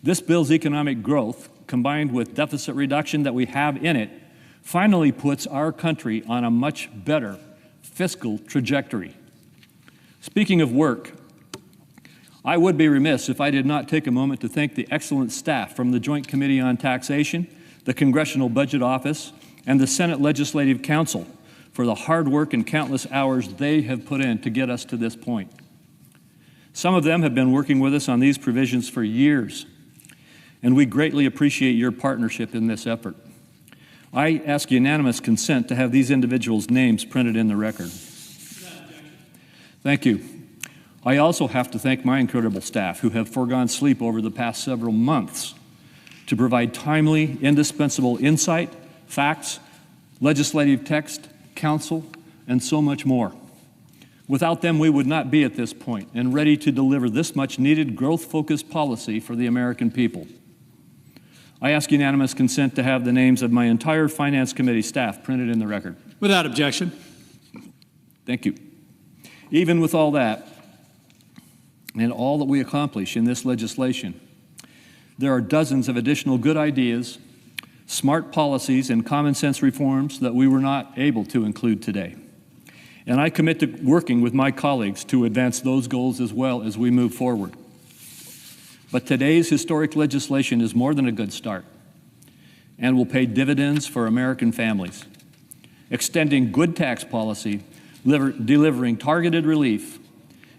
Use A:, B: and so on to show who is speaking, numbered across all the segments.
A: This bill's economic growth, combined with deficit reduction that we have in it, finally puts our country on a much better fiscal trajectory. Speaking of work, I would be remiss if I did not take a moment to thank the excellent staff from the Joint Committee on Taxation, the Congressional Budget Office, and the Senate Legislative Council for the hard work and countless hours they have put in to get us to this point. Some of them have been working with us on these provisions for years, and we greatly appreciate your partnership in this effort. I ask unanimous consent to have these individuals' names printed in the record. Thank you. I also have to thank my incredible staff who have foregone sleep over the past several months to provide timely, indispensable insight, facts, legislative text, counsel, and so much more. Without them, we would not be at this point and ready to deliver this much needed growth-focused policy for the American people. I ask unanimous consent to have the names of my entire Finance Committee staff printed in the record.
B: Without objection.
A: Thank you. Even with all that, and all that we accomplish in this legislation, there are dozens of additional good ideas, smart policies, and common sense reforms that we were not able to include today. And I commit to working with my colleagues to advance those goals as well as we move forward. But today's historic legislation is more than a good start and will pay dividends for American families, extending good tax policy, delivering targeted relief,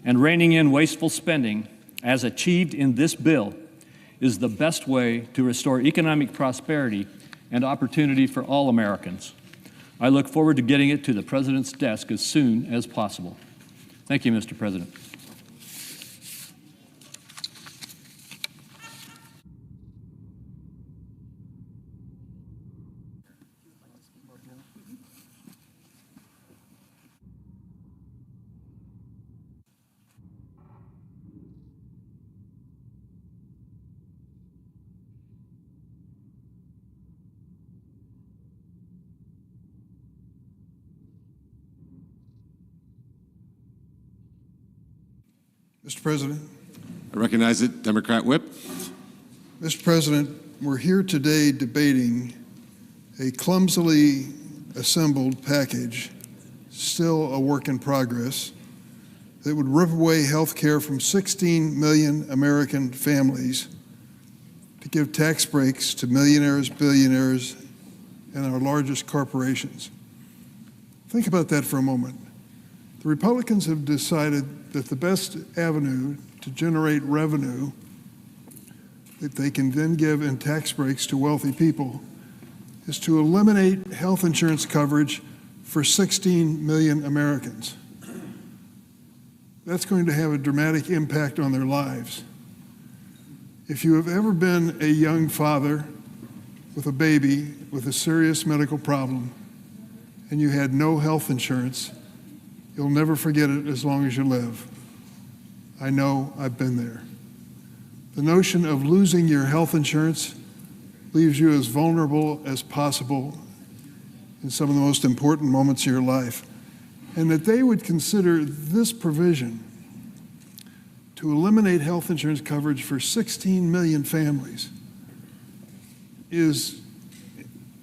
A: and reining in wasteful spending, as achieved in this bill, is the best way to restore economic prosperity and opportunity for all Americans. I look forward to getting it to the President's desk as soon as possible. Thank you, Mr. President.
C: Mr. President.
D: I recognize it. Democrat Whip.
C: Mr. President, we're here today debating a clumsily assembled package, still a work in progress, that would rip away health care from 16 million American families to give tax breaks to millionaires, billionaires, and our largest corporations. Think about that for a moment. The Republicans have decided that the best avenue to generate revenue that they can then give in tax breaks to wealthy people is to eliminate health insurance coverage for 16 million Americans. That's going to have a dramatic impact on their lives. If you have ever been a young father with a baby with a serious medical problem and you had no health insurance, you'll never forget it as long as you live. I know, I've been there. The notion of losing your health insurance leaves you as vulnerable as possible in some of the most important moments of your life. And that they would consider this provision to eliminate health insurance coverage for 16 million families is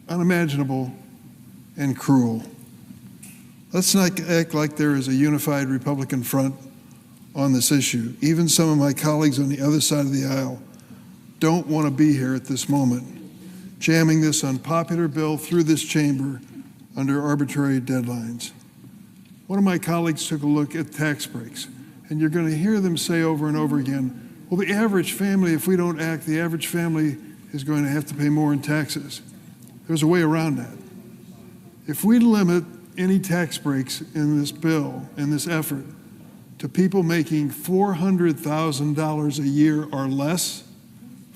C: unimaginable and cruel. Let's not act like there is a unified Republican front on this issue. Even some of my colleagues on the other side of the aisle don't want to be here at this moment, jamming this unpopular bill through this chamber under arbitrary deadlines. One of my colleagues took a look at tax breaks, and you're going to hear them say over and over again, well, the average family, if we don't act, the average family is going to have to pay more in taxes. There's a way around that. If we limit any tax breaks in this bill, in this effort, to people making $400,000 a year or less,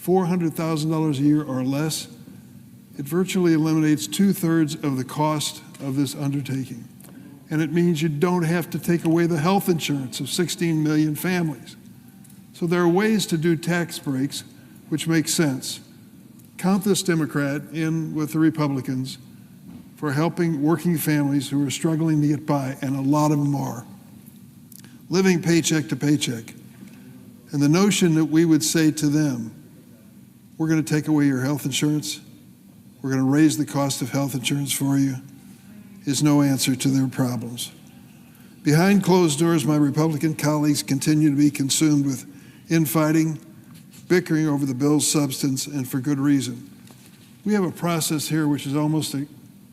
C: $400,000 a year or less, it virtually eliminates 2/3 of the cost of this undertaking. And it means you don't have to take away the health insurance of 16 million families. So there are ways to do tax breaks which make sense. Count this Democrat in with the Republicans for helping working families who are struggling to get by, and a lot of them are, living paycheck to paycheck. And the notion that we would say to them, we're going to take away your health insurance, we're going to raise the cost of health insurance for you, is no answer to their problems. Behind closed doors, my Republican colleagues continue to be consumed with infighting, bickering over the bill's substance, and for good reason. We have a process here which is almost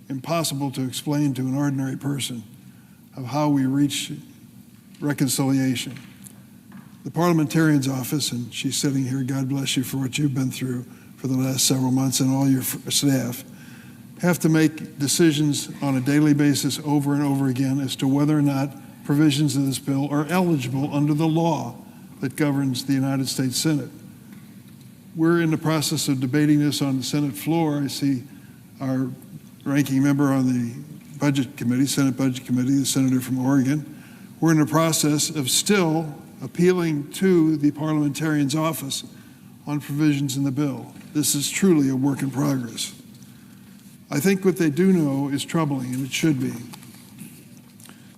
C: impossible to explain to an ordinary person of how we reach reconciliation. The parliamentarian's office, and she's sitting here, God bless you for what you've been through for the last several months, and all your staff, have to make decisions on a daily basis over and over again as to whether or not provisions of this bill are eligible under the law that governs the United States Senate. We're in the process of debating this on the Senate floor. I see our ranking member on the Budget Committee, Senate Budget Committee, the senator from Oregon. We're in the process of still appealing to the parliamentarian's office on provisions in the bill. This is truly a work in progress. I think what they do know is troubling, and it should be.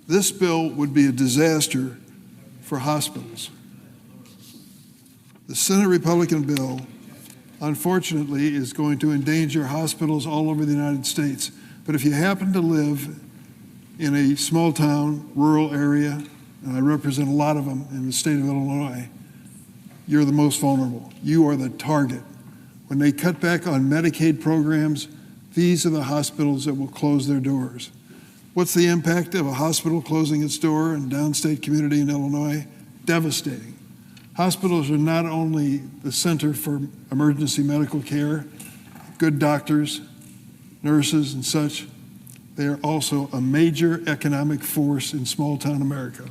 C: This bill would be a disaster for hospitals. The Senate Republican bill, unfortunately, is going to endanger hospitals all over the United States. But if you happen to live in a small town, rural area, and I represent a lot of them in the state of Illinois, you're the most vulnerable. You are the target. When they cut back on Medicaid programs, these are the hospitals that will close their doors. What's the impact of a hospital closing its door in a downstate community in Illinois? Devastating. Hospitals are not only the center for emergency medical care, good doctors, nurses, and such, they are also a major economic force in small town America.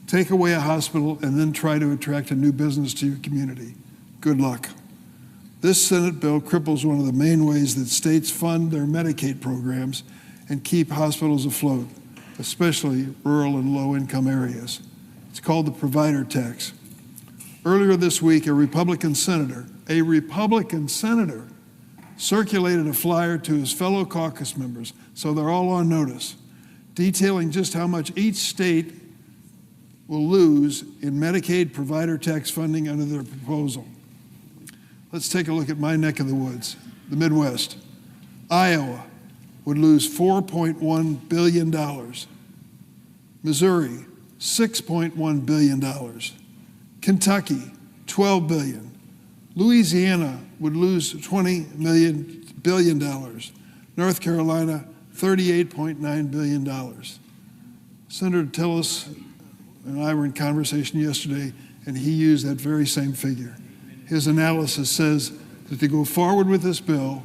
C: Take away a hospital and then try to attract a new business to your community. Good luck. This Senate bill cripples one of the main ways that states fund their Medicaid programs and keep hospitals afloat, especially rural and low-income areas. It's called the provider tax. Earlier this week, a Republican senator, circulated a flyer to his fellow caucus members, so they're all on notice, detailing just how much each state will lose in Medicaid provider tax funding under their proposal. Let's take a look at my neck of the woods, the Midwest. Iowa would lose $4.1 billion. Missouri, $6.1 billion. Kentucky, $12 billion. Louisiana would lose $20 billion. North Carolina, $38.9 billion. Senator Tillis and I were in conversation yesterday, and he used that very same figure. His analysis says that to go forward with this bill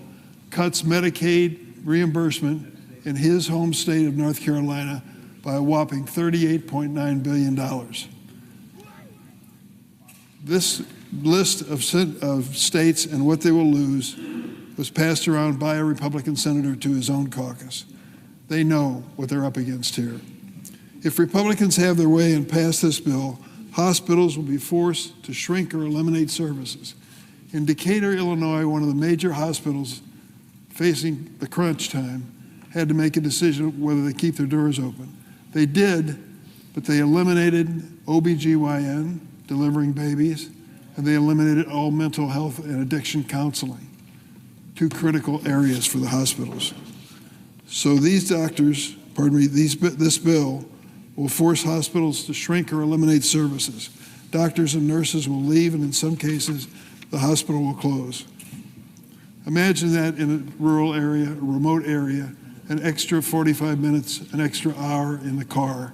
C: cuts Medicaid reimbursement in his home state of North Carolina by a whopping $38.9 billion. This list of states and what they will lose was passed around by a Republican senator to his own caucus. They know what they're up against here. If Republicans have their way and pass this bill, hospitals will be forced to shrink or eliminate services. In Decatur, Illinois, one of the major hospitals facing the crunch time had to make a decision whether they keep their doors open. They did, but they eliminated OBGYN, delivering babies, and they eliminated all mental health and addiction counseling, two critical areas for the hospitals. So these doctors, this bill will force hospitals to shrink or eliminate services. Doctors and nurses will leave, and in some cases, the hospital will close. Imagine that in a rural area, a remote area, an extra 45 minutes, an extra hour in the car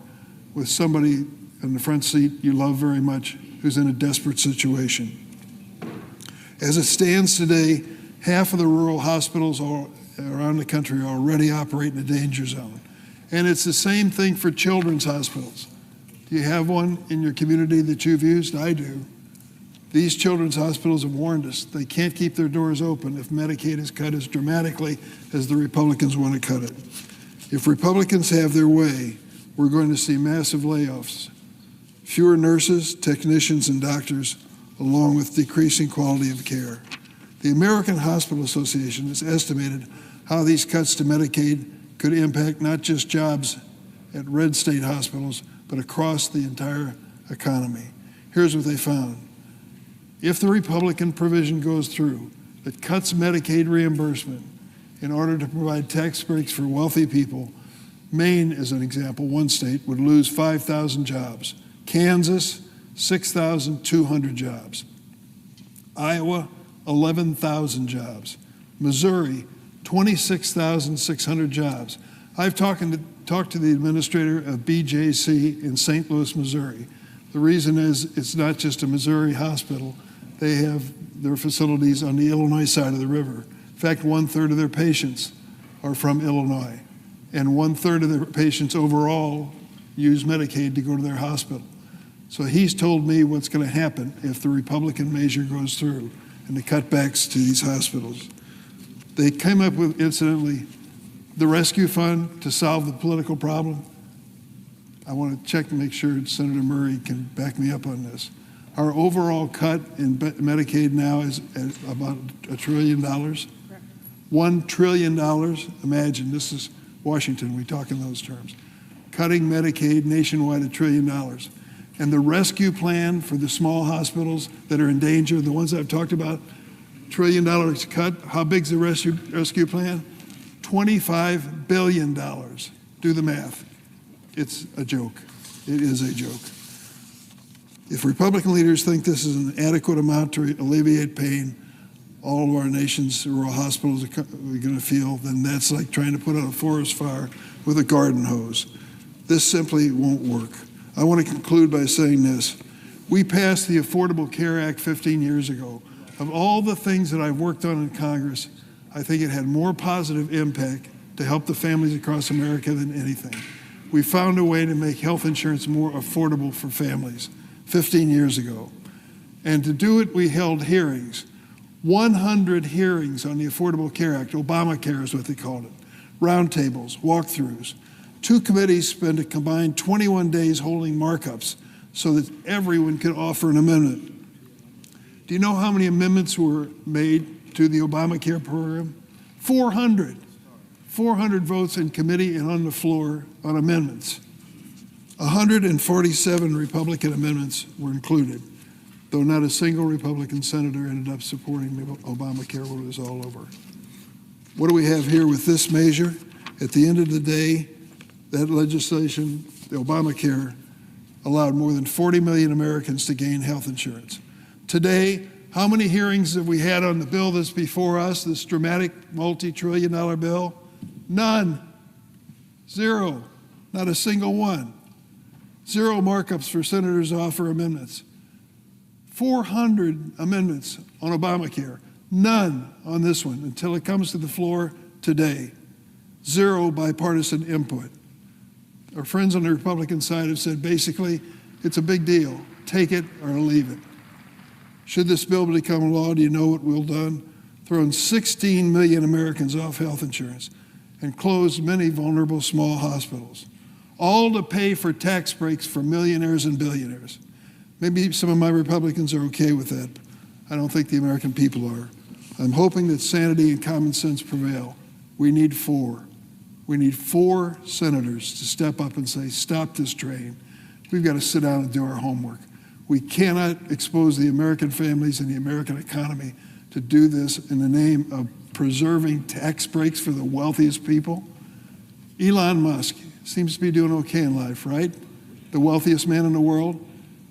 C: with somebody in the front seat you love very much who's in a desperate situation. As it stands today, half of the rural hospitals around the country already operate in a danger zone. And it's the same thing for children's hospitals. Do you have one in your community that you've used? I do. These children's hospitals have warned us they can't keep their doors open if Medicaid is cut as dramatically as the Republicans want to cut it. If Republicans have their way, we're going to see massive layoffs, fewer nurses, technicians, and doctors, along with decreasing quality of care. The American Hospital Association has estimated how these cuts to Medicaid could impact not just jobs at red state hospitals, but across the entire economy. Here's what they found. If the Republican provision goes through, that cuts Medicaid reimbursement in order to provide tax breaks for wealthy people. Maine, as an example, one state, would lose 5,000 jobs. Kansas, 6,200 jobs. Iowa, 11,000 jobs. Missouri, 26,600 jobs. I've talked to the administrator of BJC in St. Louis, Missouri. The reason is it's not just a Missouri hospital. They have their facilities on the Illinois side of the river. In fact, 1/3 of their patients are from Illinois, and 1/3 of their patients overall use Medicaid to go to their hospital. So he's told me what's going to happen if the Republican measure goes through and the cutbacks to these hospitals. They came up with, incidentally, the rescue fund to solve the political problem. I want to check to make sure Senator Murray can back me up on this. Our overall cut in Medicaid now is at about $1 trillion. Correct. $1 trillion. Imagine, this is Washington, we talk in those terms. Cutting Medicaid nationwide $1 trillion. And the rescue plan for the small hospitals that are in danger, the ones I've talked about, $1 trillion cut. How big's the rescue plan? $25 billion. Do the math. It's a joke. It is a joke. If Republican leaders think this is an adequate amount to alleviate pain all of our nation's rural hospitals are going to feel, then that's like trying to put out a forest fire with a garden hose. This simply won't work. I want to conclude by saying this. We passed the Affordable Care Act 15 years ago. Of all the things that I've worked on in Congress, I think it had more positive impact to help the families across America than anything. We found a way to make health insurance more affordable for families 15 years ago. And to do it, we held hearings, 100 hearings on the Affordable Care Act. Obamacare is what they called it. Roundtables, walkthroughs. 2 committees spent a combined 21 days holding markups so that everyone could offer an amendment. Do you know how many amendments were made to the Obamacare program? 400. 400 votes in committee and on the floor on amendments. 147 Republican amendments were included, though not a single Republican senator ended up supporting the Obamacare when it was all over. What do we have here with this measure? At the end of the day, that legislation, the Obamacare, allowed more than 40 million Americans to gain health insurance. Today, how many hearings have we had on the bill that's before us, this dramatic multi-trillion-dollar bill? None. Zero. Not a single one. Zero markups for senators to offer amendments. 400 amendments on Obamacare. None on this one until it comes to the floor today. Zero bipartisan input. Our friends on the Republican side have said basically, it's a big deal. Take it or leave it. Should this bill become law, do you know what we'll done? Thrown 16 million Americans off health insurance and closed many vulnerable small hospitals, all to pay for tax breaks for millionaires and billionaires. Maybe some of my Republicans are okay with that. I don't think the American people are. I'm hoping that sanity and common sense prevail. We need 4. We need 4 senators to step up and say, stop this train. We've got to sit down and do our homework. We cannot expose the American families and the American economy to do this in the name of preserving tax breaks for the wealthiest people. Elon Musk seems to be doing okay in life, right? The wealthiest man in the world.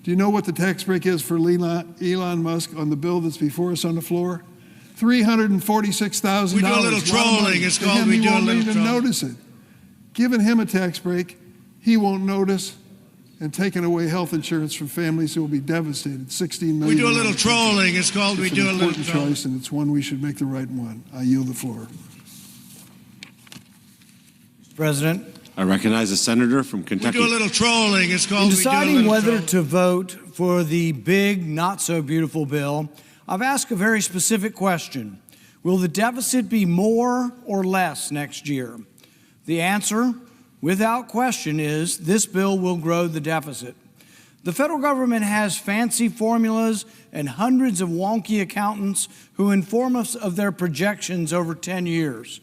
C: Do you know what the tax break is for Elon Musk on the bill that's before us on the floor? $346,000.
B: We do a little trolling. It's called we do a little trolling.
C: He won't even notice it. Giving him a tax break, he won't notice, and taking away health insurance from families who will be devastated. 16 million.
B: We do a little trolling. It's called we do a little trolling.
C: It's an important choice, and it's one we should make the right one. I yield the floor.
E: President.
D: I recognize a senator from Kentucky.
B: We do a little trolling. It's called
E: In
B: we do a
E: deciding
B: little
E: whether
B: trolling.
E: to vote for the big, not so beautiful bill, I've asked a very specific question. Will the deficit be more or less next year? The answer, without question, is this bill will grow the deficit. The federal government has fancy formulas and hundreds of wonky accountants who inform us of their projections over 10 years.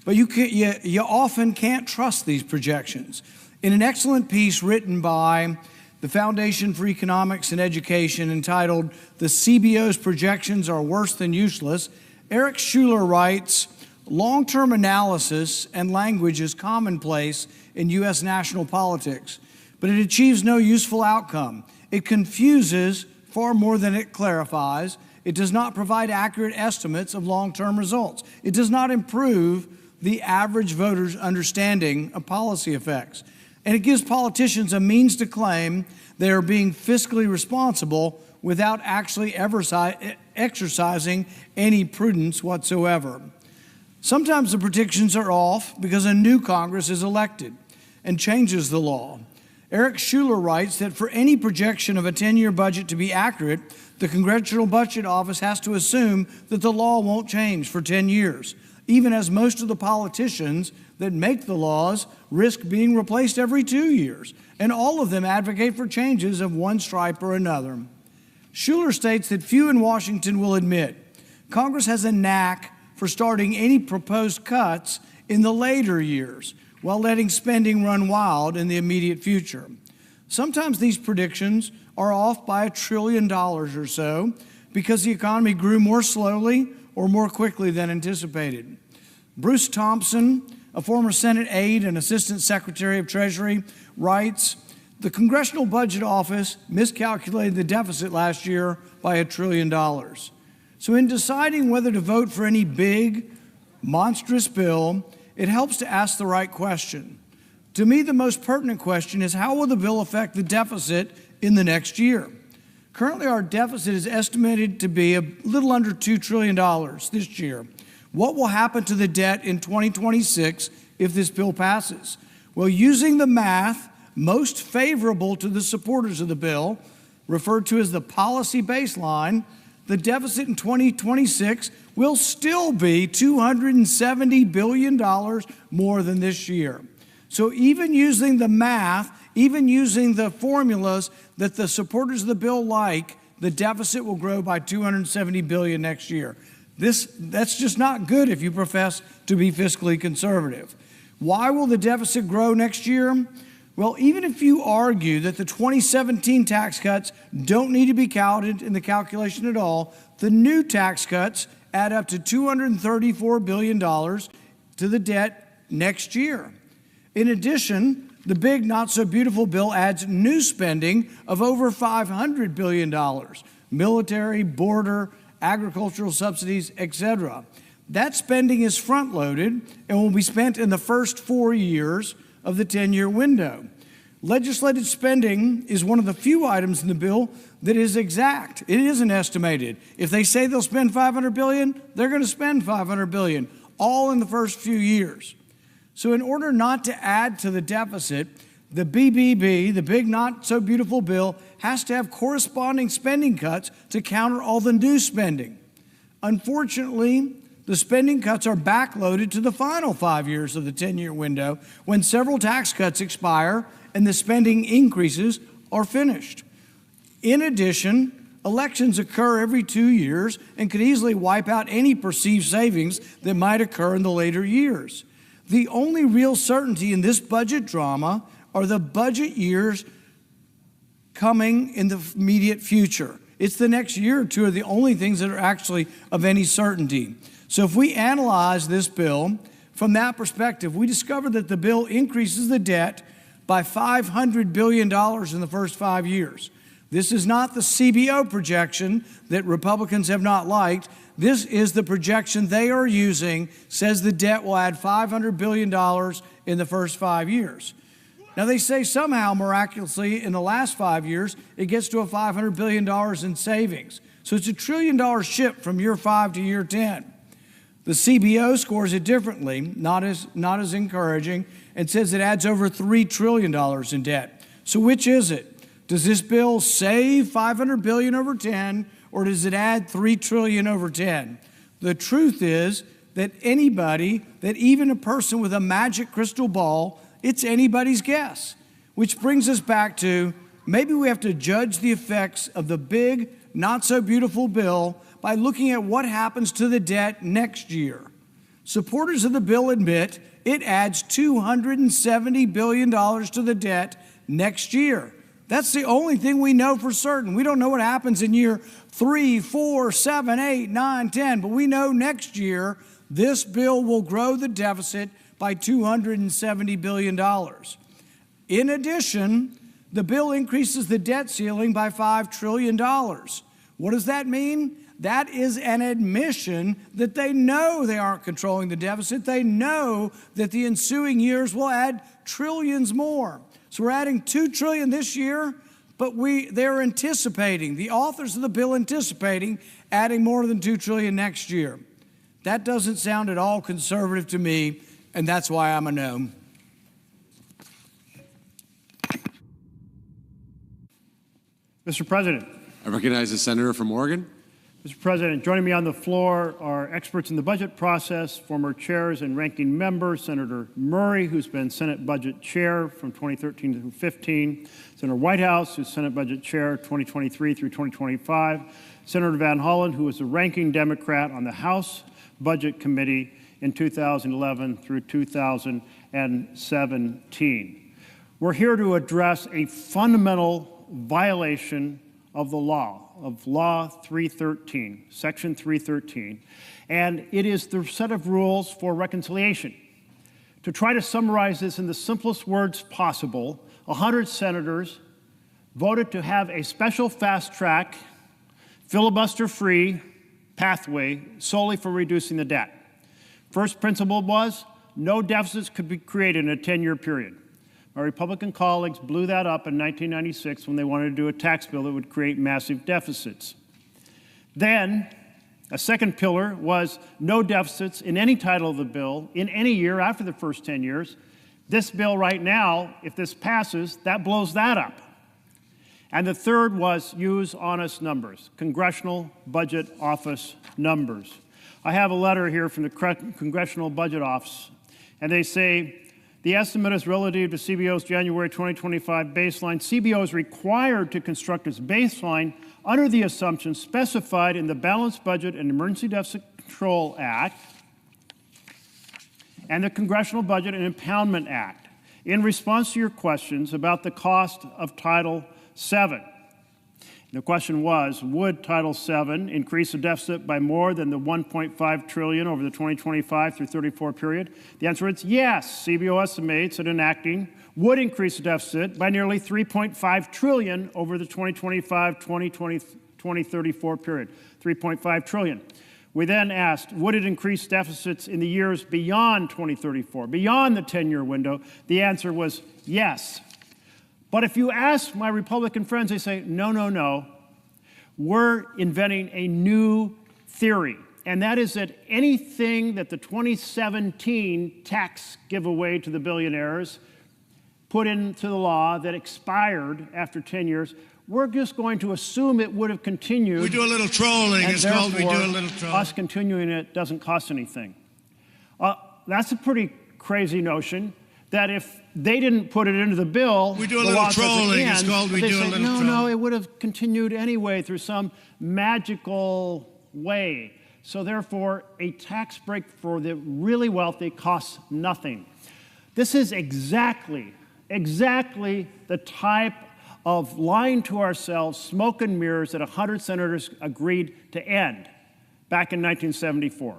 E: But you often can't trust these projections. In an excellent piece written by the Foundation for Economics and Education entitled "The CBO's Projections Are Worse Than Useless," Eric Schuler writes, long-term analysis and language is commonplace in U.S. national politics, but it achieves no useful outcome. It confuses far more than it clarifies. It does not provide accurate estimates of long-term results. It does not improve the average voter's understanding of policy effects. And it gives politicians a means to claim they are being fiscally responsible without actually exercising any prudence whatsoever. Sometimes the predictions are off because a new Congress is elected and changes the law. Eric Schuler writes that for any projection of a 10-year budget to be accurate, the Congressional Budget Office has to assume that the law won't change for 10 years, even as most of the politicians that make the laws risk being replaced every 2 years, and all of them advocate for changes of one stripe or another. Schuler states that few in Washington will admit Congress has a knack for starting any proposed cuts in the later years while letting spending run wild in the immediate future. Sometimes these predictions are off by $1 trillion or so because the economy grew more slowly or more quickly than anticipated. Bruce Thompson, a former Senate aide and Assistant Secretary of Treasury, writes, the Congressional Budget Office miscalculated the deficit last year by $1 trillion. So in deciding whether to vote for any big, monstrous bill, it helps to ask the right question. To me, the most pertinent question is how will the bill affect the deficit in the next year? Currently, our deficit is estimated to be a little under $2 trillion this year. What will happen to the debt in 2026 if this bill passes? Well, using the math most favorable to the supporters of the bill, referred to as the policy baseline, the deficit in 2026 will still be $270 billion more than this year. So even using the math, even using the formulas that the supporters of the bill like, the deficit will grow by $270 billion next year. That's just not good if you profess to be fiscally conservative. Why will the deficit grow next year? Well, even if you argue that the 2017 tax cuts don't need to be counted in the calculation at all, the new tax cuts add up to $234 billion to the debt next year. In addition, the big not-so-beautiful bill adds new spending of over $500 billion, military, border, agricultural subsidies, etc. That spending is front-loaded and will be spent in the first 4 years of the 10-year window. Legislated spending is one of the few items in the bill that is exact. It isn't estimated. If they say they'll spend $500 billion, they're going to spend $500 billion, all in the first few years. So in order not to add to the deficit, the BBB, the big not-so-beautiful bill, has to have corresponding spending cuts to counter all the new spending. Unfortunately, the spending cuts are backloaded to the final 5 years of the 10-year window when several tax cuts expire and the spending increases are finished. In addition, elections occur every 2 years and could easily wipe out any perceived savings that might occur in the later years. The only real certainty in this budget drama are the budget years coming in the immediate future. It's the next year or two are the only things that are actually of any certainty. So if we analyze this bill from that perspective, we discover that the bill increases the debt by $500 billion in the first 5 years. This is not the CBO projection that Republicans have not liked. This is the projection they are using, says the debt will add $500 billion in the first 5 years. Now, they say somehow, miraculously, in the last 5 years, it gets to a $500 billion in savings. So it's $1 trillion shift from year 5 to year 10. The CBO scores it differently, not as encouraging, and says it adds over $3 trillion in debt. So which is it? Does this bill save $500 billion over 10, or does it add $3 trillion over 10? The truth is that anybody, that even a person with a magic crystal ball, it's anybody's guess. Which brings us back to maybe we have to judge the effects of the big, not-so-beautiful bill by looking at what happens to the debt next year. Supporters of the bill admit it adds $270 billion to the debt next year. That's the only thing we know for certain. We don't know what happens in year 3, 4, 7, 8, 9, 10, but we know next year this bill will grow the deficit by $270 billion. In addition, the bill increases the debt ceiling by $5 trillion. What does that mean? That is an admission that they know they aren't controlling the deficit. They know that the ensuing years will add trillions more. So we're adding $2 trillion this year, but they're anticipating, the authors of the bill anticipating adding more than $2 trillion next year. That doesn't sound at all conservative to me, and that's why I'm a no.
F: Mr. President.
D: I recognize the senator from Oregon.
F: Mr. President, joining me on the floor are experts in the budget process, former chairs and ranking members, Senator Murray, who's been Senate Budget Chair from 2013 to 2015, Senator Whitehouse, who's Senate Budget Chair 2023 through 2025, Senator Van Hollen, who was the ranking Democrat on the House Budget Committee in 2011 through 2017. We're here to address a fundamental violation of the law, of Law 313, Section 313, and it is the set of rules for reconciliation. To try to summarize this in the simplest words possible, 100 senators voted to have a special fast-track, filibuster-free pathway solely for reducing the debt. First principle was no deficits could be created in a 10-year period. My Republican colleagues blew that up in 1996 when they wanted to do a tax bill that would create massive deficits. Then, a second pillar was no deficits in any title of the bill in any year after the first 10 years. This bill right now, if this passes, that blows that up. And the third was use honest numbers, Congressional Budget Office numbers. I have a letter here from the Congressional Budget Office, and they say, the estimate is relative to CBO's January 2025 baseline. CBO is required to construct its baseline under the assumptions specified in the Balanced Budget and Emergency Deficit Control Act and the Congressional Budget and Impoundment Act. In response to your questions about the cost of Title VII, the question was, would Title VII increase the deficit by more than the $1.5 trillion over the 2025 through 34 period? The answer is yes. CBO estimates that enacting would increase the deficit by nearly $3.5 trillion over the 2025-2034 period, $3.5 trillion. We then asked, would it increase deficits in the years beyond 2034, beyond the 10-year window? The answer was yes. But if you ask my Republican friends, they say, no, no, no. We're inventing a new theory, and that is that anything that the 2017 tax giveaway to the billionaires put into the law that expired after 10 years, we're just going to assume it would have continued.
B: We do a little trolling. It's called we do a little trolling.
F: Us continuing it doesn't cost anything. That's a pretty crazy notion. That if they didn't put it into the bill,
B: we do a little trolling. It's called we do a little trolling.
F: No, it would have continued anyway through some magical way. So therefore, a tax break for the really wealthy costs nothing. This is exactly the type of lying to ourselves, smoke and mirrors that 100 senators agreed to end back in 1974.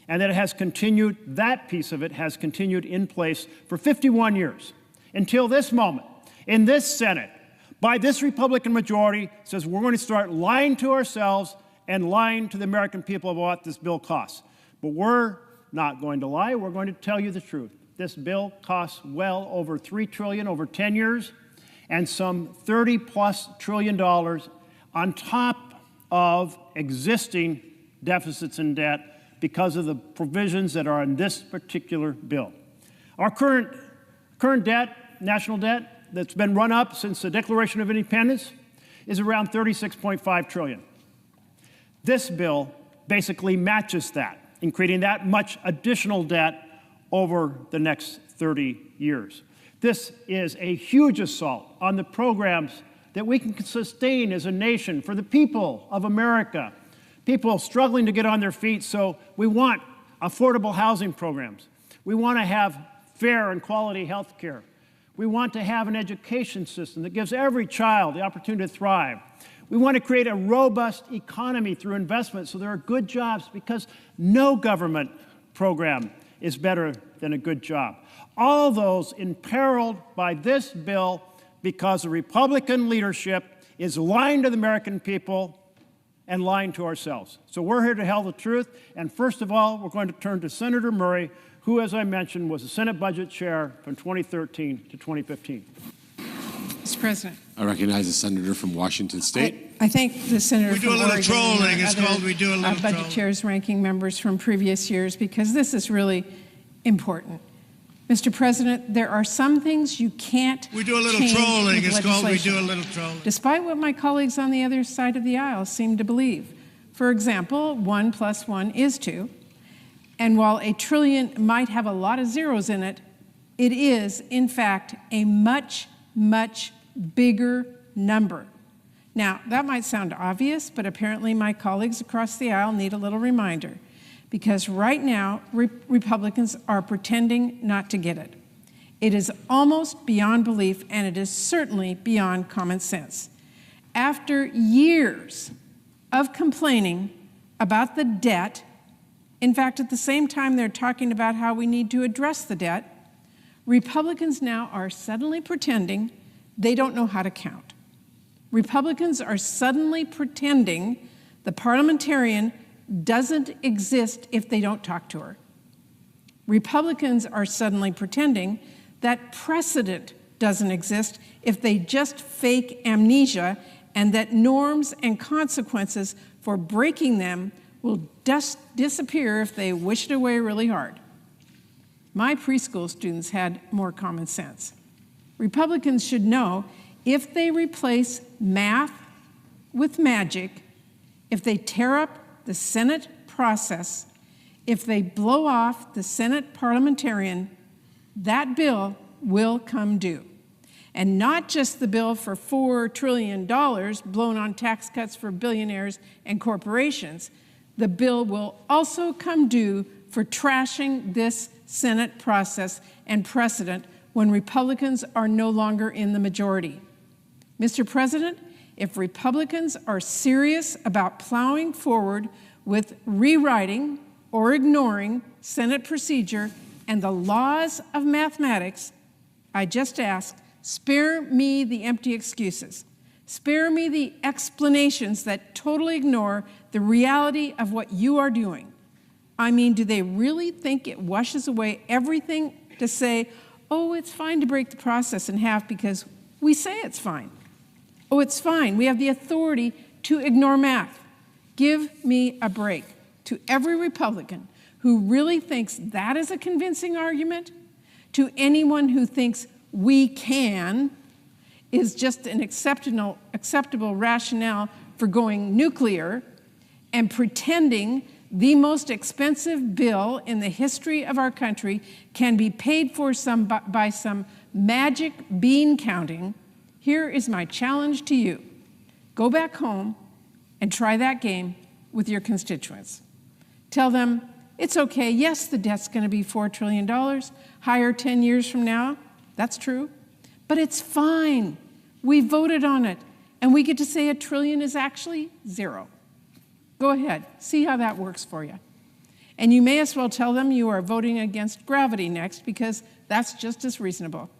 F: And that it has continued, that piece of it has continued in place for 51 years until this moment in this Senate by this Republican majority says we're going to start lying to ourselves and lying to the American people about what this bill costs. But we're not going to lie. We're going to tell you the truth. This bill costs well over $3 trillion over 10 years and some $30+ trillion on top of existing deficits and debt because of the provisions that are in this particular bill. Our current debt, national debt, that's been run up since the Declaration of Independence is around $36.5 trillion. This bill basically matches that in creating that much additional debt over the next 30 years. This is a huge assault on the programs that we can sustain as a nation for the people of America. People struggling to get on their feet, so we want affordable housing programs. We want to have fair and quality health care. We want to have an education system that gives every child the opportunity to thrive. We want to create a robust economy through investment so there are good jobs, because no government program is better than a good job. All those imperiled by this bill because the Republican leadership is lying to the American people and lying to ourselves. So we're here to tell the truth. And first of all, we're going to turn to Senator Murray, who, as I mentioned, was the Senate Budget Chair from 2013 to 2015.
G: Mr. President.
D: I recognize the senator from Washington State.
G: I thank the senator
B: We do
G: from
B: a little
G: Oregon
B: trolling.
G: and
B: It's
G: other,
B: called we do a little
G: budget
B: trolling.
G: chairs, ranking members from previous years, because this is really important. Mr. President, there are some things you can't
B: We do a little
G: change
B: trolling.
G: with
B: It's called we
G: legislation,
B: do a little trolling.
G: despite what my colleagues on the other side of the aisle seem to believe. For example, 1 + 1 is 2. And while $1 trillion might have a lot of zeros in it, it is, in fact, a much, much bigger number. Now, that might sound obvious, but apparently my colleagues across the aisle need a little reminder, because right now, Republicans are pretending not to get it. It is almost beyond belief, and it is certainly beyond common sense. After years of complaining about the debt, in fact, at the same time they're talking about how we need to address the debt, Republicans now are suddenly pretending they don't know how to count. Republicans are suddenly pretending the parliamentarian doesn't exist if they don't talk to her. Republicans are suddenly pretending that precedent doesn't exist if they just fake amnesia, and that norms and consequences for breaking them will just disappear if they wish it away really hard. My preschool students had more common sense. Republicans should know if they replace math with magic, if they tear up the Senate process, if they blow off the Senate parliamentarian, that bill will come due. And not just the bill for $4 trillion blown on tax cuts for billionaires and corporations. The bill will also come due for trashing this Senate process and precedent when Republicans are no longer in the majority. Mr. President, if Republicans are serious about plowing forward with rewriting or ignoring Senate procedure and the laws of mathematics, I just ask, spare me the empty excuses. Spare me the explanations that totally ignore the reality of what you are doing. I mean, do they really think it washes away everything to say, oh, it's fine to break the process in half because we say it's fine? Oh, it's fine. We have the authority to ignore math. Give me a break. To every Republican who really thinks that is a convincing argument, to anyone who thinks we can is just an acceptable rationale for going nuclear and pretending the most expensive bill in the history of our country can be paid for by some magic bean counting, here is my challenge to you. Go back home and try that game with your constituents. Tell them, it's okay, yes, the debt's going to be $4 trillion, higher 10 years from now. That's true. But it's fine. We voted on it. And we get to say $1 trillion is actually 0. Go ahead. See how that works for you. And you may as well tell them you are voting against gravity next, because that's just as reasonable.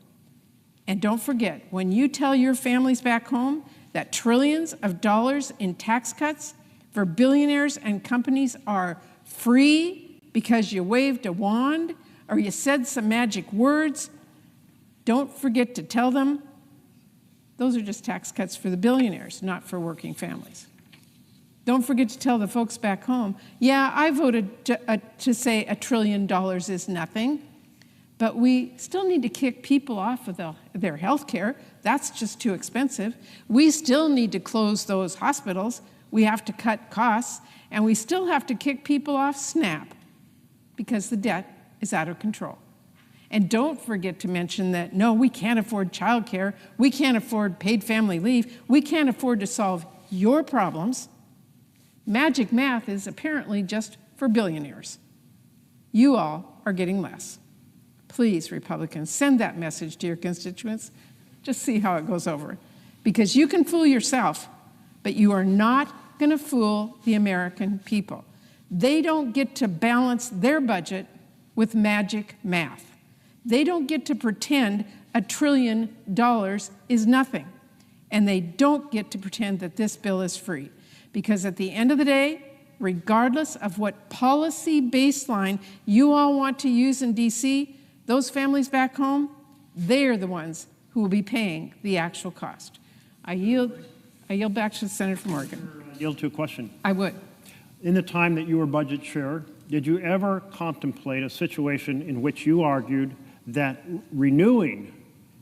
G: And don't forget, when you tell your families back home that trillions of dollars in tax cuts for billionaires and companies are free because you waved a wand or you said some magic words, don't forget to tell them those are just tax cuts for the billionaires, not for working families. Don't forget to tell the folks back home, yeah, I voted to say $1 trillion is nothing, but we still need to kick people off of their health care. That's just too expensive. We still need to close those hospitals. We have to cut costs, and we still have to kick people off SNAP because the debt is out of control. And don't forget to mention that, no, we can't afford childcare. We can't afford paid family leave. We can't afford to solve your problems. Magic math is apparently just for billionaires. You all are getting less. Please, Republicans, send that message to your constituents. Just see how it goes over. Because you can fool yourself, but you are not going to fool the American people. They don't get to balance their budget with magic math. They don't get to pretend $1 trillion is nothing. And they don't get to pretend that this bill is free. Because at the end of the day, regardless of what policy baseline you all want to use in D.C., those families back home, they're the ones who will be paying the actual cost. I yield back to the Senator from Oregon.
F: I yield to a question.
G: I would.
F: In the time that you were budget chair, did you ever contemplate a situation in which you argued that renewing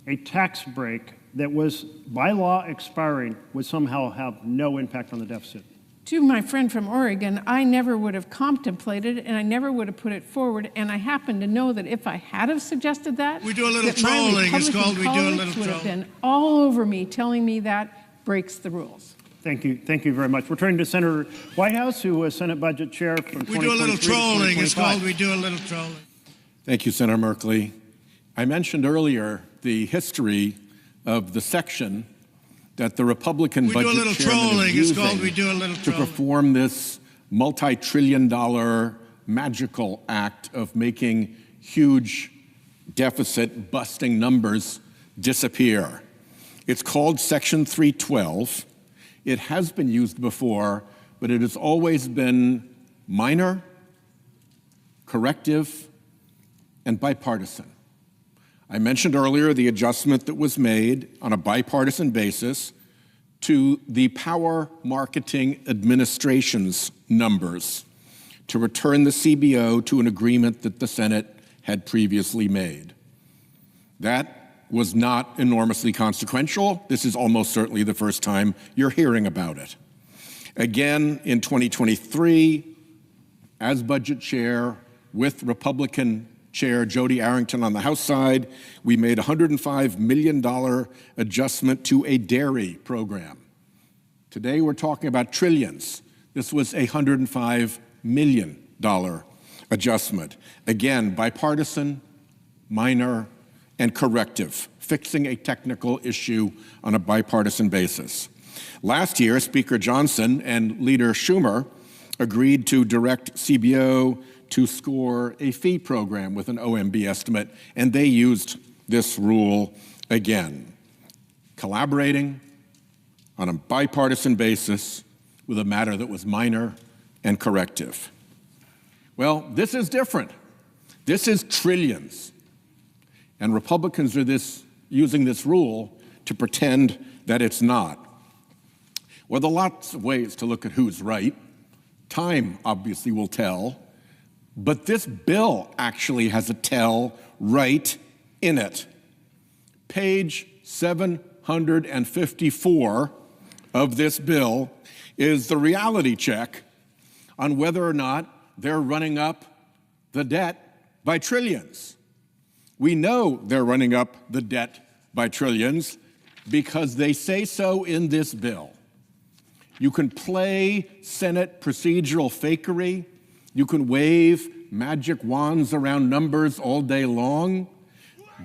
F: a tax break that was by law expiring would somehow have no impact on the deficit?
G: To my friend from Oregon, I never would have contemplated and I never would have put it forward. And I happen to know that if I had have suggested that,
B: We do a little
G: that my
B: trolling. It's
G: Republican
B: called we do a
G: colleagues
B: little
G: would have
B: trolling.
G: been all over me telling me that breaks the rules.
F: Thank you. Thank you very much. We're turning to Senator Whitehouse, who was Senate Budget Chair from
B: We do a little
F: 2023 to
B: trolling. It's
F: 2025.
B: called we do a little trolling.
H: Thank you, Senator Merkley. I mentioned earlier the history of the section that the Republican
B: We do a
H: budget
B: little
H: chairman
B: trolling.
H: is
B: It's called
H: using
B: we do a little
H: to
B: trolling.
H: perform this multi-trillion-dollar magical act of making huge deficit-busting numbers disappear. It's called Section 312. It has been used before, but it has always been minor, corrective, and bipartisan. I mentioned earlier the adjustment that was made on a bipartisan basis to the Power Marketing Administration's numbers to return the CBO to an agreement that the Senate had previously made. That was not enormously consequential. This is almost certainly the first time you're hearing about it. Again, in 2023, as budget chair with Republican Chair Jody Arrington on the House side, we made a $105 million adjustment to a dairy program. Today we're talking about trillions. This was a $105 million adjustment. Again, bipartisan, minor, and corrective, fixing a technical issue on a bipartisan basis. Last year, Speaker Johnson and Leader Schumer agreed to direct CBO to score a fee program with an OMB estimate, and they used this rule again, collaborating on a bipartisan basis with a matter that was minor and corrective. Well, this is different. This is trillions. And Republicans are using this rule to pretend that it's not. Well, there are lots of ways to look at who's right. Time obviously will tell. But this bill actually has a tell right in it. Page 754 of this bill is the reality check on whether or not they're running up the debt by trillions. We know they're running up the debt by trillions because they say so in this bill. You can play Senate procedural fakery. You can wave magic wands around numbers all day long.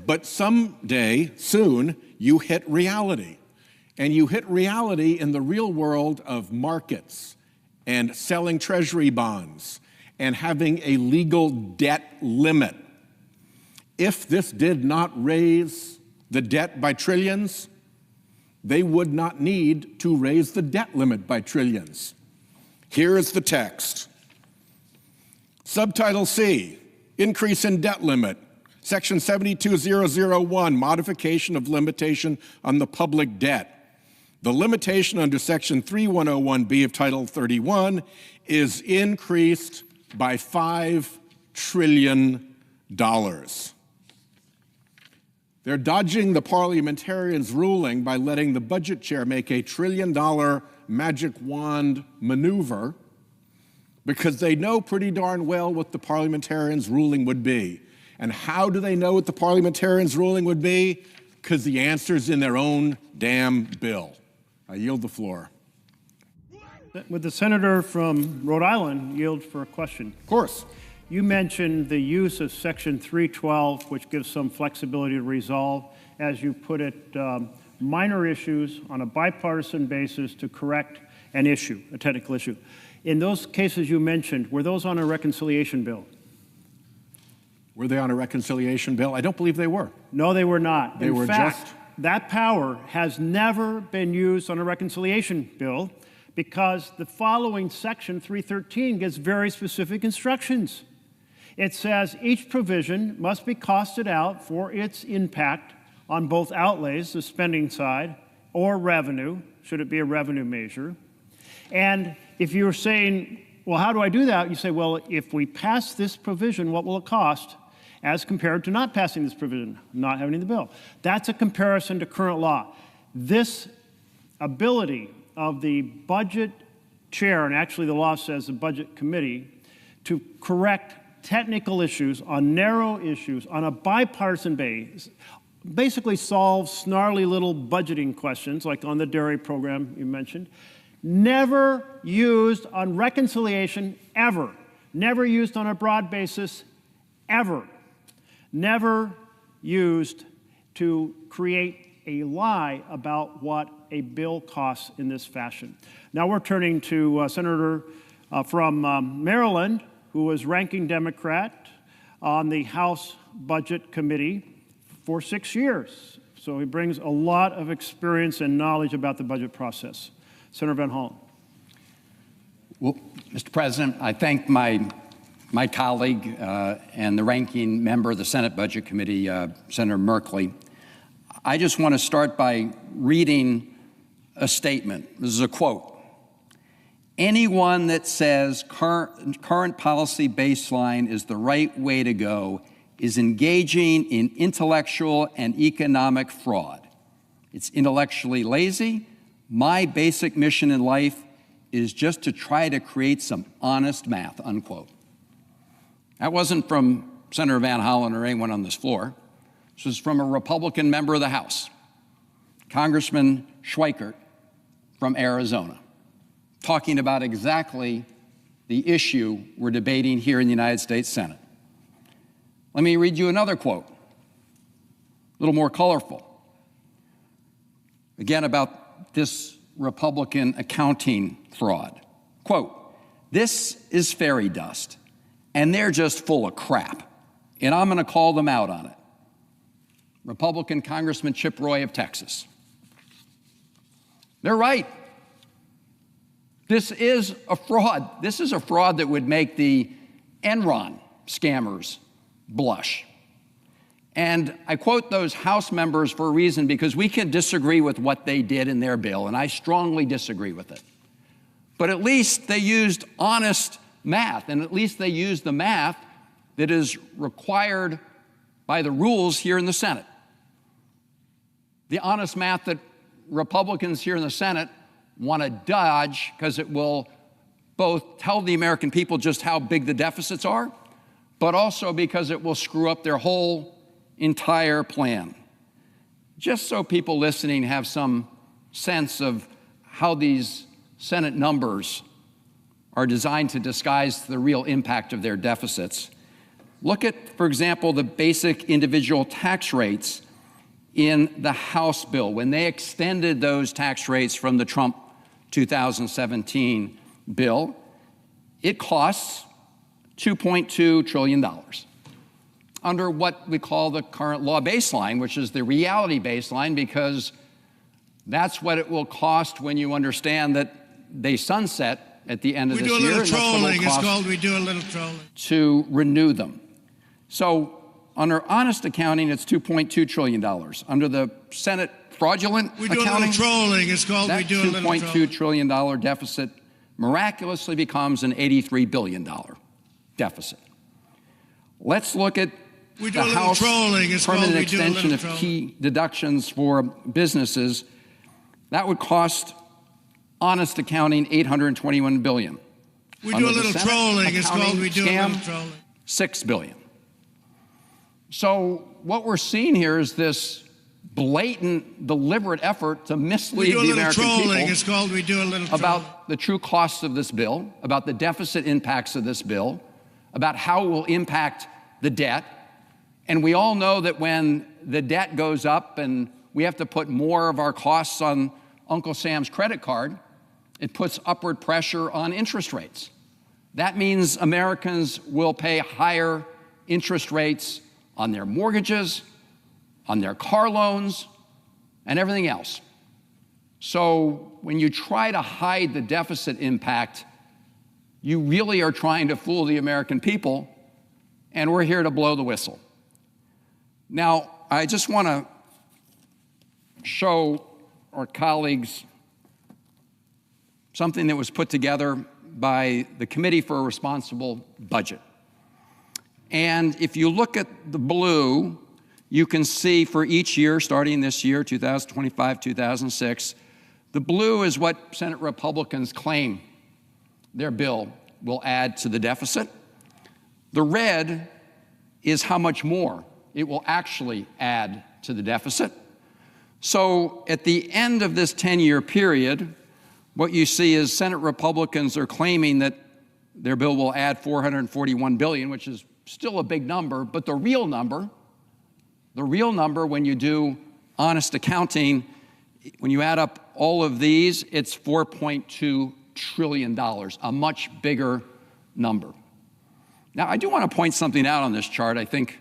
H: But someday, soon, you hit reality. And you hit reality in the real world of markets and selling treasury bonds and having a legal debt limit. If this did not raise the debt by trillions, they would not need to raise the debt limit by trillions. Here is the text. Subtitle C, increase in debt limit. Section 72001, modification of limitation on the public debt. The limitation under Section 3101B of Title 31 is increased by $5 trillion. They're dodging the parliamentarians' ruling by letting the budget chair make a $1 trillion magic wand maneuver because they know pretty darn well what the parliamentarians' ruling would be. And how do they know what the parliamentarians' ruling would be? Because the answer's in their own damn bill. I yield the floor.
F: Would the senator from Rhode Island yield for a question?
H: Of course.
F: You mentioned the use of Section 312, which gives some flexibility to resolve, as you put it, minor issues on a bipartisan basis to correct an issue, a technical issue. In those cases you mentioned, were those on a reconciliation bill?
H: Were they on a reconciliation bill? I don't believe they were.
F: No, they were not.
H: They were
F: In fact,
H: just...
F: that power has never been used on a reconciliation bill because the following Section 313 gives very specific instructions. It says each provision must be costed out for its impact on both outlays, the spending side, or revenue, should it be a revenue measure. And if you're saying, well, how do I do that? You say, well, if we pass this provision, what will it cost as compared to not passing this provision, not having the bill? That's a comparison to current law. This ability of the budget chair, and actually the law says the budget committee, to correct technical issues on narrow issues on a bipartisan basis, basically solve snarly little budgeting questions like on the dairy program you mentioned, never used on reconciliation ever, never used on a broad basis ever, never used to create a lie about what a bill costs in this fashion. Now we're turning to Senator from Maryland, who was ranking Democrat on the House Budget Committee for 6 years. So he brings a lot of experience and knowledge about the budget process. Senator Van Hollen.
I: Well, Mr. President, I thank my colleague and the ranking member of the Senate Budget Committee, Senator Merkley. I just want to start by reading a statement. This is a quote. Anyone that says current policy baseline is the right way to go is engaging in intellectual and economic fraud. It's intellectually lazy. My basic mission in life is just to try to create some honest math, unquote. That wasn't from Senator Van Hollen or anyone on this floor. This was from a Republican member of the House, Congressman Schweikert from Arizona, talking about exactly the issue we're debating here in the United States Senate. Let me read you another quote, a little more colorful. Again, about this Republican accounting fraud. Quote, this is fairy dust, and they're just full of crap, and I'm going to call them out on it. Republican Congressman Chip Roy of Texas. They're right. This is a fraud. This is a fraud that would make the Enron scammers blush. And I quote those House members for a reason, because we can disagree with what they did in their bill, and I strongly disagree with it. But at least they used honest math, and at least they used the math that is required by the rules here in the Senate. The honest math that Republicans here in the Senate want to dodge because it will both tell the American people just how big the deficits are, but also because it will screw up their whole entire plan. Just so people listening have some sense of how these Senate numbers are designed to disguise the real impact of their deficits. Look at, for example, the basic individual tax rates in the House bill. When they extended those tax rates from the Trump 2017 bill, it costs $2.2 trillion under what we call the current law baseline, which is the reality baseline, because that's what it will cost when you understand that they sunset at the end of this year.
B: We do a little trolling. It's called we do a little trolling.
I: To renew them. So under honest accounting, it's $2.2 trillion. Under the Senate fraudulent accounting,
B: we do a little trolling. It's called we do a little trolling.
I: That $2.2 trillion deficit miraculously becomes an $83 billion deficit. Let's look at the House permanent extension of key deductions for businesses. That would cost honest accounting $821 billion.
B: We do a little trolling. It's called we do a little trolling.
I: $6 billion. So what we're seeing here is this blatant, deliberate effort to mislead the American people
B: it's called we do a little
I: about the true costs of this bill, about the deficit impacts of this bill, about how it will impact the debt. And we all know that when the debt goes up and we have to put more of our costs on Uncle Sam's credit card, it puts upward pressure on interest rates. That means Americans will pay higher interest rates on their mortgages, on their car loans, and everything else. So when you try to hide the deficit impact, you really are trying to fool the American people, and we're here to blow the whistle. Now, I just want to show our colleagues something that was put together by the Committee for a Responsible Budget. And if you look at the blue, you can see for each year, starting this year, 2025, 2006, the blue is what Senate Republicans claim their bill will add to the deficit. The red is how much more it will actually add to the deficit. So at the end of this 10-year period, what you see is Senate Republicans are claiming that their bill will add $441 billion, which is still a big number, but the real number when you do honest accounting, when you add up all of these, it's $4.2 trillion, a much bigger number. Now, I do want to point something out on this chart. I think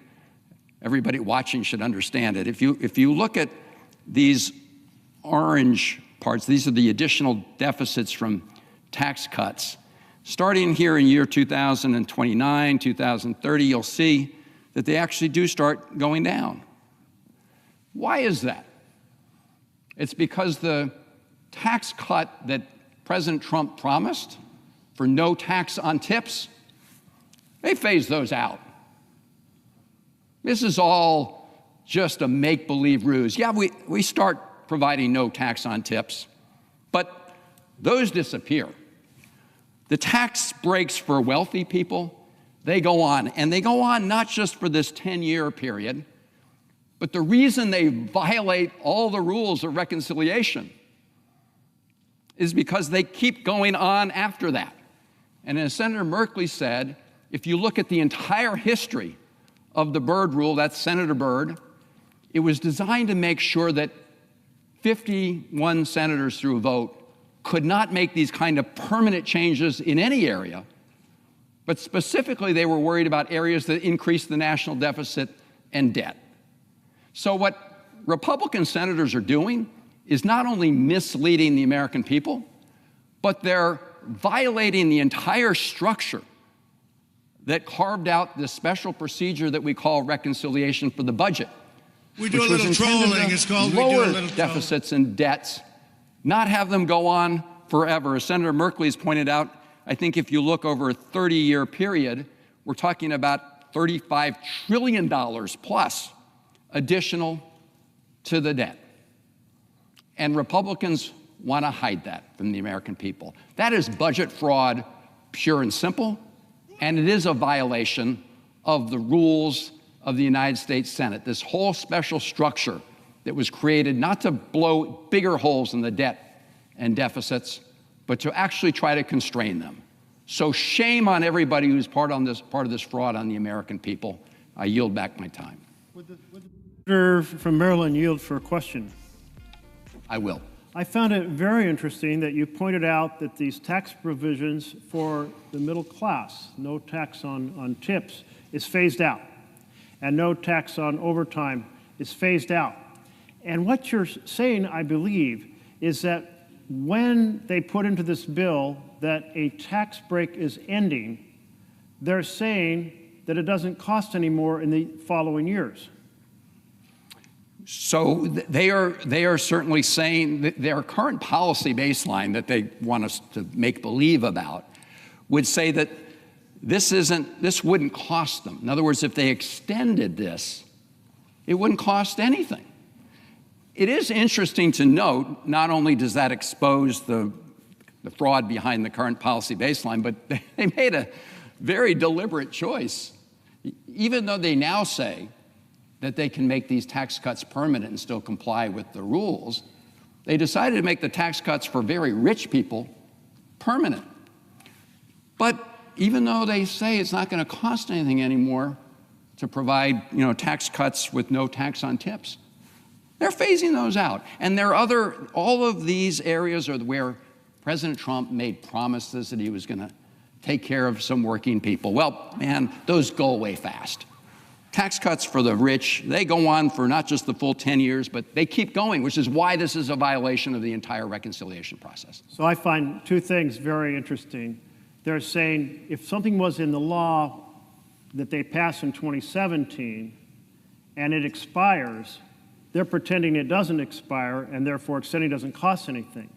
I: everybody watching should understand it. If you look at these orange parts, these are the additional deficits from tax cuts. Starting here in year 2029, 2030, you'll see that they actually do start going down. Why is that? It's because the tax cut that President Trump promised for no tax on tips, they phased those out. This is all just a make-believe ruse. Yeah, we start providing no tax on tips, but those disappear. The tax breaks for wealthy people, they go on, and they go on not just for this 10-year period, but the reason they violate all the rules of reconciliation is because they keep going on after that. And as Senator Merkley said, if you look at the entire history of the Byrd rule, that's Senator Byrd, it was designed to make sure that 51 senators through a vote could not make these kind of permanent changes in any area, but specifically they were worried about areas that increased the national deficit and debt. So what Republican senators are doing is not only misleading the American people, but they're violating the entire structure that carved out this special procedure that we call reconciliation for the budget.
B: We do a little trolling. It's called we do a
I: lower
B: little
I: deficits and debts, not have them go on forever. As Senator Merkley has pointed out, I think if you look over a 30-year period, we're talking about $35 trillion plus additional to the debt. And Republicans want to hide that from the American people. That is budget fraud, pure and simple, and it is a violation of the rules of the United States Senate. This whole special structure that was created not to blow bigger holes in the debt and deficits, but to actually try to constrain them. So shame on everybody who's part of this fraud on the American people. I yield back my time.
F: Would the senator from Maryland yield for a question?
I: I will.
F: I found it very interesting that you pointed out that these tax provisions for the middle class, no tax on tips, is phased out, and no tax on overtime is phased out. And what you're saying, I believe, is that when they put into this bill that a tax break is ending, they're saying that it doesn't cost any more in the following years.
I: So they are certainly saying that their current policy baseline that they want us to make believe about would say that this wouldn't cost them. In other words, if they extended this, it wouldn't cost anything. It is interesting to note, not only does that expose the fraud behind the current policy baseline, but they made a very deliberate choice. Even though they now say that they can make these tax cuts permanent and still comply with the rules, they decided to make the tax cuts for very rich people permanent. But even though they say it's not going to cost anything anymore to provide, tax cuts with no tax on tips. They're phasing those out. And there are all of these areas are where President Trump made promises that he was going to take care of some working people. Well, man, those go away fast. Tax cuts for the rich, they go on for not just the full 10 years, but they keep going, which is why this is a violation of the entire reconciliation process.
F: So I find two things very interesting. They're saying if something was in the law that they passed in 2017 and it expires, they're pretending it doesn't expire and therefore extending doesn't cost anything.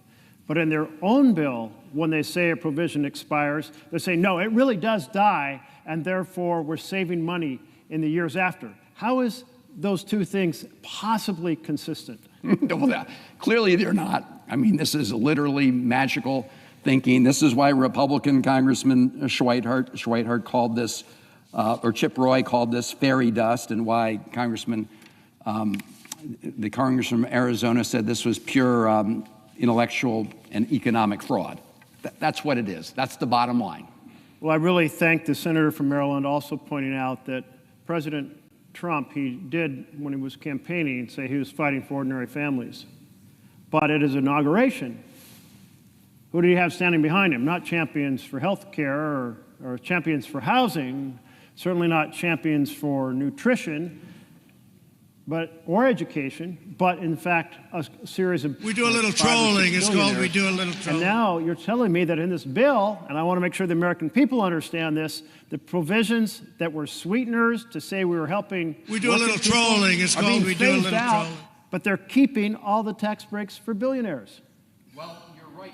F: But in their own bill, when they say a provision expires, they're saying, no, it really does die, and therefore we're saving money in the years after. How is those two things possibly consistent?
I: Well, clearly they're not. I mean, this is literally magical thinking. This is why Republican Congressman Schweithart called this, or Chip Roy called this fairy dust, and why the congressman from Arizona said this was pure intellectual and economic fraud. That's what it is. That's the bottom line.
F: Well, I really thank the senator from Maryland also pointing out that President Trump, he did, when he was campaigning, say he was fighting for ordinary families. But at his inauguration, who did he have standing behind him? Not champions for health care or champions for housing, certainly not champions for nutrition, or education, but in fact a series of...
B: We do a little trolling. It's called we do a little trolling.
F: And now you're telling me that in this bill, and I want to make sure the American people understand this, the provisions that were sweeteners to say we were helping...
B: We do a little trolling. It's called we do a little trolling.
F: But they're keeping all the tax breaks for billionaires.
I: Well, you're right.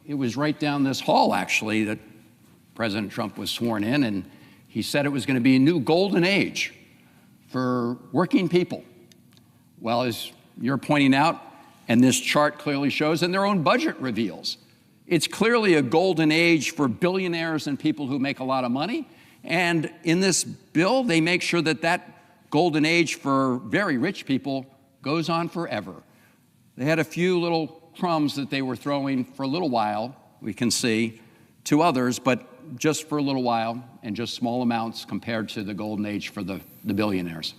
I: It was right down this hall, actually, that President Trump was sworn in, and he said it was going to be a new golden age for working people. Well, as you're pointing out, and this chart clearly shows, and their own budget reveals, it's clearly a golden age for billionaires and people who make a lot of money. And in this bill, they make sure that that golden age for very rich people goes on forever. They had a few little crumbs that they were throwing for a little while, we can see, to others, but just for a little while and just small amounts compared to the golden age for the billionaires.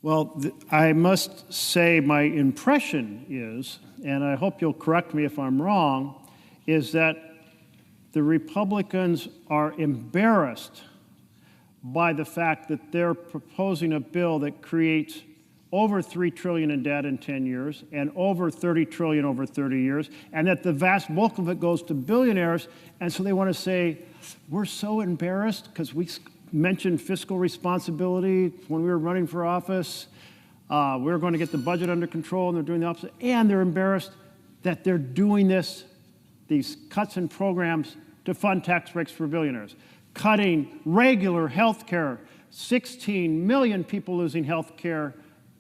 F: Well, I must say my impression is, and I hope you'll correct me if I'm wrong, is that the Republicans are embarrassed by the fact that they're proposing a bill that creates over $3 trillion in debt in 10 years and over $30 trillion over 30 years, and that the vast bulk of it goes to billionaires. And so they want to say, we're so embarrassed because we mentioned fiscal responsibility when we were running for office. We were going to get the budget under control, and they're doing the opposite. And they're embarrassed that they're doing these cuts and programs to fund tax breaks for billionaires, cutting regular health care, 16 million people losing health care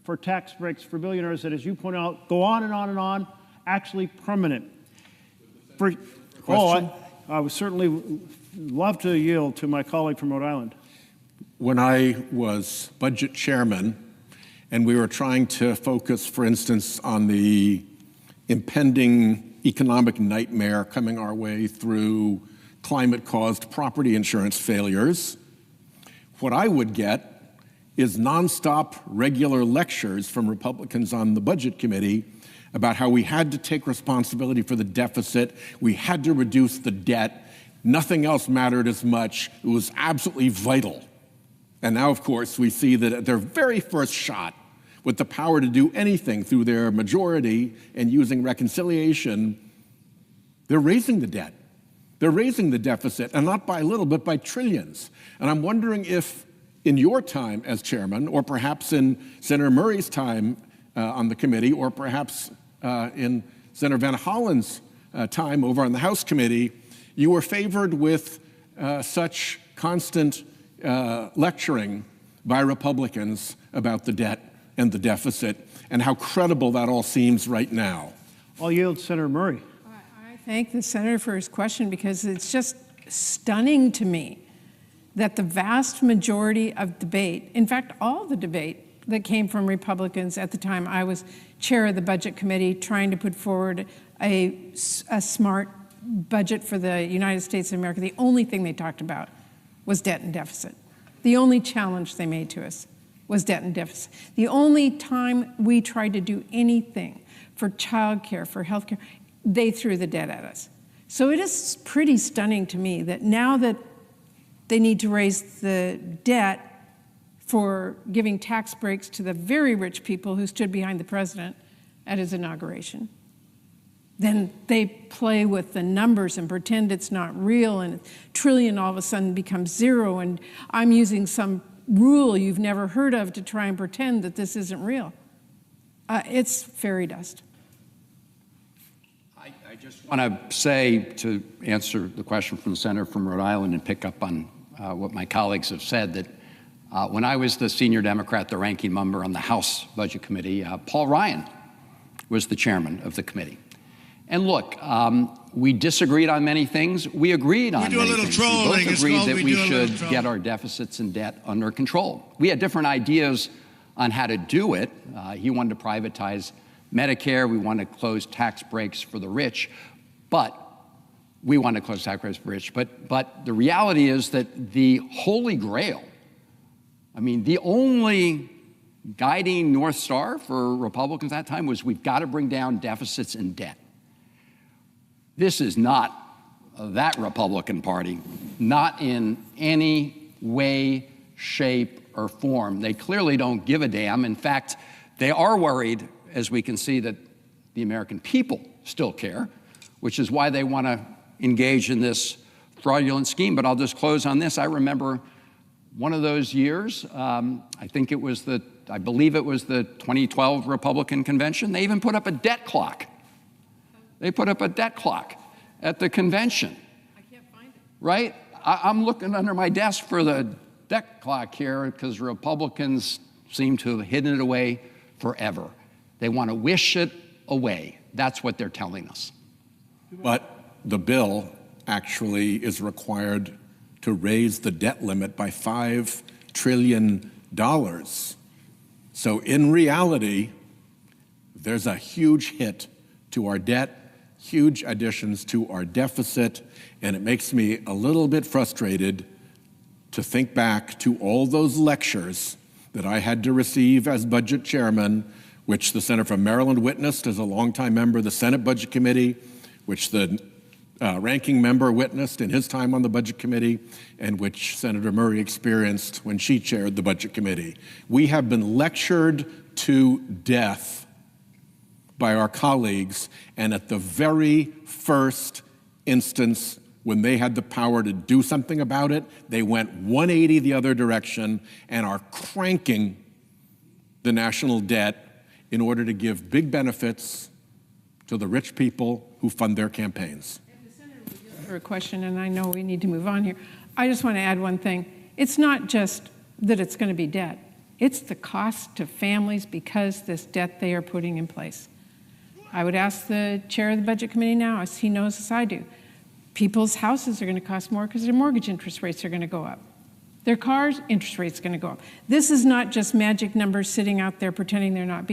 F: for tax breaks for billionaires that, as you point out, go on and on and on, actually permanent. I would certainly love to yield to my colleague from Rhode Island.
H: When I was budget chairman, and we were trying to focus, for instance, on the impending economic nightmare coming our way through climate-caused property insurance failures, what I would get is nonstop regular lectures from Republicans on the Budget Committee about how we had to take responsibility for the deficit, we had to reduce the debt, nothing else mattered as much, it was absolutely vital. And now, of course, we see that at their very first shot, with the power to do anything through their majority and using reconciliation, they're raising the debt. They're raising the deficit, and not by little, but by trillions. And I'm wondering if in your time as chairman, or perhaps in Senator Murray's time on the committee, or perhaps in Senator Van Hollen's time over on the House committee, you were favored with such constant lecturing by Republicans about the debt and the deficit, and how credible that all seems right now.
F: I'll yield to Senator Murray.
G: I thank the senator for his question, because it's just stunning to me that the vast majority of debate, in fact, all the debate that came from Republicans at the time I was chair of the Budget Committee trying to put forward a smart budget for the United States of America, the only thing they talked about was debt and deficit. The only challenge they made to us was debt and deficit. The only time we tried to do anything for childcare, for healthcare, they threw the debt at us. So it is pretty stunning to me that now that they need to raise the debt for giving tax breaks to the very rich people who stood behind the president at his inauguration, then they play with the numbers and pretend it's not real, and a trillion all of a sudden becomes zero, and I'm using some rule you've never heard of to try and pretend that this isn't real. It's fairy dust.
I: I just want to say, to answer the question from the senator from Rhode Island and pick up on what my colleagues have said, that when I was the senior Democrat, the ranking member on the House Budget Committee, Paul Ryan was the chairman of the committee. And look, we disagreed on many things. We agreed on many things. We both agreed that we should get our deficits and debt under control. We had different ideas on how to do it. He wanted to privatize Medicare. We wanted to close tax breaks for the rich. But we wanted to close tax breaks for the rich. But the reality is that the holy grail, I mean, the only guiding North Star for Republicans at that time was we've got to bring down deficits and debt. This is not that Republican Party, not in any way, shape, or form. They clearly don't give a damn. In fact, they are worried, as we can see, that the American people still care, which is why they want to engage in this fraudulent scheme. But I'll just close on this. I remember one of those years, I believe it was the 2012 Republican convention. They even put up a debt clock. They put up a debt clock at the convention.
G: I can't find it.
I: Right? I'm looking under my desk for the debt clock here because Republicans seem to have hidden it away forever. They want to wish it away. That's what they're telling us.
H: But the bill actually is required to raise the debt limit by $5 trillion. So in reality, there's a huge hit to our debt, huge additions to our deficit, and it makes me a little bit frustrated to think back to all those lectures that I had to receive as budget chairman, which the senator from Maryland witnessed as a longtime member of the Senate Budget Committee, which the ranking member witnessed in his time on the Budget Committee, and which Senator Murray experienced when she chaired the Budget Committee. We have been lectured to death by our colleagues, and at the very first instance when they had the power to do something about it, they went 180 the other direction and are cranking the national debt in order to give big benefits to the rich people who fund their campaigns.
G: For a question, and I know we need to move on here. I just want to add one thing. It's not just that it's going to be debt. It's the cost to families because this debt they are putting in place. I would ask the chair of the Budget Committee now, as he knows as I do, people's houses are going to cost more because their mortgage interest rates are going to go up. Their cars' interest rates are going to go up. This is not just magic numbers sitting out there pretending they're not.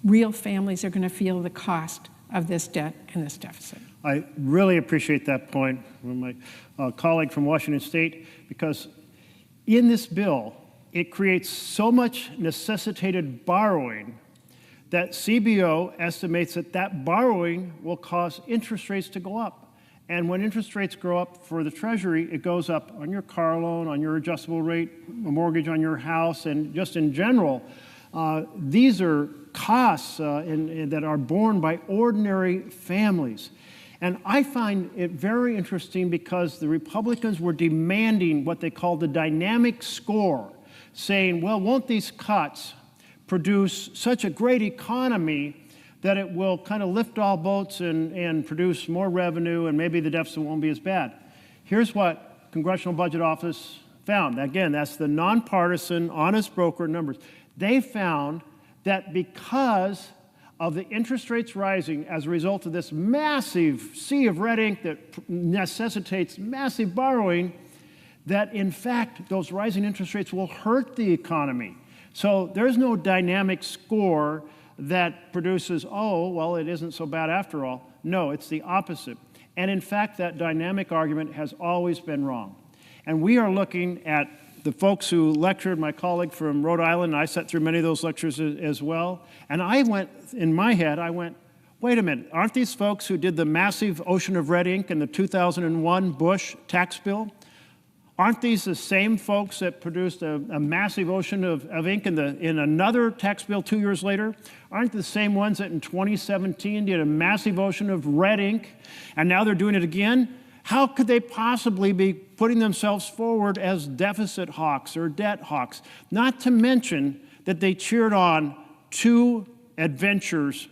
G: Real families are going to feel the cost of this debt and this deficit.
F: I really appreciate that point from my colleague from Washington State, because in this bill, it creates so much necessitated borrowing that CBO estimates that borrowing will cause interest rates to go up. And when interest rates go up for the Treasury, it goes up on your car loan, on your adjustable rate mortgage on your house, and just in general. These are costs that are borne by ordinary families. And I find it very interesting because the Republicans were demanding what they call the dynamic score, saying, well, won't these cuts produce such a great economy that it will kind of lift all boats and produce more revenue, and maybe the deficit won't be as bad. Here's what Congressional Budget Office found. Again, that's the nonpartisan, honest broker numbers. They found that because of the interest rates rising as a result of this massive sea of red ink that necessitates massive borrowing, that in fact those rising interest rates will hurt the economy. So there's no dynamic score that produces, oh, well, it isn't so bad after all. No, it's the opposite. And in fact, that dynamic argument has always been wrong. And we are looking at the folks who lectured, my colleague from Rhode Island, and I sat through many of those lectures as well. And I went, in my head, wait a minute, aren't these folks who did the massive ocean of red ink in the 2001 Bush tax bill? Aren't these the same folks that produced a massive ocean of ink in another tax bill 2 years later? Aren't the same ones that in 2017 did a massive ocean of red ink, and now they're doing it again? How could they possibly be putting themselves forward as deficit hawks or debt hawks? Not to mention that they cheered on two adventures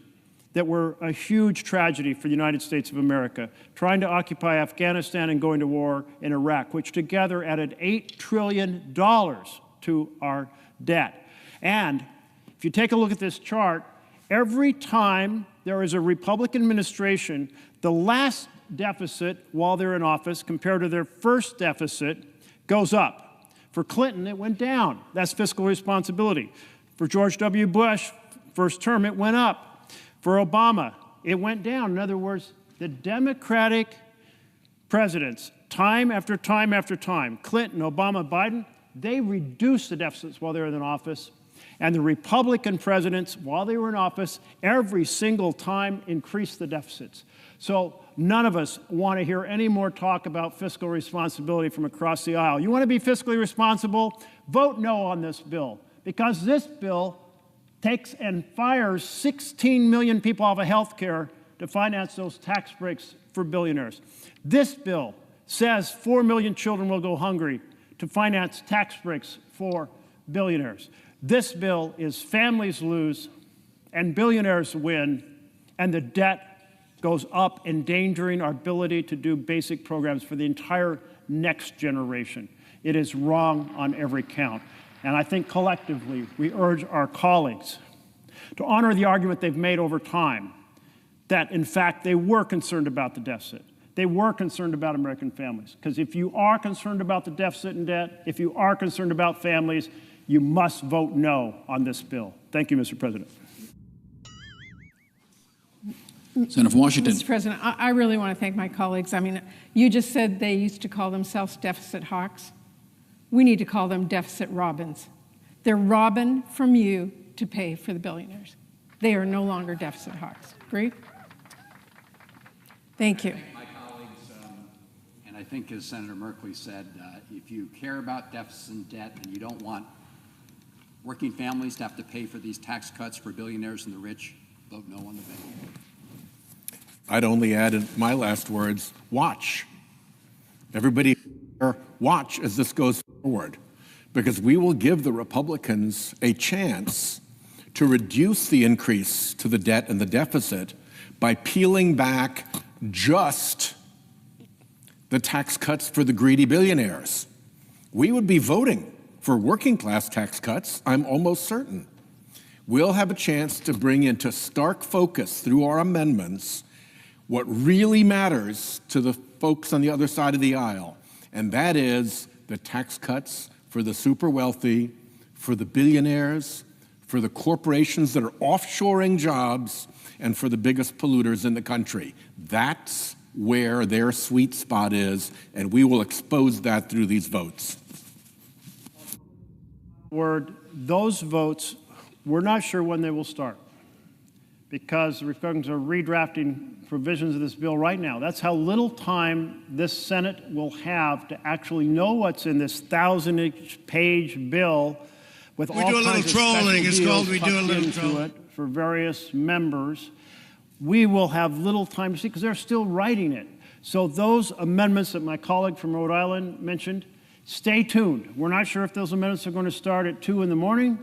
F: that were a huge tragedy for the United States of America, trying to occupy Afghanistan and going to war in Iraq, which together added $8 trillion to our debt. And if you take a look at this chart, every time there is a Republican administration, the last deficit while they're in office compared to their first deficit goes up. For Clinton, it went down. That's fiscal responsibility. For George W. Bush, first term, it went up. For Obama, it went down. In other words, the Democratic presidents, time after time after time, Clinton, Obama, Biden, they reduced the deficits while they were in office. And the Republican presidents, while they were in office, every single time increased the deficits. So none of us want to hear any more talk about fiscal responsibility from across the aisle. You want to be fiscally responsible? Vote no on this bill, because this bill takes and fires 16 million people off of health care to finance those tax breaks for billionaires. This bill says 4 million children will go hungry to finance tax breaks for billionaires. This bill is families lose and billionaires win, and the debt goes up, endangering our ability to do basic programs for the entire next generation. It is wrong on every count. And I think collectively, we urge our colleagues to honor the argument they've made over time that, in fact, they were concerned about the deficit. They were concerned about American families. Because if you are concerned about the deficit and debt, if you are concerned about families, you must vote no on this bill. Thank you, Mr. President.
J: Senator from Washington.
G: Mr. President, I really want to thank my colleagues. I mean, you just said they used to call themselves deficit hawks. We need to call them deficit robins. They're robbing from you to pay for the billionaires. They are no longer deficit hawks. Agree? Thank you.
I: My colleagues, and I think as Senator Merkley said, if you care about deficit and debt and you don't want working families to have to pay for these tax cuts for billionaires and the rich, vote no on the bill.
H: I'd only add in my last words, watch. Everybody watch as this goes forward, because we will give the Republicans a chance to reduce the increase to the debt and the deficit by peeling back just the tax cuts for the greedy billionaires. We would be voting for working class tax cuts, I'm almost certain. We'll have a chance to bring into stark focus through our amendments what really matters to the folks on the other side of the aisle, and that is the tax cuts for the super wealthy, for the billionaires, for the corporations that are offshoring jobs, and for the biggest polluters in the country. That's where their sweet spot is, and we will expose that through these votes.
F: Those votes, we're not sure when they will start, because the Republicans are redrafting provisions of this bill right now. That's how little time this Senate will have to actually know what's in this 1,000-page bill with all kinds of special deals tucked into it for various members. We will have little time to see, because they're still writing it. So those amendments that my colleague from Rhode Island mentioned, stay tuned. We're not sure if those amendments are going to start at 2 in the morning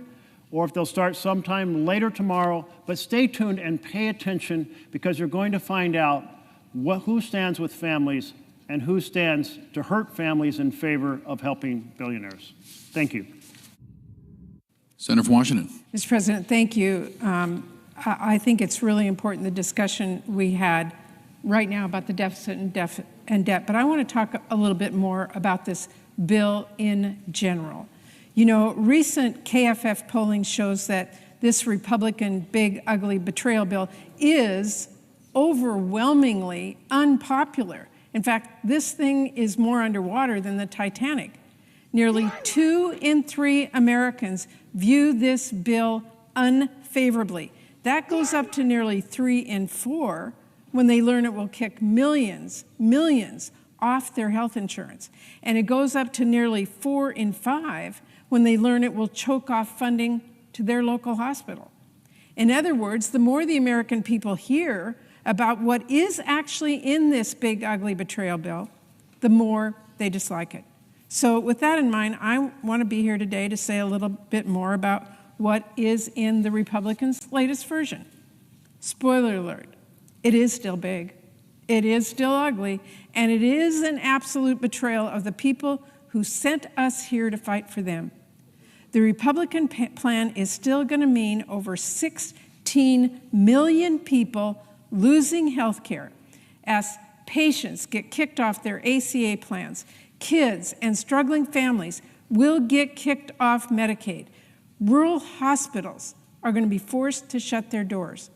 F: or if they'll start sometime later tomorrow, but stay tuned and pay attention, because you're going to find out who stands with families and who stands to hurt families in favor of helping billionaires. Thank you.
J: Senator from Washington.
G: Mr. President, thank you. I think it's really important, the discussion we had right now about the deficit and debt, but I want to talk a little bit more about this bill in general. You know, recent KFF polling shows that this Republican big, ugly betrayal bill is overwhelmingly unpopular. In fact, this thing is more underwater than the Titanic. Nearly 2 in 3 Americans view this bill unfavorably. That goes up to nearly 3 in 4 when they learn it will kick millions off their health insurance. And it goes up to nearly 4 in 5 when they learn it will choke off funding to their local hospital. In other words, the more the American people hear about what is actually in this big, ugly betrayal bill, the more they dislike it. So with that in mind, I want to be here today to say a little bit more about what is in the Republicans' latest version. Spoiler alert, it is still big, it is still ugly, and it is an absolute betrayal of the people who sent us here to fight for them. The Republican plan is still going to mean over 16 million people losing health care as patients get kicked off their ACA plans. Kids and struggling families will get kicked off Medicaid. Rural hospitals are going to be forced to shut their doors.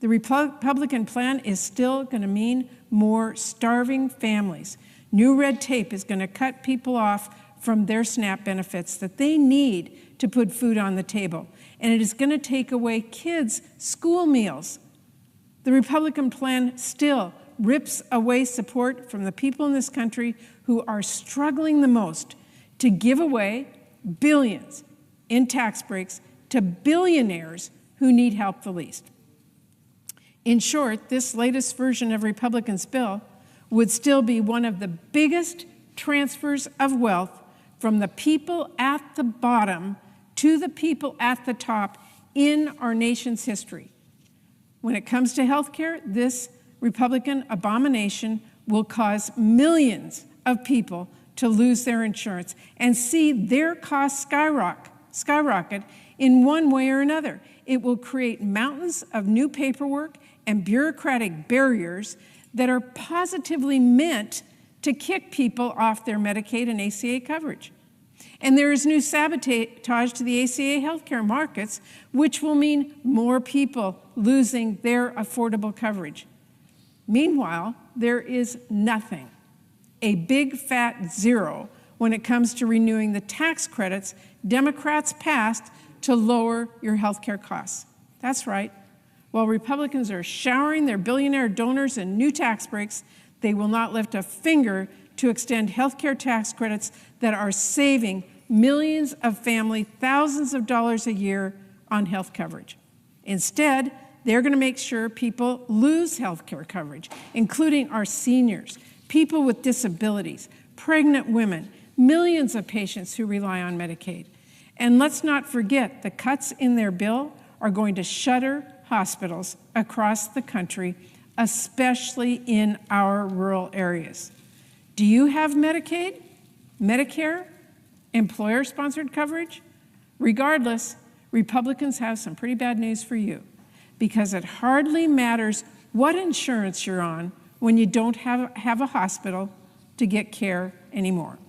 G: The Republican plan is still going to mean more starving families. New red tape is going to cut people off from their SNAP benefits that they need to put food on the table. And it is going to take away kids' school meals. The Republican plan still rips away support from the people in this country who are struggling the most to give away billions in tax breaks to billionaires who need help the least. In short, this latest version of Republicans' bill would still be one of the biggest transfers of wealth from the people at the bottom to the people at the top in our nation's history. When it comes to health care, this Republican abomination will cause millions of people to lose their insurance and see their costs skyrocket in one way or another. It will create mountains of new paperwork and bureaucratic barriers that are positively meant to kick people off their Medicaid and ACA coverage. And there is new sabotage to the ACA healthcare markets, which will mean more people losing their affordable coverage. Meanwhile, there is nothing, a big fat zero, when it comes to renewing the tax credits Democrats passed to lower your healthcare costs. That's right. While Republicans are showering their billionaire donors in new tax breaks, they will not lift a finger to extend healthcare tax credits that are saving millions of families thousands of dollars a year on health coverage. Instead, they're going to make sure people lose health care coverage, including our seniors, people with disabilities, pregnant women, millions of patients who rely on Medicaid. And let's not forget, the cuts in their bill are going to shutter hospitals across the country, especially in our rural areas. Do you have Medicaid, Medicare, employer-sponsored coverage? Regardless, Republicans have some pretty bad news for you, because it hardly matters what insurance you're on when you don't have a hospital to get care anymore.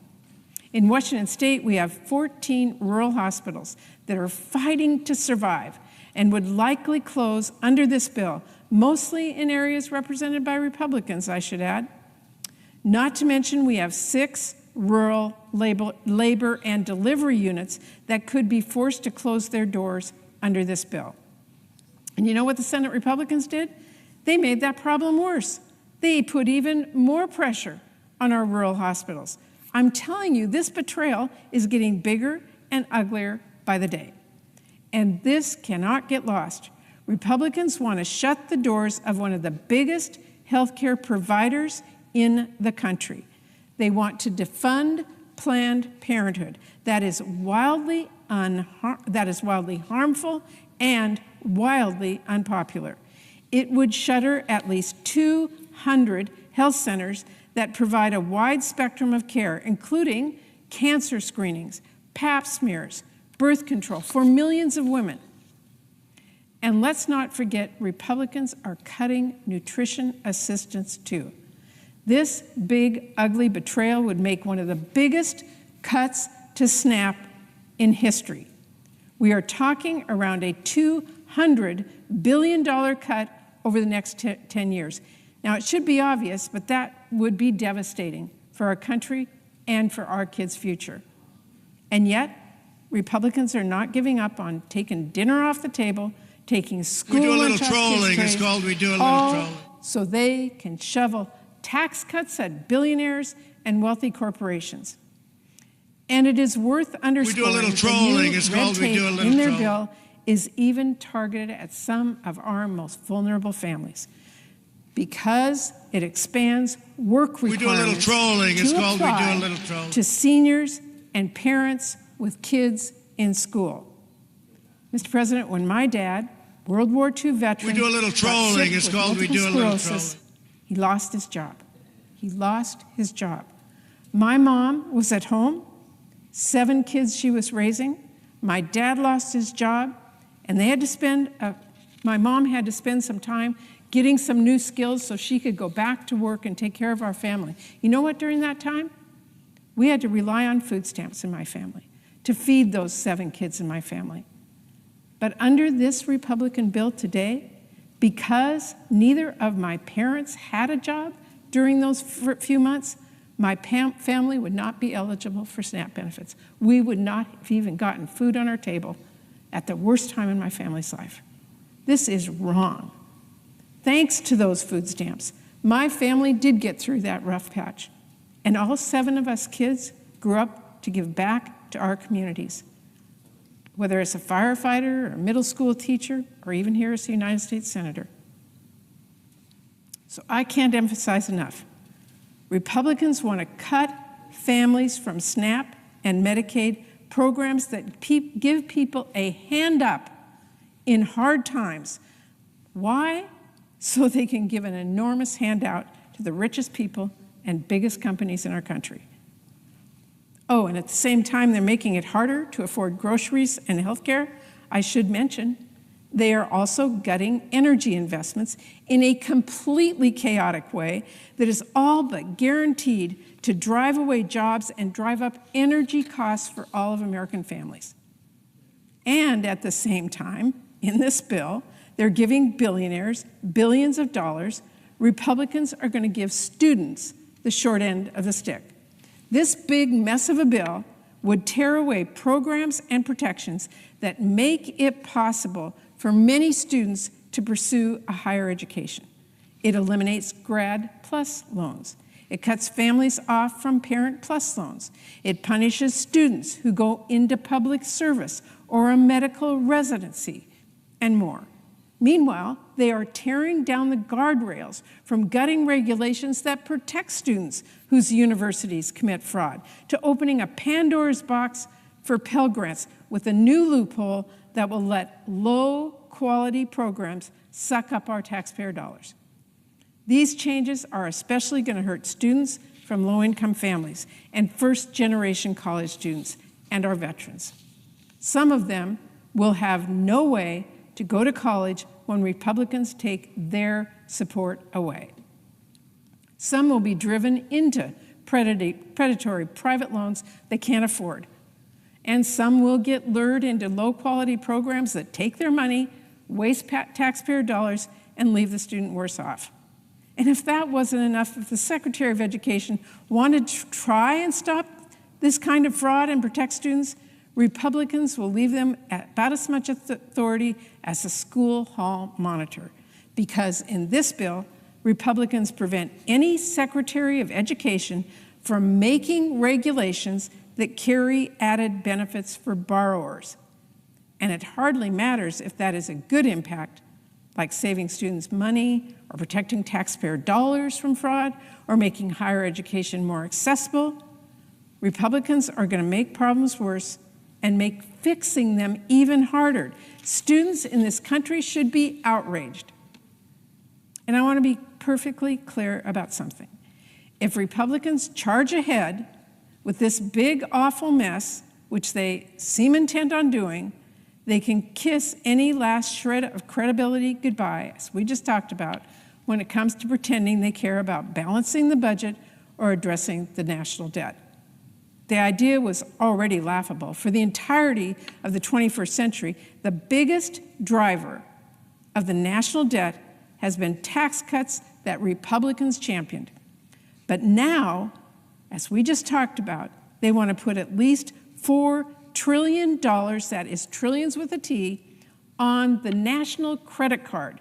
G: In Washington State, we have 14 rural hospitals that are fighting to survive and would likely close under this bill, mostly in areas represented by Republicans, I should add. Not to mention, we have 6 rural labor and delivery units that could be forced to close their doors under this bill. And you know what the Senate Republicans did? They made that problem worse. They put even more pressure on our rural hospitals. I'm telling you, this betrayal is getting bigger and uglier by the day. And this cannot get lost. Republicans want to shut the doors of one of the biggest healthcare providers in the country. They want to defund Planned Parenthood. That is wildly harmful and wildly unpopular. It would shutter at least 200 health centers that provide a wide spectrum of care, including cancer screenings, pap smears, birth control for millions of women. And let's not forget, Republicans are cutting nutrition assistance too. This big, ugly betrayal would make one of the biggest cuts to SNAP in history. We are talking around a $200 billion cut over the next 10 years. Now, it should be obvious, but that would be devastating for our country and for our kids' future. And yet, Republicans are not giving up on taking dinner off the table, taking school lunch off kids' trays.
B: We do a little trolling. It's called we do a little trolling.
G: So they can shovel tax cuts at billionaires and wealthy corporations. And it is worth underscoring
B: we do a little trolling. It's called we do a little
G: in their
B: trolling.
G: bill is even targeted at some of our most vulnerable families because it expands work requirements
B: We do a little trolling. It's called we do a little trolling.
G: to seniors and parents with kids in school. Mr. President, when my dad, World War II veteran,
B: We do a little
G: got
B: trolling.
G: sick
B: It's
G: with
B: called we
G: multiple
B: do a little
G: sclerosis,
B: trolling.
G: he lost his job. He lost his job. My mom was at home, 7 kids she was raising. My dad lost his job, and they had to spend, my mom had to spend some time getting some new skills so she could go back to work and take care of our family. You know what, during that time? We had to rely on food stamps in my family to feed those 7 kids in my family. But under this Republican bill today, because neither of my parents had a job during those few months, my family would not be eligible for SNAP benefits. We would not have even gotten food on our table at the worst time in my family's life. This is wrong. Thanks to those food stamps, my family did get through that rough patch. And all 7 of us kids grew up to give back to our communities. Whether it's a firefighter or a middle school teacher, or even here as a United States Senator. So I can't emphasize enough. Republicans want to cut families from SNAP and Medicaid, programs that give people a hand up in hard times. Why? So they can give an enormous handout to the richest people and biggest companies in our country. Oh, and at the same time, they're making it harder to afford groceries and health care. I should mention, they are also gutting energy investments in a completely chaotic way that is all but guaranteed to drive away jobs and drive up energy costs for all of American families. And at the same time, in this bill, they're giving billionaires billions of dollars. Republicans are going to give students the short end of the stick. This big mess of a bill would tear away programs and protections that make it possible for many students to pursue a higher education. It eliminates Grad Plus loans. It cuts families off from Parent Plus loans. It punishes students who go into public service or a medical residency, and more. Meanwhile, they are tearing down the guardrails from gutting regulations that protect students whose universities commit fraud, to opening a Pandora's box for Pell Grants with a new loophole that will let low-quality programs suck up our taxpayer dollars. These changes are especially going to hurt students from low-income families and first-generation college students and our veterans. Some of them will have no way to go to college when Republicans take their support away. Some will be driven into predatory private loans they can't afford. And some will get lured into low-quality programs that take their money, waste taxpayer dollars, and leave the student worse off. And if that wasn't enough, if the Secretary of Education wanted to try and stop this kind of fraud and protect students, Republicans will leave them at about as much authority as a school hall monitor, because in this bill, Republicans prevent any Secretary of Education from making regulations that carry added benefits for borrowers. And it hardly matters if that is a good impact, like saving students money or protecting taxpayer dollars from fraud or making higher education more accessible. Republicans are going to make problems worse and make fixing them even harder. Students in this country should be outraged. And I want to be perfectly clear about something. If Republicans charge ahead with this big, awful mess, which they seem intent on doing, they can kiss any last shred of credibility goodbye, as we just talked about, when it comes to pretending they care about balancing the budget or addressing the national debt. The idea was already laughable. For the entirety of the 21st century, the biggest driver of the national debt has been tax cuts that Republicans championed. But now, as we just talked about, they want to put at least $4 trillion, that is trillions with a T, on the national credit card.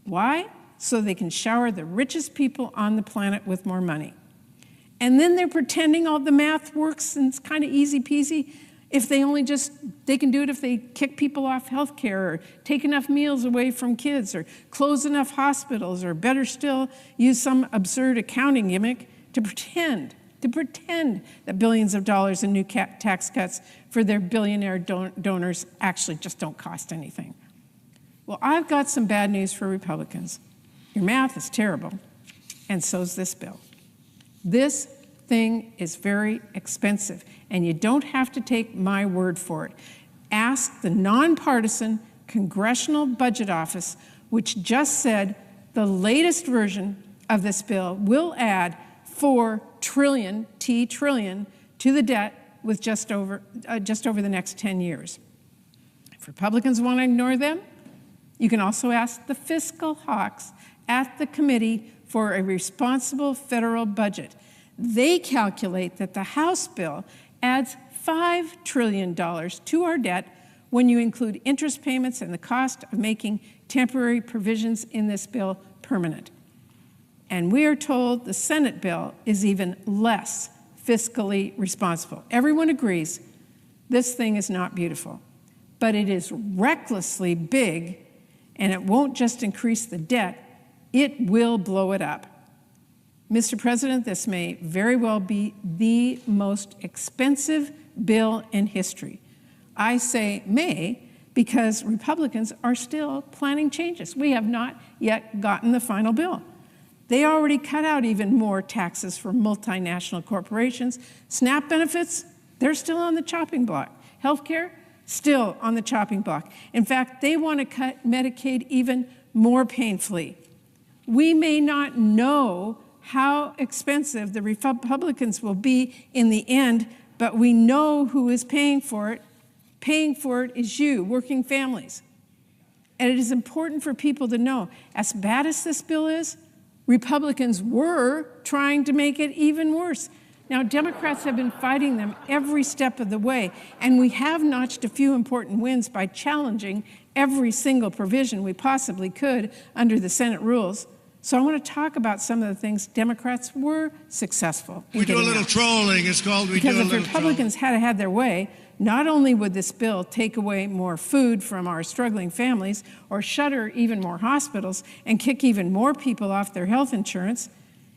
G: Why? So they can shower the richest people on the planet with more money. And then they're pretending all the math works and it's kind of easy peasy if they can do it if they kick people off health care or take enough meals away from kids or close enough hospitals or better still, use some absurd accounting gimmick to pretend that billions of dollars in new tax cuts for their billionaire donors actually just don't cost anything. Well, I've got some bad news for Republicans. Your math is terrible, and so's this bill. This thing is very expensive, and you don't have to take my word for it. Ask the nonpartisan Congressional Budget Office, which just said the latest version of this bill will add $4 trillion, to the debt with just over the next 10 years. If Republicans want to ignore them, you can also ask the fiscal hawks at the Committee for a Responsible Federal Budget. They calculate that the House bill adds $5 trillion to our debt when you include interest payments and the cost of making temporary provisions in this bill permanent. And we are told the Senate bill is even less fiscally responsible. Everyone agrees this thing is not beautiful, but it is recklessly big, and it won't just increase the debt, it will blow it up. Mr. President, this may very well be the most expensive bill in history. I say may because Republicans are still planning changes. We have not yet gotten the final bill. They already cut out even more taxes for multinational corporations. SNAP benefits, they're still on the chopping block. Healthcare, still on the chopping block. In fact, they want to cut Medicaid even more painfully. We may not know how expensive the Republicans will be in the end, but we know who is paying for it. Paying for it is you, working families. And it is important for people to know, as bad as this bill is, Republicans were trying to make it even worse. Now, Democrats have been fighting them every step of the way, and we have notched a few important wins by challenging every single provision we possibly could under the Senate rules. So I want to talk about some of the things Democrats were successful in.
B: We do a
G: getting
B: little
G: out.
B: trolling. It's called we
G: Because
B: do a
G: if
B: little
G: Republicans had their way, not only would this bill take away more food from our struggling families or shutter even more hospitals and kick even more people off their health insurance,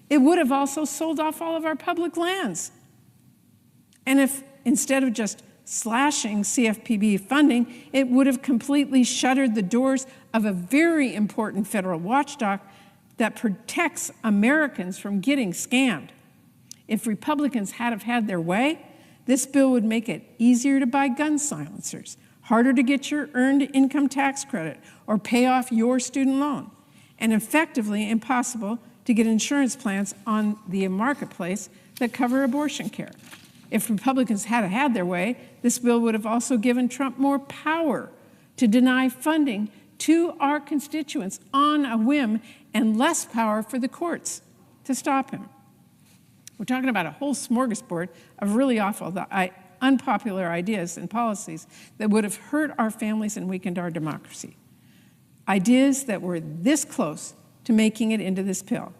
G: it would have also sold off all of our public lands. And if instead of just slashing CFPB funding, it would have completely shuttered the doors of a very important federal watchdog that protects Americans from getting scammed. If Republicans had their way, this bill would make it easier to buy gun silencers, harder to get your earned income tax credit or pay off your student loan, and effectively impossible to get insurance plans on the marketplace that cover abortion care. If Republicans had their way, this bill would have also given Trump more power to deny funding to our constituents on a whim and less power for the courts to stop him. We're talking about a whole smorgasbord of really awful, unpopular ideas and policies that would have hurt our families and weakened our democracy. Ideas that were this close to making it into this bill.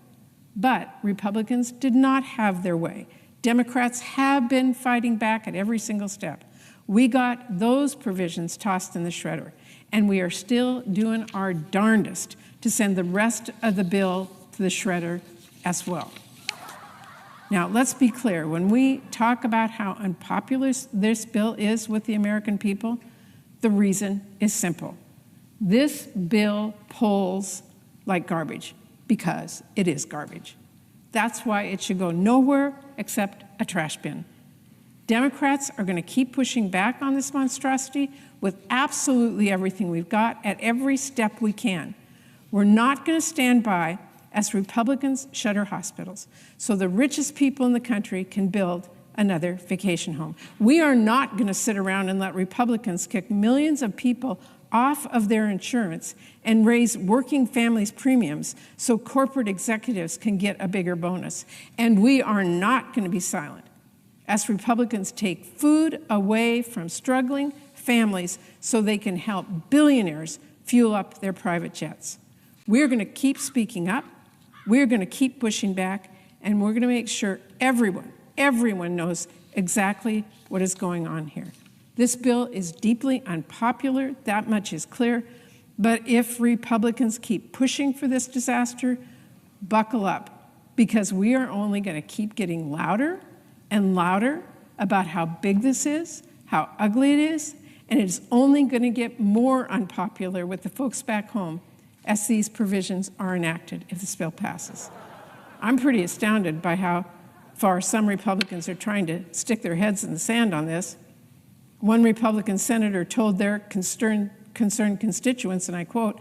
G: But Republicans did not have their way. Democrats have been fighting back at every single step. We got those provisions tossed in the shredder, and we are still doing our darndest to send the rest of the bill to the shredder as well. Now, let's be clear. When we talk about how unpopular this bill is with the American people, the reason is simple. This bill polls like garbage because it is garbage. That's why it should go nowhere except a trash bin. Democrats are going to keep pushing back on this monstrosity with absolutely everything we've got at every step we can. We're not going to stand by as Republicans shutter hospitals so the richest people in the country can build another vacation home. We are not going to sit around and let Republicans kick millions of people off of their insurance and raise working families' premiums so corporate executives can get a bigger bonus. And we are not going to be silent as Republicans take food away from struggling families so they can help billionaires fuel up their private jets. We're going to keep speaking up, we're going to keep pushing back, and we're going to make sure everyone knows exactly what is going on here. This bill is deeply unpopular, that much is clear, but if Republicans keep pushing for this disaster, buckle up, because we are only going to keep getting louder and louder about how big this is, how ugly it is, and it's only going to get more unpopular with the folks back home as these provisions are enacted if this bill passes. I'm pretty astounded by how far some Republicans are trying to stick their heads in the sand on this. One Republican senator told their concerned constituents, and I quote,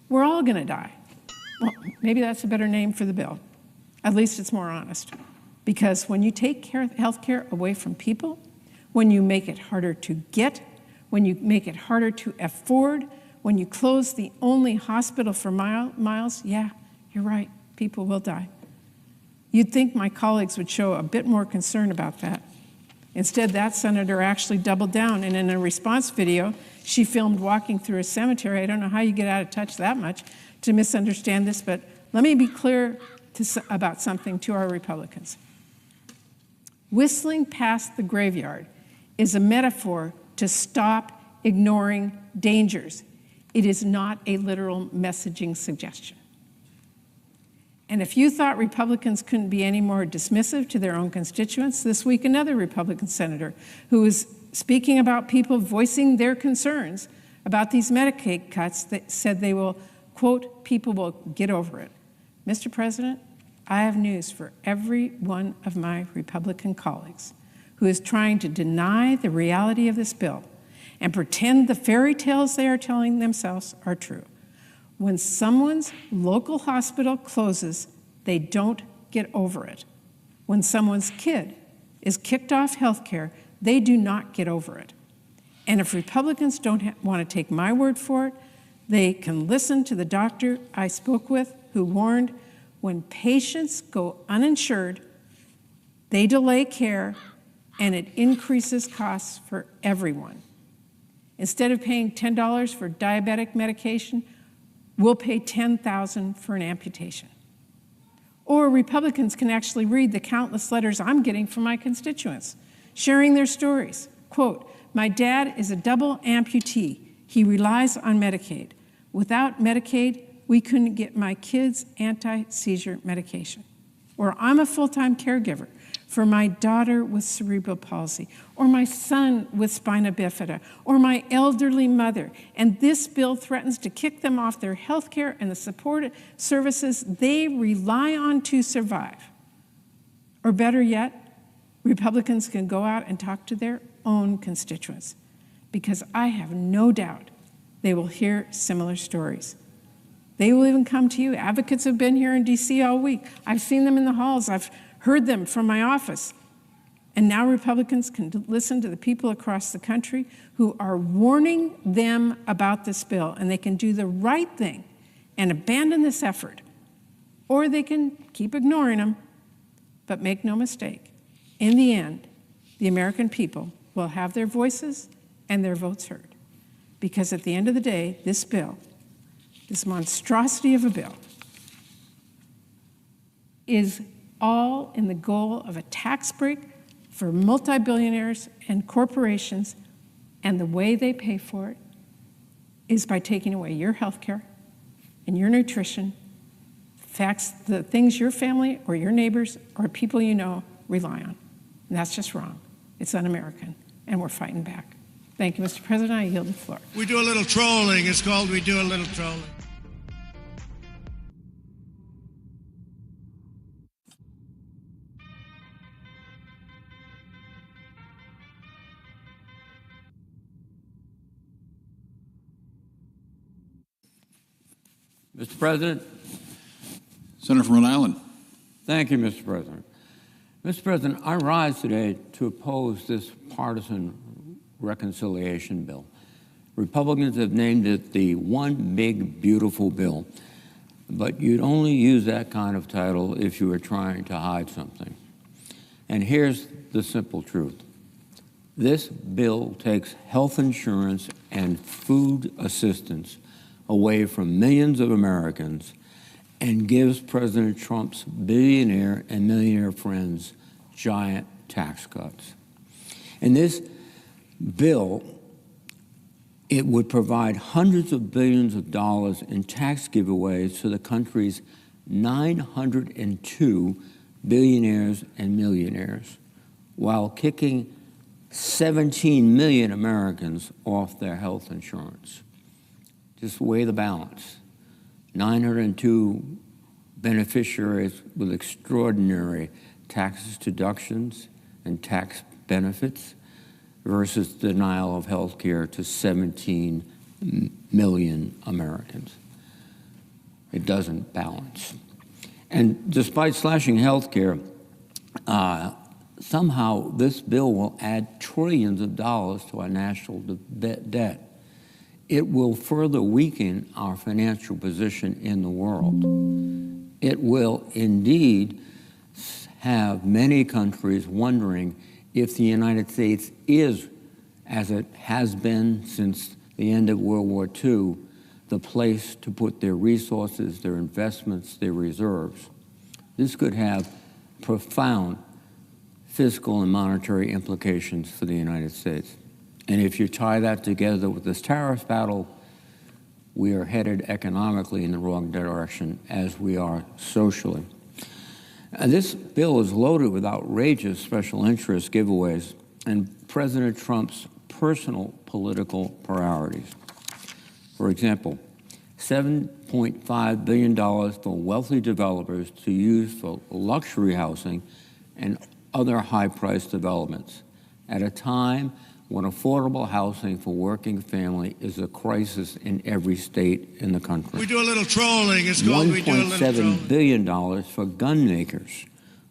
G: "We're all going to die." Well, maybe that's a better name for the bill. At least it's more honest. Because when you take health care away from people, when you make it harder to get, when you make it harder to afford, when you close the only hospital for miles, yeah, you're right, people will die. You'd think my colleagues would show a bit more concern about that. Instead, that senator actually doubled down, and in a response video, she filmed walking through a cemetery. I don't know how you get out of touch that much to misunderstand this, but let me be clear about something to our Republicans. Whistling past the graveyard is a metaphor to stop ignoring dangers. It is not a literal messaging suggestion. And if you thought Republicans couldn't be any more dismissive to their own constituents, this week another Republican senator who was speaking about people voicing their concerns about these Medicaid cuts that said they will, quote, "people will get over it." Mr. President, I have news for every one of my Republican colleagues who is trying to deny the reality of this bill and pretend the fairy tales they are telling themselves are true. When someone's local hospital closes, they don't get over it. When someone's kid is kicked off health care, they do not get over it. And if Republicans don't want to take my word for it, they can listen to the doctor I spoke with who warned when patients go uninsured, they delay care and it increases costs for everyone. Instead of paying $10 for diabetic medication, we'll pay $10,000 for an amputation. Or Republicans can actually read the countless letters I'm getting from my constituents, sharing their stories. Quote, "My dad is a double amputee. He relies on Medicaid. Without Medicaid, we couldn't get my kids anti-seizure medication." Or I'm a full-time caregiver for my daughter with cerebral palsy, or my son with spina bifida, or my elderly mother, and this bill threatens to kick them off their health care and the support services they rely on to survive. Or better yet, Republicans can go out and talk to their own constituents, because I have no doubt they will hear similar stories. They will even come to you. Advocates have been here in DC all week. I've seen them in the halls. I've heard them from my office. And now Republicans can listen to the people across the country who are warning them about this bill, and they can do the right thing and abandon this effort. Or they can keep ignoring them, but make no mistake, in the end, the American people will have their voices and their votes heard. Because at the end of the day, this bill, this monstrosity of a bill, is all in the goal of a tax break for multi-billionaires and corporations, and the way they pay for it is by taking away your health care and your nutrition, the things your family or your neighbors or people you know rely on. And that's just wrong. It's un-American, and we're fighting back. Thank you, Mr. President. I yield the floor.
B: We do a little trolling. It's called We Do a Little Trolling.
K: Mr. President.
J: Senator from Rhode Island.
K: Thank you, Mr. President. Mr. President, I rise today to oppose this partisan reconciliation bill. Republicans have named it the One Big Beautiful Bill, but you'd only use that kind of title if you were trying to hide something. And here's the simple truth. This bill takes health insurance and food assistance away from millions of Americans and gives President Trump's billionaire and millionaire friends giant tax cuts. And this bill, it would provide hundreds of billions of dollars in tax giveaways to the country's 902 billionaires and millionaires, while kicking 17 million Americans off their health insurance. Just weigh the balance. 902 beneficiaries with extraordinary tax deductions and tax benefits versus denial of health care to 17 million Americans. It doesn't balance. And despite slashing health care, somehow this bill will add trillions of dollars to our national debt. It will further weaken our financial position in the world. It will indeed have many countries wondering if the United States is, as it has been since the end of World War II, the place to put their resources, their investments, their reserves. This could have profound fiscal and monetary implications for the United States. And if you tie that together with this tariff battle, we are headed economically in the wrong direction as we are socially. And this bill is loaded with outrageous special interest giveaways and President Trump's personal political priorities. For example, $7.5 billion for wealthy developers to use for luxury housing and other high-priced developments at a time when affordable housing for working family is a crisis in every state in the country.
B: We do a little trolling. It's called we do a little trolling.
K: $1.7 billion for gun makers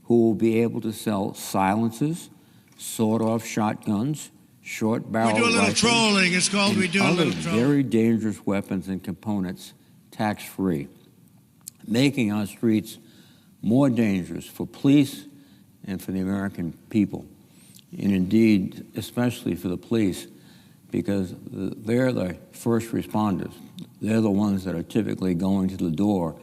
K: who will be able to sell silencers, sawed-off shotguns, short-barrel rifles,
B: we do a little trolling. It's called we do a little trolling.
K: Very dangerous weapons and components tax-free, making our streets more dangerous for police and for the American people. And indeed, especially for the police, because they're the first responders. They're the ones that are typically going to the door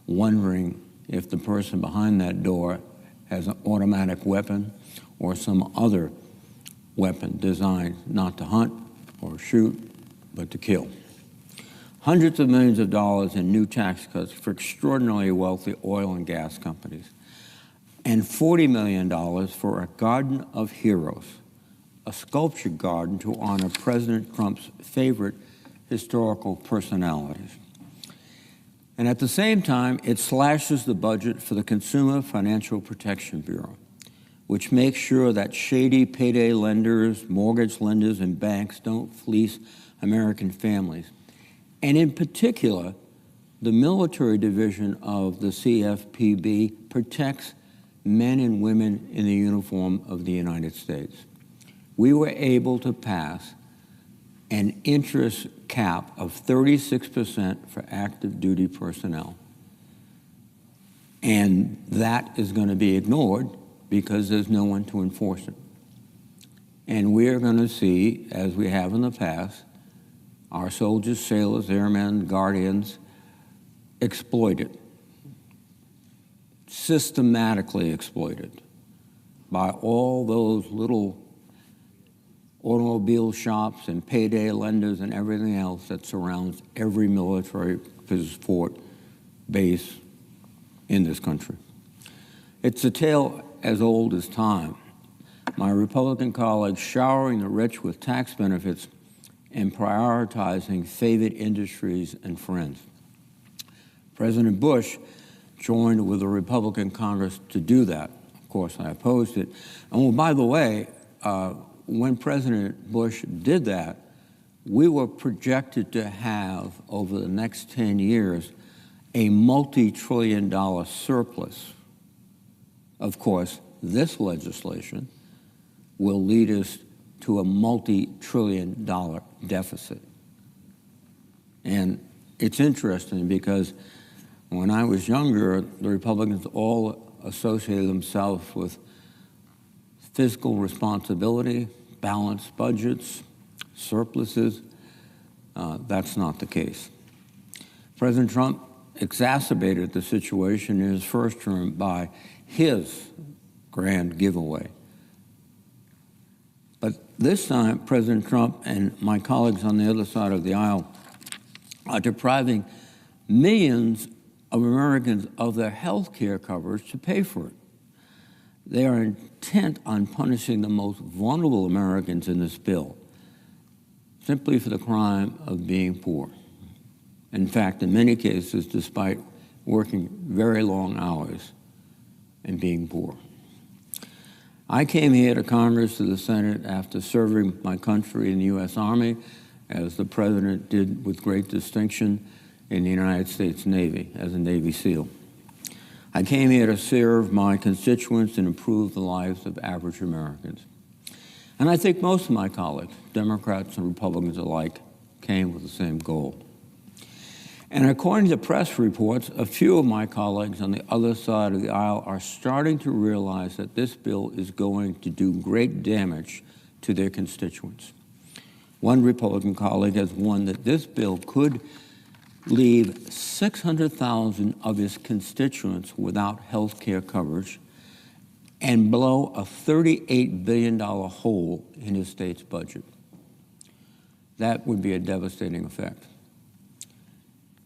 K: wondering if the person behind that door has an automatic weapon or some other weapon designed not to hunt or shoot, but to kill. Hundreds of millions of dollars in new tax cuts for extraordinarily wealthy oil and gas companies, and $40 million for a Garden of Heroes, a sculpture garden to honor President Trump's favorite historical personalities. And at the same time, it slashes the budget for the Consumer Financial Protection Bureau, which makes sure that shady payday lenders, mortgage lenders, and banks don't fleece American families. And in particular, the military division of the CFPB protects men and women in the uniform of the United States. We were able to pass an interest cap of 36% for active duty personnel. And that is going to be ignored because there's no one to enforce it. And we are going to see, as we have in the past, our soldiers, sailors, airmen, guardians exploited, systematically exploited by all those little automobile shops and payday lenders and everything else that surrounds every military fort base in this country. It's a tale as old as time. My Republican colleagues showering the rich with tax benefits and prioritizing favored industries and friends. President Bush joined with the Republican Congress to do that. Of course, I opposed it. And well, by the way, when President Bush did that, we were projected to have, over the next 10 years, a multi-trillion-dollar surplus. Of course, this legislation will lead us to a multi-trillion-dollar deficit. And it's interesting because when I was younger, the Republicans all associated themselves with fiscal responsibility, balanced budgets, surpluses. That's not the case. President Trump exacerbated the situation in his first term by his grand giveaway. But this time, President Trump and my colleagues on the other side of the aisle are depriving millions of Americans of their health care coverage to pay for it. They are intent on punishing the most vulnerable Americans in this bill, simply for the crime of being poor. In fact, in many cases, despite working very long hours and being poor. I came here to Congress, to the Senate, after serving my country in the U.S. Army, as the President did with great distinction in the United States Navy as a Navy SEAL. I came here to serve my constituents and improve the lives of average Americans. And I think most of my colleagues, Democrats and Republicans alike, came with the same goal. And according to press reports, a few of my colleagues on the other side of the aisle are starting to realize that this bill is going to do great damage to their constituents. One Republican colleague has warned that this bill could leave 600,000 of his constituents without health care coverage and blow a $38 billion hole in his state's budget. That would be a devastating effect.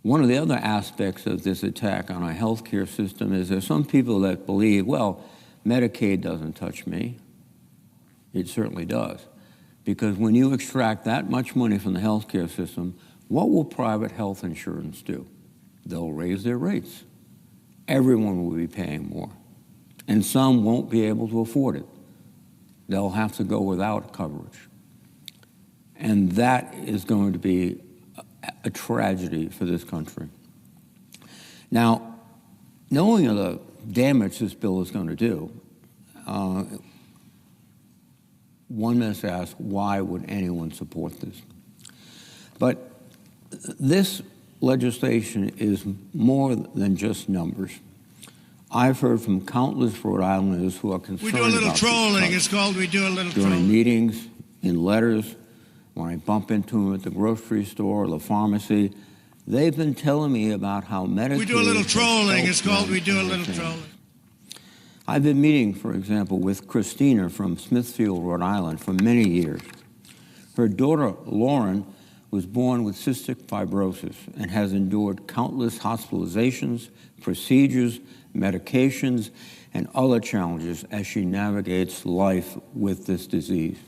K: One of the other aspects of this attack on our health care system is there's some people that believe, well, Medicaid doesn't touch me. It certainly does. Because when you extract that much money from the health care system, what will private health insurance do? They'll raise their rates. Everyone will be paying more. And some won't be able to afford it. They'll have to go without coverage. And that is going to be a tragedy for this country. Now, knowing the damage this bill is going to do, one must ask, why would anyone support this? But this legislation is more than just numbers. I've heard from countless Rhode Islanders who are concerned about
B: We do a little trolling. It's called we do a little
K: during
B: trolling.
K: meetings, in letters, when I bump into them at the grocery store or the pharmacy. They've been telling me about how Medicaid...
B: We do a little trolling. It's called we do a little trolling.
K: I've been meeting, for example, with Christina from Smithfield, Rhode Island, for many years. Her daughter, Lauren, was born with cystic fibrosis and has endured countless hospitalizations, procedures, medications, and other challenges as she navigates life with this disease.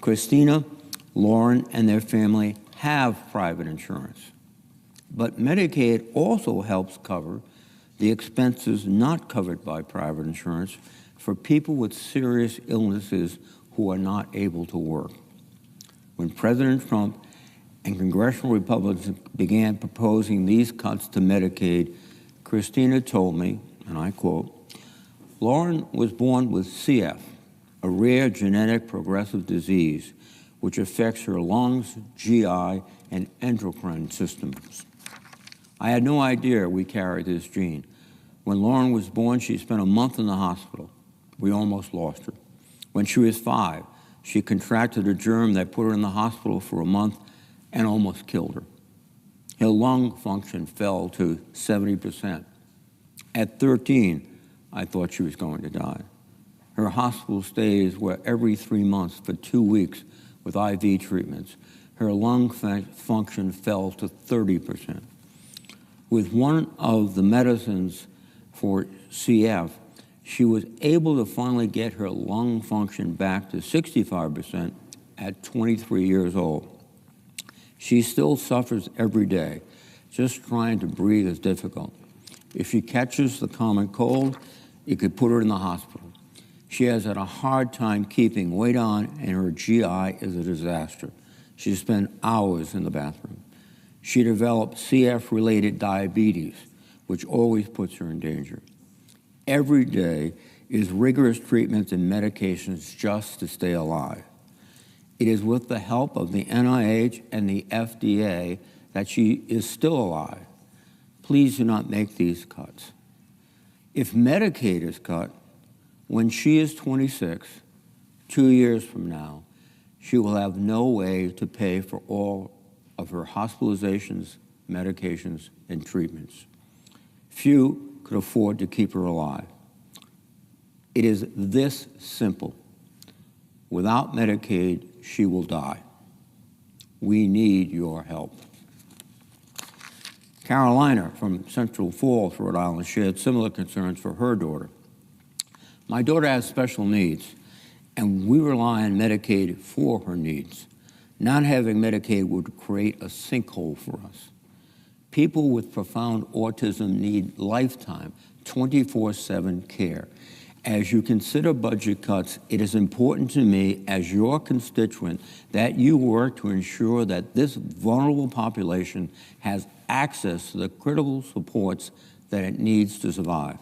K: Christina, Lauren, and their family have private insurance, but Medicaid also helps cover the expenses not covered by private insurance for people with serious illnesses who are not able to work. When President Trump and congressional Republicans began proposing these cuts to Medicaid, Christina told me, and I quote, "Lauren was born with CF, a rare genetic progressive disease which affects her lungs, GI, and endocrine systems. I had no idea we carried this gene. When Lauren was born, she spent a month in the hospital. We almost lost her. When she was 5, she contracted a germ that put her in the hospital for a month and almost killed her. Her lung function fell to 70%. At 13, I thought she was going to die. Her hospital stays were every 3 months for 2 weeks with IV treatments. Her lung function fell to 30%. With one of the medicines for CF, she was able to finally get her lung function back to 65% at 23 years old. She still suffers every day. Just trying to breathe is difficult. If she catches the common cold, it could put her in the hospital. She has had a hard time keeping weight on, and her GI is a disaster. She spent hours in the bathroom. She developed CF-related diabetes, which always puts her in danger. Every day is rigorous treatments and medications just to stay alive. It is with the help of the NIH and the FDA that she is still alive. Please do not make these cuts. If Medicaid is cut, when she is 26, 2 years from now, she will have no way to pay for all of her hospitalizations, medications, and treatments. Few could afford to keep her alive. It is this simple. Without Medicaid, she will die. We need your help. Carolina from Central Falls, Rhode Island, shared similar concerns for her daughter. My daughter has special needs, and we rely on Medicaid for her needs. Not having Medicaid would create a sinkhole for us. People with profound autism need lifetime, 24/7 care. As you consider budget cuts, it is important to me, as your constituent, that you work to ensure that this vulnerable population has access to the critical supports that it needs to survive.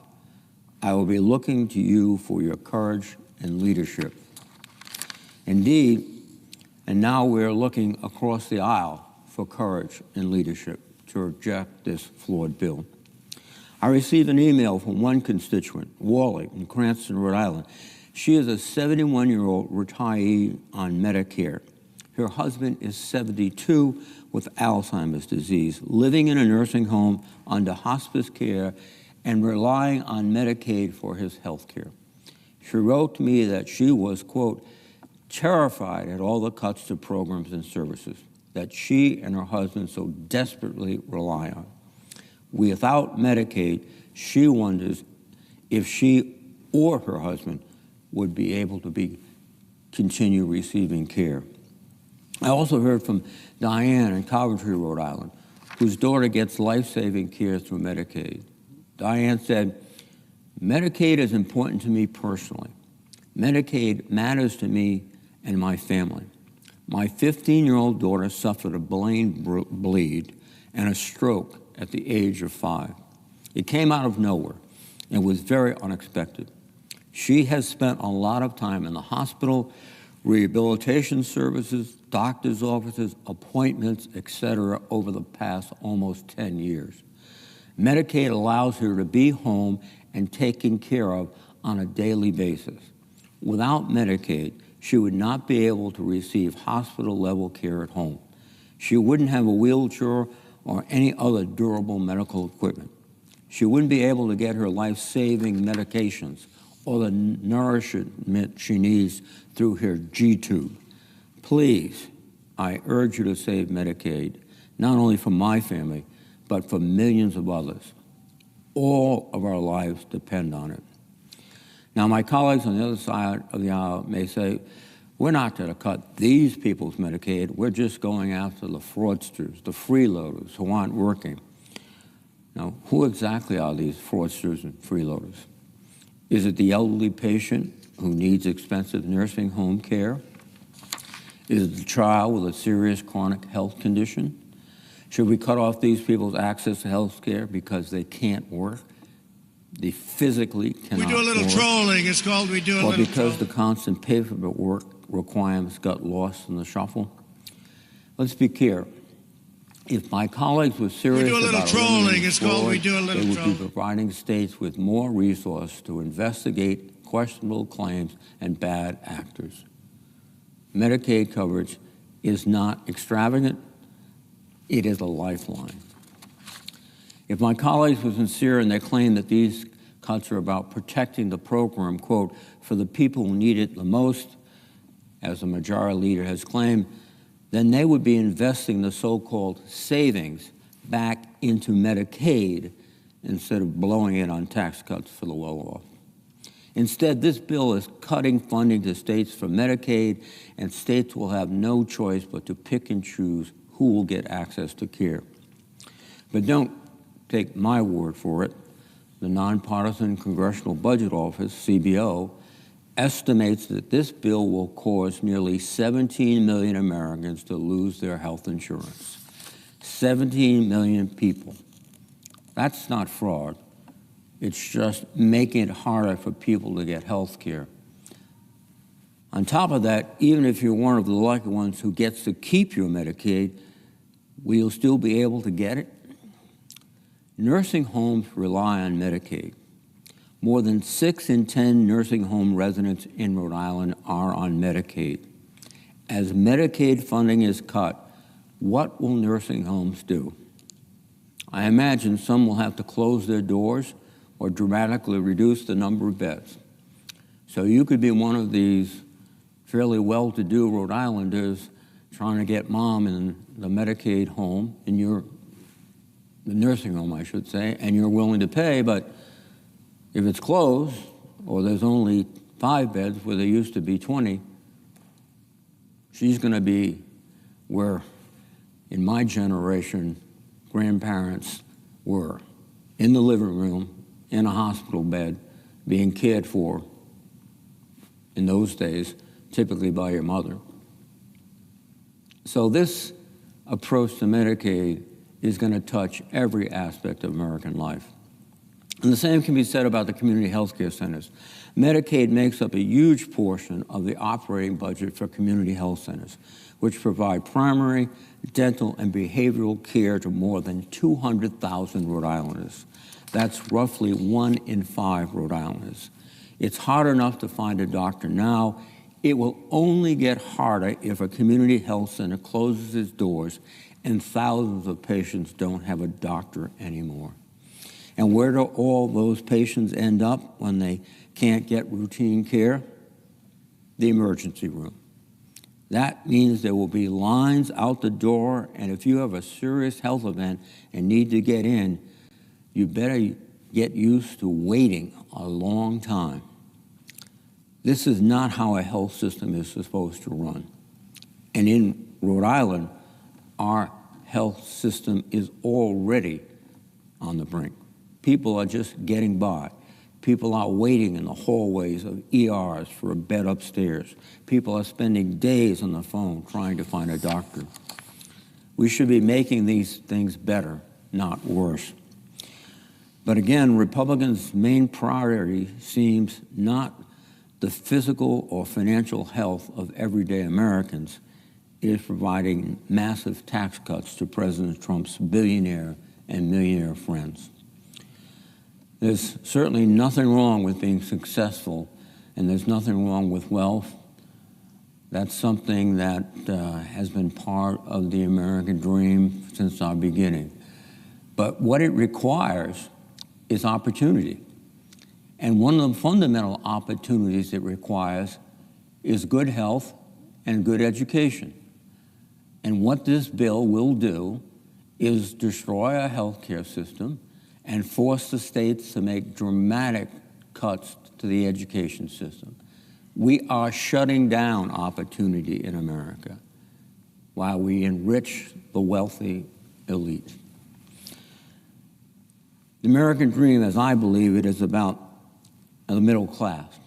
K: I will be looking to you for your courage and leadership. Indeed, and now we're looking across the aisle for courage and leadership to reject this flawed bill. I received an email from one constituent, Wally, in Cranston, Rhode Island. She is a 71-year-old retiree on Medicare. Her husband is 72 with Alzheimer's disease, living in a nursing home under hospice care and relying on Medicaid for his health care. She wrote to me that she was, quote, terrified at all the cuts to programs and services that she and her husband so desperately rely on. Without Medicaid, she wonders if she or her husband would be able to continue receiving care. I also heard from Diane in Coventry, Rhode Island, whose daughter gets life-saving care through Medicaid. Diane said, Medicaid is important to me personally. Medicaid matters to me and my family. My 15-year-old daughter suffered a brain bleed and a stroke at the age of 5. It came out of nowhere and was very unexpected. She has spent a lot of time in the hospital, rehabilitation services, doctor's offices, appointments, etc. over the past almost 10 years. Medicaid allows her to be home and taken care of on a daily basis. Without Medicaid, she would not be able to receive hospital-level care at home. She wouldn't have a wheelchair or any other durable medical equipment. She wouldn't be able to get her life-saving medications or the nourishment she needs through her G-tube. Please, I urge you to save Medicaid, not only for my family, but for millions of others. All of our lives depend on it. Now, my colleagues on the other side of the aisle may say, we're not going to cut these people's Medicaid. We're just going after the fraudsters, the freeloaders who aren't working. Now, who exactly are these fraudsters and freeloaders? Is it the elderly patient who needs expensive nursing home care? Is it the child with a serious chronic health condition? Should we cut off these people's access to health care because they can't work? They physically cannot work?
B: We do a little trolling. It's called we do a little
K: Or because
B: trolling.
K: the constant paperwork work requirements got lost in the shuffle? Let's be clear. If my colleagues were serious
B: We do a little
K: about
B: trolling.
K: eliminating
B: It's called we
K: fraud,
B: do a little
K: they would
B: trolling.
K: be providing states with more resources to investigate questionable claims and bad actors. Medicaid coverage is not extravagant. It is a lifeline. If my colleagues were sincere in their claim that these cuts are about protecting the program, quote, for the people who need it the most, as the majority leader has claimed, then they would be investing the so-called savings back into Medicaid instead of blowing it on tax cuts for the well-off. Instead, this bill is cutting funding to states for Medicaid, and states will have no choice but to pick and choose who will get access to care. But don't take my word for it. The Nonpartisan Congressional Budget Office, CBO, estimates that this bill will cause nearly 17 million Americans to lose their health insurance. 17 million people. That's not fraud. It's just making it harder for people to get health care. On top of that, even if you're one of the lucky ones who gets to keep your Medicaid, will you still be able to get it? Nursing homes rely on Medicaid. More than 6 in 10 nursing home residents in Rhode Island are on Medicaid. As Medicaid funding is cut, what will nursing homes do? I imagine some will have to close their doors or dramatically reduce the number of beds. So you could be one of these fairly well-to-do Rhode Islanders trying to get mom in the Medicaid home, the nursing home, I should say, and you're willing to pay, but if it's closed or there's only 5 beds where there used to be 20, she's going to be where, in my generation, grandparents were, in the living room, in a hospital bed, being cared for, in those days, typically by your mother. So this approach to Medicaid is going to touch every aspect of American life. And the same can be said about the community health care centers. Medicaid makes up a huge portion of the operating budget for community health centers, which provide primary, dental, and behavioral care to more than 200,000 Rhode Islanders. That's roughly 1 in 5 Rhode Islanders. It's hard enough to find a doctor now. It will only get harder if a community health center closes its doors and thousands of patients don't have a doctor anymore. And where do all those patients end up when they can't get routine care? The emergency room. That means there will be lines out the door, and if you have a serious health event and need to get in, you better get used to waiting a long time. This is not how a health system is supposed to run. And in Rhode Island, our health system is already on the brink. People are just getting by. People are waiting in the hallways of ERs for a bed upstairs. People are spending days on the phone trying to find a doctor. We should be making these things better, not worse. But again, Republicans' main priority seems not the physical or financial health of everyday Americans. It is providing massive tax cuts to President Trump's billionaire and millionaire friends. There's certainly nothing wrong with being successful, and there's nothing wrong with wealth. That's something that has been part of the American dream since our beginning. But what it requires is opportunity. And one of the fundamental opportunities it requires is good health and good education. And what this bill will do is destroy our health care system and force the states to make dramatic cuts to the education system. We are shutting down opportunity in America while we enrich the wealthy elite. The American dream, as I believe it, is about the middle class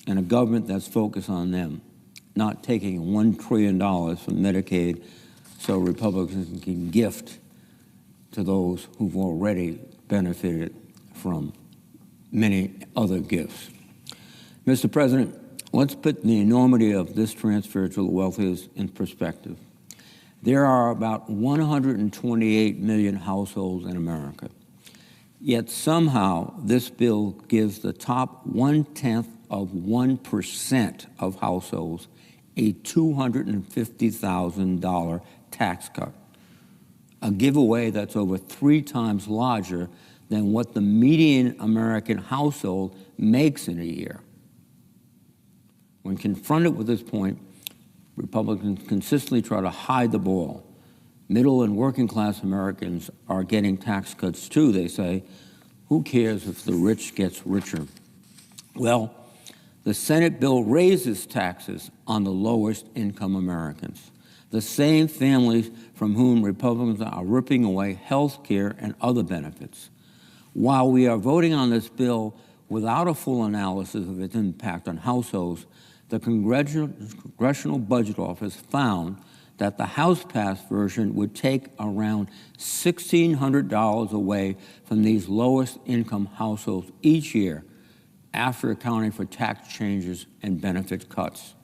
K: and a government that's focused on them, not taking $1 trillion from Medicaid so Republicans can gift to those who've already benefited from many other gifts. Mr. President, let's put the enormity of this transfer to the wealthiest in perspective. There are about 128 million households in America. Yet somehow this bill gives the top 0.1% of households a $250,000 tax cut, a giveaway that's over 3 times larger than what the median American household makes in a year. When confronted with this point, Republicans consistently try to hide the ball. Middle and working class Americans are getting tax cuts too, they say. Who cares if the rich gets richer? Well, the Senate bill raises taxes on the lowest income Americans, the same families from whom Republicans are ripping away health care and other benefits. While we are voting on this bill without a full analysis of its impact on households, the Congressional Budget Office found that the House-passed version would take around $1,600 away from these lowest income households each year after accounting for tax changes and benefit cuts.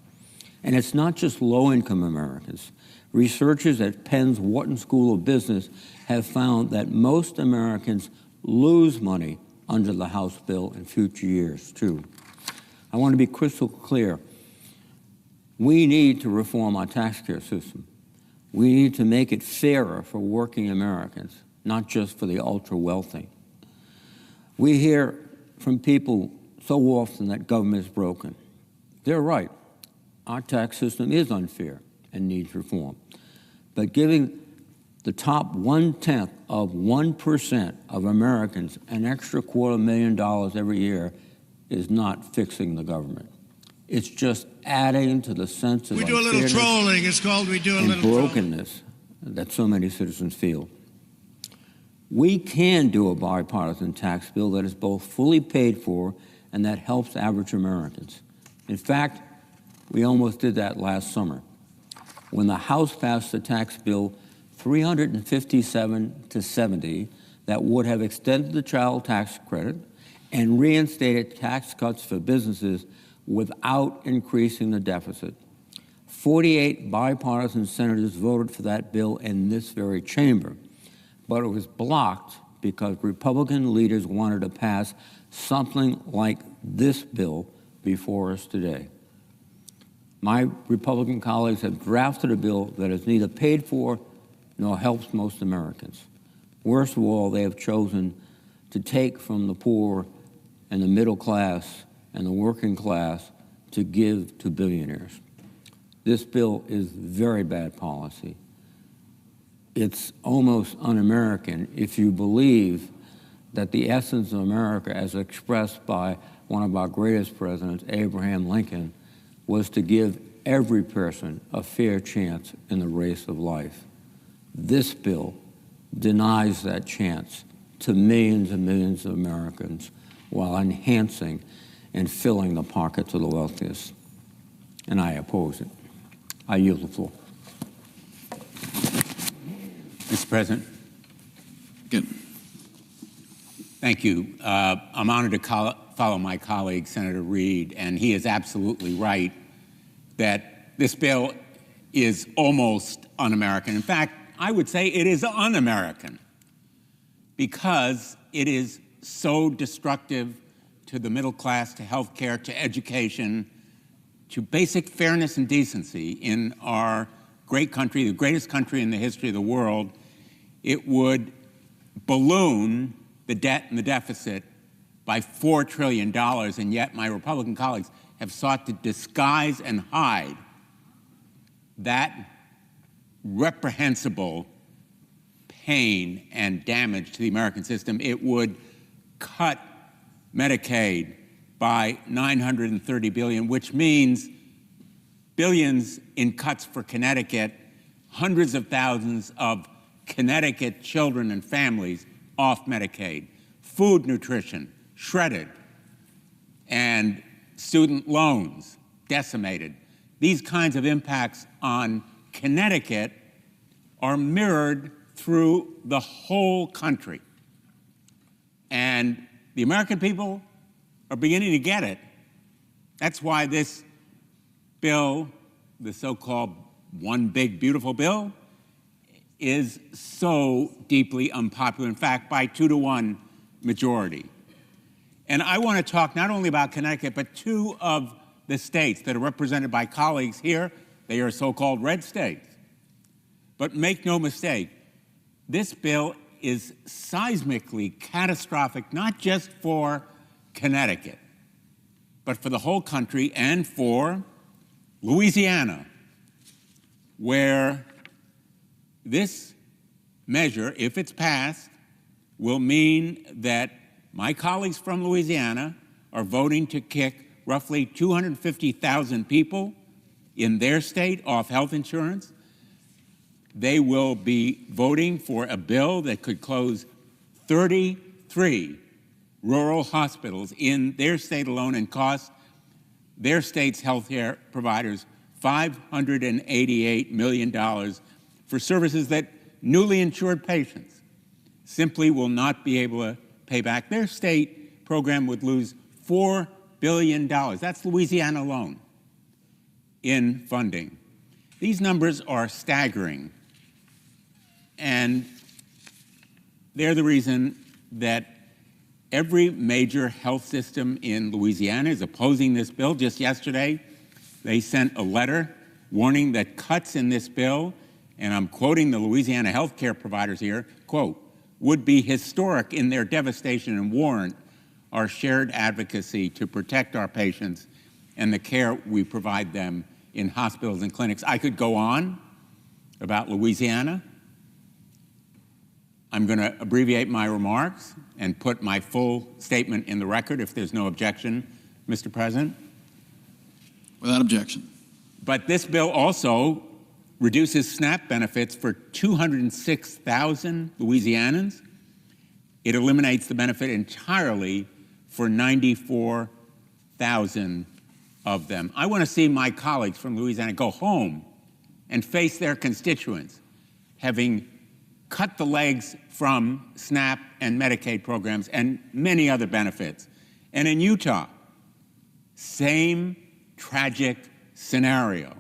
K: And it's not just low-income Americans. Researchers at Penn's Wharton School of Business have found that most Americans lose money under the House bill in future years, too. I want to be crystal clear. We need to reform our tax care system. We need to make it fairer for working Americans, not just for the ultra-wealthy. We hear from people so often that government is broken. They're right. Our tax system is unfair and needs reform. But giving the top 1/10 of 1% of Americans an extra $250,000 every year is not fixing the government. It's just adding to the sense of
B: We do a little trolling. It's called we do a little
K: brokenness that so many citizens feel. We can do a bipartisan tax bill that is both fully paid for and that helps average Americans. In fact, we almost did that last summer when the House passed a tax bill 357-70 that would have extended the child tax credit and reinstated tax cuts for businesses without increasing the deficit. 48 bipartisan senators voted for that bill in this very chamber, but it was blocked because Republican leaders wanted to pass something like this bill before us today. My Republican colleagues have drafted a bill that is neither paid for nor helps most Americans. Worst of all, they have chosen to take from the poor and the middle class and the working class to give to billionaires. This bill is very bad policy. It's almost un-American if you believe that the essence of America, as expressed by one of our greatest presidents, Abraham Lincoln, was to give every person a fair chance in the race of life. This bill denies that chance to millions and millions of Americans while enhancing and filling the pockets of the wealthiest. And I oppose it. I yield the floor.
L: Mr. President.
J: Good.
L: Thank you. I'm honored to follow my colleague, Senator Reid, and he is absolutely right that this bill is almost un-American. In fact, I would say it is un-American because it is so destructive to the middle class, to health care, to education, to basic fairness and decency in our great country, the greatest country in the history of the world. It would balloon the debt and the deficit by $4 trillion, and yet my Republican colleagues have sought to disguise and hide that reprehensible pain and damage to the American system. It would cut Medicaid by $930 billion, which means billions in cuts for Connecticut, hundreds of thousands of Connecticut children and families off Medicaid, food nutrition shredded, and student loans decimated. These kinds of impacts on Connecticut are mirrored through the whole country. And the American people are beginning to get it. That's why this bill, the so-called One Big Beautiful Bill, is so deeply unpopular, in fact, by 2-to-1 majority. And I want to talk not only about Connecticut, but two of the states that are represented by colleagues here. They are so-called red states. But make no mistake, this bill is seismically catastrophic, not just for Connecticut, but for the whole country and for Louisiana, where this measure, if it's passed, will mean that my colleagues from Louisiana are voting to kick roughly 250,000 people in their state off health insurance. They will be voting for a bill that could close 33 rural hospitals in their state alone and cost their state's health care providers $588 million for services that newly insured patients simply will not be able to pay back. Their state program would lose $4 billion. That's Louisiana alone in funding. These numbers are staggering, and they're the reason that every major health system in Louisiana is opposing this bill. Just yesterday, they sent a letter warning that cuts in this bill, and I'm quoting the Louisiana healthcare providers here, quote, would be historic in their devastation and warrant our shared advocacy to protect our patients and the care we provide them in hospitals and clinics. I could go on about Louisiana. I'm going to abbreviate my remarks and put my full statement in the record if there's no objection, Mr. President.
J: Without objection.
L: But this bill also reduces SNAP benefits for 206,000 Louisianans. It eliminates the benefit entirely for 94,000 of them. I want to see my colleagues from Louisiana go home and face their constituents, having cut the legs from SNAP and Medicaid programs and many other benefits. And in Utah, same tragic scenario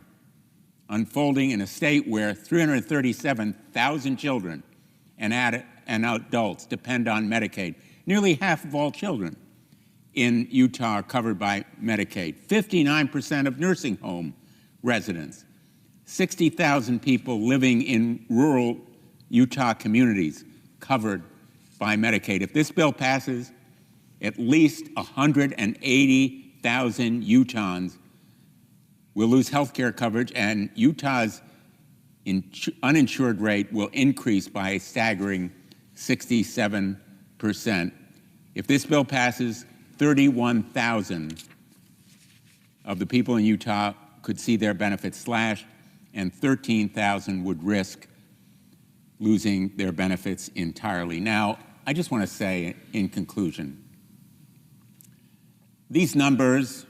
L: unfolding in a state where 337,000 children and adults depend on Medicaid. Nearly half of all children in Utah are covered by Medicaid. 59% of nursing home residents, 60,000 people living in rural Utah communities covered by Medicaid. If this bill passes, at least 180,000 Utahns will lose health care coverage, and Utah's uninsured rate will increase by a staggering 67%. If this bill passes, 31,000 of the people in Utah could see their benefits slashed, and 13,000 would risk losing their benefits entirely. Now, I just want to say in conclusion, these numbers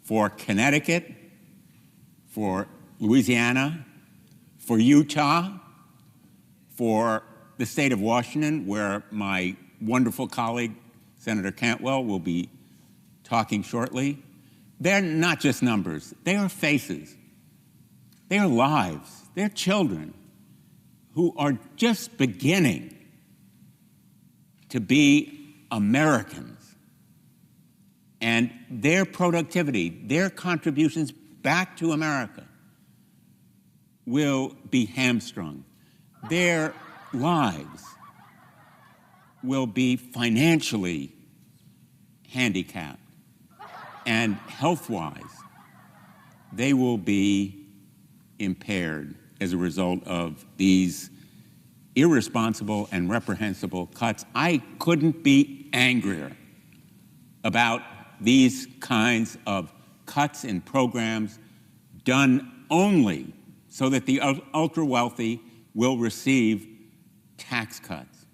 L: for Connecticut, for Louisiana, for Utah, for the state of Washington, where my wonderful colleague, Senator Cantwell, will be talking shortly, they're not just numbers. They are faces. They are lives. They're children who are just beginning to be Americans. And their productivity, their contributions back to America will be hamstrung. Their lives will be financially handicapped, and health-wise, they will be impaired as a result of these irresponsible and reprehensible cuts. I couldn't be angrier about these kinds of cuts in programs done only so that the ultra-wealthy will receive tax cuts.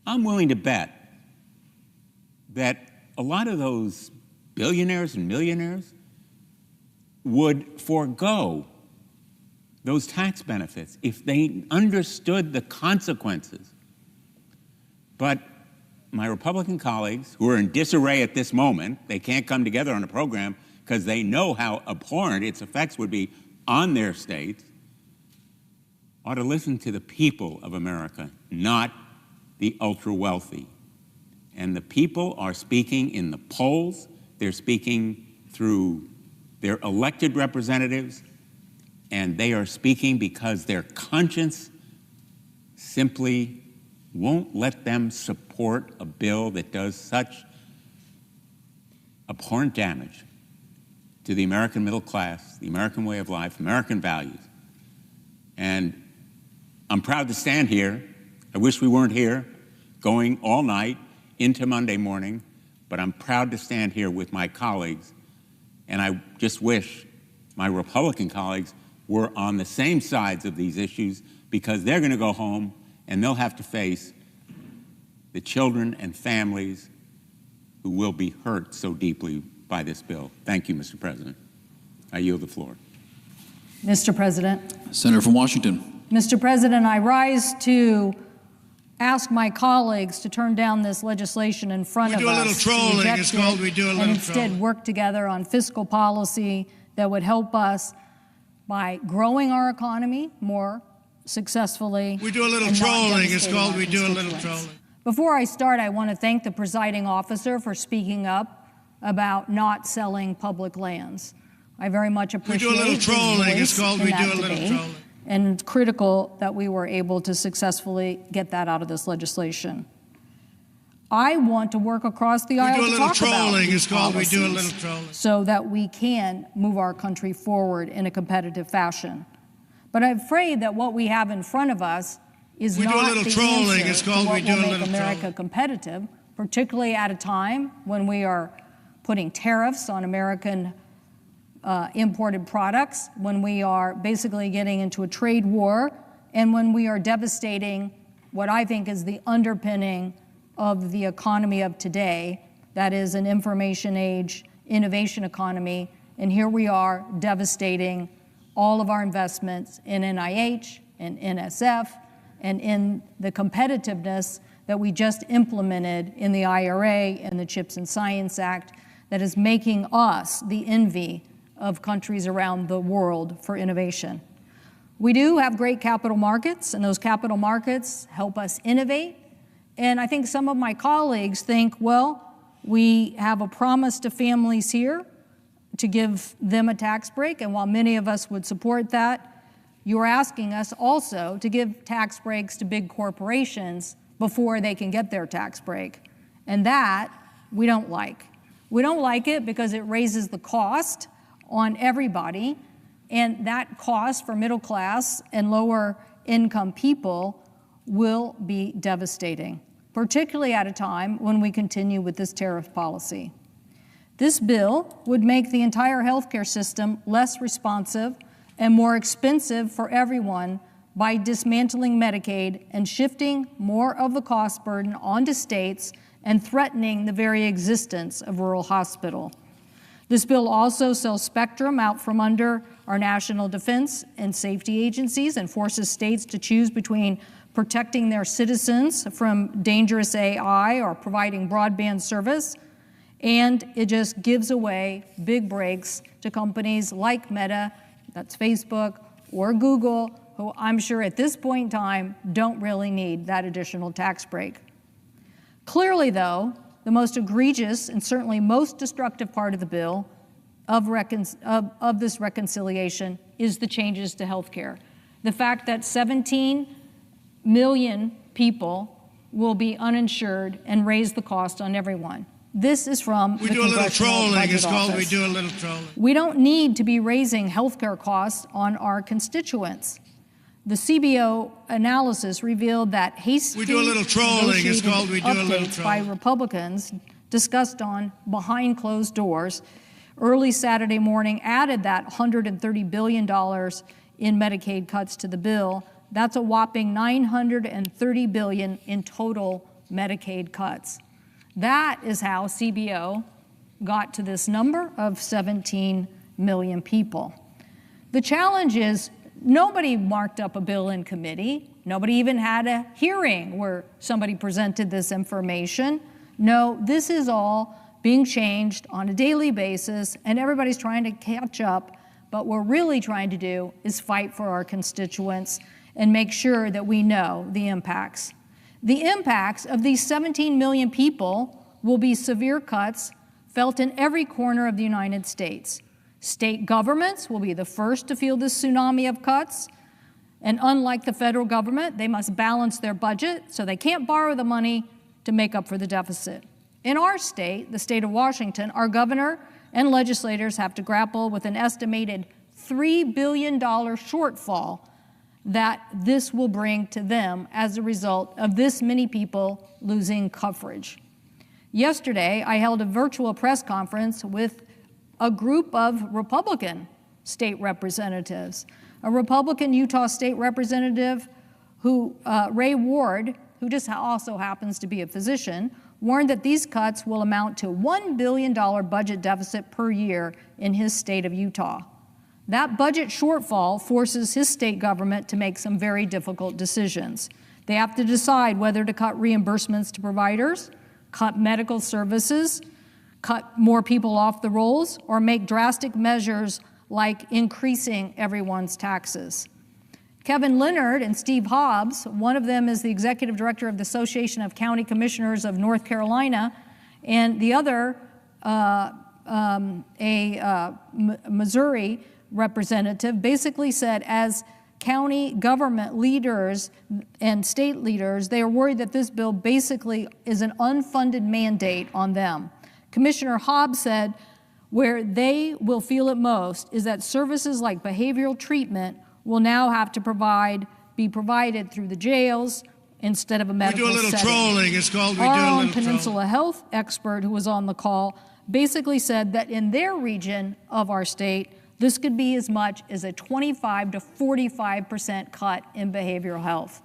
L: I'm willing to bet that a lot of those billionaires and millionaires would forego those tax benefits if they understood the consequences. But my Republican colleagues, who are in disarray at this moment, they can't come together on a program because they know how abhorrent its effects would be on their states, ought to listen to the people of America, not the ultra-wealthy. And the people are speaking in the polls, they're speaking through their elected representatives, and they are speaking because their conscience simply won't let them support a bill that does such abhorrent damage to the American middle class, the American way of life, American values. And I'm proud to stand here. I wish we weren't here going all night into Monday morning, but I'm proud to stand here with my colleagues, and I just wish my Republican colleagues were on the same sides of these issues, because they're going to go home and they'll have to face the children and families who will be hurt so deeply by this bill. Thank you, Mr. President. I yield the floor.
M: Mr. President.
J: Senator from Washington.
M: Mr. President, I rise to ask my colleagues to turn down this legislation in front of us.
B: We do a little trolling. It's called we do a little
M: and instead
B: trolling.
M: work together on fiscal policy that would help us by growing our economy more successfully.
B: We do a little
M: and not
B: trolling. It's
M: devastating
B: called
M: our
B: we do a little
M: constituents.
B: trolling.
M: Before I start, I want to thank the presiding officer for speaking up about not selling public lands. I very much appreciate
B: We do a little
M: his
B: trolling.
M: voice
B: It's called
M: in
B: we
M: that
B: do a little
M: debate,
B: trolling.
M: and it's critical that we were able to successfully get that out of this legislation. I want to work across the aisle
B: We do a
M: to
B: little
M: talk about
B: trolling.
M: these
B: It's called we do a
M: policies
B: little trolling.
M: so that we can move our country forward in a competitive fashion. But I'm afraid that what we have in front of us is
B: We do a
M: not
B: little
M: the
B: trolling.
M: answer
B: It's called
M: to
B: we
M: what
B: do
M: will
B: a
M: make
B: little
M: America
B: trolling.
M: competitive, particularly at a time when we are putting tariffs on American imported products, when we are basically getting into a trade war, and when we are devastating what I think is the underpinning of the economy of today, that is an information age, innovation economy, and here we are devastating all of our investments in NIH and NSF and in the competitiveness that we just implemented in the IRA and the CHIPS and Science Act that is making us the envy of countries around the world for innovation. We do have great capital markets, and those capital markets help us innovate. And I think some of my colleagues think, well, we have a promise to families here to give them a tax break, and while many of us would support that, you're asking us also to give tax breaks to big corporations before they can get their tax break. And that we don't like. We don't like it because it raises the cost on everybody, and that cost for middle class and lower income people will be devastating, particularly at a time when we continue with this tariff policy. This bill would make the entire healthcare system less responsive and more expensive for everyone by dismantling Medicaid and shifting more of the cost burden onto states and threatening the very existence of rural hospital. This bill also sells spectrum out from under our national defense and safety agencies and forces states to choose between protecting their citizens from dangerous AI or providing broadband service, and it just gives away big breaks to companies like Meta, that's Facebook, or Google, who I'm sure at this point in time don't really need that additional tax break. Clearly, though, the most egregious and certainly most destructive part of the bill of this reconciliation is the changes to health care. The fact that 17 million people will be uninsured and raise the cost on everyone. This is from
B: We
M: the
B: do a little
M: Congressional
B: trolling.
M: Budget
B: It's called we
M: Office.
B: do a little trolling.
M: We don't need to be raising healthcare costs on our constituents. The CBO analysis revealed that hasty
B: We do a little trolling. It's called we do a little
M: updates by
B: trolling.
M: Republicans discussed on behind closed doors early Saturday morning added that $130 billion in Medicaid cuts to the bill. That's a whopping $930 billion in total Medicaid cuts. That is how CBO got to this number of 17 million people. The challenge is nobody marked up a bill in committee. Nobody even had a hearing where somebody presented this information. No, this is all being changed on a daily basis, and everybody's trying to catch up. But what we're really trying to do is fight for our constituents and make sure that we know the impacts. The impacts of these 17 million people will be severe cuts felt in every corner of the United States. State governments will be the first to feel this tsunami of cuts, and unlike the federal government, they must balance their budget, so they can't borrow the money to make up for the deficit. In our state, the state of Washington, our governor and legislators have to grapple with an estimated $3 billion shortfall that this will bring to them as a result of this many people losing coverage. Yesterday, I held a virtual press conference with a group of Republican state representatives. A Republican Utah state representative who, Ray Ward, who just also happens to be a physician, warned that these cuts will amount to $1 billion budget deficit per year in his state of Utah. That budget shortfall forces his state government to make some very difficult decisions. They have to decide whether to cut reimbursements to providers, cut medical services, cut more people off the rolls, or make drastic measures like increasing everyone's taxes. Kevin Leonard and Steve Hobbs, one of them is the executive director of the Association of County Commissioners of North Carolina, and the other, Missouri representative, basically said as county government leaders and state leaders, they are worried that this bill basically is an unfunded mandate on them. Commissioner Hobbs said where they will feel it most is that services like behavioral treatment will now have to be provided through the jails instead of a medical setting.
B: We do a little trolling. It's called we do a
M: Our
B: little
M: own
B: trolling.
M: Peninsula Health expert who was on the call basically said that in their region of our state, this could be as much as a 25 to 45% cut in behavioral health.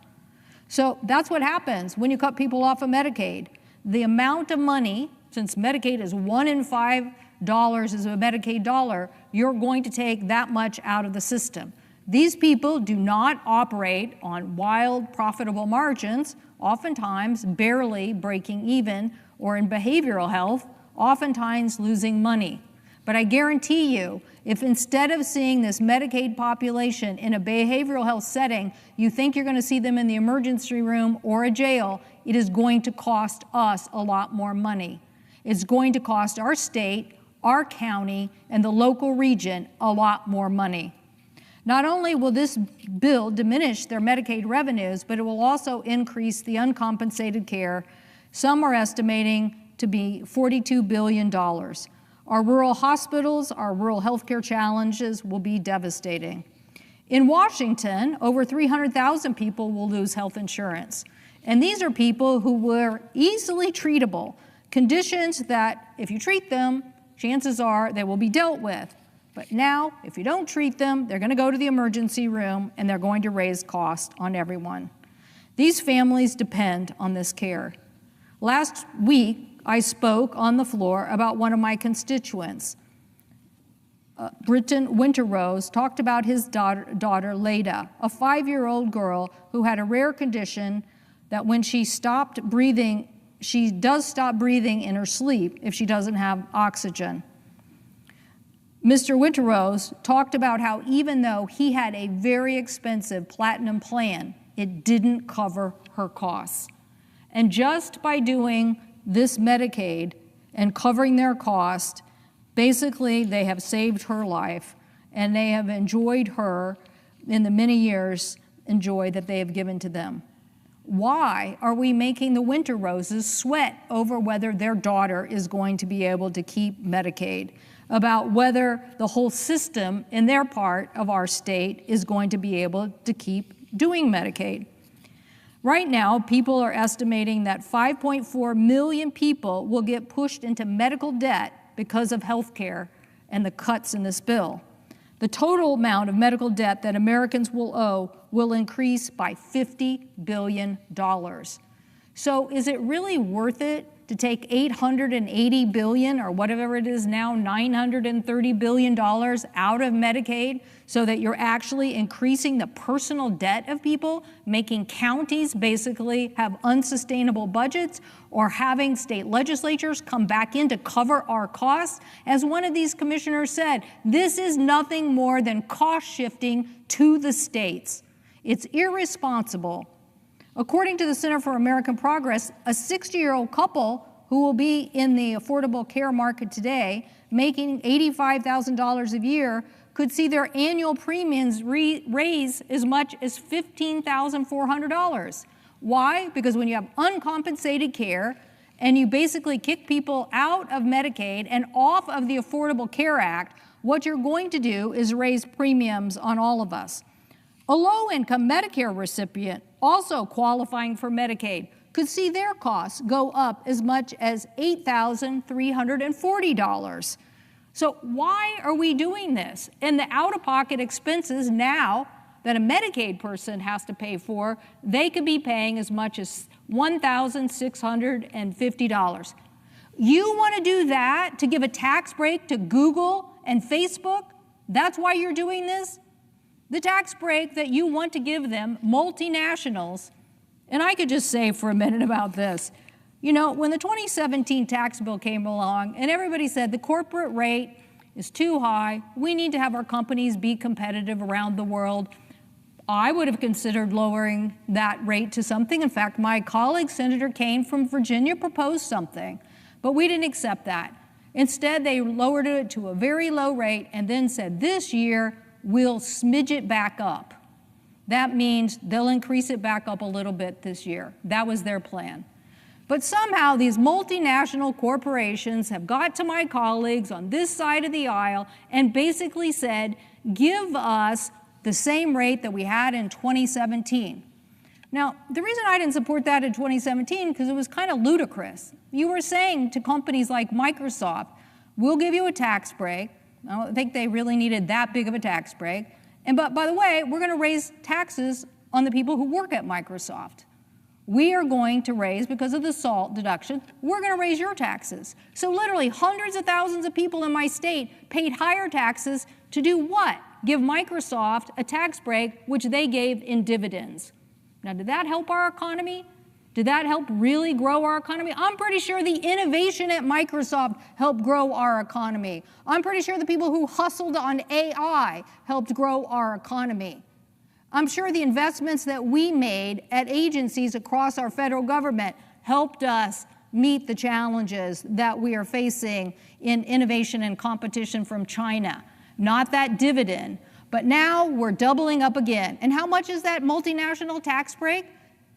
M: So that's what happens when you cut people off of Medicaid. The amount of money, since Medicaid is $1 in $5 is a Medicaid dollar, you're going to take that much out of the system. These people do not operate on wild, profitable margins, oftentimes barely breaking even, or in behavioral health, oftentimes losing money. But I guarantee you, if instead of seeing this Medicaid population in a behavioral health setting, you think you're going to see them in the emergency room or a jail, it is going to cost us a lot more money. It's going to cost our state, our county, and the local region a lot more money. Not only will this bill diminish their Medicaid revenues, but it will also increase the uncompensated care. Some are estimating to be $42 billion. Our rural hospitals, our rural healthcare challenges will be devastating. In Washington, over 300,000 people will lose health insurance. And these are people who were easily treatable, conditions that if you treat them, chances are they will be dealt with. But now, if you don't treat them, they're going to go to the emergency room and they're going to raise costs on everyone. These families depend on this care. Last week, I spoke on the floor about one of my constituents. Britton Winterrose talked about his daughter, Leda, a 5-year-old girl who had a rare condition that when she stopped breathing, she does stop breathing in her sleep if she doesn't have oxygen. Mr. Winterrose talked about how even though he had a very expensive platinum plan, it didn't cover her costs. And just by doing this Medicaid and covering their cost, basically they have saved her life and they have enjoyed her in the many years enjoy that they have given to them. Why are we making the Winterroses sweat over whether their daughter is going to be able to keep Medicaid, about whether the whole system in their part of our state is going to be able to keep doing Medicaid? Right now, people are estimating that 5.4 million people will get pushed into medical debt because of health care and the cuts in this bill. The total amount of medical debt that Americans will owe will increase by $50 billion. So is it really worth it to take $880 billion, or whatever it is now, $930 billion out of Medicaid so that you're actually increasing the personal debt of people, making counties basically have unsustainable budgets, or having state legislatures come back in to cover our costs? As one of these commissioners said, this is nothing more than cost shifting to the states. It's irresponsible. According to the Center for American Progress, a 60-year-old couple who will be in the affordable care market today, making $85,000 a year, could see their annual premiums raise as much as $15,400. Why? Because when you have uncompensated care and you basically kick people out of Medicaid and off of the Affordable Care Act, what you're going to do is raise premiums on all of us. A low-income Medicare recipient also qualifying for Medicaid could see their costs go up as much as $8,340. So why are we doing this? And the out-of-pocket expenses now that a Medicaid person has to pay for, they could be paying as much as $1,650. You want to do that to give a tax break to Google and Facebook? That's why you're doing this? The tax break that you want to give them, multinationals, and I could just say for a minute about this. You know, when the 2017 tax bill came along and everybody said the corporate rate is too high, we need to have our companies be competitive around the world, I would have considered lowering that rate to something. In fact, my colleague, Senator Kaine from Virginia, proposed something, but we didn't accept that. Instead, they lowered it to a very low rate and then said, this year, we'll smidge it back up. That means they'll increase it back up a little bit this year. That was their plan. But somehow these multinational corporations have got to my colleagues on this side of the aisle and basically said, give us the same rate that we had in 2017. Now, the reason I didn't support that in 2017 because it was kind of ludicrous. You were saying to companies like Microsoft, we'll give you a tax break. I don't think they really needed that big of a tax break. But by the way, we're going to raise taxes on the people who work at Microsoft. We are going to raise, because of the SALT deduction, we're going to raise your taxes. So literally hundreds of thousands of people in my state paid higher taxes to do what? Give Microsoft a tax break, which they gave in dividends. Now, did that help our economy? Did that help really grow our economy? I'm pretty sure the innovation at Microsoft helped grow our economy. I'm pretty sure the people who hustled on AI helped grow our economy. I'm sure the investments that we made at agencies across our federal government helped us meet the challenges that we are facing in innovation and competition from China. Not that dividend, but now we're doubling up again. And how much is that multinational tax break?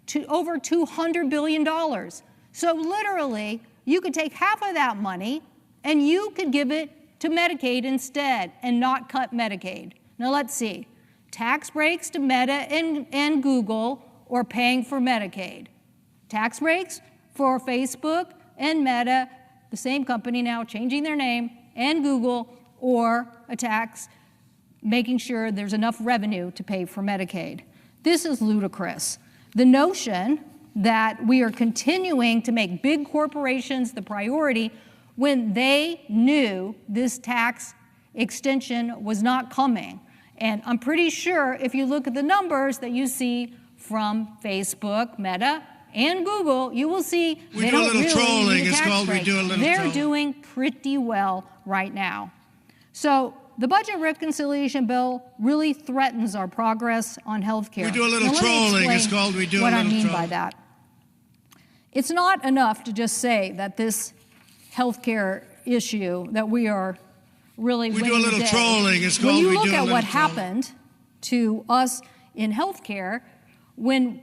M: To over $200 billion. So literally, you could take half of that money and you could give it to Medicaid instead and not cut Medicaid. Now let's see. Tax breaks to Meta and Google or paying for Medicaid. Tax breaks for Facebook and Meta, the same company now changing their name, and Google, or a tax making sure there's enough revenue to pay for Medicaid. This is ludicrous. The notion that we are continuing to make big corporations the priority when they knew this tax extension was not coming. And I'm pretty sure if you look at the numbers that you see from Facebook, Meta, and Google, you will see they don't really need a tax break. They're doing pretty well right now. So the budget reconciliation bill really threatens our progress on health care.
B: We do a little trolling. It's called we do a little trolling.
M: What I mean by that. It's not enough to just say that this health care issue that we are really winning the day.
B: We do a little trolling. It's called we do a little trolling.
M: When you look at what happened to us in health care, when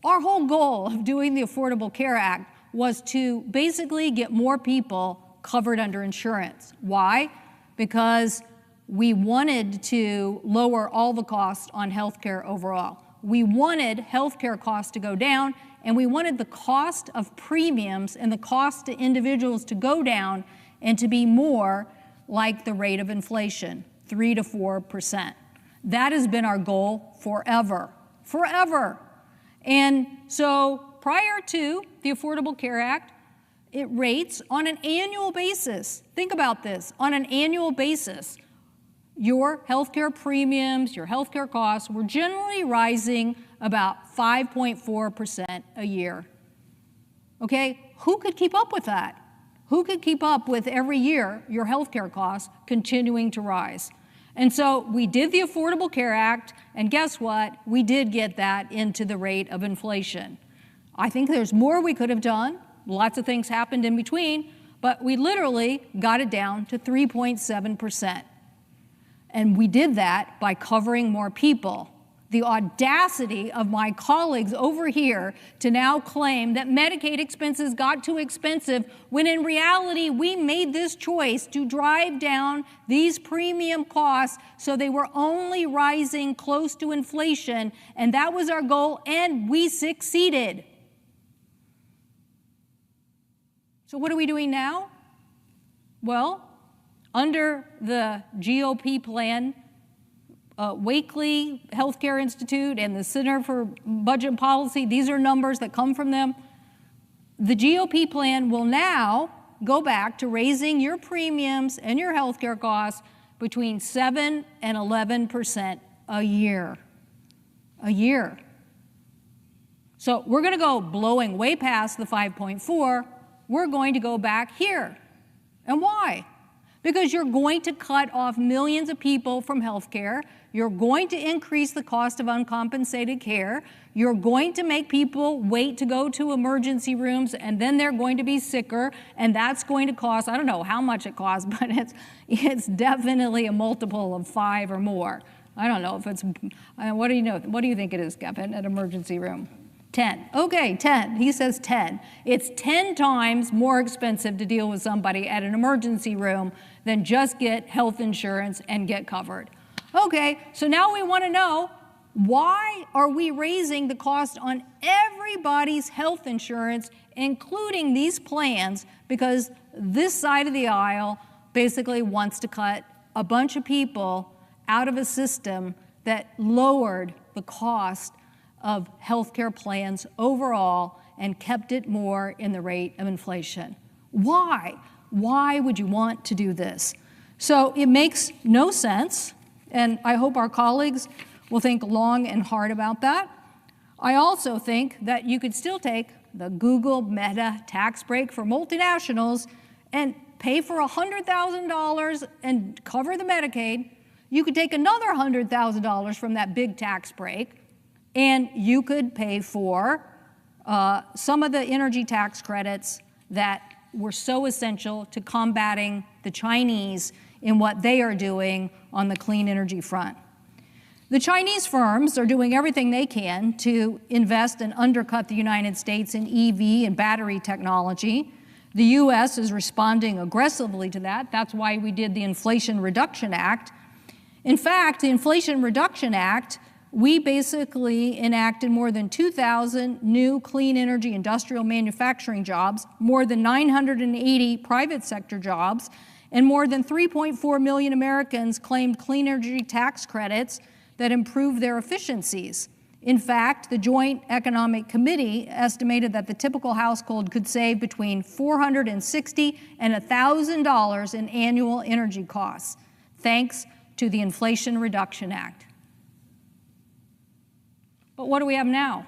M: our whole goal of doing the Affordable Care Act was to basically get more people covered under insurance. Why? Because we wanted to lower all the costs on healthcare overall. We wanted healthcare costs to go down, and we wanted the cost of premiums and the cost to individuals to go down and to be more like the rate of inflation, 3 to 4%. That has been our goal forever, forever. And so prior to the Affordable Care Act, it rates on an annual basis. Think about this, on an annual basis, your healthcare premiums, your healthcare costs were generally rising about 5.4% a year. Okay, who could keep up with that? Who could keep up with every year your healthcare costs continuing to rise? And so we did the Affordable Care Act, and guess what? We did get that into the rate of inflation. I think there's more we could have done. Lots of things happened in between, but we literally got it down to 3.7%. And we did that by covering more people. The audacity of my colleagues over here to now claim that Medicaid expenses got too expensive when in reality we made this choice to drive down these premium costs so they were only rising close to inflation, and that was our goal, and we succeeded. So what are we doing now? Well, under the GOP plan, Wakely Healthcare Institute and the Center for Budget and Policy, these are numbers that come from them. The GOP plan will now go back to raising your premiums and your healthcare costs between 7 and 11% a year. A year. So we're going to go blowing way past the 5.4. We're going to go back here. And why? Because you're going to cut off millions of people from health care. You're going to increase the cost of uncompensated care. You're going to make people wait to go to emergency rooms, and then they're going to be sicker, and that's going to cost, I don't know how much it costs, but it's definitely a multiple of 5 or more. I don't know if it's, what do you know? What do you think it is, Kevin, at emergency room? 10. Okay, 10. He says 10. It's 10 times more expensive to deal with somebody at an emergency room than just get health insurance and get covered. Okay, so now we want to know, why are we raising the cost on everybody's health insurance, including these plans? Because this side of the aisle basically wants to cut a bunch of people out of a system that lowered the cost of healthcare plans overall and kept it more in the rate of inflation. Why? Why would you want to do this? So it makes no sense, and I hope our colleagues will think long and hard about that. I also think that you could still take the Google Meta tax break for multinationals and pay for $100,000 and cover the Medicaid. You could take another $100,000 from that big tax break, and you could pay for some of the energy tax credits that were so essential to combating the Chinese in what they are doing on the clean energy front. The Chinese firms are doing everything they can to invest and undercut the United States in EV and battery technology. The U.S. is responding aggressively to that. That's why we did the Inflation Reduction Act. In fact, the Inflation Reduction Act, we basically enacted more than 2,000 new clean energy industrial manufacturing jobs, more than 980 private sector jobs, and more than 3.4 million Americans claimed clean energy tax credits that improved their efficiencies. In fact, the Joint Economic Committee estimated that the typical household could save between $460 and $1,000 in annual energy costs, thanks to the Inflation Reduction Act. But what do we have now?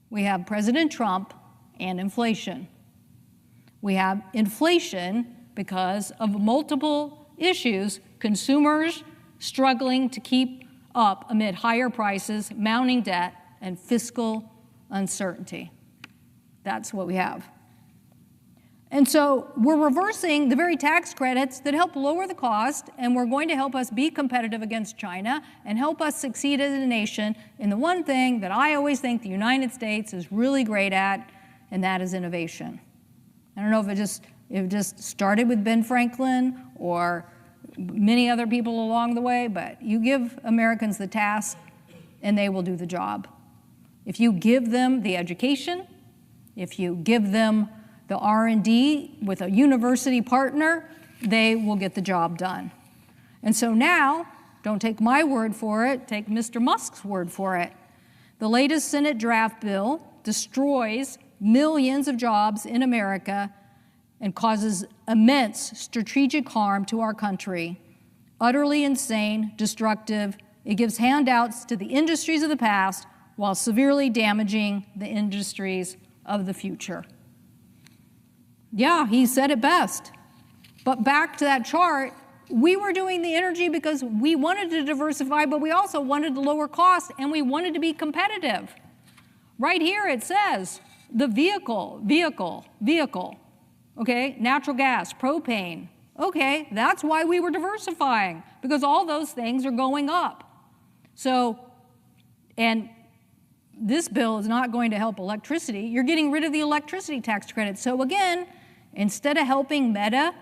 M: We have President Trump and inflation. We have inflation because of multiple issues, consumers struggling to keep up amid higher prices, mounting debt, and fiscal uncertainty. That's what we have. And so we're reversing the very tax credits that help lower the cost, and we're going to help us be competitive against China and help us succeed as a nation in the one thing that I always think the United States is really great at, and that is innovation. I don't know if it just started with Ben Franklin or many other people along the way, but you give Americans the task and they will do the job. If you give them the education, if you give them the R&D with a university partner, they will get the job done. And so now, don't take my word for it, take Mr. Musk's word for it. The latest Senate draft bill destroys millions of jobs in America and causes immense strategic harm to our country. Utterly insane, destructive. It gives handouts to the industries of the past while severely damaging the industries of the future. Yeah, he said it best. But back to that chart, we were doing the energy because we wanted to diversify, but we also wanted to lower costs and we wanted to be competitive. Right here it says the vehicle, okay, natural gas, propane. Okay, that's why we were diversifying, because all those things are going up. So, and this bill is not going to help electricity. You're getting rid of the electricity tax credit. So again, instead of helping Meta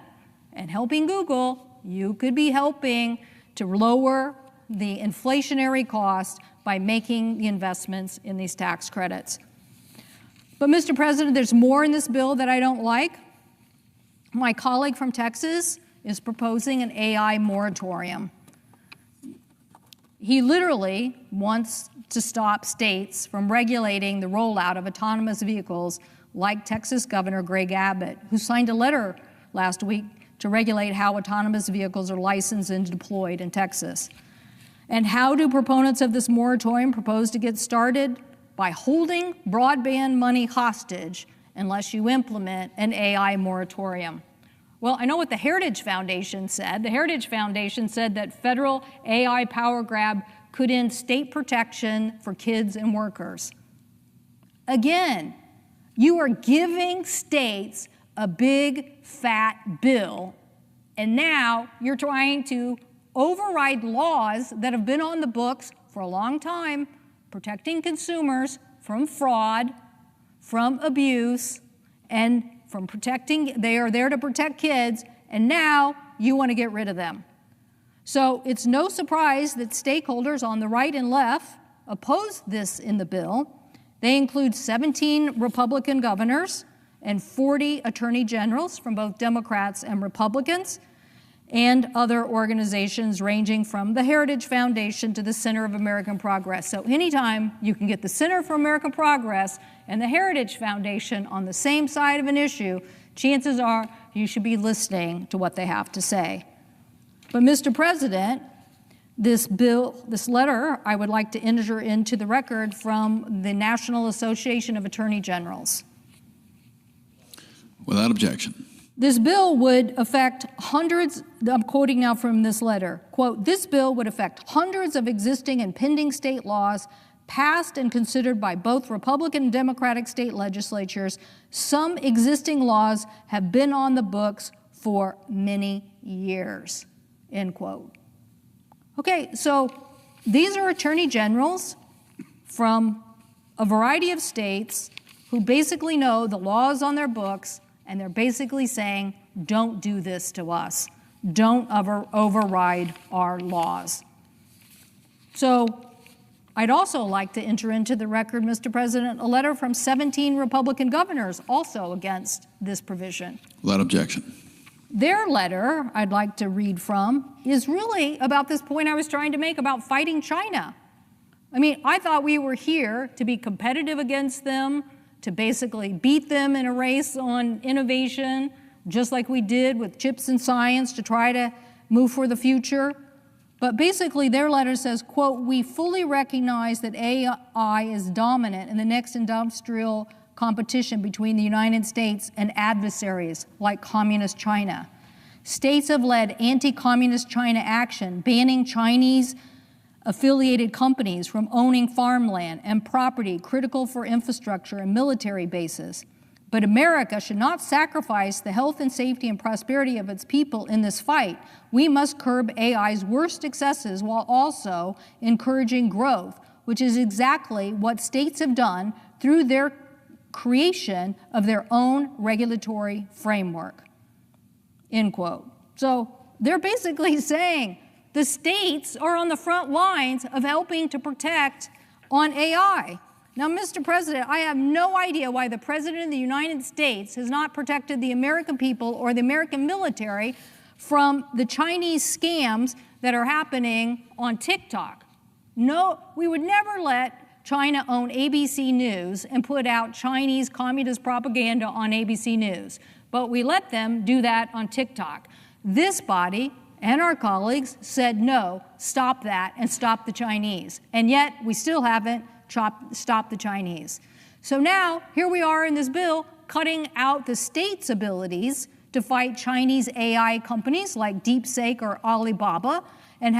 M: and helping Google, you could be helping to lower the inflationary cost by making the investments in these tax credits. But Mr. President, there's more in this bill that I don't like. My colleague from Texas is proposing an AI moratorium. He literally wants to stop states from regulating the rollout of autonomous vehicles, like Texas Governor Greg Abbott, who signed a letter last week to regulate how autonomous vehicles are licensed and deployed in Texas. And how do proponents of this moratorium propose to get started? By holding broadband money hostage unless you implement an AI moratorium. Well, I know what the Heritage Foundation said. The Heritage Foundation said that federal AI power grab could end state protection for kids and workers. Again, you are giving states a big fat bill, and now you're trying to override laws that have been on the books for a long time, protecting consumers from fraud, from abuse, and from protecting, they are there to protect kids, and now you want to get rid of them. So it's no surprise that stakeholders on the right and left oppose this in the bill. They include 17 Republican governors and 40 attorney generals from both Democrats and Republicans, and other organizations ranging from the Heritage Foundation to the Center of American Progress. So anytime you can get the Center for American Progress and the Heritage Foundation on the same side of an issue, chances are you should be listening to what they have to say. But Mr. President, this letter, I would like to enter into the record from the National Association of Attorney Generals.
J: Without objection.
M: This bill would affect hundreds, I'm quoting now from this letter, quote, this bill would affect hundreds of existing and pending state laws passed and considered by both Republican and Democratic state legislatures. Some existing laws have been on the books for many years, end quote. Okay, so these are attorney generals from a variety of states who basically know the laws on their books, and they're basically saying, don't do this to us. Don't override our laws. So I'd also like to enter into the record, Mr. President, a letter from 17 Republican governors also against this provision.
J: Without objection.
M: Their letter, I'd like to read from, is really about this point I was trying to make about fighting China. I mean, I thought we were here to be competitive against them, to basically beat them in a race on innovation, just like we did with chips and science to try to move for the future. But basically their letter says, quote, we fully recognize that AI is dominant in the next industrial competition between the United States and adversaries like Communist China. States have led anti-Communist China action, banning Chinese affiliated companies from owning farmland and property critical for infrastructure and military bases. But America should not sacrifice the health and safety and prosperity of its people in this fight. We must curb AI's worst excesses while also encouraging growth, which is exactly what states have done through their creation of their own regulatory framework, end quote. So they're basically saying the states are on the front lines of helping to protect on AI. Now, Mr. President, I have no idea why the President of the United States has not protected the American people or the American military from the Chinese scams that are happening on TikTok. No, we would never let China own ABC News and put out Chinese communist propaganda on ABC News, but we let them do that on TikTok. This body and our colleagues said, no, stop that and stop the Chinese. And yet we still haven't stopped the Chinese. So now here we are in this bill cutting out the state's abilities to fight Chinese AI companies like DeepSeek or Alibaba, and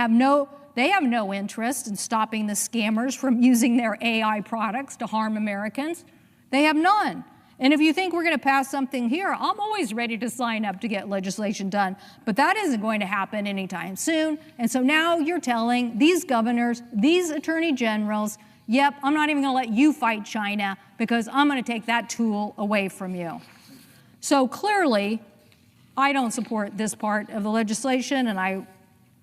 M: they have no interest in stopping the scammers from using their AI products to harm Americans. They have none. And if you think we're going to pass something here, I'm always ready to sign up to get legislation done. But that isn't going to happen anytime soon. And so now you're telling these governors, these attorney generals, yep, I'm not even going to let you fight China because I'm going to take that tool away from you. So clearly, I don't support this part of the legislation, and I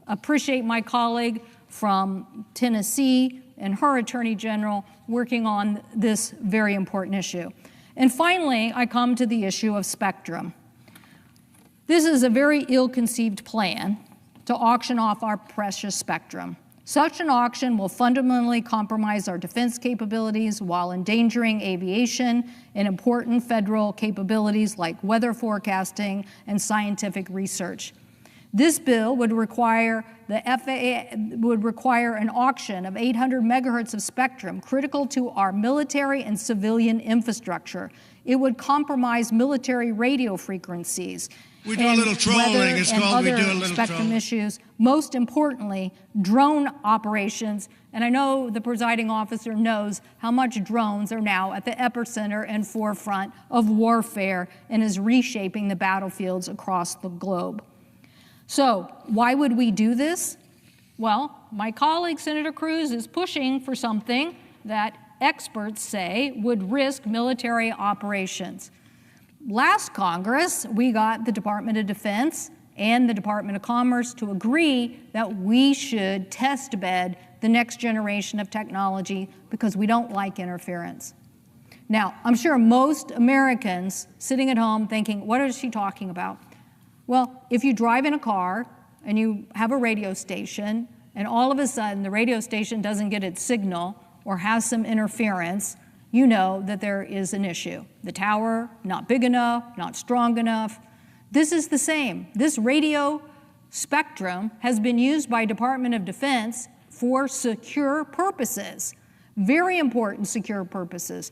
M: appreciate my colleague from Tennessee and her attorney general working on this very important issue. And finally, I come to the issue of spectrum. This is a very ill-conceived plan to auction off our precious spectrum. Such an auction will fundamentally compromise our defense capabilities while endangering aviation and important federal capabilities like weather forecasting and scientific research. This bill would require the FAA would require an auction of 800 megahertz of spectrum critical to our military and civilian infrastructure. It would compromise military radio frequencies.
B: We do a little trolling. It's called we do a little
M: spectrum
B: trolling.
M: issues. Most importantly, drone operations. And I know the presiding officer knows how much drones are now at the epicenter and forefront of warfare and is reshaping the battlefields across the globe. So why would we do this? Well, my colleague Senator Cruz is pushing for something that experts say would risk military operations. Last Congress, we got the Department of Defense and the Department of Commerce to agree that we should test bed the next generation of technology because we don't like interference. Now, I'm sure most Americans sitting at home thinking, what is she talking about? Well, if you drive in a car and you have a radio station and all of a sudden the radio station doesn't get its signal or has some interference, you know that there is an issue. The tower, not big enough, not strong enough. This is the same. This radio spectrum has been used by Department of Defense for secure purposes, very important secure purposes.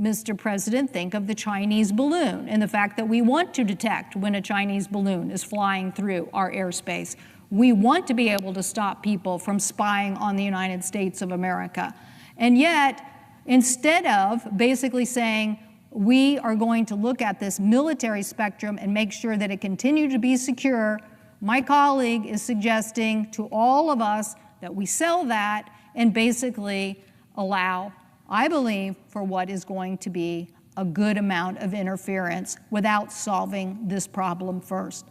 M: Mr. President, think of the Chinese balloon and the fact that we want to detect when a Chinese balloon is flying through our airspace. We want to be able to stop people from spying on the United States of America. And yet, instead of basically saying, we are going to look at this military spectrum and make sure that it continues to be secure, my colleague is suggesting to all of us that we sell that and basically allow, I believe, for what is going to be a good amount of interference without solving this problem first.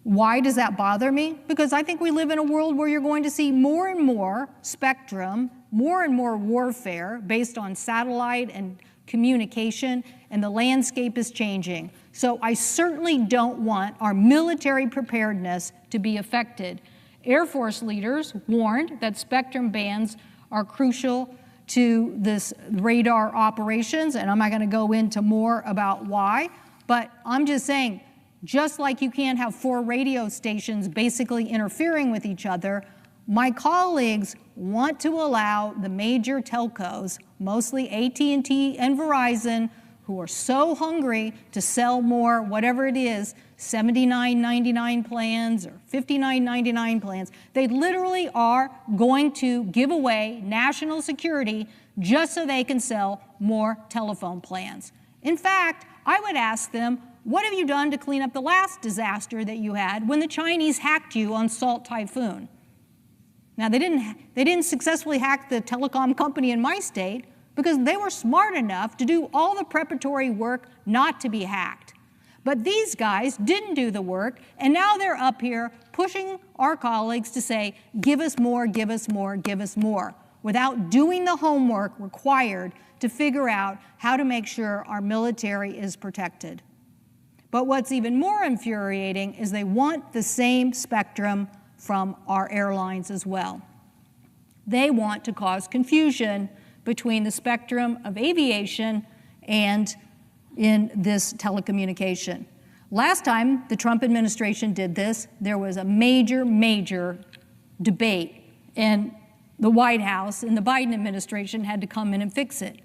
M: Why does that bother me? Because I think we live in a world where you're going to see more and more spectrum, more and more warfare based on satellite and communication, and the landscape is changing. So I certainly don't want our military preparedness to be affected. Air Force leaders warned that spectrum bands are crucial to this radar operations, and I'm not going to go into more about why, but I'm just saying, just like you can't have 4 radio stations basically interfering with each other, my colleagues want to allow the major telcos, mostly AT&T and Verizon, who are so hungry to sell more, whatever it is, $79.99 plans or $59.99 plans. They literally are going to give away national security just so they can sell more telephone plans. In fact, I would ask them, what have you done to clean up the last disaster that you had when the Chinese hacked you on Salt Typhoon? Now, they didn't successfully hack the telecom company in my state because they were smart enough to do all the preparatory work not to be hacked. But these guys didn't do the work, and now they're up here pushing our colleagues to say, give us more, give us more, give us more, without doing the homework required to figure out how to make sure our military is protected. But what's even more infuriating is they want the same spectrum from our airlines as well. They want to cause confusion between the spectrum of aviation and in this telecommunication. Last time the Trump administration did this, there was a major debate, and the White House and the Biden administration had to come in and fix it.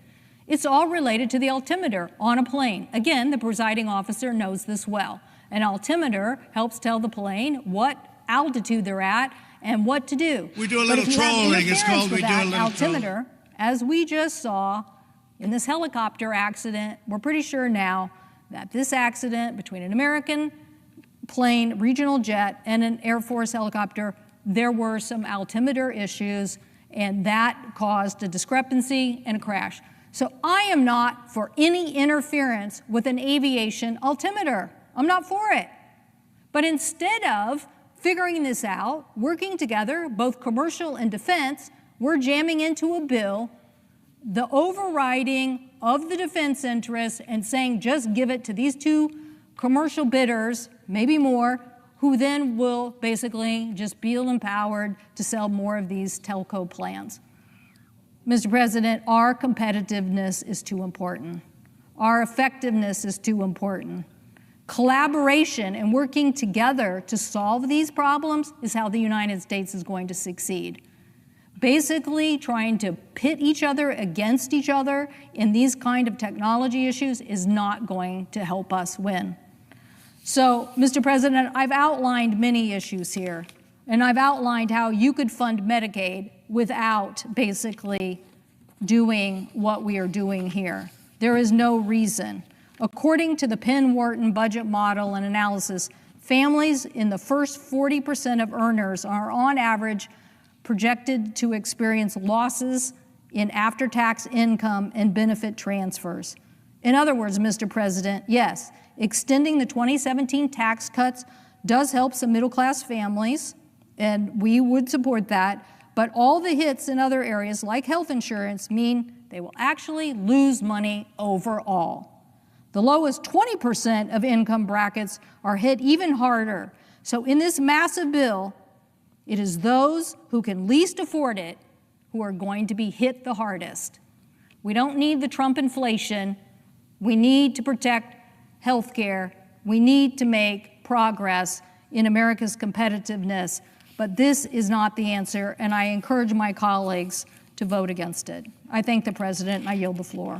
M: It's all related to the altimeter on a plane. Again, the presiding officer knows this well. An altimeter helps tell the plane what altitude they're at and what to do.
B: We do a little trolling. It's called we do a little
M: altimeter,
B: trolling.
M: as we just saw in this helicopter accident, we're pretty sure now that this accident between an American plane, regional jet, and an Air Force helicopter, there were some altimeter issues, and that caused a discrepancy and a crash. So I am not for any interference with an aviation altimeter. I'm not for it. But instead of figuring this out, working together, both commercial and defense, we're jamming into a bill the overriding of the defense interests and saying just give it to these 2 commercial bidders, maybe more, who then will basically just feel empowered to sell more of these telco plans. Mr. President, our competitiveness is too important. Our effectiveness is too important. Collaboration and working together to solve these problems is how the United States is going to succeed. Basically, trying to pit each other against each other in these kind of technology issues is not going to help us win. So, Mr. President, I've outlined many issues here, and I've outlined how you could fund Medicaid without basically doing what we are doing here. There is no reason. According to the Penn-Wharton budget model and analysis, families in the first 40% of earners are on average projected to experience losses in after-tax income and benefit transfers. In other words, Mr. President, yes, extending the 2017 tax cuts does help some middle-class families, and we would support that, but all the hits in other areas like health insurance mean they will actually lose money overall. The lowest 20% of income brackets are hit even harder. So in this massive bill, it is those who can least afford it who are going to be hit the hardest. We don't need the Trump inflation. We need to protect health care. We need to make progress in America's competitiveness. But this is not the answer, and I encourage my colleagues to vote against it. I thank the President, and I yield the floor.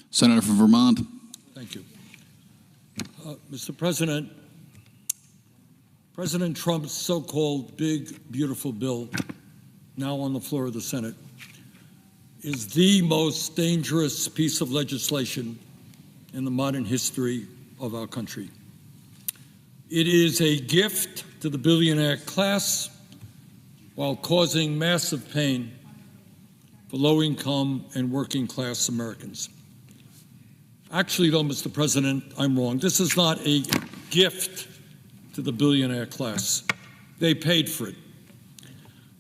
J: Senator from Vermont.
N: Thank you. Mr. President, President Trump's so-called big, beautiful bill, now on the floor of the Senate, is the most dangerous piece of legislation in the modern history of our country. It is a gift to the billionaire class while causing massive pain for low-income and working-class Americans. Actually, though, Mr. President, I'm wrong. This is not a gift to the billionaire class. They paid for it.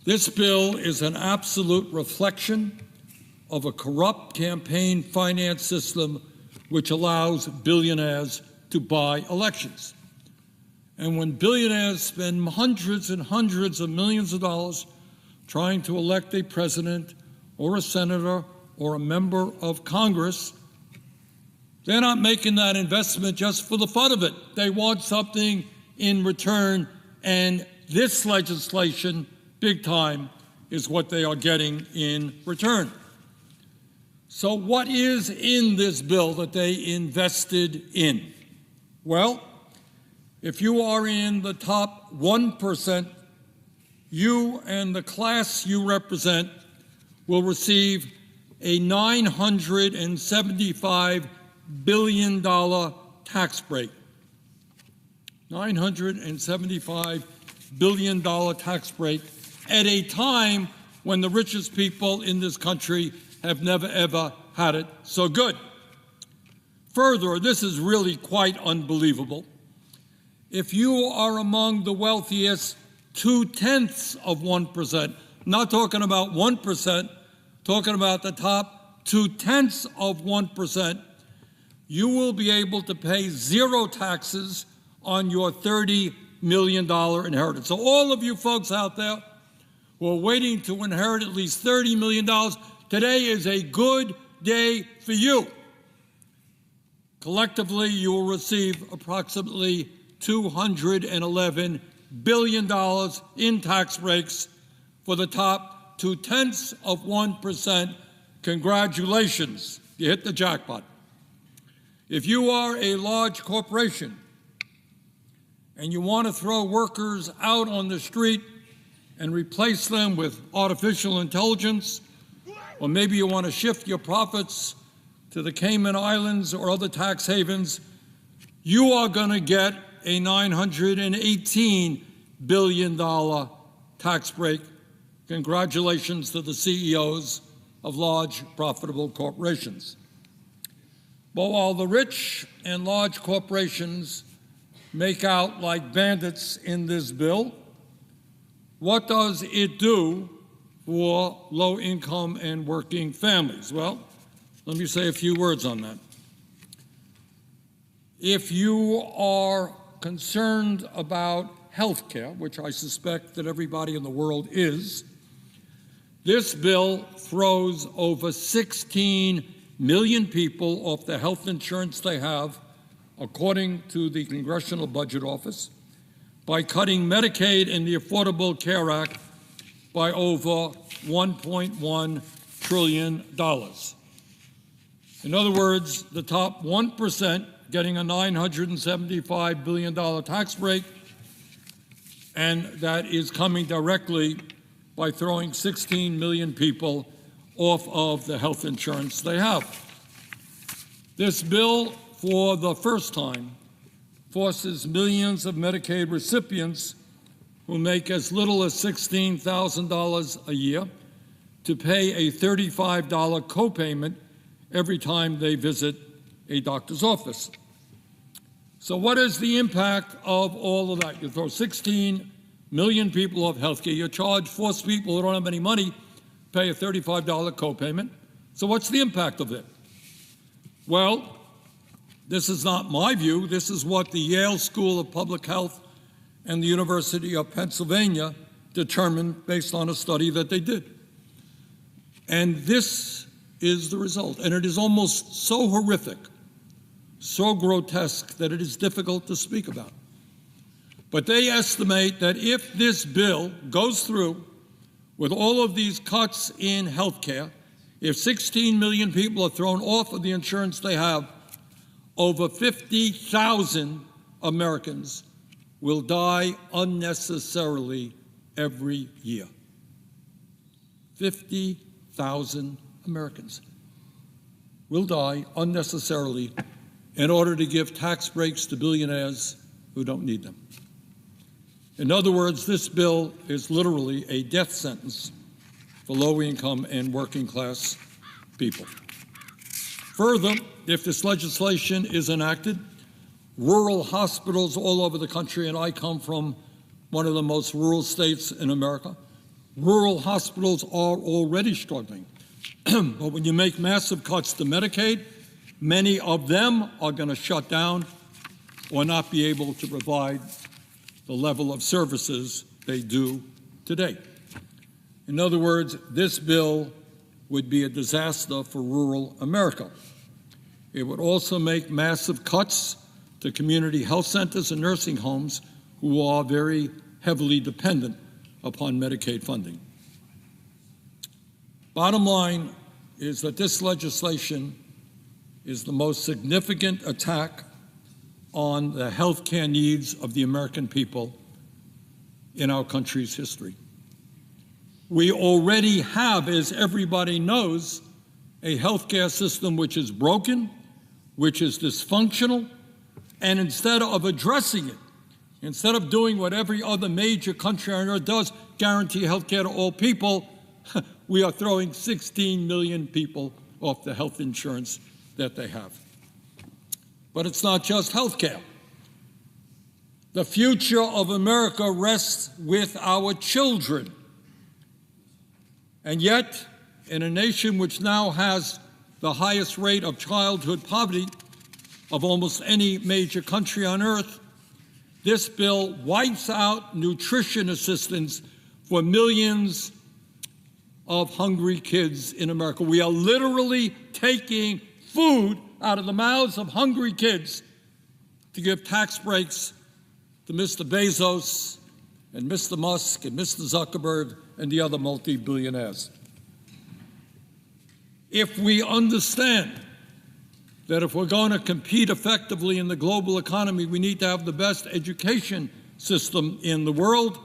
N: This bill is an absolute reflection of a corrupt campaign finance system which allows billionaires to buy elections. And when billionaires spend hundreds and hundreds of millions of dollars trying to elect a president or a senator or a member of Congress, they're not making that investment just for the fun of it. They want something in return, and this legislation, big time, is what they are getting in return. So what is in this bill that they invested in? Well, if you are in the top 1%, you and the class you represent will receive a $975 billion tax break. $975 billion tax break at a time when the richest people in this country have never, ever had it so good. Further, this is really quite unbelievable. If you are among the wealthiest 0.2%, not talking about 1%, talking about the top 0.2%, you will be able to pay zero taxes on your $30 million inheritance. So all of you folks out there who are waiting to inherit at least $30 million, today is a good day for you. Collectively, you will receive approximately $211 billion in tax breaks for the top 0.2%. Congratulations, you hit the jackpot. If you are a large corporation and you want to throw workers out on the street and replace them with artificial intelligence, or maybe you want to shift your profits to the Cayman Islands or other tax havens, you are going to get a $918 billion tax break. Congratulations to the CEOs of large, profitable corporations. But while the rich and large corporations make out like bandits in this bill, what does it do for low-income and working families? Well, let me say a few words on that. If you are concerned about health care, which I suspect that everybody in the world is, this bill throws over 16 million people off the health insurance they have, according to the Congressional Budget Office, by cutting Medicaid and the Affordable Care Act by over $1.1 trillion. In other words, the top 1% getting a $975 billion tax break, and that is coming directly by throwing 16 million people off of the health insurance they have. This bill, for the first time, forces millions of Medicaid recipients who make as little as $16,000 a year to pay a $35 copayment every time they visit a doctor's office. So what is the impact of all of that? You throw 16 million people off health care, you force people who don't have any money pay a $35 copayment. So what's the impact of it? Well, this is not my view. This is what the Yale School of Public Health and the University of Pennsylvania determined based on a study that they did. And this is the result. And it is almost so horrific, so grotesque, that it is difficult to speak about. But they estimate that if this bill goes through with all of these cuts in health care, if 16 million people are thrown off of the insurance they have, over 50,000 Americans will die unnecessarily every year. 50,000 Americans will die unnecessarily in order to give tax breaks to billionaires who don't need them. In other words, this bill is literally a death sentence for low-income and working-class people. Further, if this legislation is enacted, rural hospitals all over the country, and I come from one of the most rural states in America, rural hospitals are already struggling. But when you make massive cuts to Medicaid, many of them are going to shut down or not be able to provide the level of services they do today. In other words, this bill would be a disaster for rural America. It would also make massive cuts to community health centers and nursing homes who are very heavily dependent upon Medicaid funding. Bottom line is that this legislation is the most significant attack on the health care needs of the American people in our country's history. We already have, as everybody knows, a health care system which is broken, which is dysfunctional, and instead of addressing it, instead of doing what every other major country on earth does, guarantee health care to all people, we are throwing 16 million people off the health insurance that they have. But it's not just health care. The future of America rests with our children. And yet, in a nation which now has the highest rate of childhood poverty of almost any major country on earth, this bill wipes out nutrition assistance for millions of hungry kids in America. We are literally taking food out of the mouths of hungry kids to give tax breaks to Mr. Bezos and Mr. Musk and Mr. Zuckerberg and the other multi-billionaires. If we understand that if we're going to compete effectively in the global economy, we need to have the best education system in the world,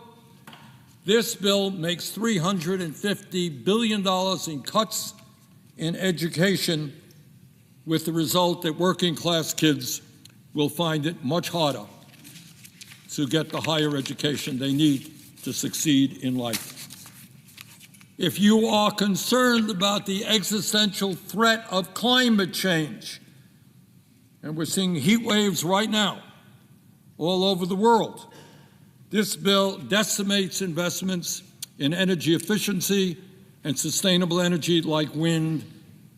N: this bill makes $350 billion in cuts in education, with the result that working-class kids will find it much harder to get the higher education they need to succeed in life. If you are concerned about the existential threat of climate change, and we're seeing heat waves right now all over the world, this bill decimates investments in energy efficiency and sustainable energy like wind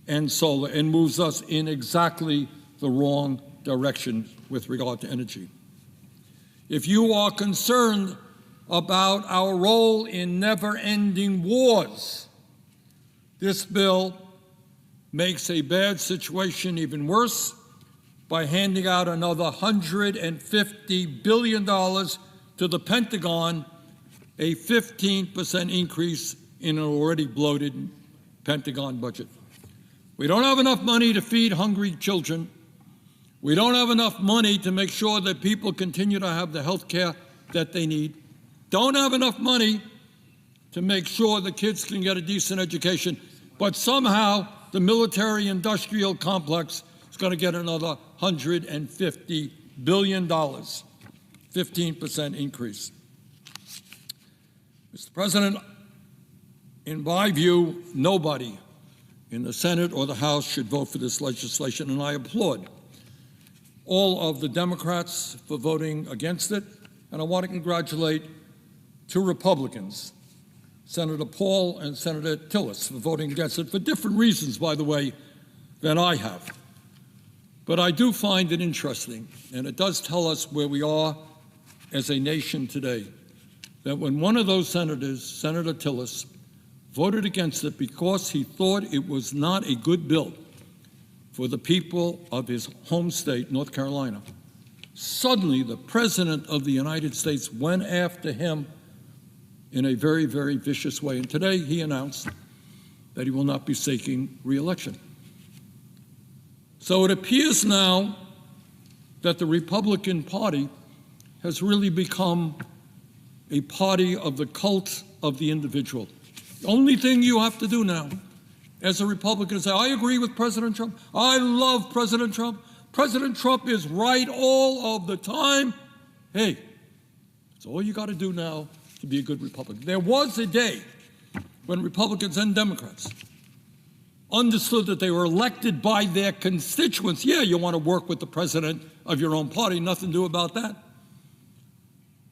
N: and solar, and moves us in exactly the wrong direction with regard to energy. If you are concerned about our role in never-ending wars, this bill makes a bad situation even worse by handing out another $150 billion to the Pentagon, a 15% increase in an already bloated Pentagon budget. We don't have enough money to feed hungry children. We don't have enough money to make sure that people continue to have the health care that they need. Don't have enough money to make sure the kids can get a decent education. But somehow the military-industrial complex is going to get another $150 billion, 15% increase. Mr. President, in my view, nobody in the Senate or the House should vote for this legislation, and I applaud all of the Democrats for voting against it, and I want to congratulate two Republicans, Senator Paul and Senator Tillis, for voting against it for different reasons, by the way, than I have. But I do find it interesting, and it does tell us where we are as a nation today, that when one of those senators, Senator Tillis, voted against it because he thought it was not a good bill for the people of his home state, North Carolina, suddenly the President of the United States went after him in a very, very vicious way. And today he announced that he will not be seeking re-election. So it appears now that the Republican Party has really become a party of the cult of the individual. The only thing you have to do now as a Republican is say, I agree with President Trump. I love President Trump. President Trump is right all of the time. Hey, that's all you got to do now to be a good Republican. There was a day when Republicans and Democrats understood that they were elected by their constituents. Yeah, you want to work with the president of your own party, nothing to do about that.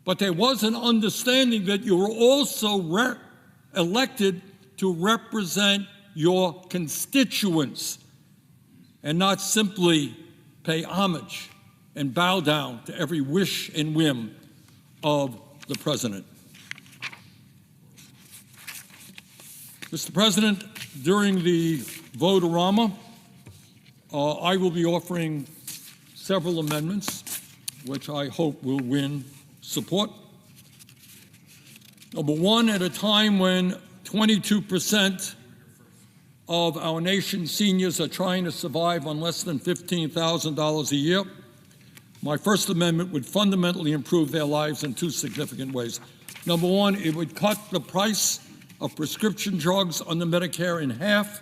N: But there was an understanding that you were also elected to represent your constituents and not simply pay homage and bow down to every wish and whim of the president. Mr. President, during the vote-a-rama, I will be offering several amendments, which I hope will win support. Number one, at a time when 22% of our nation's seniors are trying to survive on less than $15,000 a year, my first amendment would fundamentally improve their lives in two significant ways. Number one, it would cut the price of prescription drugs under Medicare in half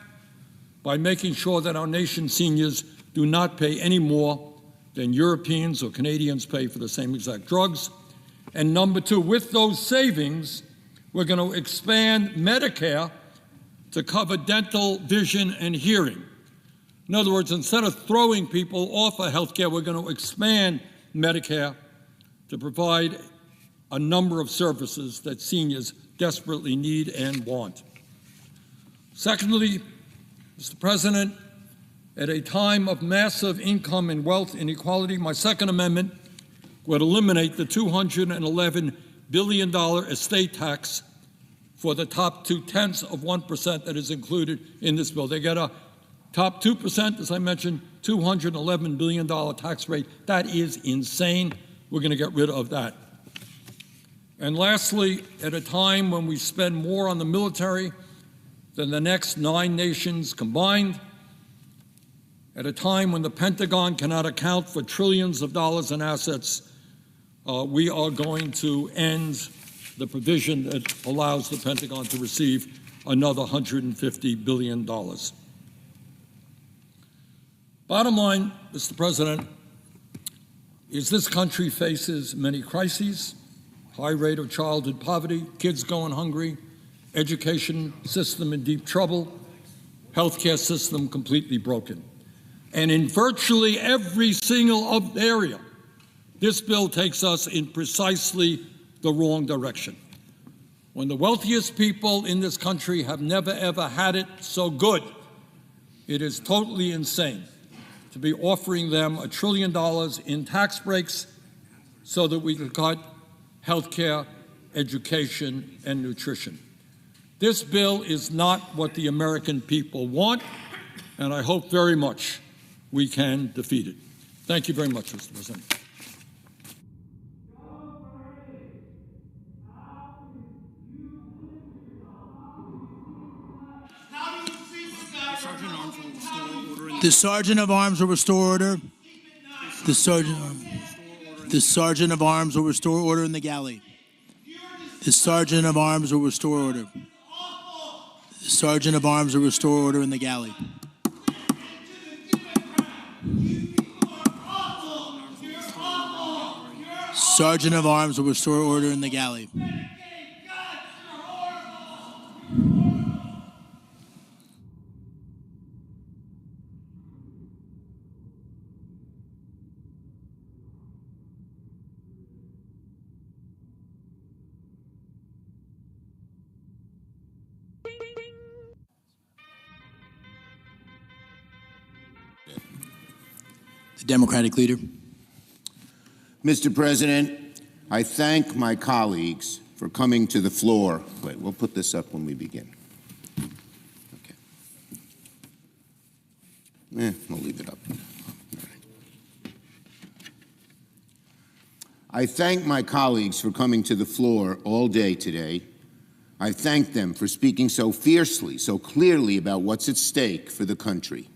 N: by making sure that our nation's seniors do not pay any more than Europeans or Canadians pay for the same exact drugs. And number two, with those savings, we're going to expand Medicare to cover dental, vision, and hearing. In other words, instead of throwing people off of health care, we're going to expand Medicare to provide a number of services that seniors desperately need and want. Secondly, Mr. President, at a time of massive income and wealth inequality, my second amendment would eliminate the $211 billion estate tax for the top 0.2% that is included in this bill. They get a top 2%, as I mentioned, $211 billion tax rate. That is insane. We're going to get rid of that. And lastly, at a time when we spend more on the military than the next 9 nations combined, at a time when the Pentagon cannot account for trillions of dollars in assets, we are going to end the provision that allows the Pentagon to receive another $150 billion. Bottom line, Mr. President, is this country faces many crises: high rate of childhood poverty, kids going hungry, education system in deep trouble, healthcare system completely broken. And in virtually every single area, this bill takes us in precisely the wrong direction. when the wealthiest people in this country have never, ever had it so good. It is totally insane to be offering them $1 trillion in tax breaks so that we can cut health care, education, and nutrition. This bill is not what the American people want, and I hope very much we can defeat it. Thank you very much, Mr. President.
O: The Sergeant of Arms will restore order. The Sergeant of Arms will restore order in the galley. The Sergeant of Arms will restore order. The Sergeant of Arms will restore order in the galley. Sergeant of Arms will restore order in the galley. The Democratic leader.
P: Mr. President, I thank my colleagues for coming to the floor. Wait, we'll put this up when we begin. Okay. We'll leave it up. All right. I thank my colleagues for coming to the floor all day today. I thank them for speaking so fiercely, so clearly about what's at stake for the country.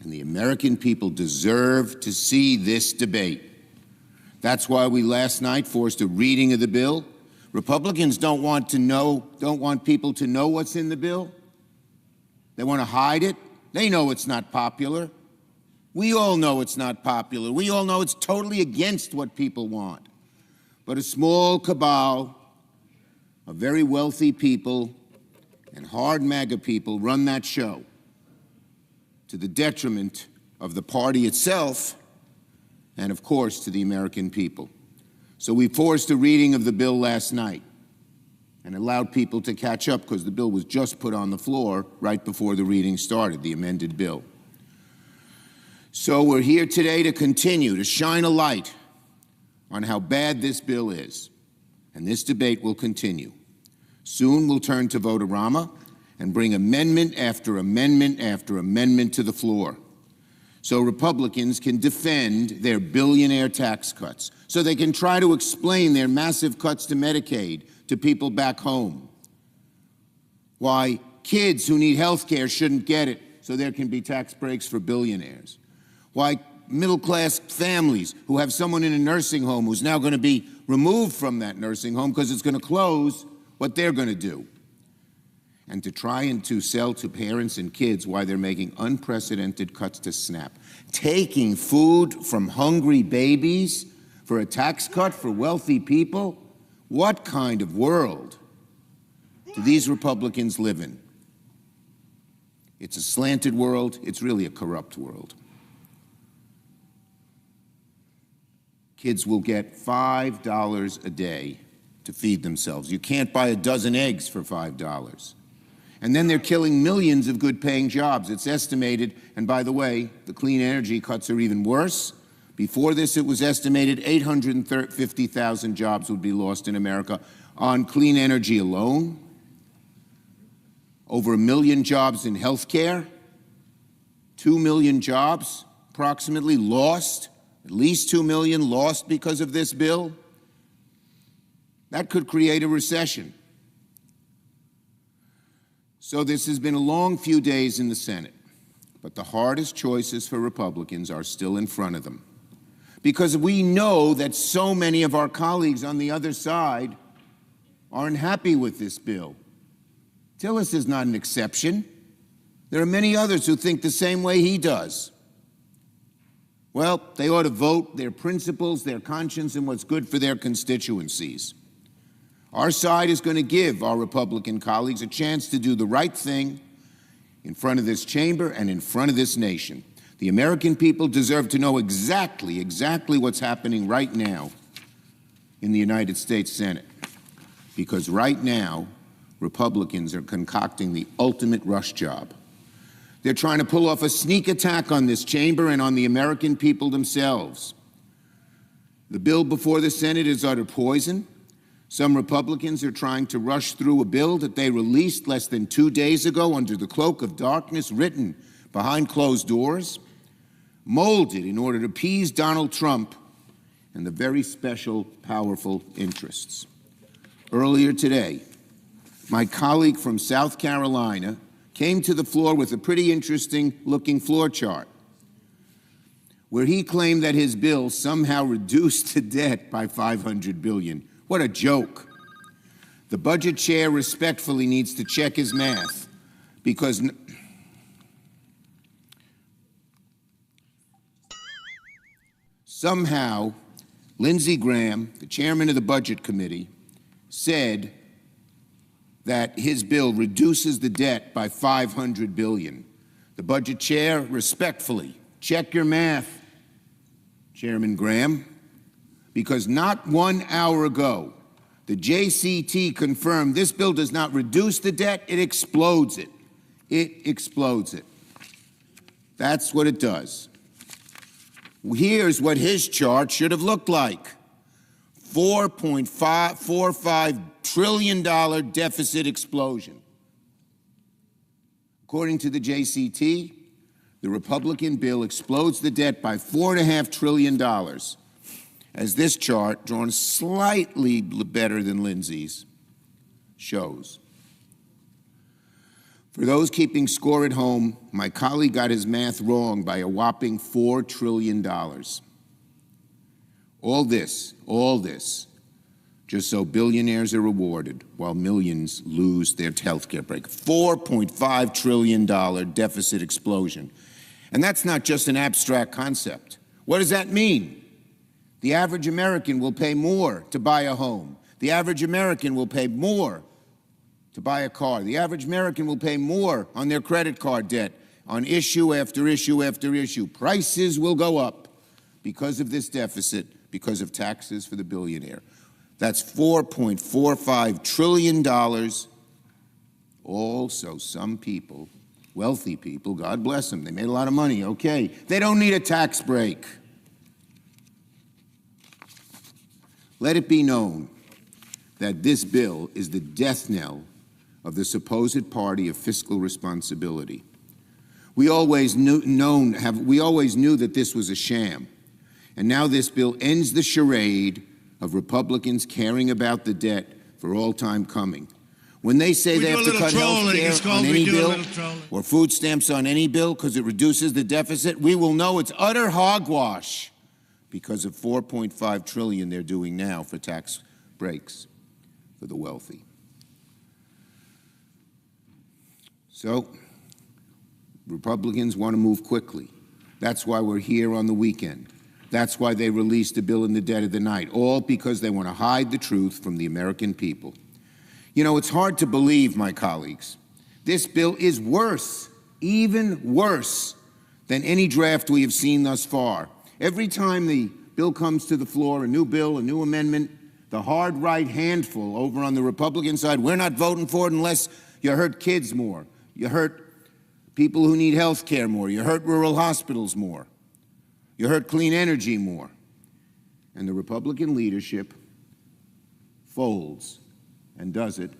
P: And the American people deserve to see this debate. That's why we last night forced a reading of the bill. Republicans don't want people to know what's in the bill. They want to hide it. They know it's not popular. We all know it's not popular. We all know it's totally against what people want. But a small cabal of very wealthy people and hard MAGA people run that show to the detriment of the party itself and, of course, to the American people. So we forced a reading of the bill last night and allowed people to catch up because the bill was just put on the floor right before the reading started, the amended bill. So we're here today to continue to shine a light on how bad this bill is, and this debate will continue. Soon we'll turn to vote-a-rama and bring amendment after amendment after amendment to the floor, so Republicans can defend their billionaire tax cuts, so they can try to explain their massive cuts to Medicaid to people back home, why kids who need health care shouldn't get it so there can be tax breaks for billionaires, why middle-class families who have someone in a nursing home who's now going to be removed from that nursing home because it's going to close, what they're going to do, and to try and to sell to parents and kids why they're making unprecedented cuts to SNAP. Taking food from hungry babies for a tax cut for wealthy people? What kind of world do these Republicans live in? It's a slanted world. It's really a corrupt world. Kids will get $5 a day to feed themselves. You can't buy a dozen eggs for $5. And then they're killing millions of good-paying jobs. It's estimated, and by the way, the clean energy cuts are even worse. Before this, it was estimated 850,000 jobs would be lost in America on clean energy alone. Over 1 million jobs in health care. 2 million jobs, approximately, lost. At least 2 million lost because of this bill. That could create a recession. So this has been a long few days in the Senate, but the hardest choices for Republicans are still in front of them, because we know that so many of our colleagues on the other side aren't happy with this bill. Tillis is not an exception. There are many others who think the same way he does. Well, they ought to vote their principles, their conscience, and what's good for their constituencies. Our side is going to give our Republican colleagues a chance to do the right thing in front of this chamber and in front of this nation. The American people deserve to know exactly what's happening right now in the United States Senate. because right now, Republicans are concocting the ultimate rush job. They're trying to pull off a sneak attack on this chamber and on the American people themselves. The bill before the Senate is utter poison. Some Republicans are trying to rush through a bill that they released less than 2 days ago under the cloak of darkness, written behind closed doors, molded in order to appease Donald Trump and the very special, powerful interests. Earlier today, my colleague from South Carolina came to the floor with a pretty interesting looking floor chart where he claimed that his bill somehow reduced the debt by $500 billion. What a joke. The budget chair respectfully needs to check his math because somehow Lindsey Graham, the chairman of the Budget Committee, said that his bill reduces the debt by $500 billion. The budget chair, respectfully, check your math, Chairman Graham, because not 1 hour ago, the JCT confirmed this bill does not reduce the debt, it explodes it. It explodes it. That's what it does. Here's what his chart should have looked like. $4.45 trillion deficit explosion. According to the JCT, the Republican bill explodes the debt by $4.5 trillion, as this chart, drawn slightly better than Lindsey's, shows. For those keeping score at home, my colleague got his math wrong by a whopping $4 trillion. All this, just so billionaires are rewarded while millions lose their health care break. $4.5 trillion deficit explosion. And that's not just an abstract concept. What does that mean? The average American will pay more to buy a home. The average American will pay more to buy a car. The average American will pay more on their credit card debt, on issue after issue after issue. Prices will go up because of this deficit, because of taxes for the billionaire. That's $4.45 trillion. Also, some people, wealthy people, God bless them, they made a lot of money, okay. They don't need a tax break. Let it be known that this bill is the death knell of the supposed party of fiscal responsibility. We always knew that this was a sham. And now this bill ends the charade of Republicans caring about the debt for all time coming. When they say they have to cut health care on any bill or food stamps on any bill because it reduces the deficit, we will know it's utter hogwash because of $4.5 trillion they're doing now for tax breaks for the wealthy. So, Republicans want to move quickly. That's why we're here on the weekend. That's why they released a bill in the dead of the night, all because they want to hide the truth from the American people. You know, it's hard to believe, my colleagues. This bill is worse, even worse, than any draft we have seen thus far. Every time the bill comes to the floor, a new amendment, the hard right handful over on the Republican side, we're not voting for it unless you hurt kids more, you hurt people who need health care more, you hurt rural hospitals more, you hurt clean energy more. And the Republican leadership folds and does it.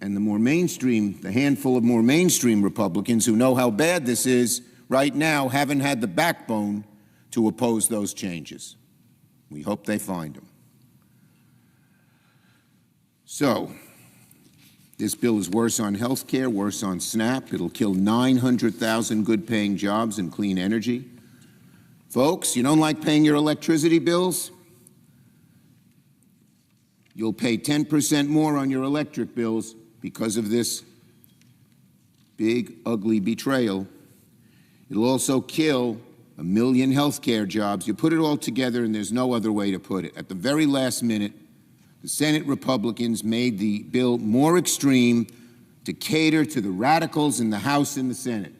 P: And the handful of more mainstream Republicans who know how bad this is right now haven't had the backbone to oppose those changes. We hope they find them. So, this bill is worse on health care, worse on SNAP. It'll kill 900,000 good-paying jobs in clean energy. Folks, you don't like paying your electricity bills? You'll pay 10% more on your electric bills because of this big, ugly betrayal. It'll also kill 1 million health care jobs. You put it all together, and there's no other way to put it. At the very last minute, the Senate Republicans made the bill more extreme to cater to the radicals in the House and the Senate.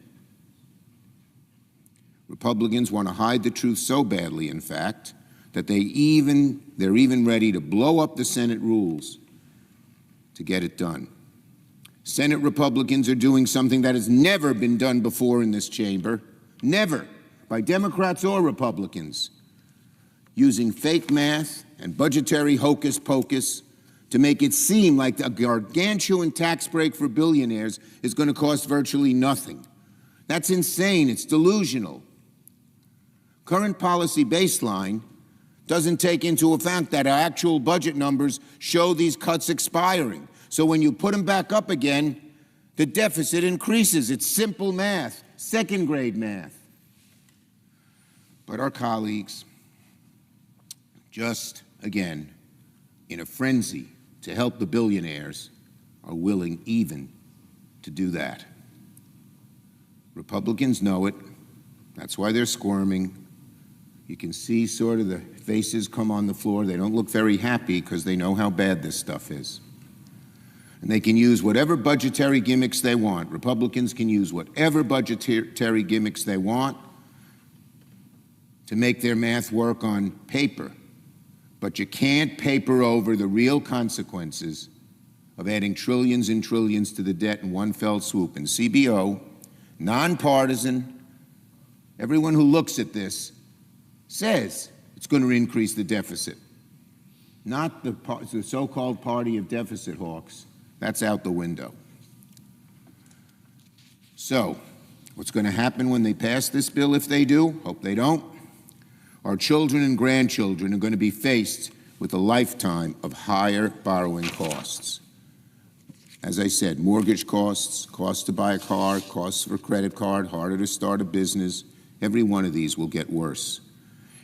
P: Republicans want to hide the truth so badly, in fact, that they're even ready to blow up the Senate rules to get it done. Senate Republicans are doing something that has never been done before in this chamber, never, by Democrats or Republicans, using fake math and budgetary hocus pocus to make it seem like a gargantuan tax break for billionaires is going to cost virtually nothing. That's insane. It's delusional. Current policy baseline doesn't take into account that our actual budget numbers show these cuts expiring. So when you put them back up again, the deficit increases. It's simple math, second grade math. But our colleagues, just again, in a frenzy to help the billionaires, are willing even to do that. Republicans know it. That's why they're squirming. You can see sort of the faces come on the floor. They don't look very happy because they know how bad this stuff is. And they can use whatever budgetary gimmicks they want. Republicans can use whatever budgetary gimmicks they want to make their math work on paper. But you can't paper over the real consequences of adding trillions and trillions to the debt in one fell swoop. And CBO, nonpartisan, everyone who looks at this says it's going to increase the deficit. Not the so-called party of deficit hawks. That's out the window. So, what's going to happen when they pass this bill, if they do? Hope they don't. Our children and grandchildren are going to be faced with a lifetime of higher borrowing costs. As I said, mortgage costs, costs to buy a car, costs for a credit card, harder to start a business. Every one of these will get worse.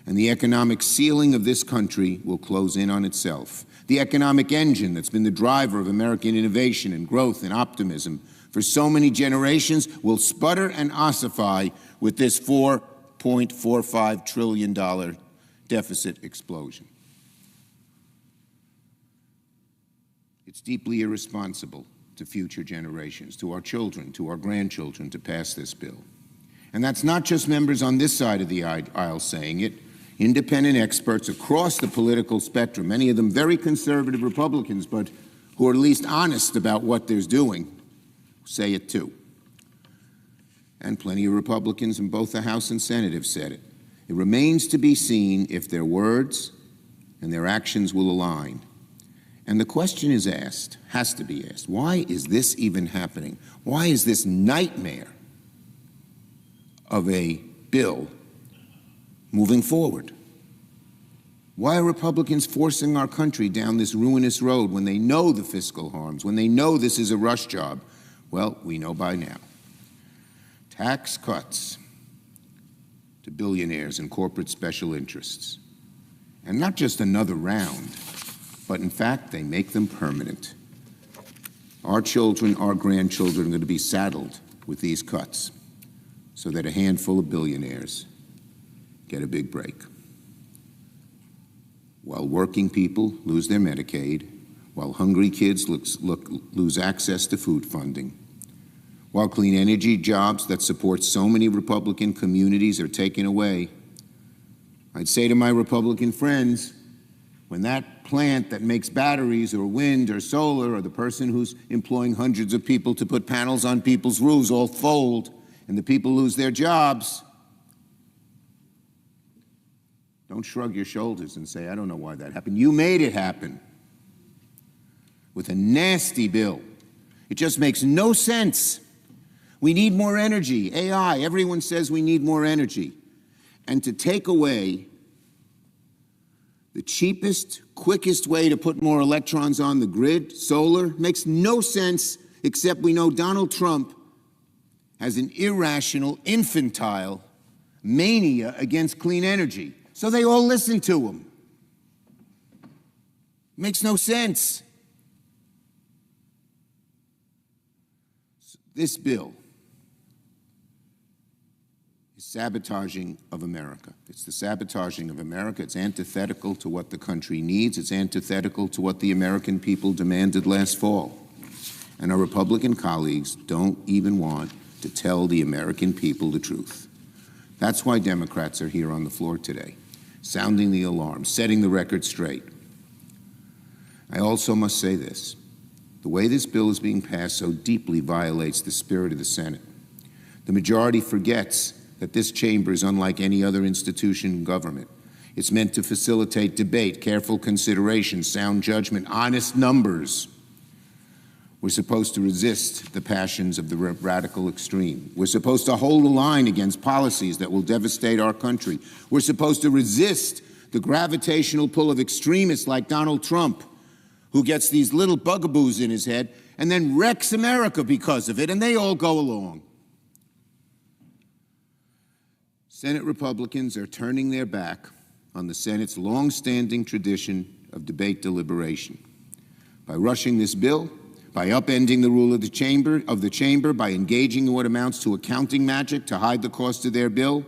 P: And the economic ceiling of this country will close in on itself. The economic engine that's been the driver of American innovation and growth and optimism for so many generations will sputter and ossify with this $4.45 trillion deficit explosion. It's deeply irresponsible to future generations, to our children, to our grandchildren, to pass this bill. And that's not just members on this side of the aisle saying it. Independent experts across the political spectrum, many of them very conservative Republicans, but who are at least honest about what they're doing, say it too. And plenty of Republicans in both the House and Senate have said it. It remains to be seen if their words and their actions will align. And the question is asked, has to be asked, why is this even happening? Why is this nightmare of a bill moving forward? Why are Republicans forcing our country down this ruinous road when they know the fiscal harms, when they know this is a rush job? Well, we know by now. Tax cuts to billionaires and corporate special interests. And not just another round, but in fact, they make them permanent. Our children, our grandchildren are going to be saddled with these cuts so that a handful of billionaires get a big break, while working people lose their Medicaid, while hungry kids lose access to food funding, while clean energy jobs that support so many Republican communities are taken away. I'd say to my Republican friends, when that plant that makes batteries or wind or solar, or the person who's employing hundreds of people to put panels on people's roofs all fold and the people lose their jobs, don't shrug your shoulders and say, I don't know why that happened. You made it happen with a nasty bill. It just makes no sense. We need more energy. AI, everyone says we need more energy. And to take away the cheapest, quickest way to put more electrons on the grid, solar, makes no sense, except we know Donald Trump has an irrational, infantile mania against clean energy. So they all listen to him. Makes no sense. This bill is sabotaging of America. It's the sabotaging of America. It's antithetical to what the country needs. It's antithetical to what the American people demanded last fall. And our Republican colleagues don't even want to tell the American people the truth. That's why Democrats are here on the floor today, sounding the alarm, setting the record straight. I also must say this. The The way this bill is being passed so deeply violates the spirit of the Senate. The majority forgets that this chamber is unlike any other institution in government. It's meant to facilitate debate, careful consideration, sound judgment, honest numbers. We're supposed to resist the passions of the radical extreme. We're supposed to hold the line against policies that will devastate our country. We're supposed to resist the gravitational pull of extremists like Donald Trump, who gets these little bugaboos in his head and then wrecks America because of it, and they all go along. Senate Republicans are turning their back on the Senate's long-standing tradition of debate deliberation. By rushing this bill, by upending the rule of the chamber, by engaging in what amounts to accounting magic to hide the cost of their bill,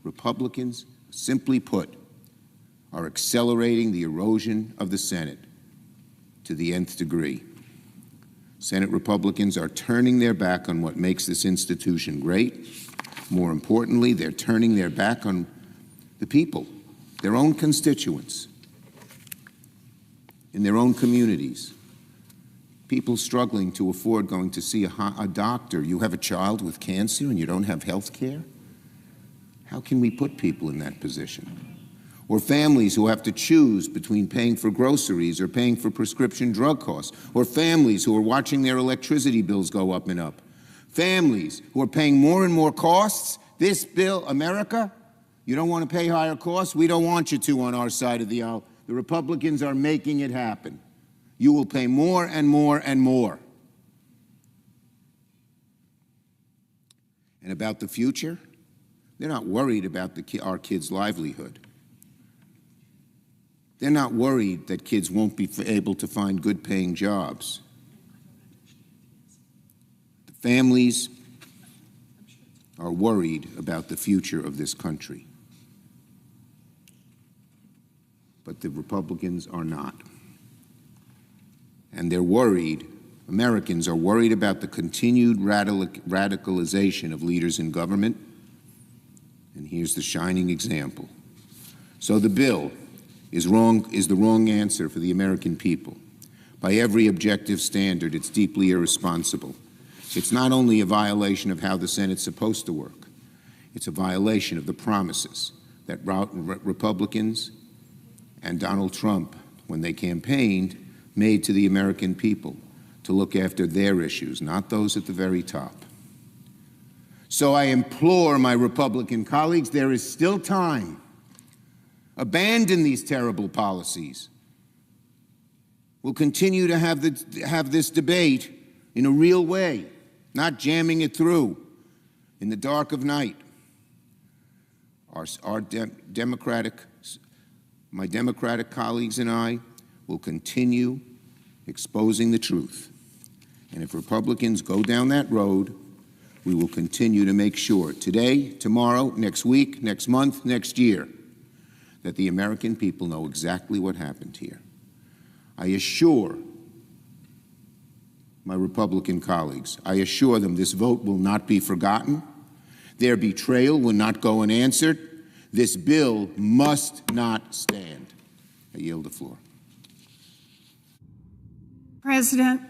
P: Republicans, simply put, are accelerating the erosion of the Senate to the nth degree. Senate Republicans are turning their back on what makes this institution great. More importantly, they're turning their back on the people, their own constituents, in their own communities. People struggling to afford going to see a doctor. You have a child with cancer and you don't have health care? How can we put people in that position? Or families who have to choose between paying for groceries or paying for prescription drug costs, or families who are watching their electricity bills go up and up. Families who are paying more and more costs. This bill, America, you don't want to pay higher costs? We don't want you to on our side of the aisle. The Republicans are making it happen. You will pay more and more and more. And about the future, they're not worried about our kids' livelihood. They're not worried that kids won't be able to find good-paying jobs. The families are worried about the future of this country. But the Republicans are not. And they're worried, Americans are worried about the continued radicalization of leaders in government. And here's the shining example. So the bill is the wrong answer for the American people. By every objective standard, it's deeply irresponsible. It's not only a violation of how the Senate's supposed to work, it's a violation of the promises that Republicans and Donald Trump, when they campaigned, made to the American people to look after their issues, not those at the very top. So I implore my Republican colleagues, there is still time. Abandon these terrible policies. We'll continue to have this debate in a real way, not jamming it through in the dark of night. My Democratic colleagues and I will continue exposing the truth. And if Republicans go down that road, we will continue to make sure today, tomorrow, next week, next month, next year, that the American people know exactly what happened here. I assure my Republican colleagues, I assure them this vote will not be forgotten. Their betrayal will not go unanswered. This bill must not stand. I yield the floor.
Q: President.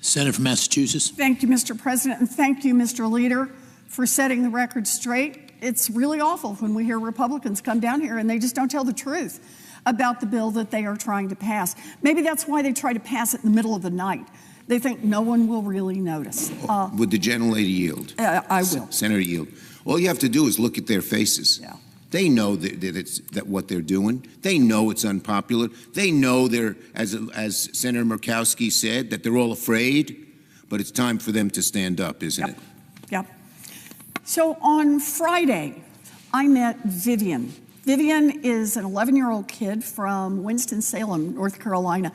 O: Senator from Massachusetts.
Q: Thank you, Mr. President, and thank you, Mr. Leader, for setting the record straight. It's really awful when we hear Republicans come down here and they just don't tell the truth about the bill that they are trying to pass. Maybe that's why they try to pass it in the middle of the night. They think no one will really notice.
P: Would the gentlelady yield?
Q: I will.
P: Senator, yield. All you have to do is look at their faces.
Q: Yeah.
P: They know that what they're doing. They know it's unpopular. They know they're, as Senator Murkowski said, that they're all afraid. But it's time for them to stand up, isn't it?
Q: Yep. So on Friday, I met Vivian. Vivian is an 11-year-old kid from Winston-Salem, North Carolina.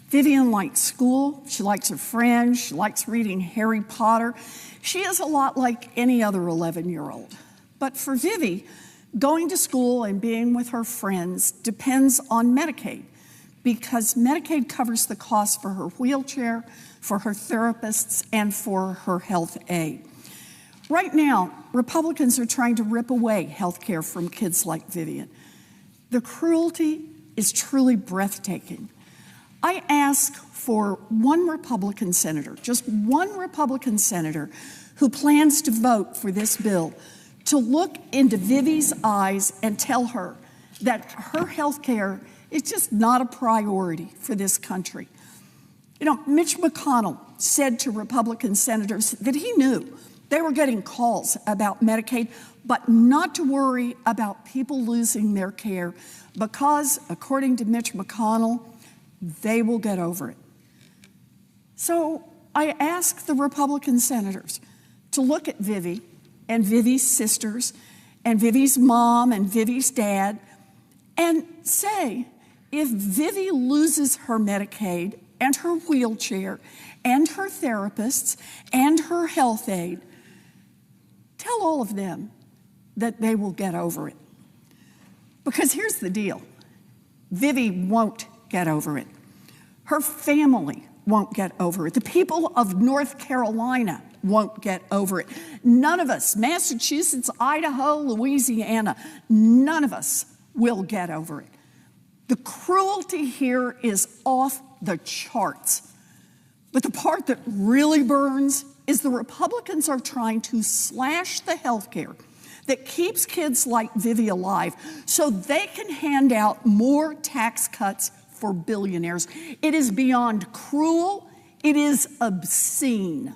Q: Vivian likes school. She likes her friends. She likes reading Harry Potter. She is a lot like any other 11-year-old. But for Vivi, going to school and being with her friends depends on Medicaid, because Medicaid covers the cost for her wheelchair, for her therapists, and for her health aid. Right now, Republicans are trying to rip away health care from kids like Vivian. The cruelty is truly breathtaking. I ask for one Republican senator, just one Republican senator who plans to vote for this bill, to look into Vivi's eyes and tell her that her health care is just not a priority for this country. You know, Mitch McConnell said to Republican senators that he knew they were getting calls about Medicaid, but not to worry about people losing their care because, according to Mitch McConnell, they will get over it. So I ask the Republican senators to look at Vivi and Vivi's sisters and Vivi's mom and Vivi's dad and say, if Vivi loses her Medicaid and her wheelchair and her therapists and her health aid, tell all of them that they will get over it. Because here's the deal. Vivi won't get over it. Her family won't get over it. The people of North Carolina won't get over it. None of us, Massachusetts, Idaho, Louisiana, none of us will get over it. The cruelty here is off the charts. But the part that really burns is the Republicans are trying to slash the health care that keeps kids like Vivi alive so they can hand out more tax cuts for billionaires. It is beyond cruel. It is obscene.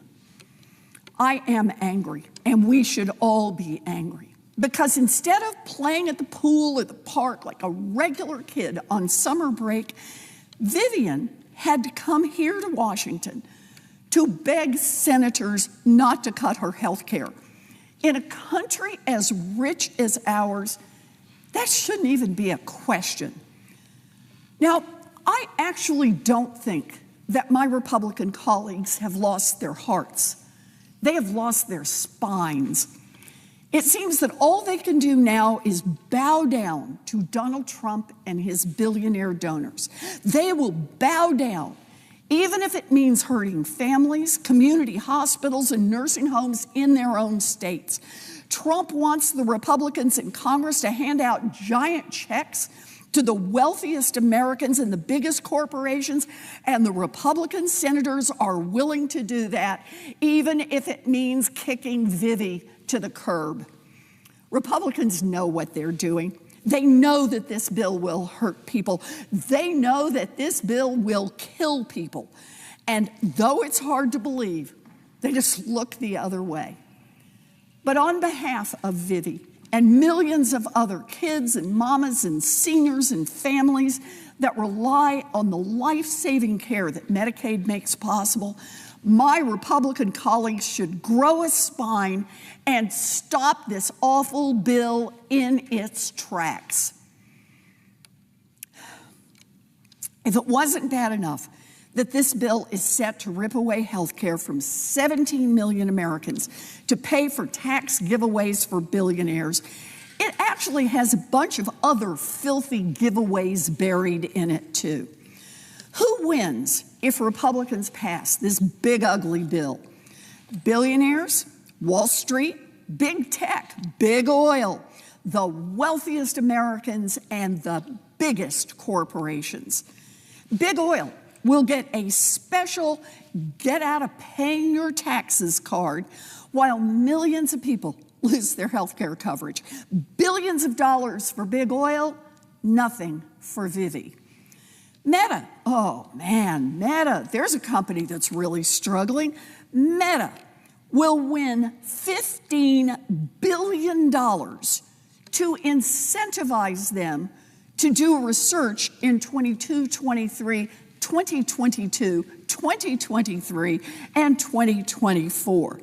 Q: I am angry, and we should all be angry. Because instead of playing at the pool or the park like a regular kid on summer break, Vivian had to come here to Washington to beg senators not to cut her health care. In a country as rich as ours, that shouldn't even be a question. Now, I actually don't think that my Republican colleagues have lost their hearts. They have lost their spines. It seems that all they can do now is bow down to Donald Trump and his billionaire donors. They will bow down, even if it means hurting families, community hospitals, and nursing homes in their own states. Trump wants the Republicans in Congress to hand out giant checks to the wealthiest Americans and the biggest corporations, and the Republican senators are willing to do that, even if it means kicking Vivi to the curb. Republicans know what they're doing. They know that this bill will hurt people. They know that this bill will kill people. And though it's hard to believe, they just look the other way. But on behalf of Vivi and millions of other kids and mamas and seniors and families that rely on the life-saving care that Medicaid makes possible, my Republican colleagues should grow a spine and stop this awful bill in its tracks. If it wasn't bad enough that this bill is set to rip away health care from 17 million Americans to pay for tax giveaways for billionaires, it actually has a bunch of other filthy giveaways buried in it, too. Who wins if Republicans pass this big, ugly bill? Billionaires, Wall Street, big tech, big oil, the wealthiest Americans, and the biggest corporations. Big oil will get a special get out of paying your taxes card, while millions of people lose their health care coverage. Billions of dollars for big oil, nothing for Vivi. Meta, oh man, Meta, there's a company that's really struggling. Meta will win $15 billion to incentivize them to do research in 2022, 2023, and 2024.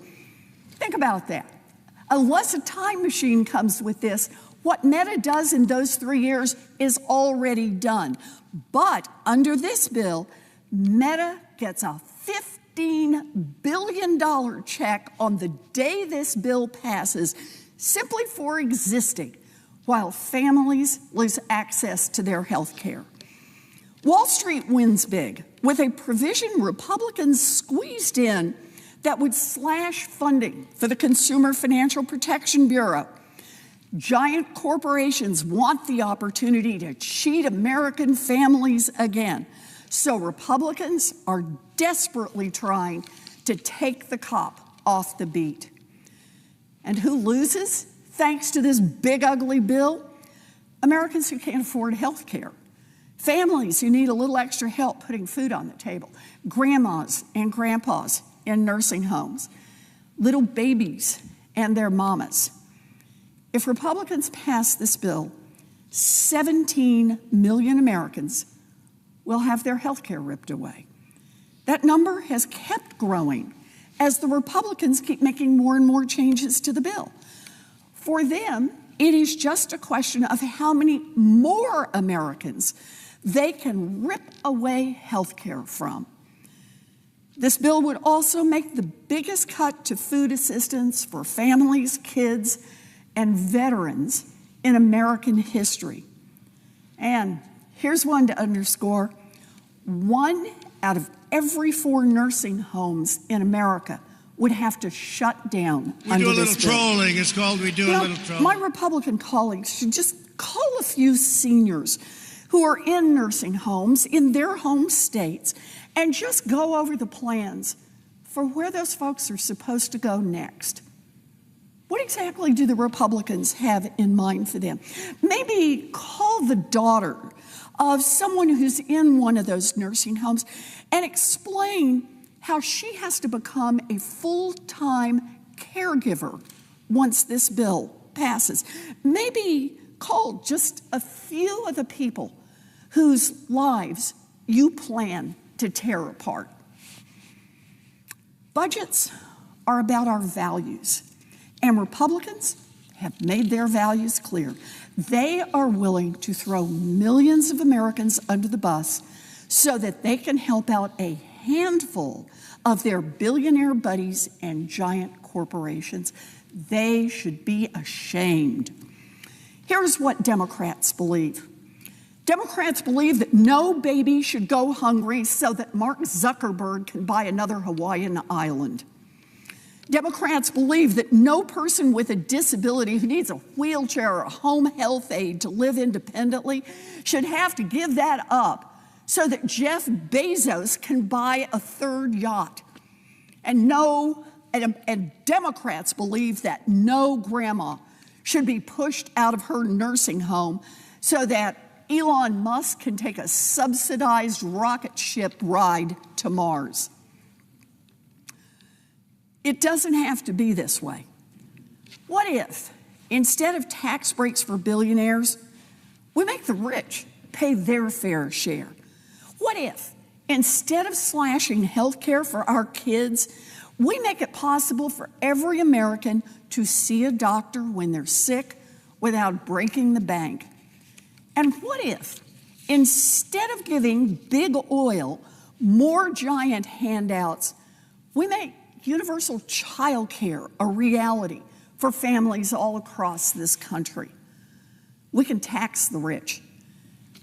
Q: Think about that. Unless a time machine comes with this, what Meta does in those 3 years is already done. But under this bill, Meta gets a $15 billion check on the day this bill passes, simply for existing, while families lose access to their health care. Wall Street wins big with a provision Republicans squeezed in that would slash funding for the Consumer Financial Protection Bureau. Giant corporations want the opportunity to cheat American families again. So Republicans are desperately trying to take the cop off the beat. And who loses thanks to this big, ugly bill? Americans who can't afford health care. Families who need a little extra help putting food on the table. Grandmas and grandpas in nursing homes. Little babies and their mamas. If Republicans pass this bill, 17 million Americans will have their health care ripped away. That number has kept growing as the Republicans keep making more and more changes to the bill. For them, it is just a question of how many more Americans they can rip away health care from. This bill would also make the biggest cut to food assistance for families, kids, and veterans in American history. And here's one to underscore. 1 out of every 4 nursing homes in America would have to shut down
B: We
Q: under
B: do a
Q: this
B: little
Q: bill.
B: trolling. It's called we do a little trolling.
Q: My Republican colleagues should just call a few seniors who are in nursing homes in their home states and just go over the plans for where those folks are supposed to go next. What exactly do the Republicans have in mind for them? Maybe call the daughter of someone who's in one of those nursing homes and explain how she has to become a full-time caregiver once this bill passes. Maybe call just a few of the people whose lives you plan to tear apart. Budgets are about our values, and Republicans have made their values clear. They are willing to throw millions of Americans under the bus so that they can help out a handful of their billionaire buddies and giant corporations. They should be ashamed. Here's what Democrats believe. Democrats believe that no baby should go hungry so that Mark Zuckerberg can buy another Hawaiian island. Democrats believe that no person with a disability who needs a wheelchair or a home health aid to live independently should have to give that up so that Jeff Bezos can buy a 3rd yacht. And Democrats believe that no grandma should be pushed out of her nursing home so that Elon Musk can take a subsidized rocket ship ride to Mars. It doesn't have to be this way. What if, instead of tax breaks for billionaires, we make the rich pay their fair share? What if, instead of slashing health care for our kids, we make it possible for every American to see a doctor when they're sick without breaking the bank? And what if, instead of giving big oil more giant handouts, we make universal child care a reality for families all across this country? We can tax the rich.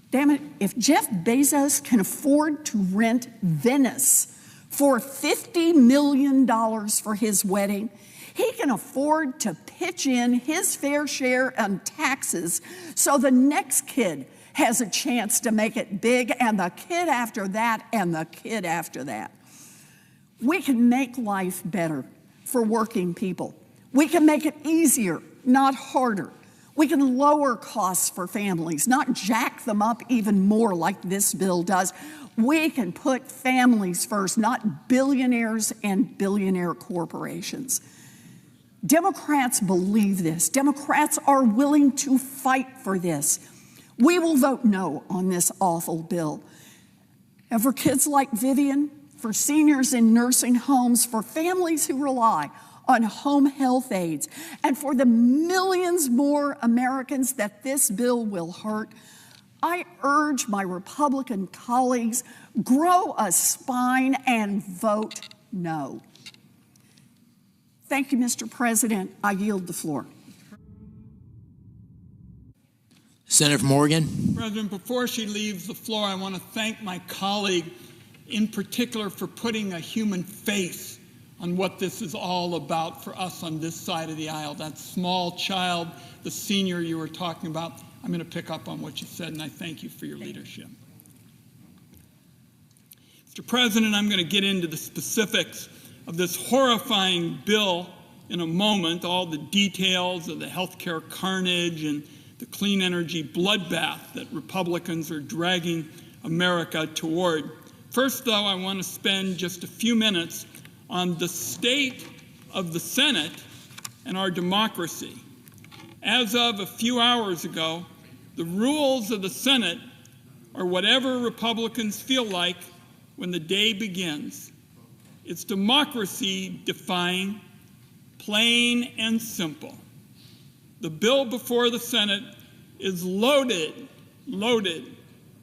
Q: Damn it, if Jeff Bezos can afford to rent Venice for $50 million for his wedding, he can afford to pitch in his fair share on taxes so the next kid has a chance to make it big, and the kid after that, and the kid after that. We can make life better for working people. We can make it easier, not harder. We can lower costs for families, not jack them up even more like this bill does. We can put families first, not billionaires and billionaire corporations. Democrats believe this. Democrats are willing to fight for this. We will vote no on this awful bill. And for kids like Vivian, for seniors in nursing homes, for families who rely on home health aides, and for the millions more Americans that this bill will hurt, I urge my Republican colleagues, grow a spine and vote no. Thank you, Mr. President. I yield the floor.
O: Senator Morgan.
R: President, before she leaves the floor, I want to thank my colleague in particular for putting a human face on what this is all about for us on this side of the aisle. That small child, the senior you were talking about. I'm going to pick up on what you said, and I thank you for your leadership. Mr. President, I'm going to get into the specifics of this horrifying bill in a moment, all the details of the healthcare carnage and the clean energy bloodbath that Republicans are dragging America toward. First, though, I want to spend just a few minutes on the state of the Senate and our democracy. As of a few hours ago, the rules of the Senate are whatever Republicans feel like when the day begins. It's democracy defying, plain and simple. The bill before the Senate is loaded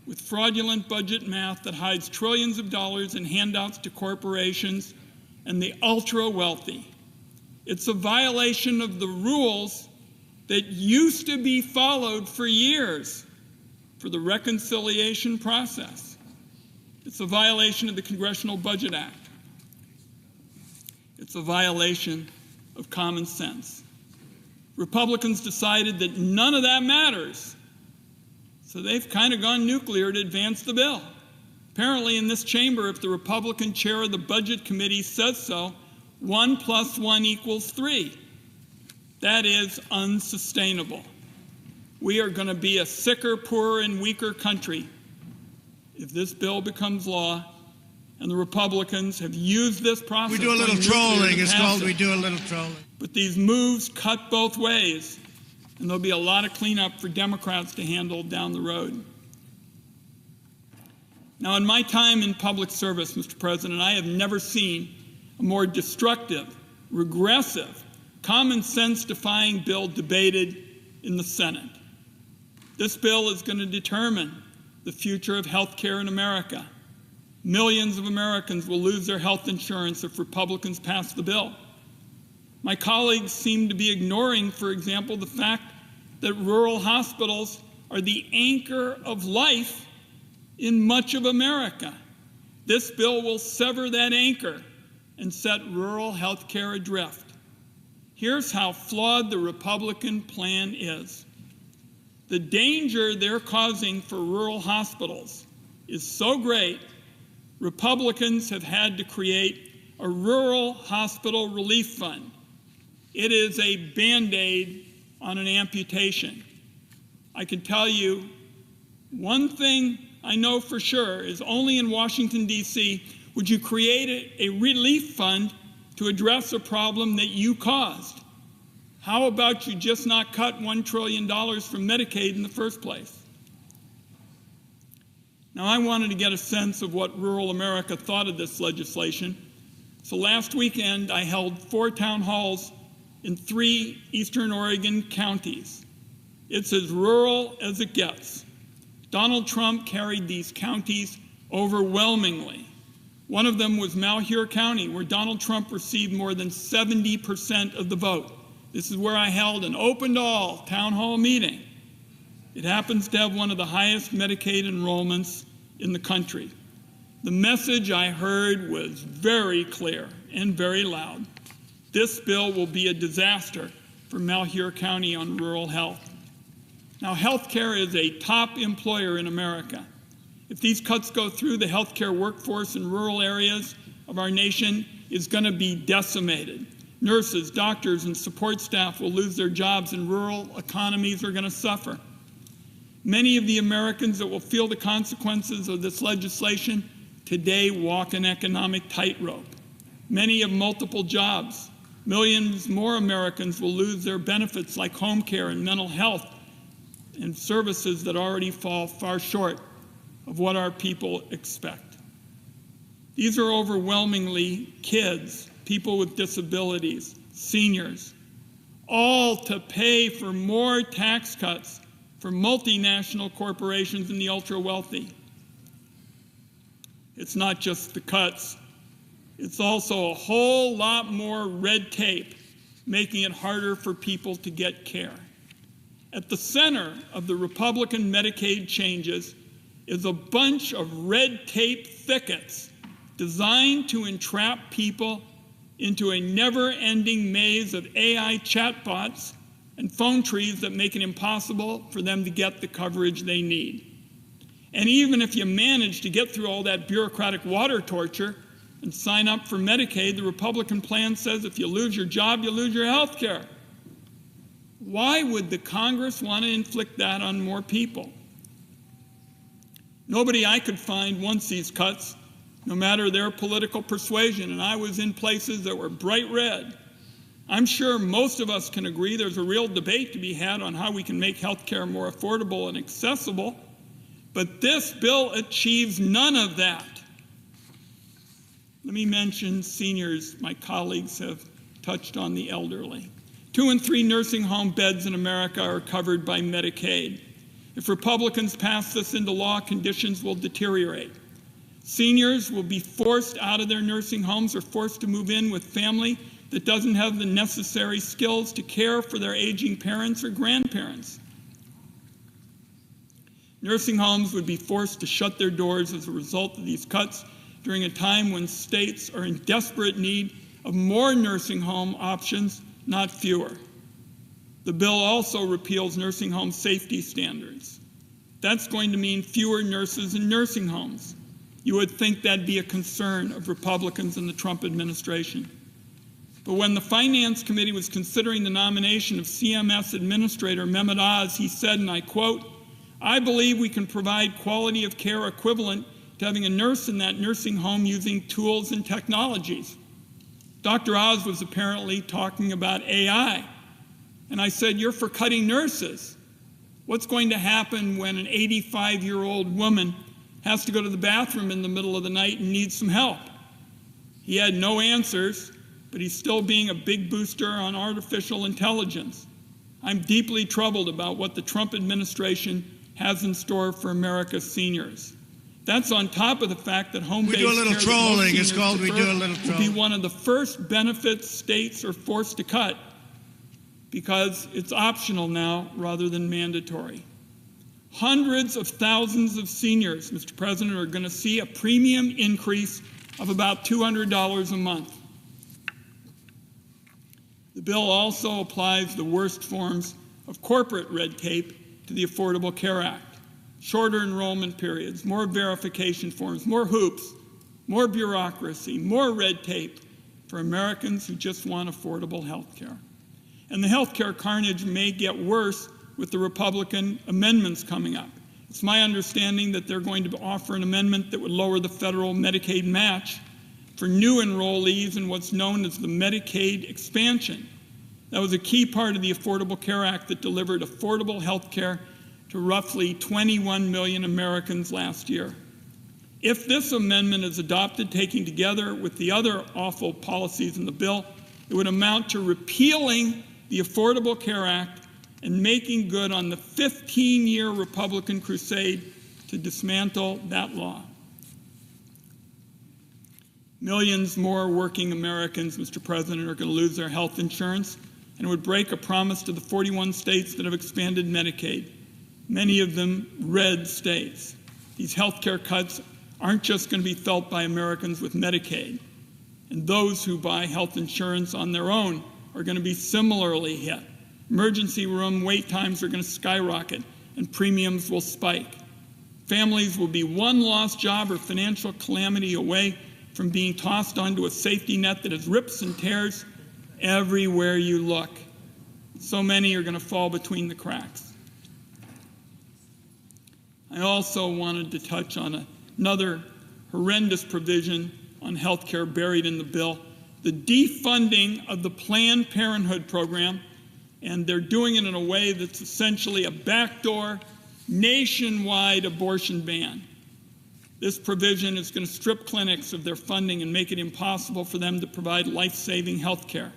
R: with fraudulent budget math that hides trillions of dollars in handouts to corporations and the ultra-wealthy. It's a violation of the rules that used to be followed for years for the reconciliation process. It's a violation of the Congressional Budget Act. It's a violation of common sense. Republicans decided that none of that matters, so they've kind of gone nuclear to advance the bill. Apparently in this chamber, if the Republican chair of the Budget Committee says so, 1 + 1 = 3. That is unsustainable. We are going to be a sicker, poorer, and weaker country if this bill becomes law, and the Republicans have used this process.
B: We do a little trolling. It's called we do a little trolling.
R: But these moves cut both ways, and there'll be a lot of cleanup for Democrats to handle down the road. Now, in my time in public service, Mr. President, I have never seen a more destructive, regressive, common sense defying bill debated in the Senate. This bill is going to determine the future of health care in America. Millions of Americans will lose their health insurance if Republicans pass the bill. My colleagues seem to be ignoring, for example, the fact that rural hospitals are the anchor of life in much of America. This bill will sever that anchor and set rural health care adrift. Here's how flawed the Republican plan is. The danger they're causing for rural hospitals is so great, Republicans have had to create a rural hospital relief fund. It is a Band-Aid on an amputation. I can tell you one thing I know for sure is only in Washington, D.C. would you create a relief fund to address a problem that you caused. How about you just not cut $1 trillion from Medicaid in the first place? Now, I wanted to get a sense of what rural America thought of this legislation. So last weekend, I held 4 town halls in 3 Eastern Oregon counties. It's as rural as it gets. Donald Trump carried these counties overwhelmingly. One of them was Malheur County, where Donald Trump received more than 70% of the vote. This is where I held an open-to-all town hall meeting. It happens to have one of the highest Medicaid enrollments in the country. The message I heard was very clear and very loud. This bill will be a disaster for Malheur County on rural health. Now, healthcare is a top employer in America. If these cuts go through, the healthcare workforce in rural areas of our nation is going to be decimated. Nurses, doctors, and support staff will lose their jobs, and rural economies are going to suffer. Many of the Americans that will feel the consequences of this legislation today walk an economic tightrope. Many have multiple jobs. Millions more Americans will lose their benefits like home care and mental health and services that already fall far short of what our people expect. These are overwhelmingly kids, people with disabilities, seniors, all to pay for more tax cuts for multinational corporations and the ultra-wealthy. It's not just the cuts. It's also a whole lot more red tape, making it harder for people to get care. At the center of the Republican Medicaid changes is a bunch of red tape thickets designed to entrap people into a never-ending maze of AI chatbots and phone trees that make it impossible for them to get the coverage they need. And even if you manage to get through all that bureaucratic water torture and sign up for Medicaid, the Republican plan says if you lose your job, you lose your health care. Why would the Congress want to inflict that on more people? Nobody I could find wants these cuts, no matter their political persuasion, and I was in places that were bright red. I'm sure most of us can agree there's a real debate to be had on how we can make health care more affordable and accessible, but this bill achieves none of that. Let me mention seniors. My colleagues have touched on the elderly. 2 and 3 nursing home beds in America are covered by Medicaid. If Republicans pass this into law, conditions will deteriorate. Seniors will be forced out of their nursing homes or forced to move in with family that doesn't have the necessary skills to care for their aging parents or grandparents. Nursing homes would be forced to shut their doors as a result of these cuts during a time when states are in desperate need of more nursing home options, not fewer. The bill also repeals nursing home safety standards. That's going to mean fewer nurses in nursing homes. You would think that'd be a concern of Republicans in the Trump administration. But when the Finance Committee was considering the nomination of CMS Administrator Mehmet Oz, he said, and I quote, "I believe we can provide quality of care equivalent to having a nurse in that nursing home using tools and technologies." Dr. Oz was apparently talking about AI. And I said, "You're for cutting nurses. What's going to happen when an 85-year-old woman has to go to the bathroom in the middle of the night and needs some help?" He had no answers, but he's still being a big booster on artificial intelligence. I'm deeply troubled about what the Trump administration has in store for America's seniors. That's on top of the fact that home-based care
B: We do a little trolling. It's called we do a little trolling.
R: Will be one of the first benefits states are forced to cut because it's optional now rather than mandatory. Hundreds of thousands of seniors, Mr. President, are going to see a premium increase of about $200 a month. The bill also applies the worst forms of corporate red tape to the Affordable Care Act. Shorter enrollment periods, more verification forms, more hoops, more bureaucracy, more red tape for Americans who just want affordable health care. And the health care carnage may get worse with the Republican amendments coming up. It's my understanding that they're going to offer an amendment that would lower the federal Medicaid match for new enrollees in what's known as the Medicaid expansion. That was a key part of the Affordable Care Act that delivered affordable health care to roughly 21 million Americans last year. If this amendment is adopted, taken together with the other awful policies in the bill, it would amount to repealing the Affordable Care Act and making good on the 15-year Republican crusade to dismantle that law. Millions more working Americans, Mr. President, are going to lose their health insurance, and it would break a promise to the 41 states that have expanded Medicaid, many of them red states. These health care cuts aren't just going to be felt by Americans with Medicaid, and those who buy health insurance on their own are going to be similarly hit. Emergency room wait times are going to skyrocket, and premiums will spike. Families will be one lost job or financial calamity away from being tossed onto a safety net that has rips and tears everywhere you look. So many are going to fall between the cracks. I also wanted to touch on another horrendous provision on health care buried in the bill, the defunding of the Planned Parenthood program, and they're doing it in a way that's essentially a backdoor nationwide abortion ban. This provision is going to strip clinics of their funding and make it impossible for them to provide life-saving health care.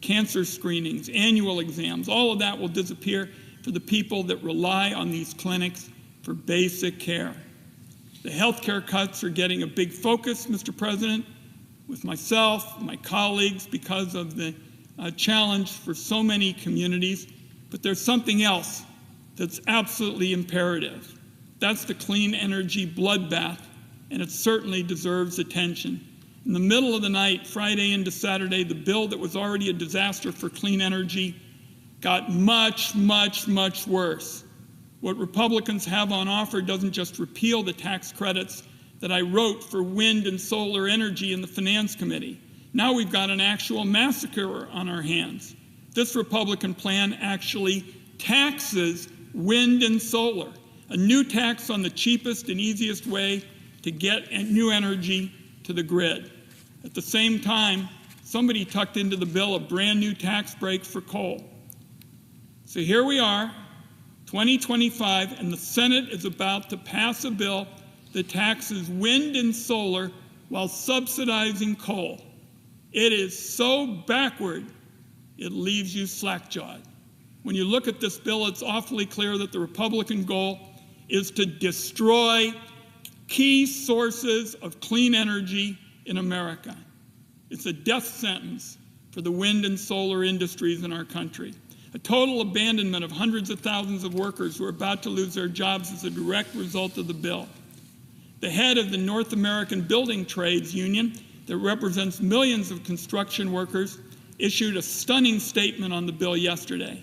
R: Cancer screenings, annual exams, all of that will disappear for the people that rely on these clinics for basic care. The health care cuts are getting a big focus, Mr. President, with myself, my colleagues, because of the challenge for so many communities. But there's something else that's absolutely imperative. That's the clean energy bloodbath, and it certainly deserves attention. In the middle of the night, Friday into Saturday, the bill that was already a disaster for clean energy got much, much, much worse. What Republicans have on offer doesn't just repeal the tax credits that I wrote for wind and solar energy in the Finance Committee. Now we've got an actual massacre on our hands. This Republican plan actually taxes wind and solar, a new tax on the cheapest and easiest way to get new energy to the grid. At the same time, somebody tucked into the bill a brand new tax break for coal. So here we are, 2025, and the Senate is about to pass a bill that taxes wind and solar while subsidizing coal. It is so backward, it leaves you slack-jawed. When you look at this bill, it's awfully clear that the Republican goal is to destroy key sources of clean energy in America. It's a death sentence for the wind and solar industries in our country. A total abandonment of hundreds of thousands of workers who are about to lose their jobs as a direct result of the bill. The head of the North American Building Trades Union, that represents millions of construction workers, issued a stunning statement on the bill yesterday.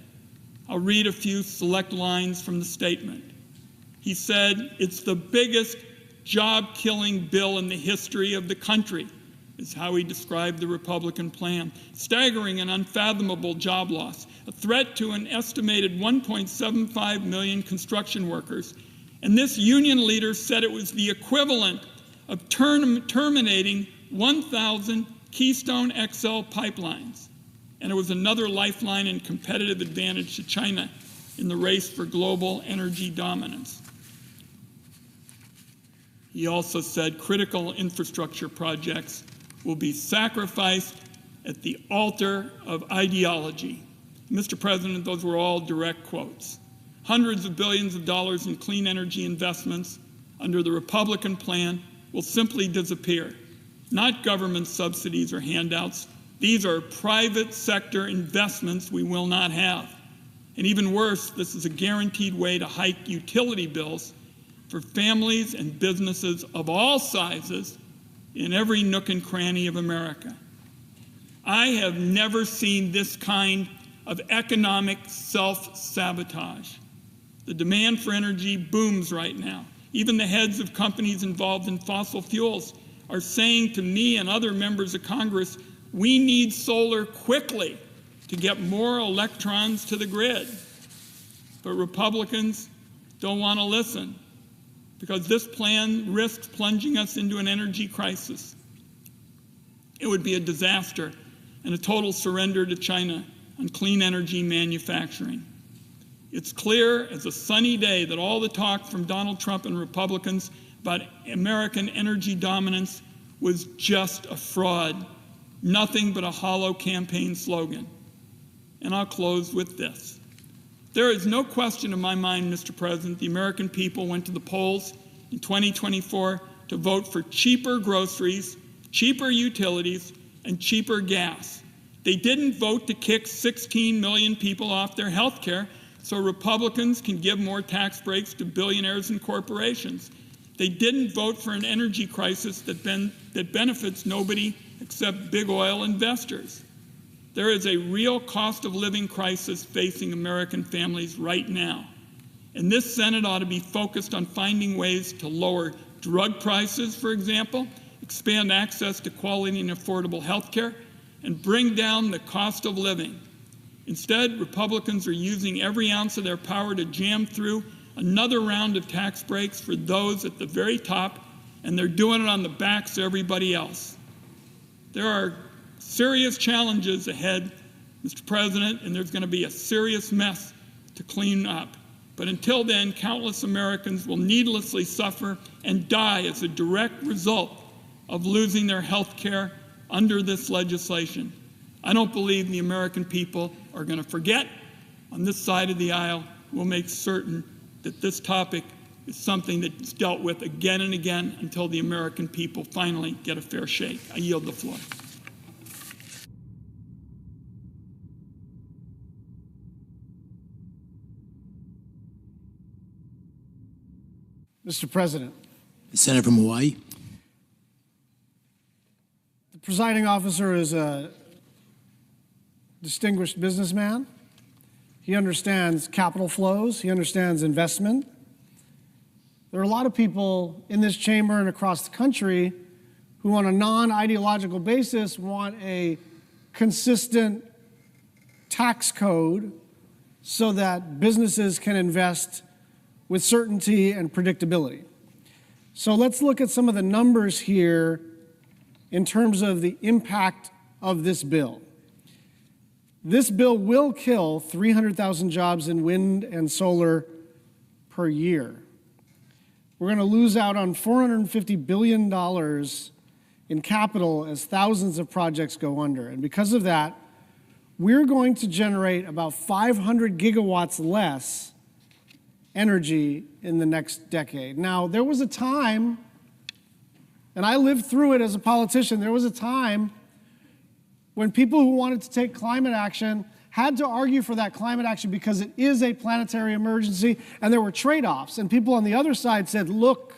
R: I'll read a few select lines from the statement. He said, "It's the biggest job-killing bill in the history of the country," is how he described the Republican plan. "Staggering and unfathomable job loss, a threat to an estimated 1.75 million construction workers. And this union leader said it was the equivalent of terminating 1,000 Keystone XL pipelines. And it was another lifeline and competitive advantage to China in the race for global energy dominance." He also said critical infrastructure projects will be sacrificed at the altar of ideology. Mr. President, those were all direct quotes. Hundreds of billions of dollars in clean energy investments under the Republican plan will simply disappear. Not government subsidies or handouts. These are private sector investments we will not have. And even worse, this is a guaranteed way to hike utility bills for families and businesses of all sizes in every nook and cranny of America. I have never seen this kind of economic self-sabotage. The demand for energy booms right now. Even the heads of companies involved in fossil fuels are saying to me and other members of Congress, we need solar quickly to get more electrons to the grid. But Republicans don't want to listen because this plan risks plunging us into an energy crisis. It would be a disaster and a total surrender to China on clean energy manufacturing. It's clear as a sunny day that all the talk from Donald Trump and Republicans about American energy dominance was just a fraud, nothing but a hollow campaign slogan. And I'll close with this. There is no question in my mind, Mr. President, the American people went to the polls in 2024 to vote for cheaper groceries, cheaper utilities, and cheaper gas. They didn't vote to kick 16 million people off their health care so Republicans can give more tax breaks to billionaires and corporations. They didn't vote for an energy crisis that benefits nobody except big oil investors. There is a real cost of living crisis facing American families right now. And this Senate ought to be focused on finding ways to lower drug prices, for example, expand access to quality and affordable health care, and bring down the cost of living. Instead, Republicans are using every ounce of their power to jam through another round of tax breaks for those at the very top, and they're doing it on the backs of everybody else. There are serious challenges ahead, Mr. President, and there's going to be a serious mess to clean up. But until then, countless Americans will needlessly suffer and die as a direct result of losing their health care under this legislation. I don't believe the American people are going to forget. On this side of the aisle, we'll make certain that this topic is something that's dealt with again and again until the American people finally get a fair shake. I yield the floor.
F: Mr. President.
O: The Senator from Hawaii.
F: The presiding officer is a distinguished businessman. He understands capital flows. He understands investment. There are a lot of people in this chamber and across the country who, on a non-ideological basis, want a consistent tax code so that businesses can invest with certainty and predictability. So let's look at some of the numbers here in terms of the impact of this bill. This bill will kill 300,000 jobs in wind and solar per year. We're going to lose out on $450 billion in capital as thousands of projects go under. And because of that, we're going to generate about 500 gigawatts less energy in the next decade. Now, there was a time, and I lived through it as a politician, there was a time when people who wanted to take climate action had to argue for that climate action because it is a planetary emergency, and there were trade-offs. And people on the other side said, look,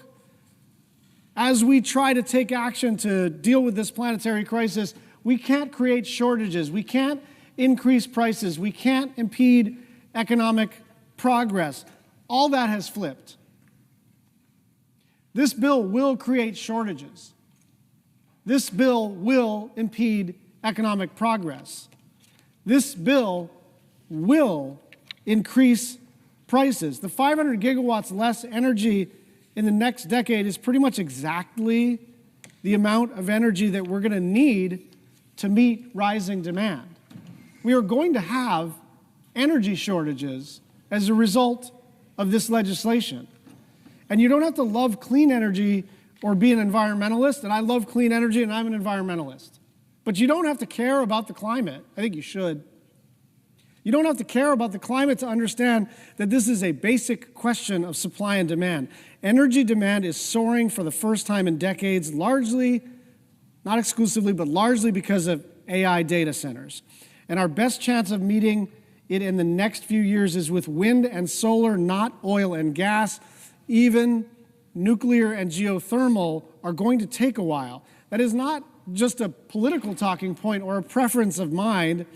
F: as we try to take action to deal with this planetary crisis, we can't create shortages, we can't increase prices, we can't impede economic progress. All that has flipped. This bill will create shortages. This bill will impede economic progress. This bill will increase prices. The 500 gigawatts less energy in the next decade is pretty much exactly the amount of energy that we're going to need to meet rising demand. We are going to have energy shortages as a result of this legislation. And you don't have to love clean energy or be an environmentalist, and I love clean energy and I'm an environmentalist. But you don't have to care about the climate. I think you should. You don't have to care about the climate to understand that this is a basic question of supply and demand. Energy demand is soaring for the first time in decades, largely, not exclusively, but largely because of AI data centers. And our best chance of meeting it in the next few years is with wind and solar, not oil and gas. Even nuclear and geothermal are going to take a while. That is not just a political talking point or a preference of mine.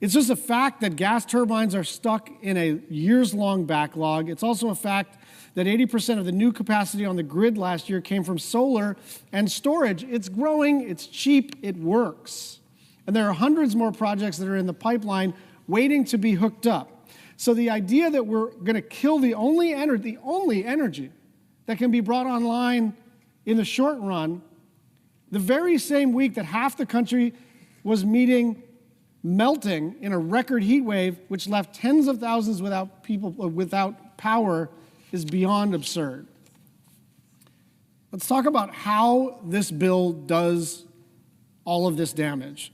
F: It's just a fact that gas turbines are stuck in a years-long backlog. It's also a fact that 80% of the new capacity on the grid last year came from solar and storage. It's growing, it's cheap, it works. And there are hundreds more projects that are in the pipeline waiting to be hooked up. So the idea that we're going to kill the only energy that can be brought online in the short run, the very same week that half the country was meeting melting in a record heat wave, which left tens of thousands without power, is beyond absurd. Let's talk about how this bill does all of this damage.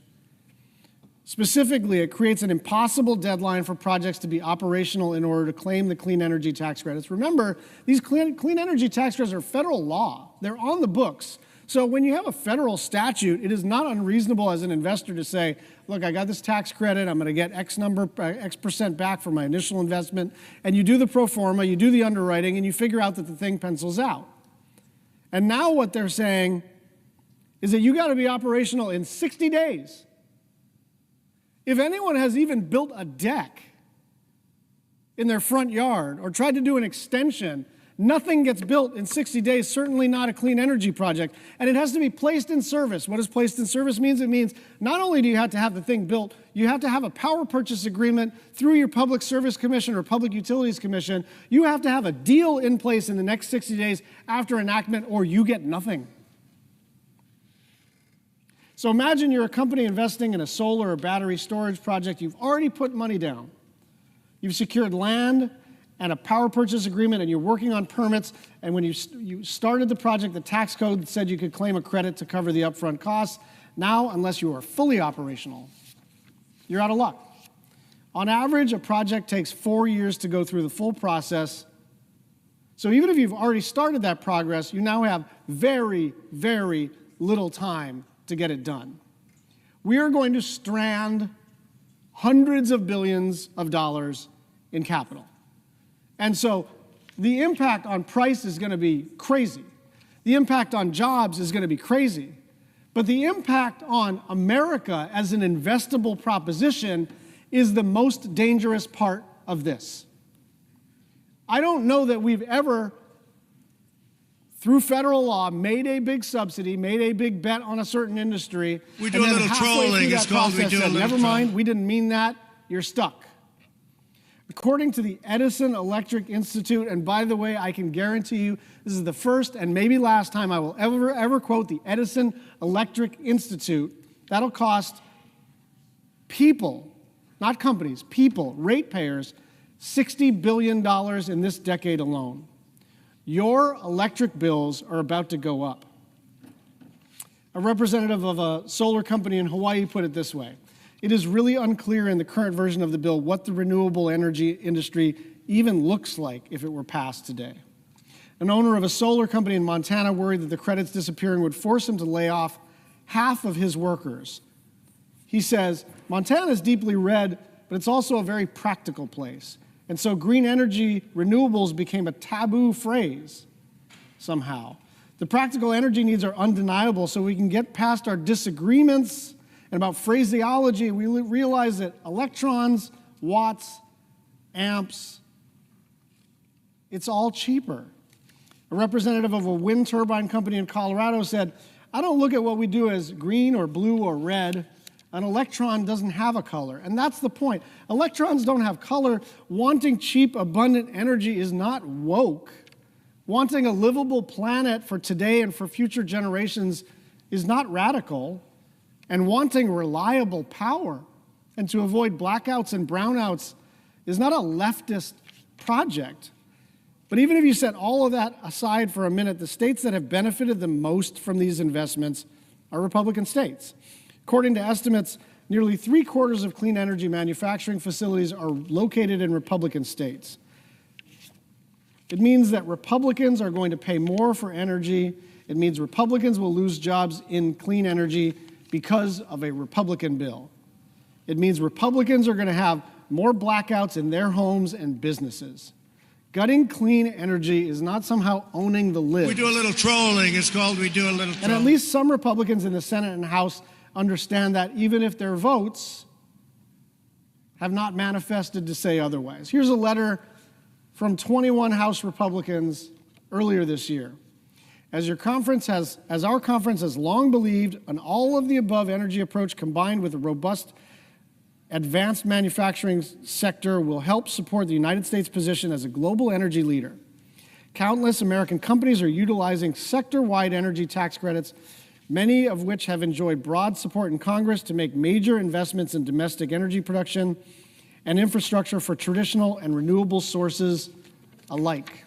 F: Specifically, it creates an impossible deadline for projects to be operational in order to claim the clean energy tax credits. Remember, these clean energy tax credits are federal law. They're on the books. So when you have a federal statute, it is not unreasonable as an investor to say, look, I got this tax credit, I'm going to get X percent back for my initial investment, and you do the pro forma, you do the underwriting, and you figure out that the thing pencils out. And now what they're saying is that you got to be operational in 60 days. If anyone has even built a deck in their front yard or tried to do an extension, nothing gets built in 60 days, certainly not a clean energy project. And it has to be placed in service. What does placed in service mean? It means not only do you have to have the thing built, you have to have a power purchase agreement through your Public Service Commission or Public Utilities Commission. You have to have a deal in place in the next 60 days after enactment, or you get nothing. So imagine you're a company investing in a solar or battery storage project. You've already put money down. You've secured land and a power purchase agreement, and you're working on permits. And when you started the project, the tax code said you could claim a credit to cover the upfront costs. Now, unless you are fully operational, you're out of luck. On average, a project takes 4 years to go through the full process. So even if you've already started that progress, you now have very, very little time to get it done. We are going to strand hundreds of billions of dollars in capital. And so the impact on price is going to be crazy. The impact on jobs is going to be crazy. But the impact on America as an investable proposition is the most dangerous part of this. I don't know that we've ever, through federal law, made a big subsidy, made a big bet on a certain industry.
B: We do a little trolling. It's called we do a little
F: Never mind, we didn't mean that. You're stuck. According to the Edison Electric Institute, and by the way, I can guarantee you this is the first and maybe last time I will ever quote the Edison Electric Institute. That'll cost people, not companies, people, ratepayers, $60 billion in this decade alone. Your electric bills are about to go up. A representative of a solar company in Hawaii put it this way: it is really unclear in the current version of the bill what the renewable energy industry even looks like if it were passed today. An owner of a solar company in Montana worried that the credits disappearing would force him to lay off half of his workers. He says, Montana is deeply red, but it's also a very practical place. And so green energy renewables became a taboo phrase somehow. The practical energy needs are undeniable, so we can get past our disagreements and about phraseology. We realize that electrons, watts, amps, it's all cheaper. A representative of a wind turbine company in Colorado said, I don't look at what we do as green or blue or red. An electron doesn't have a color, and that's the point. Electrons don't have color. Wanting cheap, abundant energy is not woke. Wanting a livable planet for today and for future generations is not radical. And wanting reliable power and to avoid blackouts and brownouts is not a leftist project. But even if you set all of that aside for a minute, the states that have benefited the most from these investments are Republican states. According to estimates, nearly 3/4 of clean energy manufacturing facilities are located in Republican states. It means that Republicans are going to pay more for energy. It means Republicans will lose jobs in clean energy because of a Republican bill. It means Republicans are going to have more blackouts in their homes and businesses. Gutting clean energy is not somehow owning the lid.
B: We do a little trolling. It's called we do a little trolling.
F: And at least some Republicans in the Senate and House understand that, even if their votes have not manifested to say otherwise. Here's a letter from 21 House Republicans earlier this year. As our conference has long believed, an all-of-the-above energy approach combined with a robust advanced manufacturing sector will help support the United States' position as a global energy leader. Countless American companies are utilizing sector-wide energy tax credits, many of which have enjoyed broad support in Congress to make major investments in domestic energy production and infrastructure for traditional and renewable sources alike.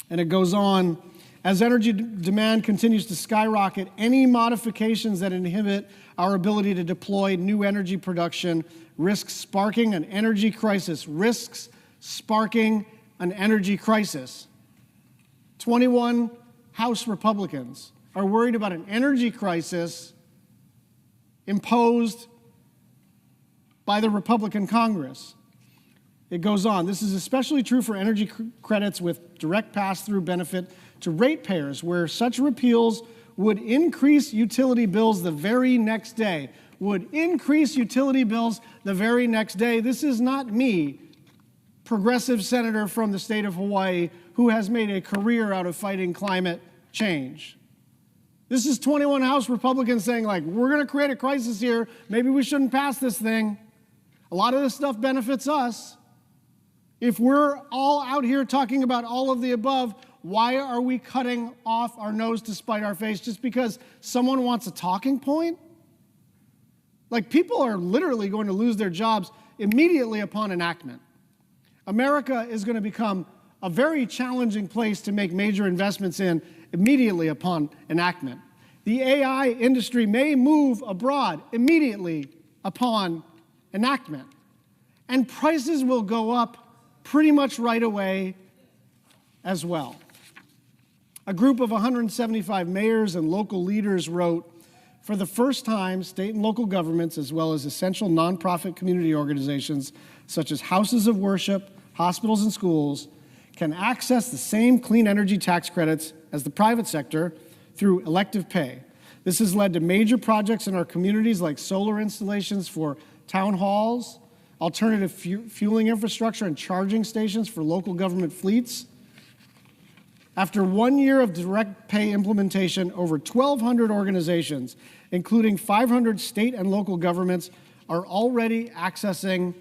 F: And it goes on, as energy demand continues to skyrocket, any modifications that inhibit our ability to deploy new energy production risks sparking an energy crisis. 21 House Republicans are worried about an energy crisis imposed by the Republican Congress. It goes on. This is especially true for energy credits with direct pass-through benefit to ratepayers, where such repeals would increase utility bills the very next day. This is not me, progressive senator from the state of Hawaii, who has made a career out of fighting climate change. This is 21 House Republicans saying, like, we're going to create a crisis here. Maybe we shouldn't pass this thing. A lot of this stuff benefits us. If we're all out here talking about all of the above, why are we cutting off our nose to spite our face just because someone wants a talking point? Like, people are literally going to lose their jobs immediately upon enactment. America is going to become a very challenging place to make major investments in immediately upon enactment. The AI industry may move abroad immediately upon enactment. And prices will go up pretty much right away as well. A group of 175 mayors and local leaders wrote, for the first time, state and local governments, as well as essential nonprofit community organizations such as houses of worship, hospitals, and schools, can access the same clean energy tax credits as the private sector through elective pay. This has led to major projects in our communities like solar installations for town halls, alternative fueling infrastructure and charging stations for local government fleets. After 1 year of direct pay implementation, over 1,200 organizations, including 500 state and local governments, are already accessing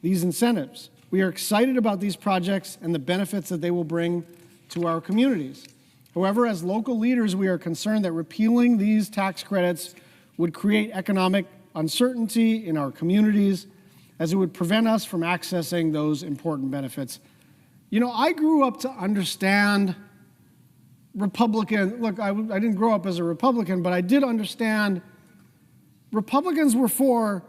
F: these incentives. We are excited about these projects and the benefits that they will bring to our communities. However, as local leaders, we are concerned that repealing these tax credits would create economic uncertainty in our communities, as it would prevent us from accessing those important benefits. You know, I grew up to understand Republican, look, I didn't grow up as a Republican, but I did understand Republicans were for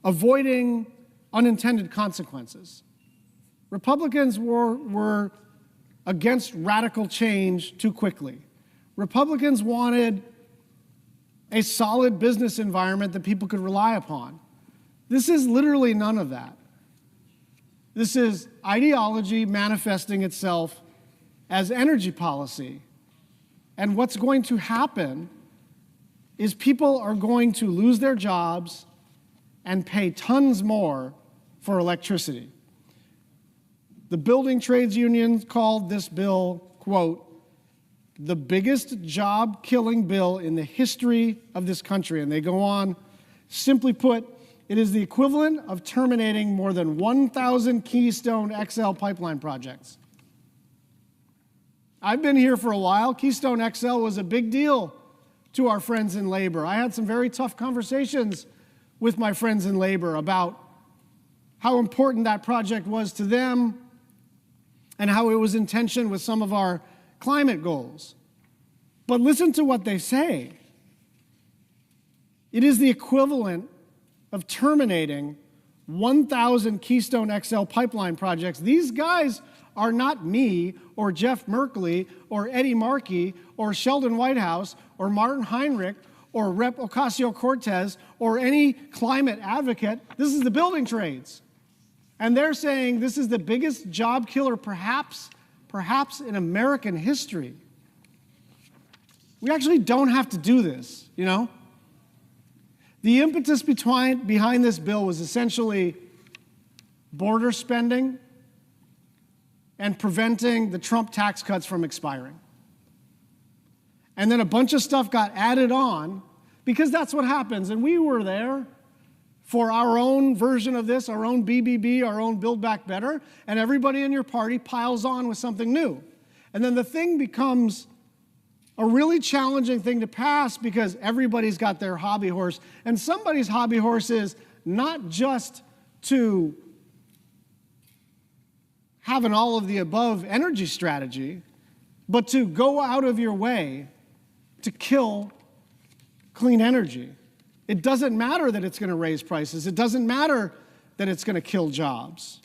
F: avoiding unintended consequences. Republicans were against radical change too quickly. Republicans wanted a solid business environment that people could rely upon. This is literally none of that. This is ideology manifesting itself as energy policy. And what's going to happen is people are going to lose their jobs and pay tons more for electricity. The building trades union called this bill, quote, the biggest job-killing bill in the history of this country. And they go on, simply put, it is the equivalent of terminating more than 1,000 Keystone XL pipeline projects. I've been here for a while. Keystone XL was a big deal to our friends in labor. I had some very tough conversations with my friends in labor about how important that project was to them and how it was in tension with some of our climate goals. But listen to what they say. It is the equivalent of terminating 1,000 Keystone XL pipeline projects. These guys are not me or Jeff Merkley or Eddie Markey or Sheldon Whitehouse or Martin Heinrich or Rep. Ocasio-Cortez or any climate advocate. This is the building trades. And they're saying this is the biggest job killer perhaps in American history. We actually don't have to do this, you know? The impetus behind this bill was essentially border spending and preventing the Trump tax cuts from expiring. And then a bunch of stuff got added on because that's what happens. And we were there for our own version of this, our own BBB, our own Build Back Better, and everybody in your party piles on with something new. And then the thing becomes a really challenging thing to pass because everybody's got their hobby horse. And somebody's hobby horse is not just to have an all-of-the-above energy strategy, but to go out of your way to kill clean energy. It doesn't matter that it's going to raise prices. It doesn't matter that it's going to kill jobs.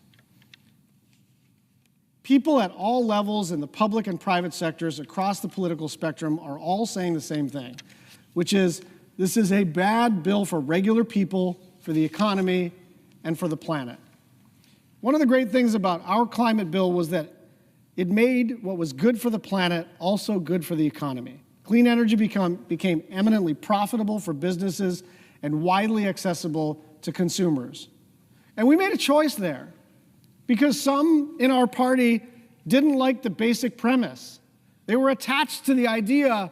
F: People at all levels in the public and private sectors across the political spectrum are all saying the same thing, which is this is a bad bill for regular people, for the economy, and for the planet. One of the great things about our climate bill was that it made what was good for the planet also good for the economy. Clean energy became eminently profitable for businesses and widely accessible to consumers. And we made a choice there because some in our party didn't like the basic premise. They were attached to the idea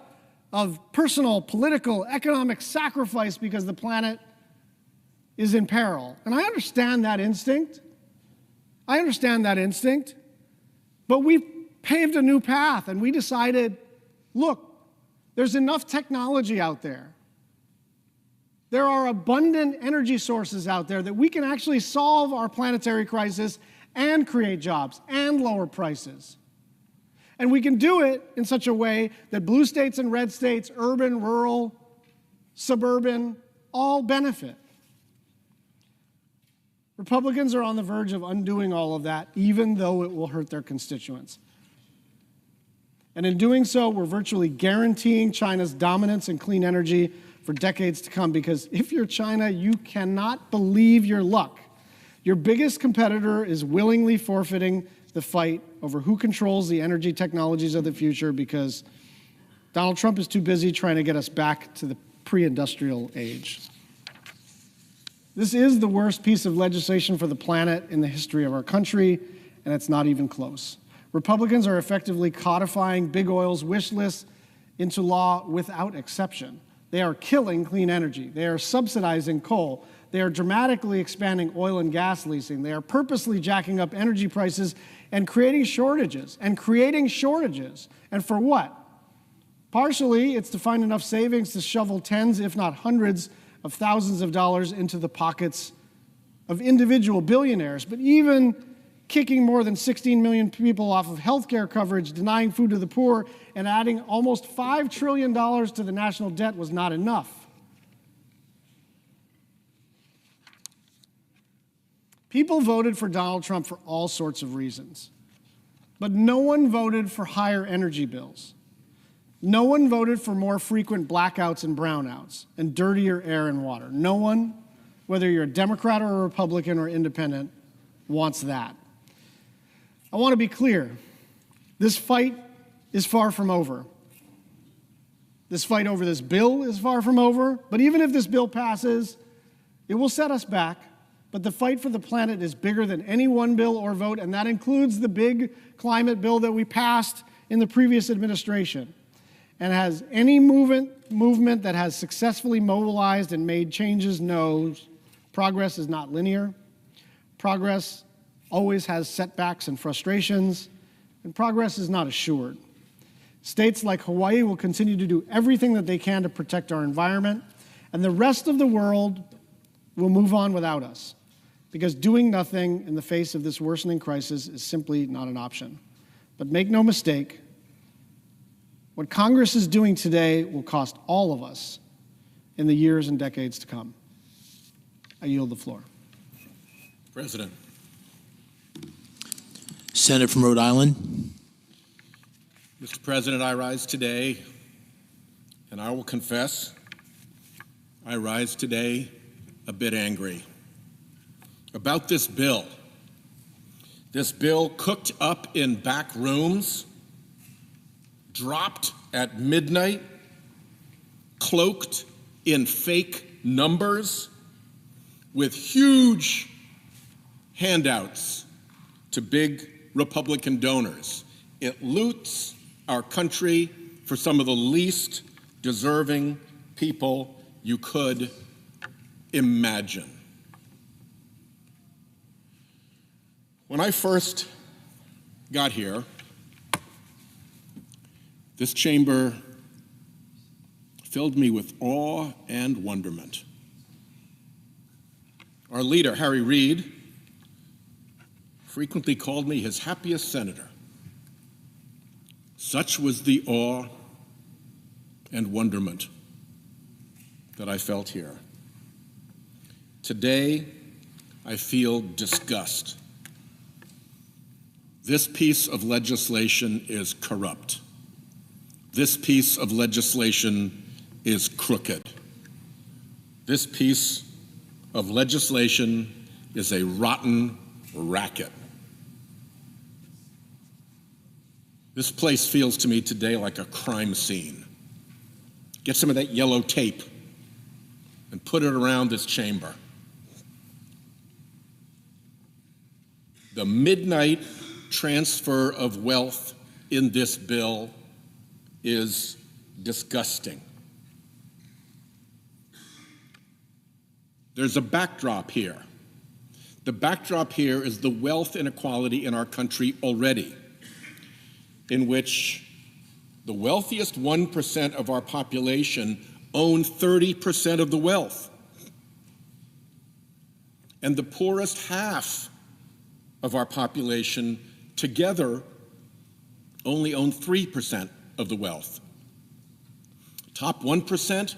F: of personal, political, economic sacrifice because the planet is in peril. And I understand that instinct. But we paved a new path and we decided, look, there's enough technology out there. There are abundant energy sources out there that we can actually solve our planetary crisis and create jobs and lower prices. And we can do it in such a way that blue states and red states, urban, rural, suburban, all benefit. Republicans are on the verge of undoing all of that, even though it will hurt their constituents. And in doing so, we're virtually guaranteeing China's dominance in clean energy for decades to come, because if you're China, you cannot believe your luck. Your biggest competitor is willingly forfeiting the fight over who controls the energy technologies of the future because Donald Trump is too busy trying to get us back to the pre-industrial age. This is the worst piece of legislation for the planet in the history of our country, and it's not even close. Republicans are effectively codifying big oil's wish list into law without exception. They are killing clean energy. They are subsidizing coal. They are dramatically expanding oil and gas leasing. They are purposely jacking up energy prices and creating shortages. And for what? Partially, it's to find enough savings to shovel tens, if not hundreds, of thousands of dollars into the pockets of individual billionaires. But even kicking more than 16 million people off of health care coverage, denying food to the poor, and adding almost $5 trillion to the national debt was not enough. People voted for Donald Trump for all sorts of reasons, but no one voted for higher energy bills. No one voted for more frequent blackouts and brownouts and dirtier air and water. No one, whether you're a Democrat or a Republican or independent, wants that. I want to be clear. This fight is far from over. This fight over this bill is far from over, but even if this bill passes, it will set us back. But the fight for the planet is bigger than any one bill or vote, and that includes the big climate bill that we passed in the previous administration. And as any movement that has successfully mobilized and made changes knows, progress is not linear. Progress always has setbacks and frustrations, and progress is not assured. States like Hawaii will continue to do everything that they can to protect our environment, and the rest of the world will move on without us, because doing nothing in the face of this worsening crisis is simply not an option. But make no mistake, what Congress is doing today will cost all of us in the years and decades to come. I yield the floor.
H: President.
O: Senator from Rhode Island.
H: Mr. President, I rise today, and I will confess, I rise today a bit angry about this bill. This bill cooked up in back rooms, dropped at midnight, cloaked in fake numbers, with huge handouts to big Republican donors. It loots our country for some of the least deserving people you could imagine. When I first got here, this chamber filled me with awe and wonderment. Our leader, Harry Reid, frequently called me his happiest senator. Such was the awe and wonderment that I felt here. Today, I feel disgust. This piece of legislation is corrupt. This piece of legislation is crooked. This piece of legislation is a rotten racket. This place feels to me today like a crime scene. Get some of that yellow tape and put it around this chamber. The midnight transfer of wealth in this bill is disgusting. There's a backdrop here. The backdrop here is the wealth inequality in our country already, in which the wealthiest 1% of our population own 30% of the wealth, and the poorest half of our population together only own 3% of the wealth. Top 1%,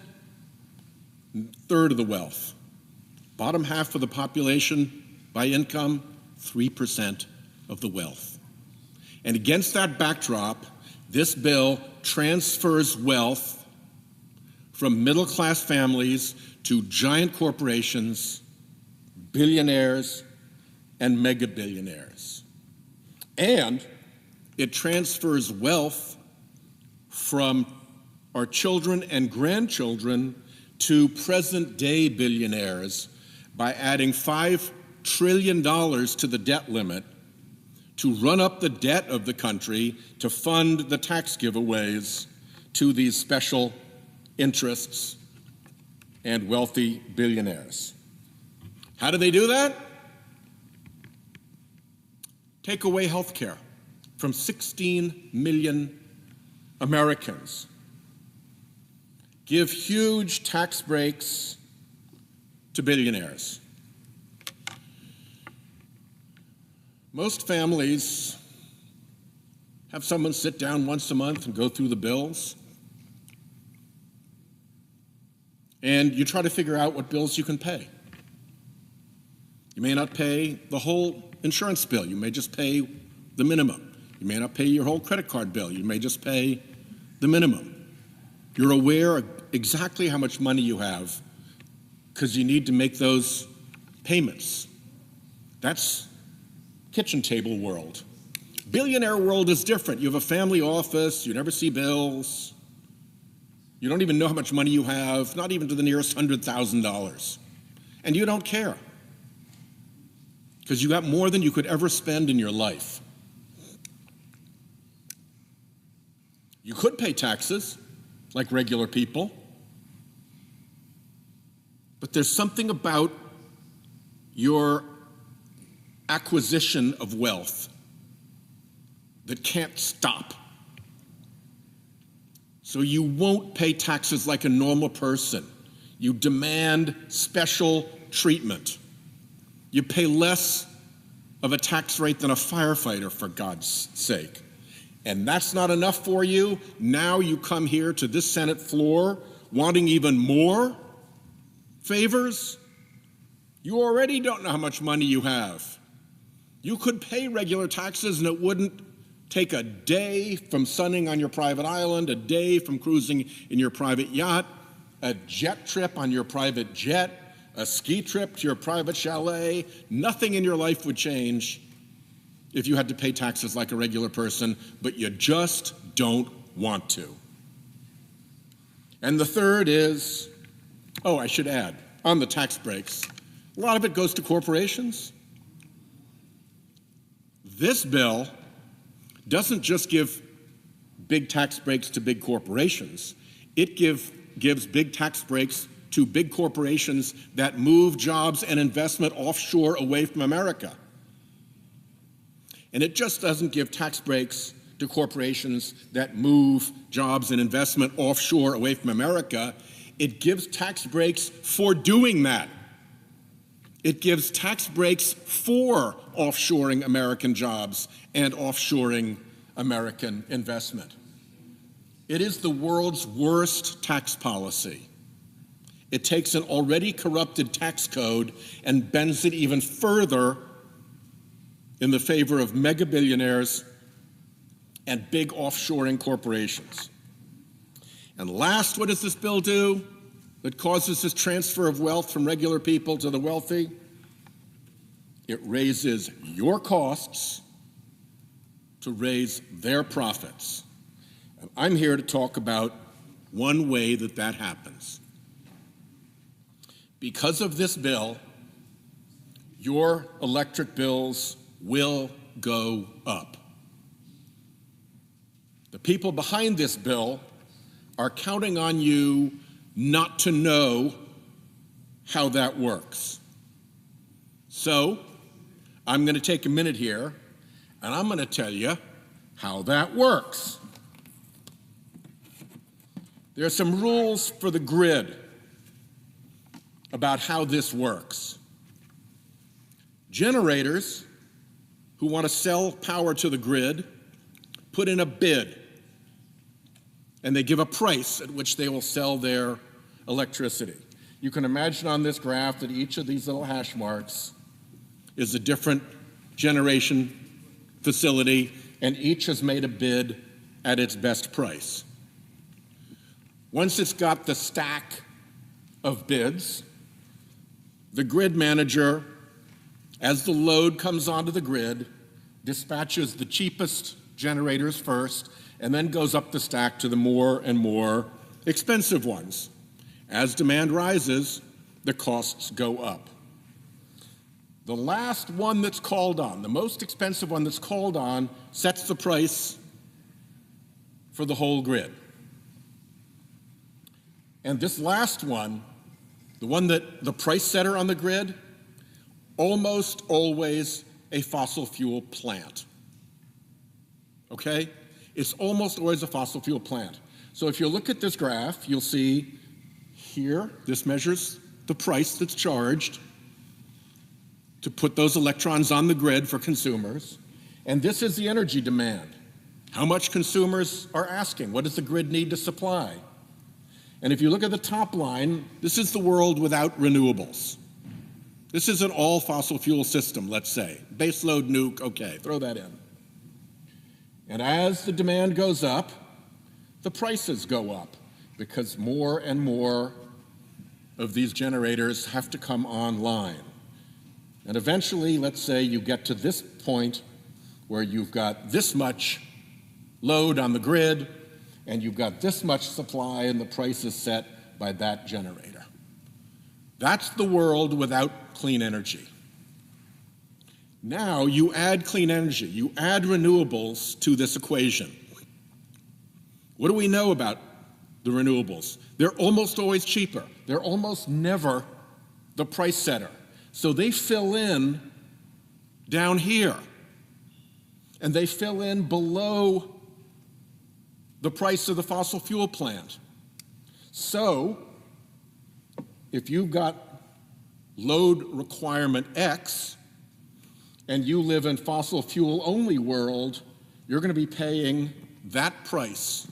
H: third of the wealth. Bottom half of the population by income, 3% of the wealth. And against that backdrop, this bill transfers wealth from middle-class families to giant corporations, billionaires, and mega-billionaires. And it transfers wealth from our children and grandchildren to present-day billionaires by adding $5 trillion to the debt limit to run up the debt of the country to fund the tax giveaways to these special interests and wealthy billionaires. How do they do that? Take away health care from 16 million Americans. Give huge tax breaks to billionaires. Most families have someone sit down once a month and go through the bills. And you try to figure out what bills you can pay. You may not pay the whole insurance bill. You may just pay the minimum. You may not pay your whole credit card bill. You may just pay the minimum. You're aware of exactly how much money you have because you need to make those payments. That's kitchen table world. Billionaire world is different. You have a family office. You never see bills. You don't even know how much money you have, not even to the nearest $100,000. And you don't care because you got more than you could ever spend in your life. You could pay taxes like regular people, but there's something about your acquisition of wealth that can't stop. So you won't pay taxes like a normal person. You demand special treatment. You pay less of a tax rate than a firefighter, for God's sake. And that's not enough for you. Now you come here to this Senate floor wanting even more favors. You already don't know how much money you have. You could pay regular taxes and it wouldn't take a day from sunning on your private island, a day from cruising in your private yacht, a jet trip on your private jet, a ski trip to your private chalet. Nothing in your life would change if you had to pay taxes like a regular person, but you just don't want to. And the third is, I should add, on the tax breaks, a lot of it goes to corporations. This bill doesn't just give big tax breaks to big corporations. It gives big tax breaks to big corporations that move jobs and investment offshore away from America. And it just doesn't give tax breaks to corporations that move jobs and investment offshore away from America. It gives tax breaks for doing that. It gives tax breaks for offshoring American jobs and offshoring American investment. It is the world's worst tax policy. It takes an already corrupted tax code and bends it even further in the favor of mega billionaires and big offshoring corporations. And last, what does this bill do that causes this transfer of wealth from regular people to the wealthy? It raises your costs to raise their profits. And I'm here to talk about one way that that happens. Because of this bill, your electric bills will go up. The people behind this bill are counting on you not to know how that works. So, I'm going to take a minute here, and I'm going to tell you how that works. There are some rules for the grid about how this works. Generators who want to sell power to the grid put in a bid, and they give a price at which they will sell their electricity. You can imagine on this graph that each of these little hash marks is a different generation facility, and each has made a bid at its best price. Once it's got the stack of bids, the grid manager, as the load comes onto the grid, dispatches the cheapest generators first, and then goes up the stack to the more and more expensive ones. As demand rises, the costs go up. the last one that's called on, the most expensive one that's called on, sets the price for the whole grid. And this last one, the one that the price setter on the grid, almost always a fossil fuel plant. Okay? It's almost always a fossil fuel plant. So if you look at this graph, you'll see here, this measures the price that's charged to put those electrons on the grid for consumers. And this is the energy demand. How much consumers are asking? What does the grid need to supply? And if you look at the top line, this is the world without renewables. This is an all fossil fuel system, let's say. Baseload nuke, okay, throw that in. And as the demand goes up, the prices go up because more and more of these generators have to come online. And eventually, let's say you get to this point where you've got this much load on the grid and you've got this much supply and the price is set by that generator. That's the world without clean energy. Now you add clean energy, you add renewables to this equation. What do we know about the renewables? They're almost always cheaper. They're almost never the price setter. So they fill in down here, and they fill in below the price of the fossil fuel plant. So if you've got load requirement X, and you live in fossil fuel only world, you're going to be paying that price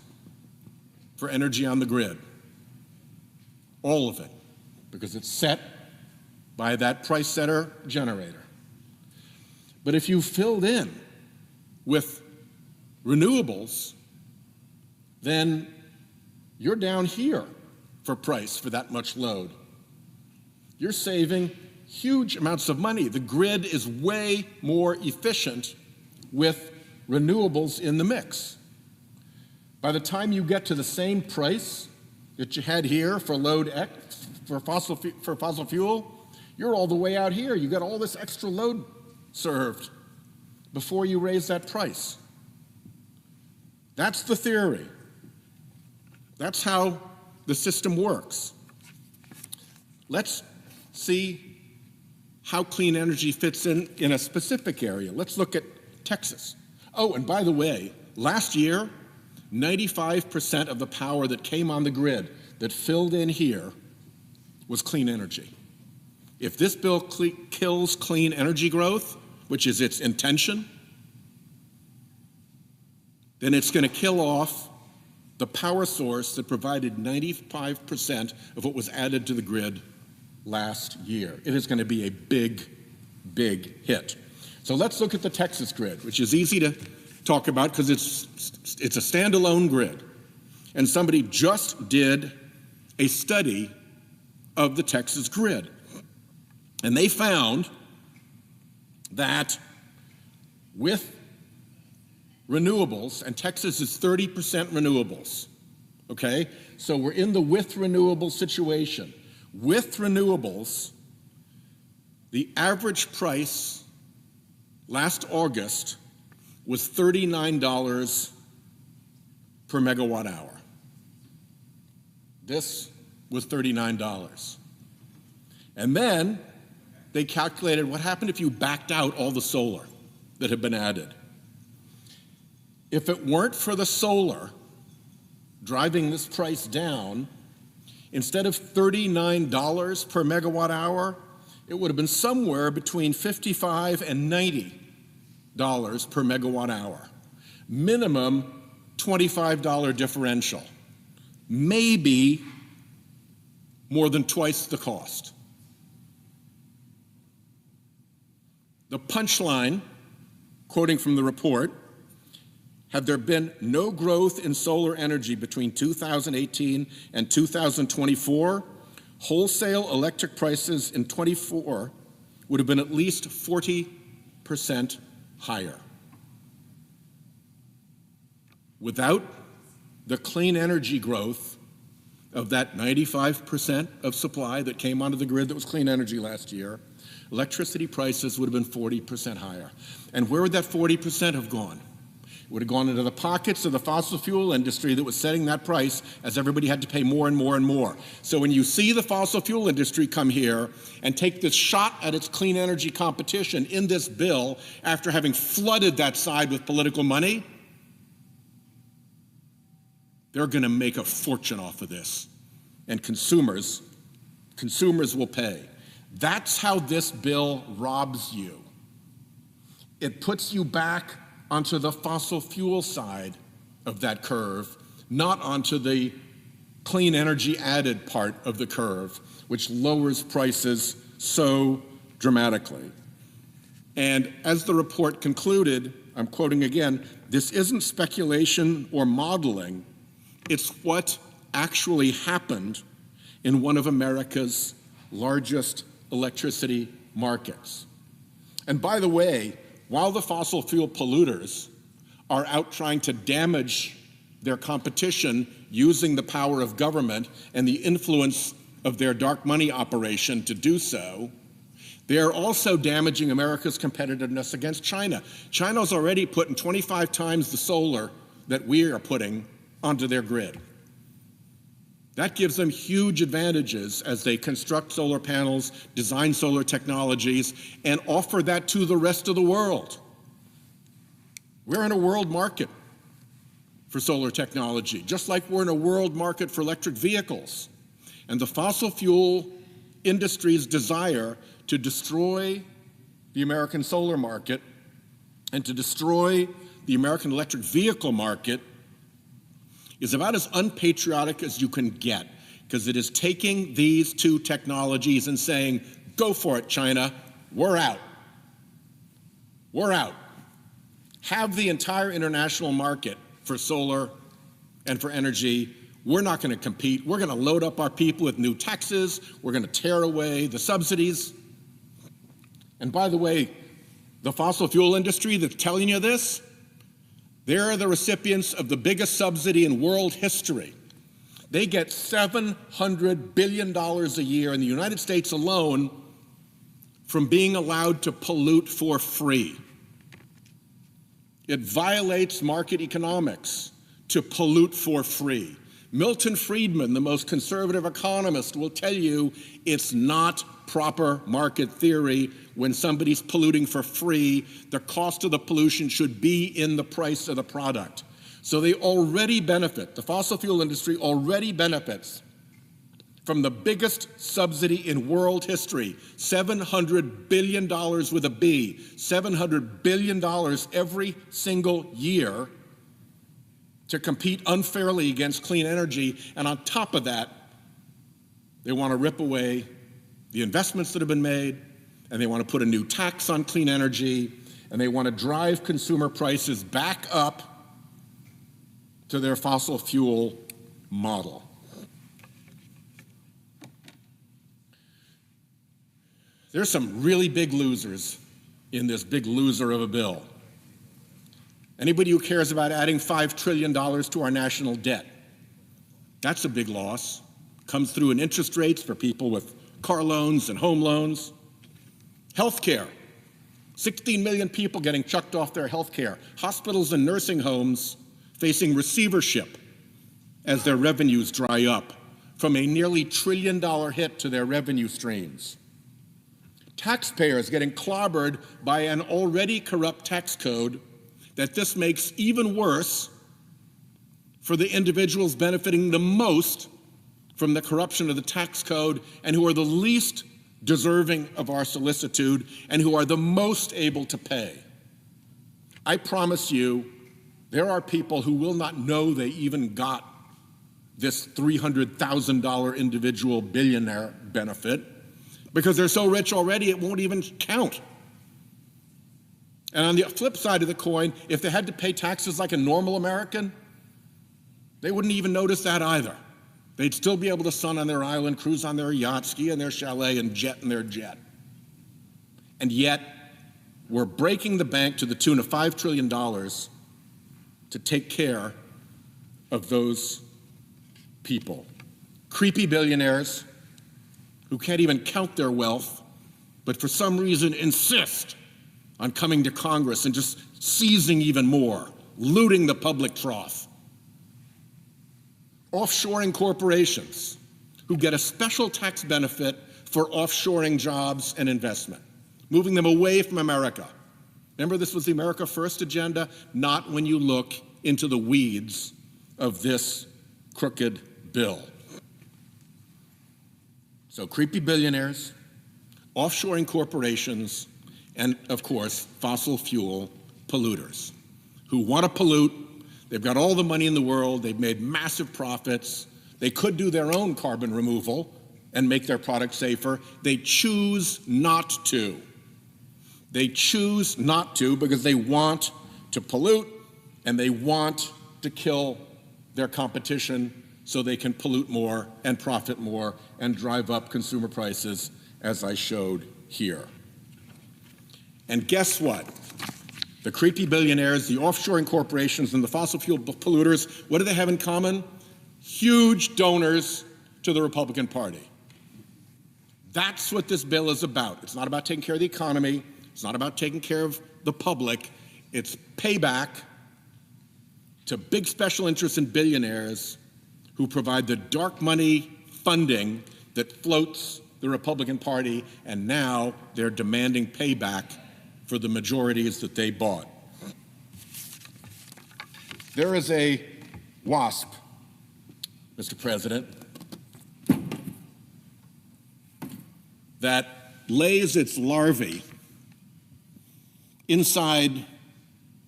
H: for energy on the grid. All of it, because it's set by that price setter generator. But if you filled in with renewables, then you're down here for price for that much load. You're saving huge amounts of money. The grid is way more efficient with renewables in the mix. By the time you get to the same price that you had here for load X, for fossil fuel, you're all the way out here. You got all this extra load served before you raise that price. That's the theory. That's how the system works. Let's see how clean energy fits in a specific area. Let's look at Texas. Oh, and by the way, last year, 95% of the power that came on the grid that filled in here was clean energy. If this bill kills clean energy growth, which is its intention, then it's going to kill off the power source that provided 95% of what was added to the grid last year. It is going to be a big, big hit. So let's look at the Texas grid, which is easy to talk about because it's a standalone grid. And somebody just did a study of the Texas grid. And they found that with renewables, and Texas is 30% renewables, okay? So we're in the with renewable situation. With renewables, the average price last August was $39 per megawatt hour. This was $39. And then they calculated what happened if you backed out all the solar that had been added. If it weren't for the solar driving this price down, instead of $39 per megawatt hour, it would have been somewhere between $55 and $90 per megawatt hour. Minimum $25 differential. Maybe more than twice the cost. The punchline, quoting from the report, had there been no growth in solar energy between 2018 and 2024, wholesale electric prices in 24 would have been at least 40% higher. Without the clean energy growth of that 95% of supply that came onto the grid that was clean energy last year, electricity prices would have been 40% higher. And where would that 40% have gone? It would have gone into the pockets of the fossil fuel industry that was setting that price as everybody had to pay more and more and more. So when you see the fossil fuel industry come here and take this shot at its clean energy competition in this bill after having flooded that side with political money, they're going to make a fortune off of this. And consumers will pay. That's how this bill robs you. It puts you back onto the fossil fuel side of that curve, not onto the clean energy added part of the curve, which lowers prices so dramatically. And as the report concluded, I'm quoting again, this isn't speculation or modeling, it's what actually happened in one of America's largest electricity markets. And by the way, while the fossil fuel polluters are out trying to damage their competition using the power of government and the influence of their dark money operation to do so, they are also damaging America's competitiveness against China. China's already putting 25 times the solar that we are putting onto their grid. That gives them huge advantages as they construct solar panels, design solar technologies, and offer that to the rest of the world. We're in a world market for solar technology, just like we're in a world market for electric vehicles. And the fossil fuel industry's desire to destroy the American solar market and to destroy the American electric vehicle market is about as unpatriotic as you can get, because it is taking these two technologies and saying, go for it, China, we're out. We're out. Have the entire international market for solar and for energy. We're not going to compete. We're going to load up our people with new taxes. We're going to tear away the subsidies. And by the way, the fossil fuel industry that's telling you this, they're the recipients of the biggest subsidy in world history. They get $700 billion a year in the United States alone from being allowed to pollute for free. It violates market economics to pollute for free. Milton Friedman, the most conservative economist, will tell you it's not proper market theory. When somebody's polluting for free, the cost of the pollution should be in the price of the product. So they already benefit, the fossil fuel industry already benefits from the biggest subsidy in world history, $700 billion with a B, $700 billion every single year to compete unfairly against clean energy. And on top of that, they want to rip away the investments that have been made, and they want to put a new tax on clean energy, and they want to drive consumer prices back up to their fossil fuel model. There's some really big losers in this big loser of a bill. Anybody who cares about adding $5 trillion to our national debt, that's a big loss. Comes through in interest rates for people with car loans and home loans. Healthcare, 16 million people getting chucked off their health care. Hospitals and nursing homes facing receivership as their revenues dry up from a nearly $1 trillion hit to their revenue streams. Taxpayers getting clobbered by an already corrupt tax code that this makes even worse for the individuals benefiting the most from the corruption of the tax code and who are the least deserving of our solicitude and who are the most able to pay. I promise you, there are people who will not know they even got this $300,000 individual billionaire benefit because they're so rich already it won't even count. And on the flip side of the coin, if they had to pay taxes like a normal American, they wouldn't even notice that either. They'd still be able to sun on their island, cruise on their yacht, ski in their chalet, and jet in their jet. And yet, we're breaking the bank to the tune of $5 trillion to take care of those people. Creepy billionaires who can't even count their wealth but for some reason insist on coming to Congress and just seizing even more, looting the public trough. Offshoring corporations who get a special tax benefit for offshoring jobs and investment, moving them away from America. Remember, this was the America First agenda, not when you look into the weeds of this crooked bill. So creepy billionaires, offshoring corporations, and of course, fossil fuel polluters who want to pollute. They've got all the money in the world. They've made massive profits. They could do their own carbon removal and make their products safer. They choose not to. They choose not to because they want to pollute and they want to kill their competition so they can pollute more and profit more and drive up consumer prices, as I showed here. And guess what? The creepy billionaires, the offshoring corporations, and the fossil fuel polluters, what do they have in common? Huge donors to the Republican Party. That's what this bill is about. It's not about taking care of the economy. It's not about taking care of the public. It's payback to big special interests and billionaires who provide the dark money funding that floats the Republican Party, and now they're demanding payback for the majorities that they bought. There is a wasp, Mr. President, that lays its larvae inside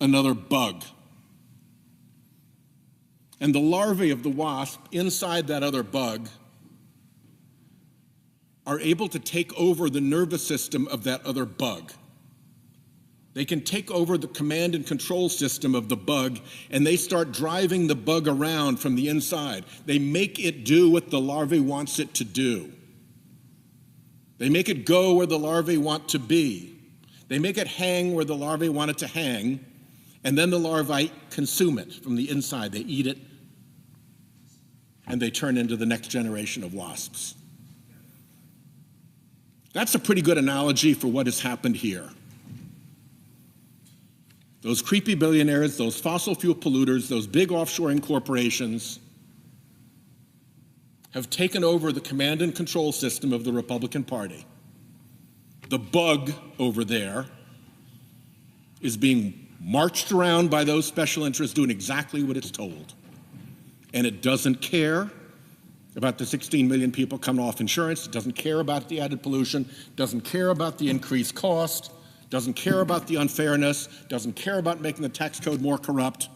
H: another bug. And the larvae of the wasp inside that other bug are able to take over the nervous system of that other bug. They can take over the command and control system of the bug, and they start driving the bug around from the inside. They make it do what the larvae wants it to do. They make it go where the larvae want to be. They make it hang where the larvae want it to hang, and then the larvae consume it from the inside. They eat it, and they turn into the next generation of wasps. That's a pretty good analogy for what has happened here. Those creepy billionaires, those fossil fuel polluters, those big offshoring corporations have taken over the command and control system of the Republican Party. The bug over there is being marched around by those special interests doing exactly what it's told. And it doesn't care about the 16 million people coming off insurance. It doesn't care about the added pollution, doesn't care about the increased cost, doesn't care about the unfairness, doesn't care about making the tax code more corrupt,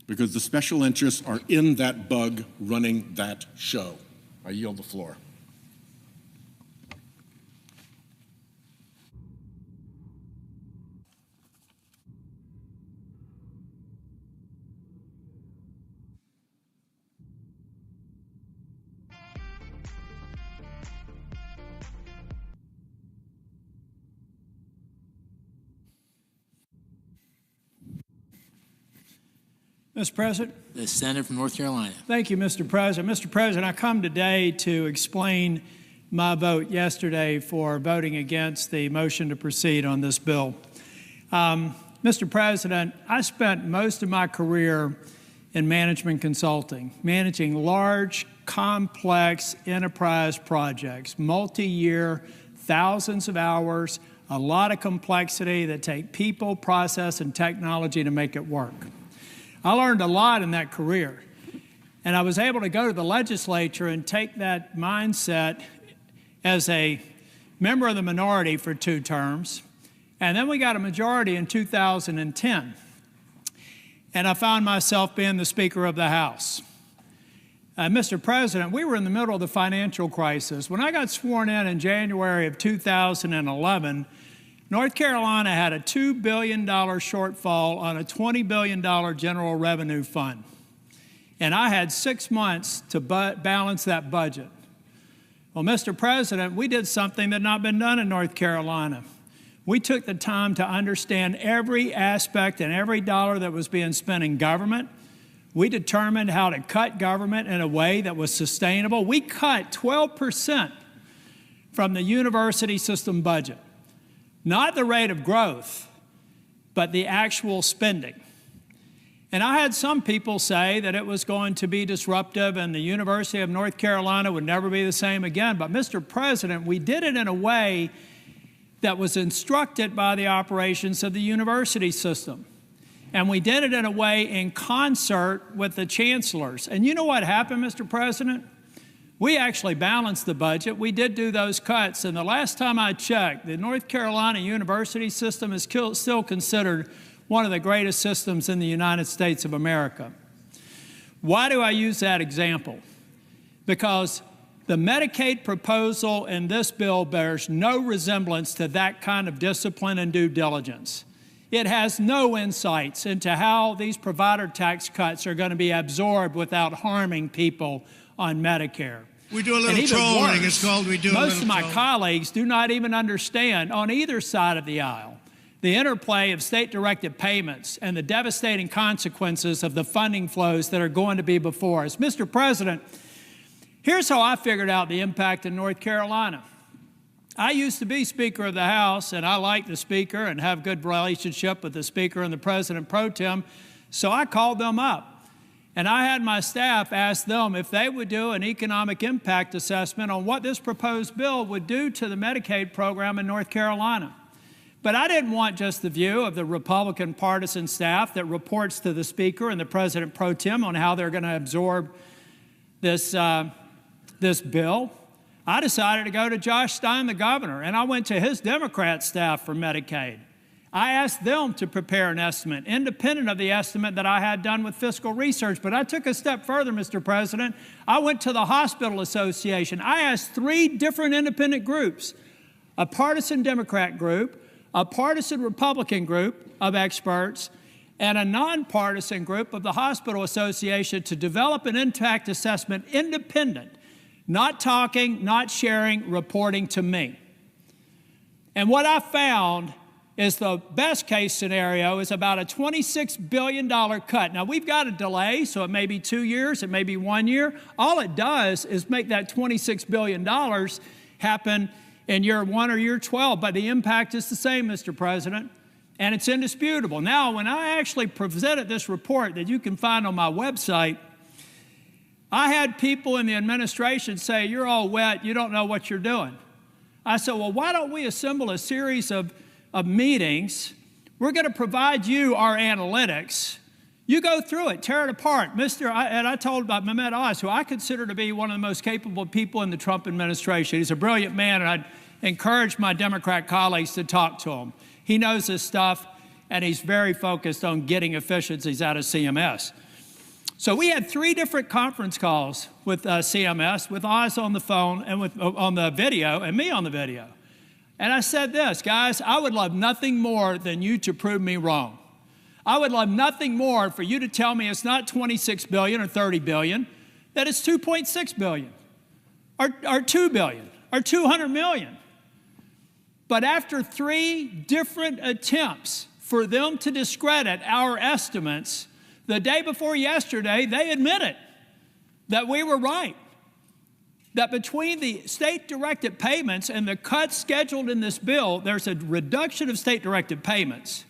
H: because the special interests are in that bug running that show. I yield the floor.
F: Mr. President.
O: The senator from North Carolina.
F: Thank you, Mr. President. Mr. President, I come today to explain my vote yesterday for voting against the motion to proceed on this bill. Mr. President, I spent most of my career in management consulting, managing large, complex enterprise projects, multi-year, thousands of hours, a lot of complexity that take people, process, and technology to make it work. I learned a lot in that career, and I was able to go to the legislature and take that mindset as a member of the minority for 2 terms, and then we got a majority in 2010, and I found myself being the Speaker of the House. Mr. President, we were in the middle of the financial crisis. When I got sworn in January of 2011, North Carolina had a $2 billion shortfall on a $20 billion general revenue fund. And I had 6 months to balance that budget. Well, Mr. President, we did something that had not been done in North Carolina. We took the time to understand every aspect and every dollar that was being spent in government. We determined how to cut government in a way that was sustainable. We cut 12% from the university system budget. Not the rate of growth, but the actual spending. And I had some people say that it was going to be disruptive and the University of North Carolina would never be the same again. But Mr. President, we did it in a way that was instructed by the operations of the university system. And we did it in a way in concert with the chancellors. And you know what happened, Mr. President? We actually balanced the budget. We did do those cuts. And the last time I checked, the North Carolina university system is still considered one of the greatest systems in the United States of America. Why do I use that example? Because the Medicaid proposal in this bill bears no resemblance to that kind of discipline and due diligence. It has no insights into how these provider tax cuts are going to be absorbed without harming people on Medicare.
B: We do a little trolling. It's called we do a little
F: Most of my
B: trolling.
F: colleagues do not even understand on either side of the aisle the interplay of state-directed payments and the devastating consequences of the funding flows that are going to be before us. Mr. President, here's how I figured out the impact in North Carolina. I used to be Speaker of the House, and I like the Speaker and have good relationship with the Speaker and the President pro tem, so I called them up. And I had my staff ask them if they would do an economic impact assessment on what this proposed bill would do to the Medicaid program in North Carolina. But I didn't want just the view of the Republican partisan staff that reports to the Speaker and the President pro tem on how they're going to absorb this bill. I decided to go to Josh Stein, the governor, and I went to his Democrat staff for Medicaid. I asked them to prepare an estimate, independent of the estimate that I had done with Fiscal Research. But I took a step further, Mr. President. I went to the Hospital Association. I asked 3 different independent groups, a partisan Democrat group, a partisan Republican group of experts, and a nonpartisan group of the Hospital Association to develop an impact assessment independent, not talking, not sharing, reporting to me. And what I found is the best case scenario is about a $26 billion cut. Now, we've got a delay, so it may be 2 years, it may be 1 year. All it does is make that $26 billion happen in year 1 or year 12, but the impact is the same, Mr. President, and it's indisputable. Now, when I actually presented this report that you can find on my website, I had people in the administration say, "You're all wet, you don't know what you're doing." I said, well, why don't we assemble a series of meetings? We're going to provide you our analytics. You go through it, tear it apart. And I told about Mehmet Oz, who I consider to be one of the most capable people in the Trump administration. He's a brilliant man, and I'd encourage my Democrat colleagues to talk to him. He knows his stuff, and he's very focused on getting efficiencies out of CMS. So we had 3 different conference calls with CMS, with Oz on the phone and on the video, and me on the video. And I said this, guys, I would love nothing more than you to prove me wrong. I would love nothing more for you to tell me it's not $26 billion or $30 billion, that it's $2.6 billion or $2 billion or $200 million. But after 3 different attempts for them to discredit our estimates, the day before yesterday, they admitted that we were right. That between the state-directed payments and the cuts scheduled in this bill, there's a reduction of state-directed payments.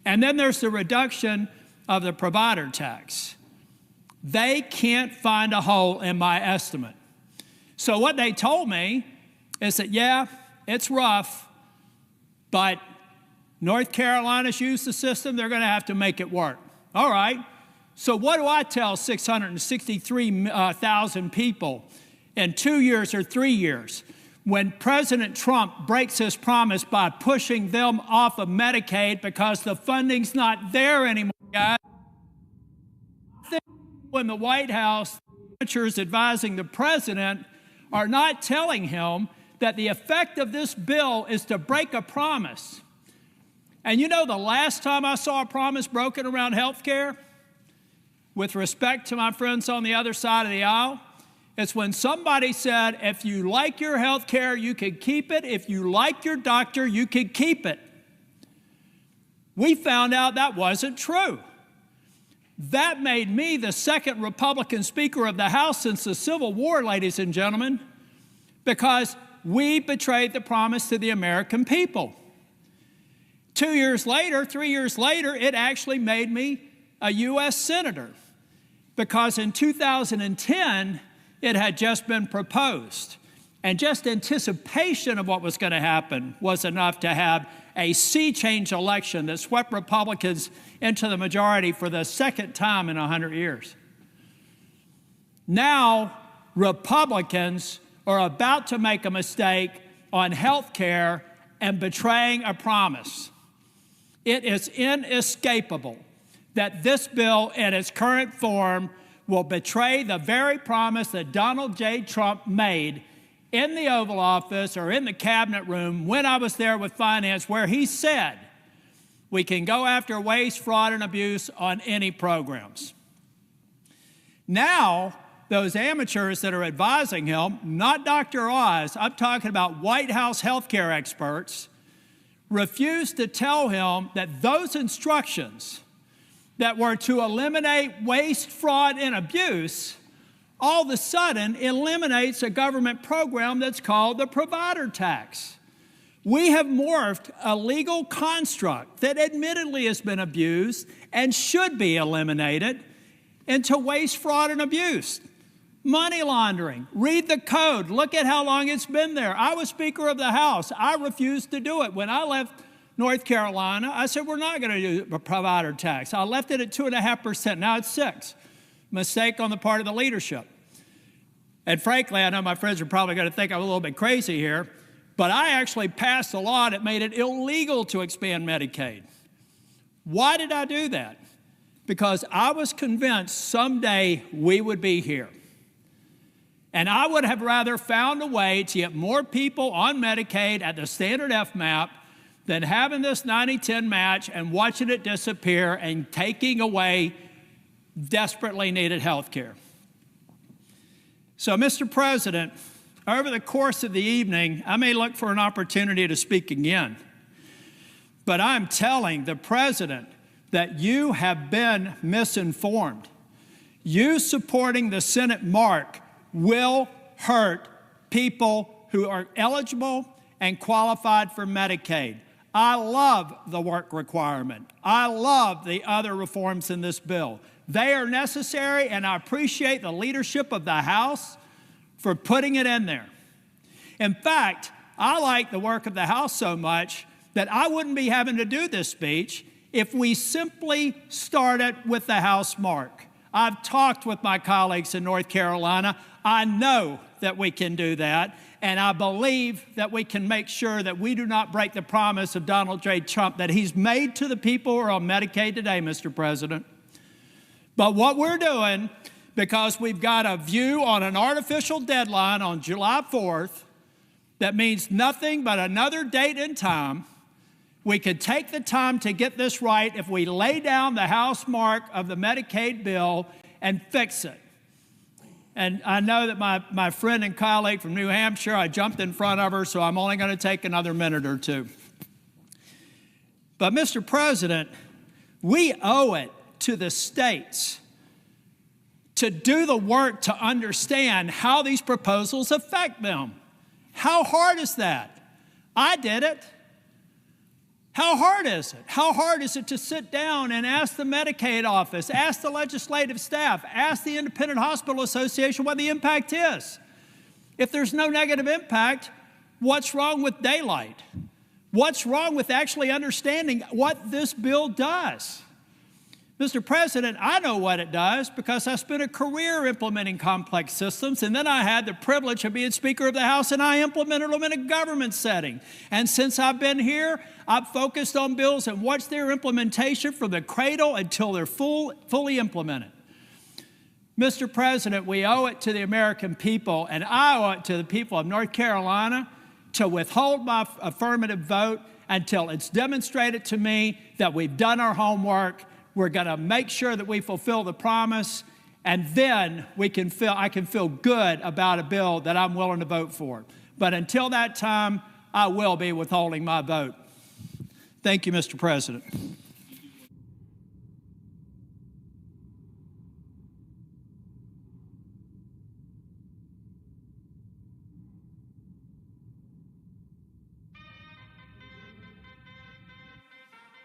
F: And then there's the reduction of the provider tax. They can't find a hole in my estimate. So what they told me is that, yeah, it's rough, but North Carolina's used the system. They're going to have to make it work. All right. So what do I tell 663,000 people in 2 years or 3 years when President Trump breaks his promise by pushing them off of Medicaid because the funding's not there anymore, guys? I think when the White House, senators advising the president are not telling him that the effect of this bill is to break a promise. And you know the last time I saw a promise broken around health care, with respect to my friends on the other side of the aisle, it's when somebody said, if you like your health care, you can keep it. If you like your doctor, you can keep it. We found out that wasn't true. That made me the 2nd Republican Speaker of the House since the Civil War, ladies and gentlemen, because
S: we betrayed the promise to the American people. 2 years later, 3 years later, it actually made me a U.S. Senator, because in 2010, it had just been proposed. And just anticipation of what was going to happen was enough to have a sea change election that swept Republicans into the majority for the second time in 100 years. Now, Republicans are about to make a mistake on health care and betraying a promise. It is inescapable that this bill in its current form will betray the very promise that Donald J. Trump made in the Oval Office or in the cabinet room when I was there with finance, where he said we can go after waste, fraud, and abuse on any programs. Now, those amateurs that are advising him, not Dr. Oz, I'm talking about White House healthcare experts, refuse to tell him that those instructions that were to eliminate waste, fraud, and abuse all of a sudden eliminates a government program that's called the provider tax. We have morphed a legal construct that admittedly has been abused and should be eliminated into waste, fraud, and abuse. Money laundering. Read the code. Look at how long it's been there. I was Speaker of the House. I refused to do it. When I left North Carolina, I said, we're not going to do a provider tax. I left it at 2.5%. Now it's 6%. Mistake on the part of the leadership. And frankly, I know my friends are probably going to think I'm a little bit crazy here, but I actually passed a law that made it illegal to expand Medicaid. Why did I do that? Because I was convinced someday we would be here. And I would have rather found a way to get more people on Medicaid at the standard FMAP than having this 90-10 match and watching it disappear and taking away desperately needed health care. So, Mr. President, over the course of the evening, I may look for an opportunity to speak again. But I'm telling the President that you have been misinformed. You supporting the Senate mark will hurt people who are eligible and qualified for Medicaid. I love the work requirement. I love the other reforms in this bill. They are necessary, and I appreciate the leadership of the House for putting it in there. In fact, I like the work of the House so much that I wouldn't be having to do this speech if we simply started with the House mark. I've talked with my colleagues in North Carolina. I know that we can do that, and I believe that we can make sure that we do not break the promise of Donald J. Trump that he's made to the people who are on Medicaid today, Mr. President. But what we're doing, because we've got a view on an artificial deadline on July 4th that means nothing but another date and time, we could take the time to get this right if we lay down the House mark of the Medicaid bill and fix it. And I know that my friend and colleague from New Hampshire, I jumped in front of her, so I'm only going to take another minute or two. But, Mr. President, we owe it to the states to do the work to understand how these proposals affect them. How hard is that? I did it. How hard is it? How hard is it to sit down and ask the Medicaid office, ask the legislative staff, ask the Independent Hospital Association what the impact is? If there's no negative impact, what's wrong with daylight? What's wrong with actually understanding what this bill does? Mr. President, I know what it does because I spent a career implementing complex systems, and then I had the privilege of being Speaker of the House, and I implemented them in a government setting. And since I've been here, I've focused on bills and watched their implementation from the cradle until they're fully implemented. Mr. President, we owe it to the American people, and I owe it to the people of North Carolina to withhold my affirmative vote until it's demonstrated to me that we've done our homework. We're going to make sure that we fulfill the promise, and then I can feel good about a bill that I'm willing to vote for. But until that time, I will be withholding my vote. Thank you, Mr. President.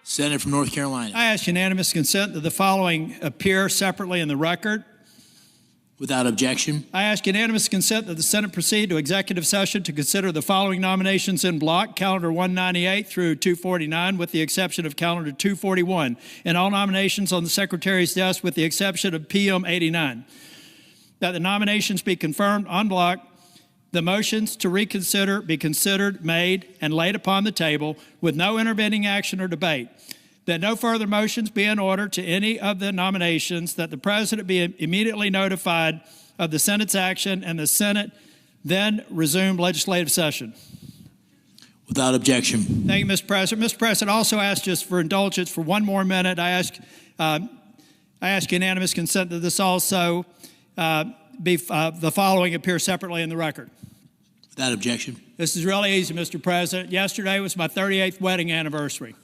O: Senator from North Carolina.
S: I ask unanimous consent that the following appear separately in the record.
O: Without objection.
S: I ask unanimous consent that the Senate proceed to executive session to consider the following nominations in block, calendar 198 through 249, with the exception of calendar 241, and all nominations on the Secretary's desk with the exception of PM 89. That the nominations be confirmed en bloc, the motions to reconsider be considered, made, and laid upon the table with no intervening action or debate. That no further motions be in order to any of the nominations, that the President be immediately notified of the Senate's action, and the Senate then resume legislative session.
O: Without objection.
S: Thank you, Mr. President. Mr. President, I also ask just for indulgence for one more minute. I ask unanimous consent that this also the following appear separately in the record.
O: Without objection.
S: This is really easy, Mr. President. Yesterday was my 38th wedding anniversary.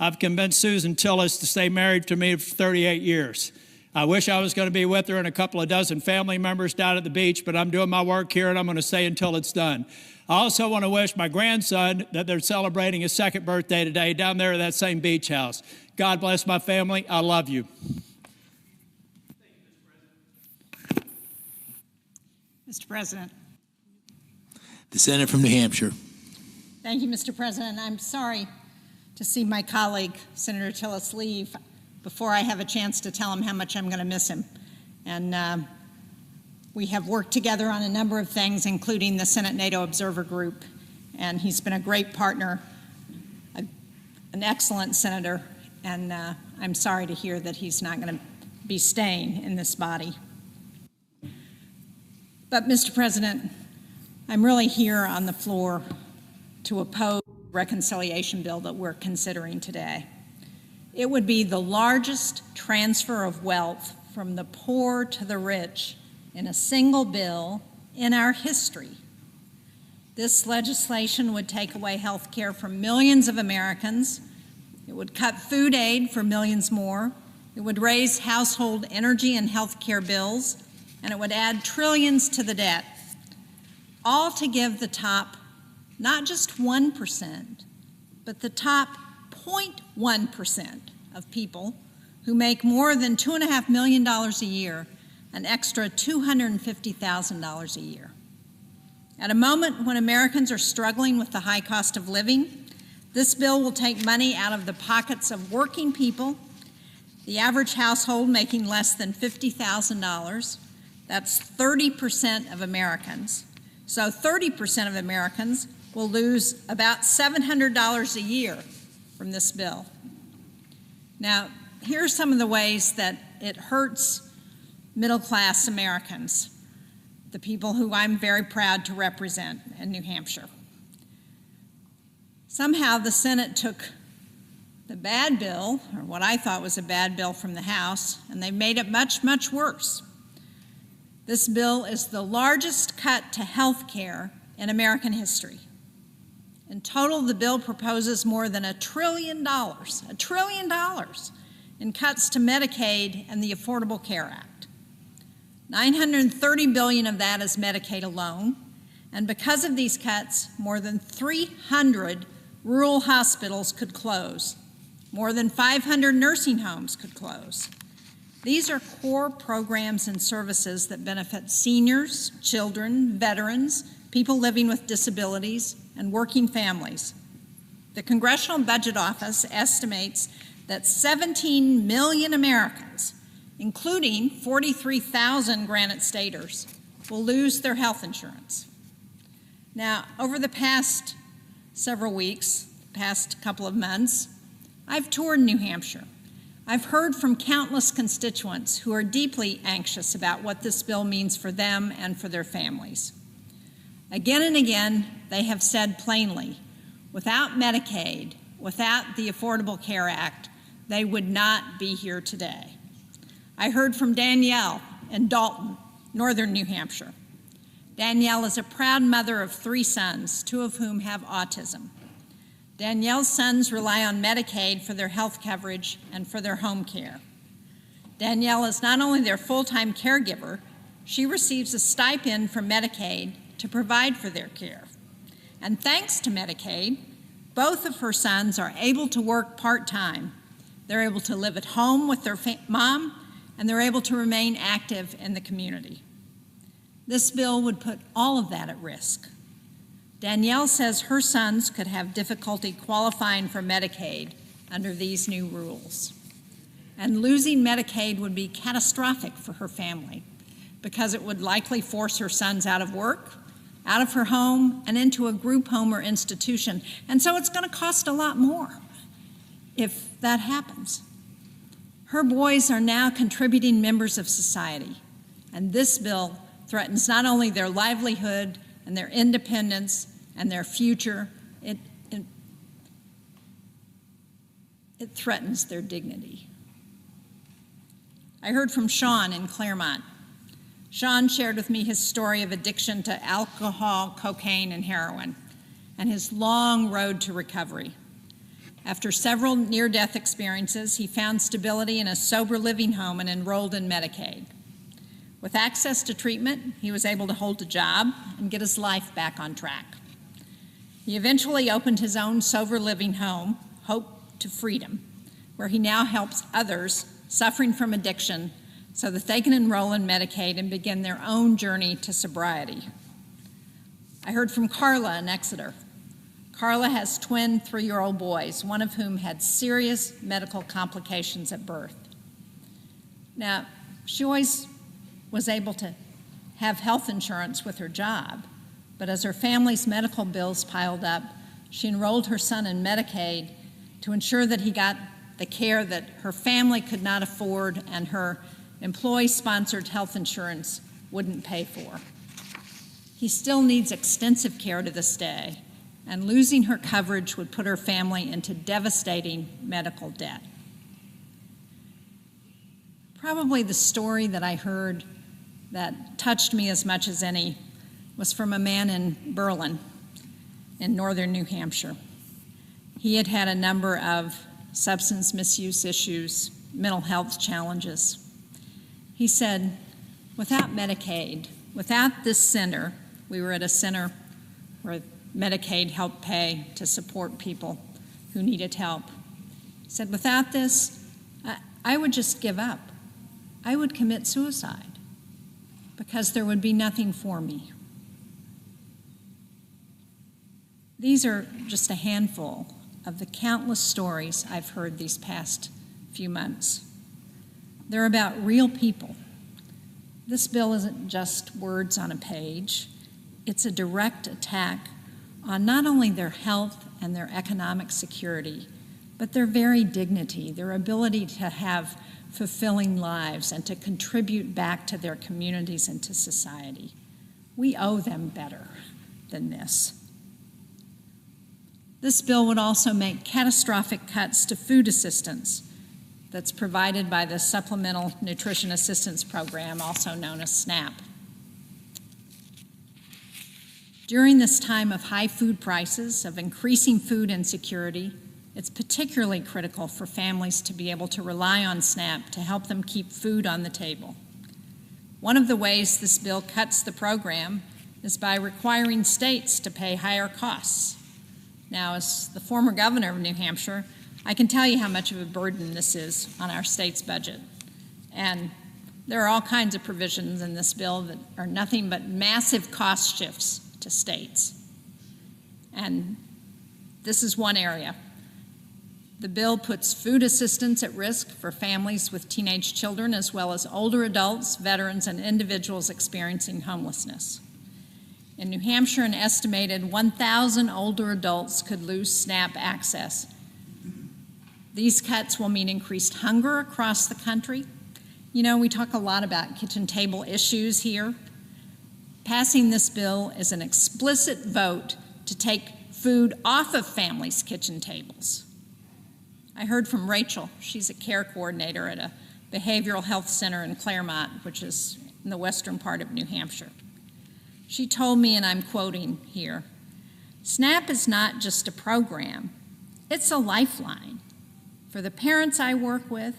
S: I've convinced Susan Tillis to stay married to me for 38 years. I wish I was going to be with her and a couple of dozen family members down at the beach, but I'm doing my work here and I'm going to stay until it's done. I also want to wish my grandson that they're celebrating his second birthday today down there at that same beach house. God bless my family. I love you.
T: Mr. President.
O: The Senator from New Hampshire.
T: Thank you, Mr. President. I'm sorry to see my colleague, Senator Tillis, leave before I have a chance to tell him how much I'm going to miss him. And we have worked together on a number of things, including the Senate NATO Observer Group, and he's been a great partner, an excellent senator, and I'm sorry to hear that he's not going to be staying in this body. But, Mr. President, I'm really here on the floor to oppose the reconciliation bill that we're considering today. It would be the largest transfer of wealth from the poor to the rich in a single bill in our history. This legislation would take away health care from millions of Americans. It would cut food aid for millions more. It would raise household energy and health care bills, and it would add trillions to the debt, all to give the top, not just 1%, but the top 0.1% of people who make more than $2.5 million a year, an extra $250,000 a year. At a moment when Americans are struggling with the high cost of living, this bill will take money out of the pockets of working people, the average household making less than $50,000. That's 30% of Americans. So 30% of Americans will lose about $700 a year from this bill. Now, here are some of the ways that it hurts middle-class Americans, the people who I'm very proud to represent in New Hampshire. Somehow the Senate took the bad bill, or what I thought was a bad bill from the House, and they made it much, much worse. This bill is the largest cut to health care in American history. In total, the bill proposes more than $1 trillion in cuts to Medicaid and the Affordable Care Act. $930 billion of that is Medicaid alone, and because of these cuts, more than 300 rural hospitals could close. More than 500 nursing homes could close. These are core programs and services that benefit seniors, children, veterans, people living with disabilities, and working families. The Congressional Budget Office estimates that 17 million Americans, including 43,000 Granite Staters, will lose their health insurance. Now, over the past several weeks, past couple of months, I've toured New Hampshire. I've heard from countless constituents who are deeply anxious about what this bill means for them and for their families. Again and again, they have said plainly, without Medicaid, without the Affordable Care Act, they would not be here today. I heard from Danielle in Dalton, northern New Hampshire. Danielle is a proud mother of 3 sons, 2 of whom have autism. Danielle's sons rely on Medicaid for their health coverage and for their home care. Danielle is not only their full-time caregiver, she receives a stipend from Medicaid to provide for their care. And thanks to Medicaid, Both of her sons are able to work part-time. They're able to live at home with their mom, and they're able to remain active in the community. This bill would put all of that at risk. Danielle says her sons could have difficulty qualifying for Medicaid under these new rules. And losing Medicaid would be catastrophic for her family because it would likely force her sons out of work, out of her home, and into a group home or institution. And so it's going to cost a lot more if that happens. Her boys are now contributing members of society, and this bill threatens not only their livelihood and their independence and their future, it threatens their dignity. I heard from Sean in Claremont. Sean shared with me his story of addiction to alcohol, cocaine, and heroin, and his long road to recovery. After several near-death experiences, he found stability in a sober living home and enrolled in Medicaid. With access to treatment, he was able to hold a job and get his life back on track. He eventually opened his own sober living home, Hope to Freedom, where he now helps others suffering from addiction so that they can enroll in Medicaid and begin their own journey to sobriety. I heard from Carla in Exeter. Carla has twin 3-year-old boys, one of whom had serious medical complications at birth. Now, she always was able to have health insurance with her job, but as her family's medical bills piled up, she enrolled her son in Medicaid to ensure that he got the care that her family could not afford and her employee-sponsored health insurance wouldn't pay for. He still needs extensive care to this day, and losing her coverage would put her family into devastating medical debt. Probably the story that I heard that touched me as much as any was from a man in Berlin in northern New Hampshire. He had had a number of substance misuse issues, mental health challenges. He said, without Medicaid, without this center, we were at a center where Medicaid helped pay to support people who needed help. He said, without this, I would just give up. I would commit suicide because there would be nothing for me. These are just a handful of the countless stories I've heard these past few months. They're about real people. This bill isn't just words on a page. It's a direct attack on not only their health and their economic security, but their very dignity, their ability to have fulfilling lives and to contribute back to their communities and to society. We owe them better than this. This bill would also make catastrophic cuts to food assistance that's provided by the Supplemental Nutrition Assistance Program, also known as SNAP. During this time of high food prices, of increasing food insecurity, it's particularly critical for families to be able to rely on SNAP to help them keep food on the table. One of the ways this bill cuts the program is by requiring states to pay higher costs. Now, as the former governor of New Hampshire, I can tell you how much of a burden this is on our state's budget. And there are all kinds of provisions in this bill that are nothing but massive cost shifts to states. And this is one area. The bill puts food assistance at risk for families with teenage children, as well as older adults, veterans, and individuals experiencing homelessness. In New Hampshire, an estimated 1,000 older adults could lose SNAP access. These cuts will mean increased hunger across the country. You know, we talk a lot about kitchen table issues here. Passing this bill is an explicit vote to take food off of families' kitchen tables. I heard from Rachel. She's a care coordinator at a behavioral health center in Claremont, which is in the western part of New Hampshire. She told me, and I'm quoting here, SNAP is not just a program, it's a lifeline. For the parents I work with,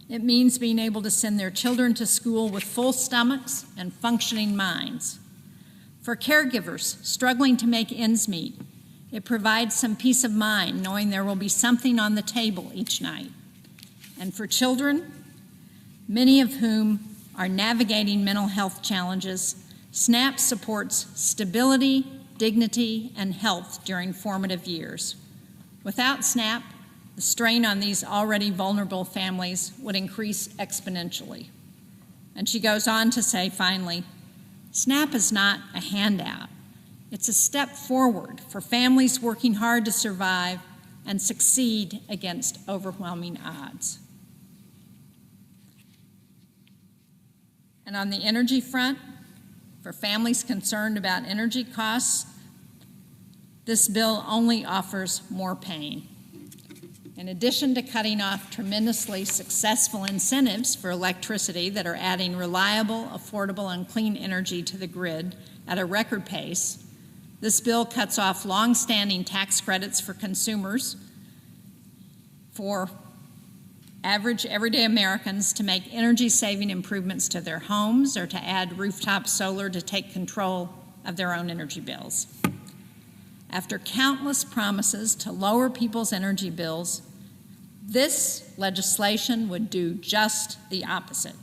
T: it means being able to send their children to school with full stomachs and functioning minds. For caregivers struggling to make ends meet, It provides some peace of mind knowing there will be something on the table each night. And for children, many of whom are navigating mental health challenges, SNAP supports stability, dignity, and health during formative years. Without SNAP, the strain on these already vulnerable families would increase exponentially. And she goes on to say, finally, SNAP is not a handout. It's a step forward for families working hard to survive and succeed against overwhelming odds. And on the energy front, for families concerned about energy costs, this bill only offers more pain. In addition to cutting off tremendously successful incentives for electricity that are adding reliable, affordable, and clean energy to the grid at a record pace, this bill cuts off long-standing tax credits for consumers for average everyday Americans to make energy-saving improvements to their homes or to add rooftop solar to take control of their own energy bills. After countless promises to lower people's energy bills, this legislation would do just the opposite.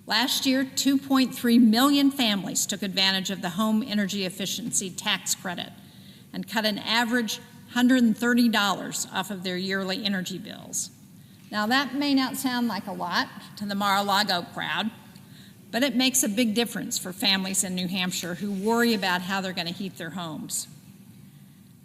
T: Last year, 2.3 million families took advantage of the home energy efficiency tax credit and cut an average $130 off of their yearly energy bills. Now, that may not sound like a lot to the Mar-a-Lago crowd, but it makes a big difference for families in New Hampshire who worry about how they're going to heat their homes.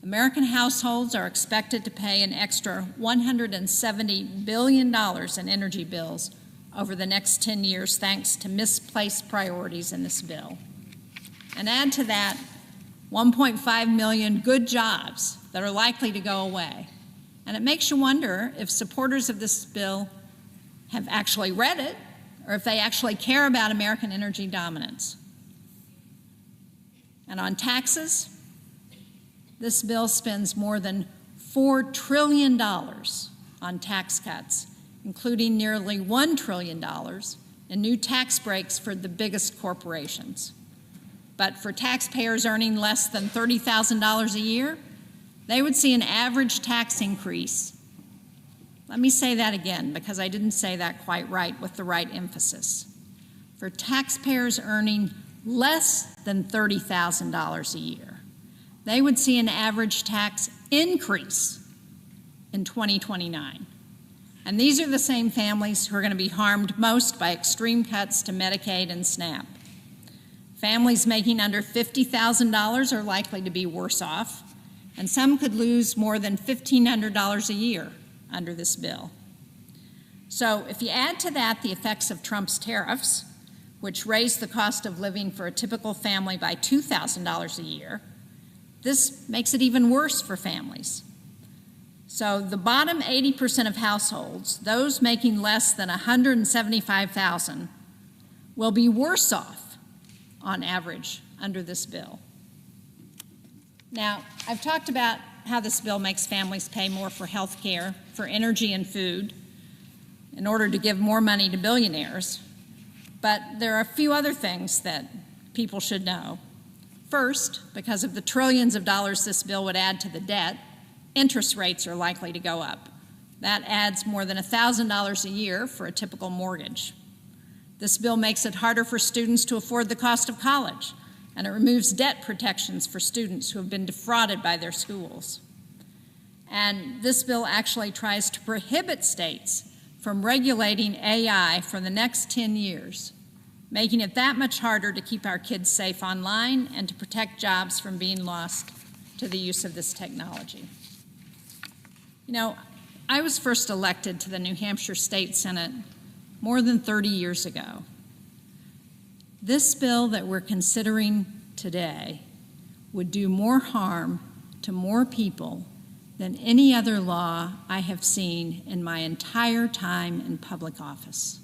T: American households are expected to pay an extra $170 billion in energy bills over the next 10 years thanks to misplaced priorities in this bill. And add to that 1.5 million good jobs that are likely to go away. And it makes you wonder if supporters of this bill have actually read it or if they actually care about American energy dominance. And on taxes, this bill spends more than $4 trillion on tax cuts, including nearly $1 trillion in new tax breaks for the biggest corporations. But for taxpayers earning less than $30,000 a year, they would see an average tax increase. Let me say that again, because I didn't say that quite right with the right emphasis. For taxpayers earning less than $30,000 a year, they would see an average tax increase in 2029. And these are the same families who are going to be harmed most by extreme cuts to Medicaid and SNAP. Families making under $50,000 are likely to be worse off, and some could lose more than $1,500 a year under this bill. So if you add to that the effects of Trump's tariffs, which raised the cost of living for a typical family by $2,000 a year, this makes it even worse for families. So the bottom 80% of households, those making less than $175,000, will be worse off on average under this bill. Now, I've talked about how this bill makes families pay more for health care, for energy and food, in order to give more money to billionaires. But there are a few other things that people should know. First, because of the trillions of dollars this bill would add to the debt, interest rates are likely to go up. That adds more than $1,000 a year for a typical mortgage. This bill makes it harder for students to afford the cost of college, and it removes debt protections for students who have been defrauded by their schools. And this bill actually tries to prohibit states from regulating AI for the next 10 years, making it that much harder to keep our kids safe online and to protect jobs from being lost to the use of this technology. You know, I was first elected to the New Hampshire State Senate more than 30 years ago. This bill that we're considering today would do more harm to more people than any other law I have seen in my entire time in public office.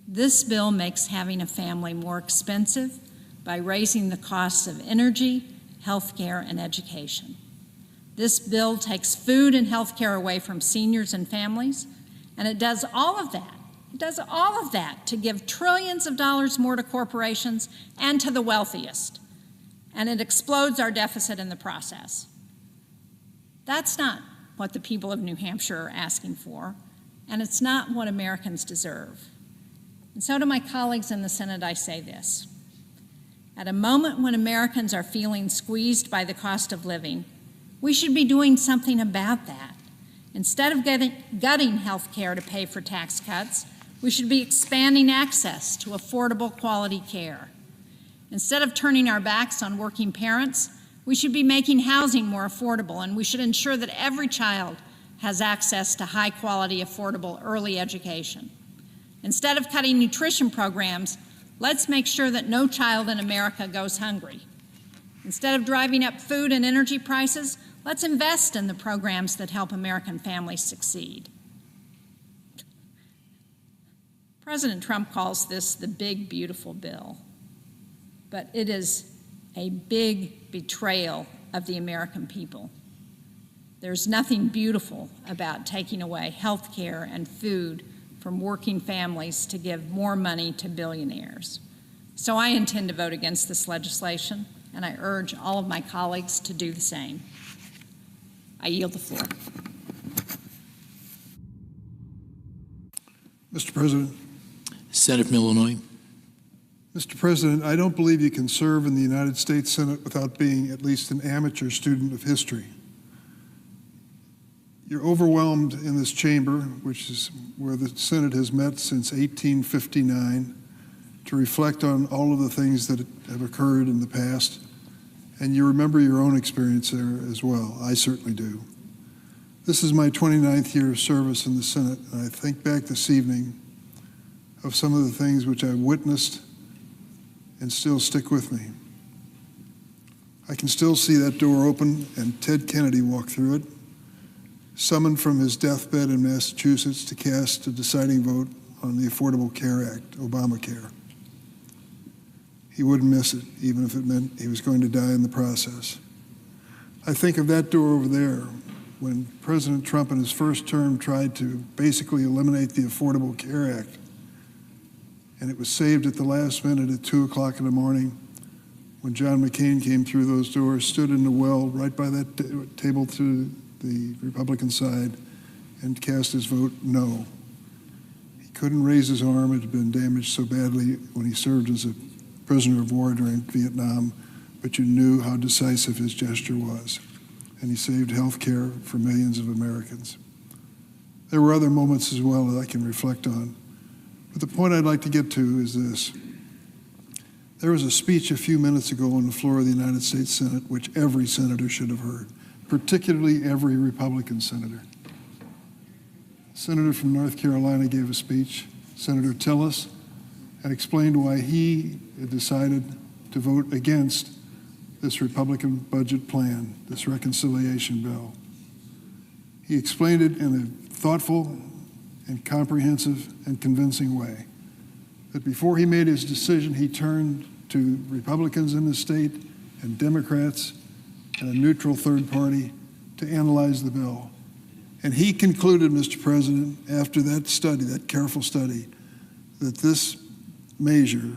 T: This bill makes having a family more expensive by raising the costs of energy, health care, and education. This bill takes food and health care away from seniors and families, and it does all of that. It does all of that to give trillions of dollars more to corporations and to the wealthiest, and it explodes our deficit in the process. That's not what the people of New Hampshire are asking for, and it's not what Americans deserve. And so to my colleagues in the Senate, I say this. At a moment when Americans are feeling squeezed by the cost of living, we should be doing something about that. Instead of gutting health care to pay for tax cuts, we should be expanding access to affordable quality care. Instead of turning our backs on working parents, we should be making housing more affordable, and we should ensure that every child has access to high-quality, affordable early education. Instead of cutting nutrition programs, let's make sure that no child in America goes hungry. Instead of driving up food and energy prices, let's invest in the programs that help American families succeed. President Trump calls this the big, beautiful bill, but it is a big betrayal of the American people. There's nothing beautiful about taking away health care and food from working families to give more money to billionaires. So I intend to vote against this legislation, and I urge all of my colleagues to do the same. I yield the floor.
C: Mr. President.
O: Senator from Illinois.
C: Mr. President, I don't believe you can serve in the United States Senate without being at least an amateur student of history. You're overwhelmed in this chamber, which is where the Senate has met since 1859, to reflect on all of the things that have occurred in the past, and you remember your own experience there as well. I certainly do. This is my 29th year of service in the Senate, and I think back this evening of some of the things which I witnessed and still stick with me. I can still see that door open and Ted Kennedy walk through it, summoned from his deathbed in Massachusetts to cast a deciding vote on the Affordable Care Act, Obamacare. He wouldn't miss it, even if it meant he was going to die in the process. I think of that door over there when President Trump in his first term tried to basically eliminate the Affordable Care Act, and it was saved at the last minute at 2 o'clock in the morning when John McCain came through those doors, stood in the well right by that table to the Republican side, and cast his vote no. He couldn't raise his arm. It had been damaged so badly when he served as a prisoner of war during Vietnam, but you knew how decisive his gesture was, and he saved health care for millions of Americans. There were other moments as well that I can reflect on. But the point I'd like to get to is this. There was a speech a few minutes ago on the floor of the United States Senate which every senator should have heard, particularly every Republican senator. A senator from North Carolina gave a speech, Senator Tillis, and explained why he had decided to vote against this Republican budget plan, this reconciliation bill. He explained it in a thoughtful and comprehensive and convincing way. That before he made his decision, he turned to Republicans in the state and Democrats and a neutral third party to analyze the bill. And he concluded, Mr. President, after that study, that careful study, that this measure,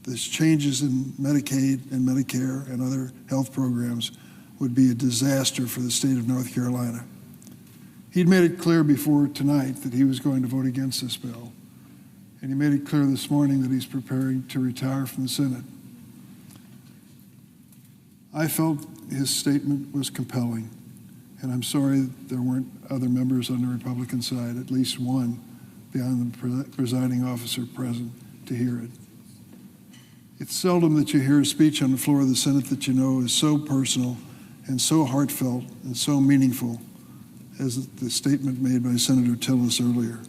C: this changes in Medicaid and Medicare and other health programs would be a disaster for the state of North Carolina. He'd made it clear before tonight that he was going to vote against this bill. And he made it clear this morning that he's preparing to retire from the Senate. I felt his statement was compelling, and I'm sorry that there weren't other members on the Republican side, at least one, beyond the presiding officer present, to hear it. It's seldom that you hear a speech on the floor of the Senate that you know is so personal and so heartfelt and so meaningful as the statement made by Senator Tillis earlier.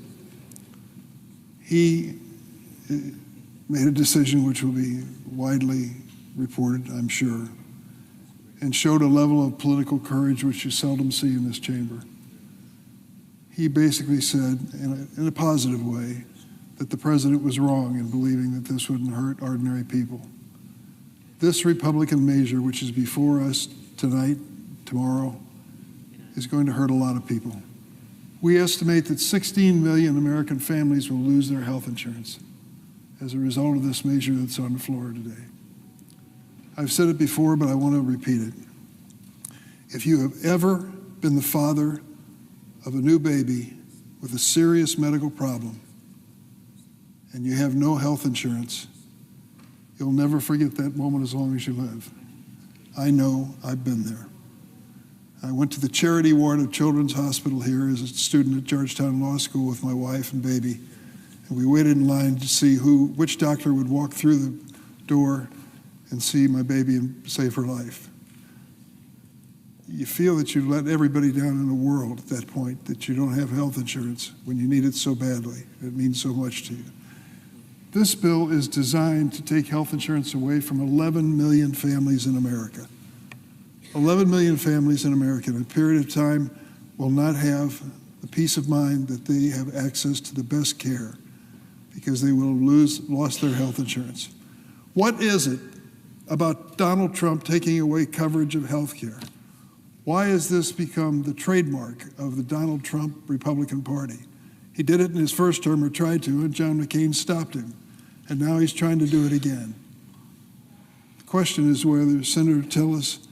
C: He made a decision which will be widely reported, I'm sure, and showed a level of political courage which you seldom see in this chamber. He basically said, in a positive way, that the president was wrong in believing that this wouldn't hurt ordinary people. This Republican measure, which is before us tonight, tomorrow, is going to hurt a lot of people. We estimate that 16 million American families will lose their health insurance as a result of this measure that's on the floor today. I've said it before, but I want to repeat it. If you have ever been the father of a new baby with a serious medical problem and you have no health insurance, you'll never forget that moment as long as you live. I know, I've been there. I went to the charity ward of Children's Hospital here as a student at Georgetown Law School with my wife and baby, and we waited in line to see which doctor would walk through the door and see my baby and save her life. You feel that you let everybody down in the world at that point, that you don't have health insurance when you need it so badly. It means so much to you. This bill is designed to take health insurance away from 11 million families in America. 11 million families in America in a period of time will not have the peace of mind that they have access to the best care because they will have lost their health insurance. What is it about Donald Trump taking away coverage of health care? Why has this become the trademark of the Donald Trump Republican Party? He did it in his first term, or tried to, and John McCain stopped him. And now he's trying to do it again. The question is whether Senator Tillis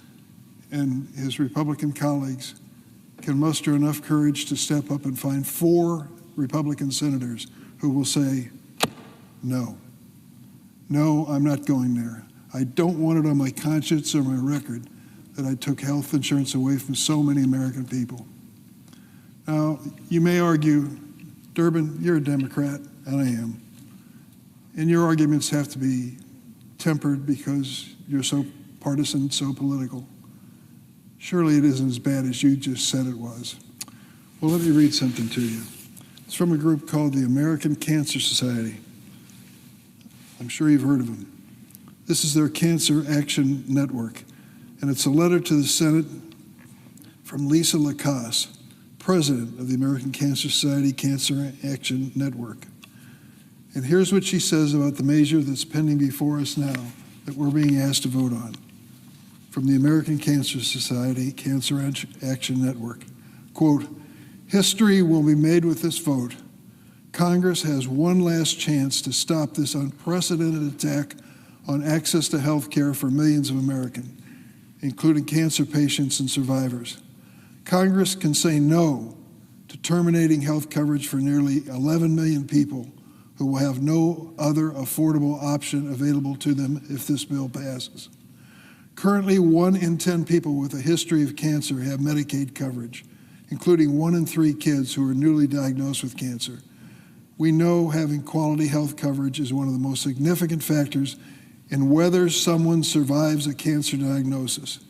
C: and his Republican colleagues can muster enough courage to step up and find 4 Republican senators who will say, no. No, I'm not going there. I don't want it on my conscience or my record that I took health insurance away from so many American people. Now, you may argue, Durbin, you're a Democrat, and I am. And your arguments have to be tempered because you're so partisan, so political. Surely it isn't as bad as you just said it was. Well, let me read something to you. It's from a group called the American Cancer Society. I'm sure you've heard of them. This is their Cancer Action Network, and it's a letter to the Senate from Lisa Lacasse, president of the American Cancer Society Cancer Action Network. And here's what she says about the measure that's pending before us now that we're being asked to vote on. From the American Cancer Society Cancer Action Network. Quote, history will be made with this vote. Congress has one last chance to stop this unprecedented attack on access to health care for millions of Americans, including cancer patients and survivors. Congress can say no to terminating health coverage for nearly 11 million people who will have no other affordable option available to them if this bill passes. Currently, 1 in 10 people with a history of cancer have Medicaid coverage, including 1 in 3 kids who are newly diagnosed with cancer. We know having quality health coverage is one of the most significant factors in whether someone survives a cancer diagnosis.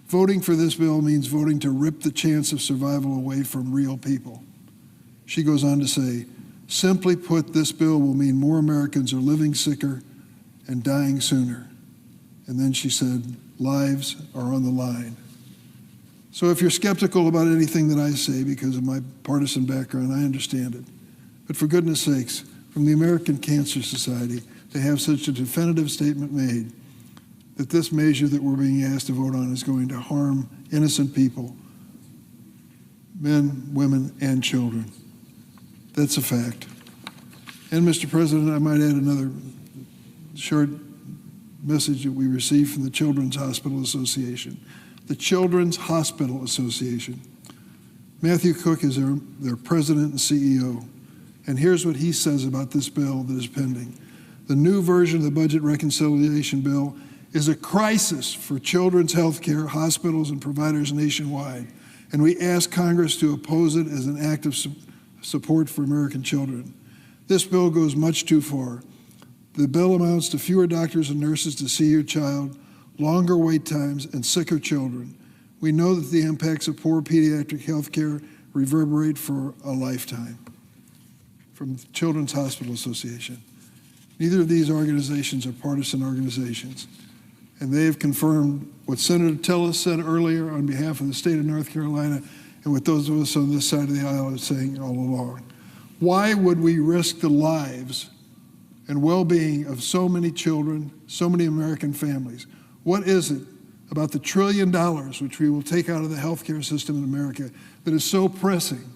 C: Voting for this bill means voting to rip the chance of survival away from real people. She goes on to say, simply put, this bill will mean more Americans are living sicker and dying sooner. And then she said, lives are on the line. So if you're skeptical about anything that I say because of my partisan background, I understand it. But for goodness sakes, from the American Cancer Society, to have such a definitive statement made that this measure that we're being asked to vote on is going to harm innocent people, men, women, and children. That's a fact. And Mr. President, I might add another short message that we received from the Children's Hospital Association. The Children's Hospital Association. Matthew Cook is their president and CEO. And here's what he says about this bill that is pending. The new version of the budget reconciliation bill is a crisis for children's health care, hospitals, and providers nationwide. And we ask Congress to oppose it as an act of support for American children. This bill goes much too far. The bill amounts to fewer doctors and nurses to see your child, longer wait times, and sicker children. We know that the impacts of poor pediatric health care reverberate for a lifetime. From the Children's Hospital Association. Neither of these organizations are partisan organizations. And they have confirmed what Senator Tillis said earlier on behalf of the state of North Carolina and what those of us on this side of the aisle are saying all along. Why would we risk the lives and well-being of so many children, so many American families? What is it about the $1 trillion which we will take out of the healthcare system in America that is so pressing,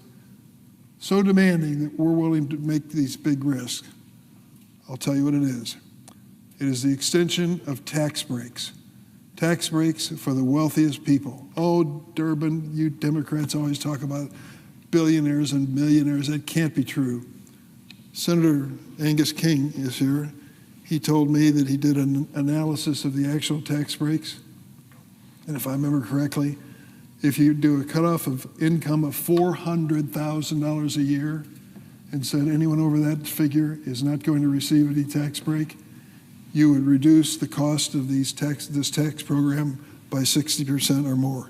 C: so demanding that we're willing to make these big risks? I'll tell you what it is. It is the extension of tax breaks tax breaks for the wealthiest people. Oh, Durbin, you Democrats always talk about billionaires and millionaires. That can't be true. Senator Angus King is here. He told me that he did an analysis of the actual tax breaks. And if I remember correctly, if you do a cutoff of income of $400,000 a year and said anyone over that figure is not going to receive any tax break, you would reduce the cost of this tax program by 60% or more.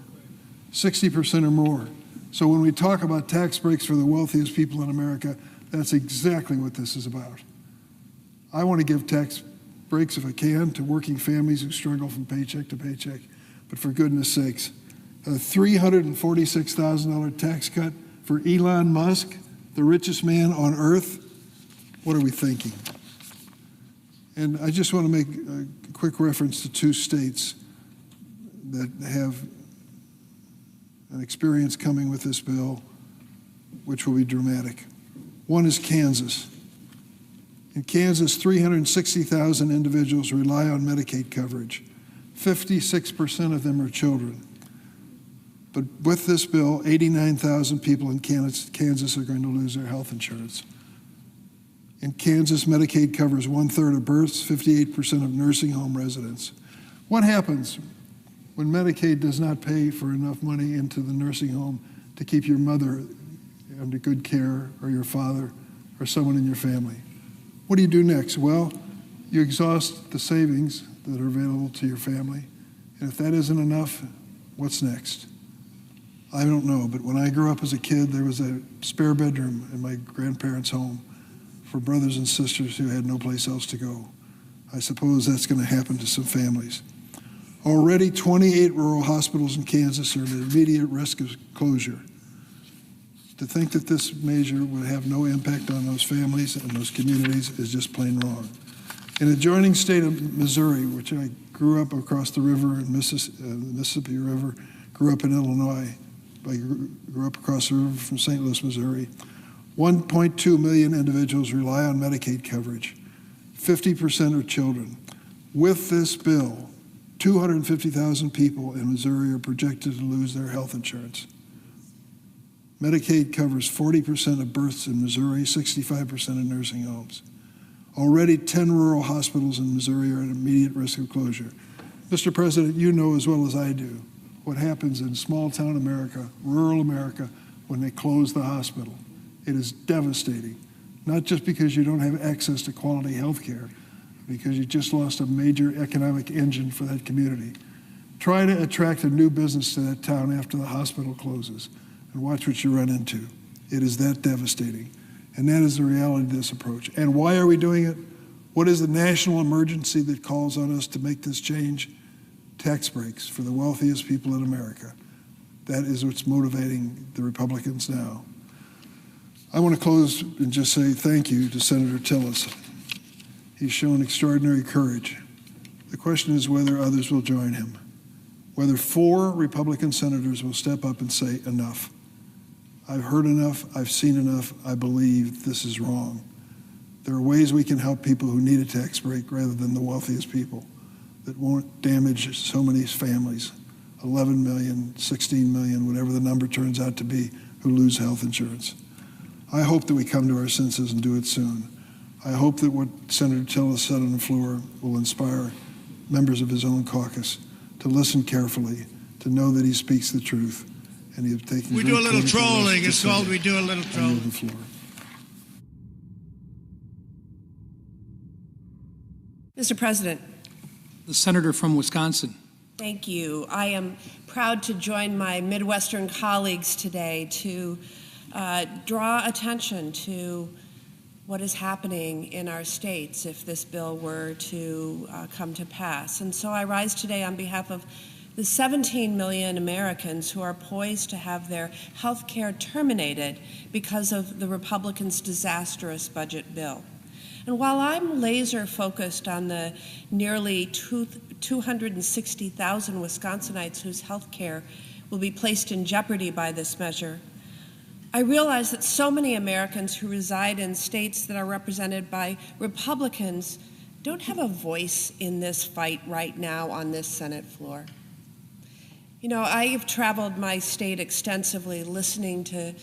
C: 60% or more. So when we talk about tax breaks for the wealthiest people in America, that's exactly what this is about. I want to give tax breaks, if I can, to working families who struggle from paycheck to paycheck. But for goodness sakes, a $346,000 tax cut for Elon Musk, the richest man on earth? What are we thinking? And I just want to make a quick reference to two states that have an experience coming with this bill, which will be dramatic. One is Kansas. In Kansas, 360,000 individuals rely on Medicaid coverage. 56% of them are children. But with this bill, 89,000 people in Kansas are going to lose their health insurance. In Kansas, Medicaid covers 1/3 of births, 58% of nursing home residents. What happens when Medicaid does not pay for enough money into the nursing home to keep your mother under good care, or your father, or someone in your family? What do you do next? Well, you exhaust the savings that are available to your family. And if that isn't enough, what's next? I don't know, but when I grew up as a kid, there was a spare bedroom in my grandparents' home for brothers and sisters who had no place else to go. I suppose that's going to happen to some families. Already 28 rural hospitals in Kansas are at immediate risk of closure. To think that this measure would have no impact on those families and those communities is just plain wrong. In the adjoining state of Missouri, which I grew up across the river in Mississippi River, grew up in Illinois, I grew up across the river from St. Louis, Missouri, 1.2 million individuals rely on Medicaid coverage. 50% are children. With this bill, 250,000 people in Missouri are projected to lose their health insurance. Medicaid covers 40% of births in Missouri, 65% of nursing homes. Already 10 rural hospitals in Missouri are at immediate risk of closure. Mr. President, you know as well as I do what happens in small town America, rural America, when they close the hospital. It is devastating, not just because you don't have access to quality health care, because you just lost a major economic engine for that community. Try to attract a new business to that town after the hospital closes, and watch what you run into. It is that devastating. And that is the reality of this approach. And why are we doing it? What is the national emergency that calls on us to make this change? Tax breaks for the wealthiest people in America. That is what's motivating the Republicans now. I want to close and just say thank you to Senator Tillis. He's shown extraordinary courage. The question is whether others will join him, whether 4 Republican senators will step up and say enough. I've heard enough, I've seen enough, I believe this is wrong. There are ways we can help people who need a tax break rather than the wealthiest people that won't damage so many families, 11 million, 16 million, whatever the number turns out to be, who lose health insurance. I hope that we come to our senses and do it soon. I hope that what Senator Tillis said on the floor will inspire members of his own caucus to listen carefully, to know that he speaks the truth. And he has taken
B: we do a little trolling. It's called we do a little trolling.
C: The floor.
U: Mr. President.
V: The senator from Wisconsin.
U: Thank you. I am proud to join my Midwestern colleagues today to draw attention to what is happening in our states if this bill were to come to pass. And so I rise today on behalf of the 17 million Americans who are poised to have their health care terminated because of the Republicans' disastrous budget bill. And while I'm laser focused on the nearly 260,000 Wisconsinites whose health care will be placed in jeopardy by this measure, I realize that so many Americans who reside in states that are represented by Republicans don't have a voice in this fight right now on this Senate floor. You know, I have traveled my state extensively listening to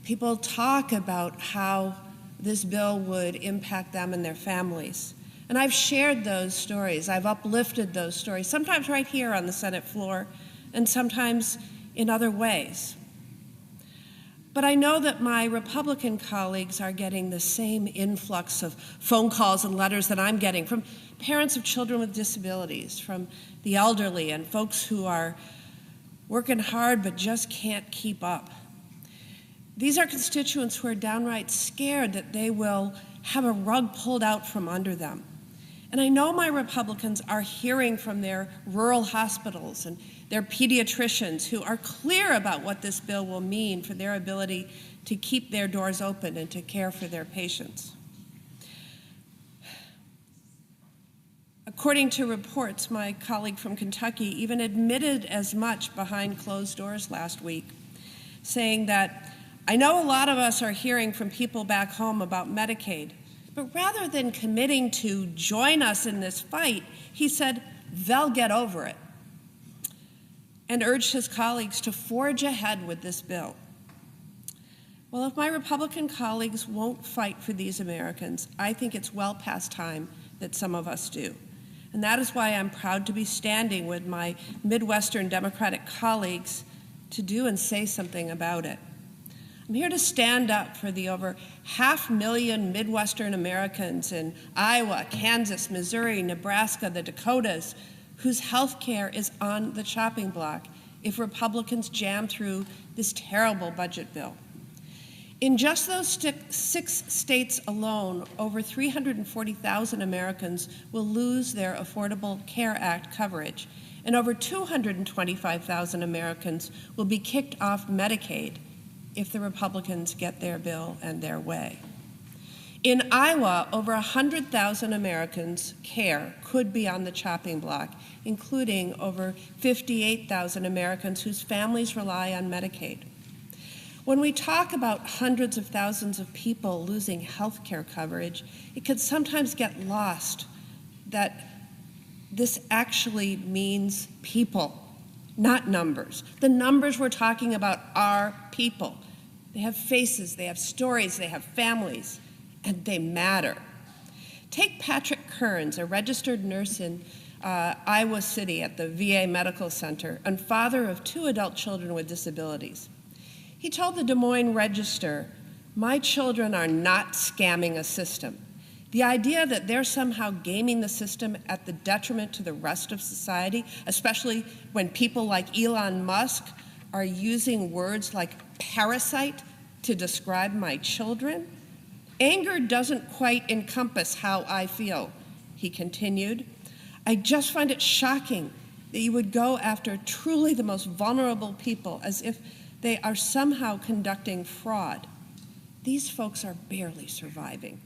U: people talk about how this bill would impact them and their families. And I've shared those stories. I've uplifted those stories, sometimes right here on the Senate floor, and sometimes in other ways. But I know that my Republican colleagues are getting the same influx of phone calls and letters that I'm getting from parents of children with disabilities, from the elderly and folks who are working hard but just can't keep up. These are constituents who are downright scared that they will have a rug pulled out from under them. And I know my Republicans are hearing from their rural hospitals and their pediatricians who are clear about what this bill will mean for their ability to keep their doors open and to care for their patients. According to reports, my colleague from Kentucky even admitted as much behind closed doors last week, saying that, "I know a lot of us are hearing from people back home about Medicaid, but rather than committing to join us in this fight," he said, "they'll get over it," and urged his colleagues to forge ahead with this bill. Well, if my Republican colleagues won't fight for these Americans, I think it's well past time that some of us do. And that is why I'm proud to be standing with my Midwestern Democratic colleagues to do and say something about it. I'm here to stand up for the over 500,000 Midwestern Americans in Iowa, Kansas, Missouri, Nebraska, the Dakotas, whose health care is on the chopping block if Republicans jam through this terrible budget bill. In just those 6 states alone, over 340,000 Americans will lose their Affordable Care Act coverage, and over 225,000 Americans will be kicked off Medicaid if the Republicans get their bill and their way. In Iowa, over 100,000 Americans' care could be on the chopping block, including over 58,000 Americans whose families rely on Medicaid. When we talk about hundreds of thousands of people losing health care coverage, it can sometimes get lost that this actually means people, not numbers. The numbers we're talking about are people. They have faces, they have stories, they have families, and they matter. Take Patrick Kearns, a registered nurse in Iowa City at the VA Medical Center and father of 2 adult children with disabilities. He told the Des Moines Register, "My children are not scamming a system. The idea that they're somehow gaming the system at the detriment to the rest of society, especially when people like Elon Musk are using words like parasite to describe my children. Anger doesn't quite encompass how I feel," he continued. "I just find it shocking that you would go after truly the most vulnerable people as if they are somehow conducting fraud. These folks are barely surviving."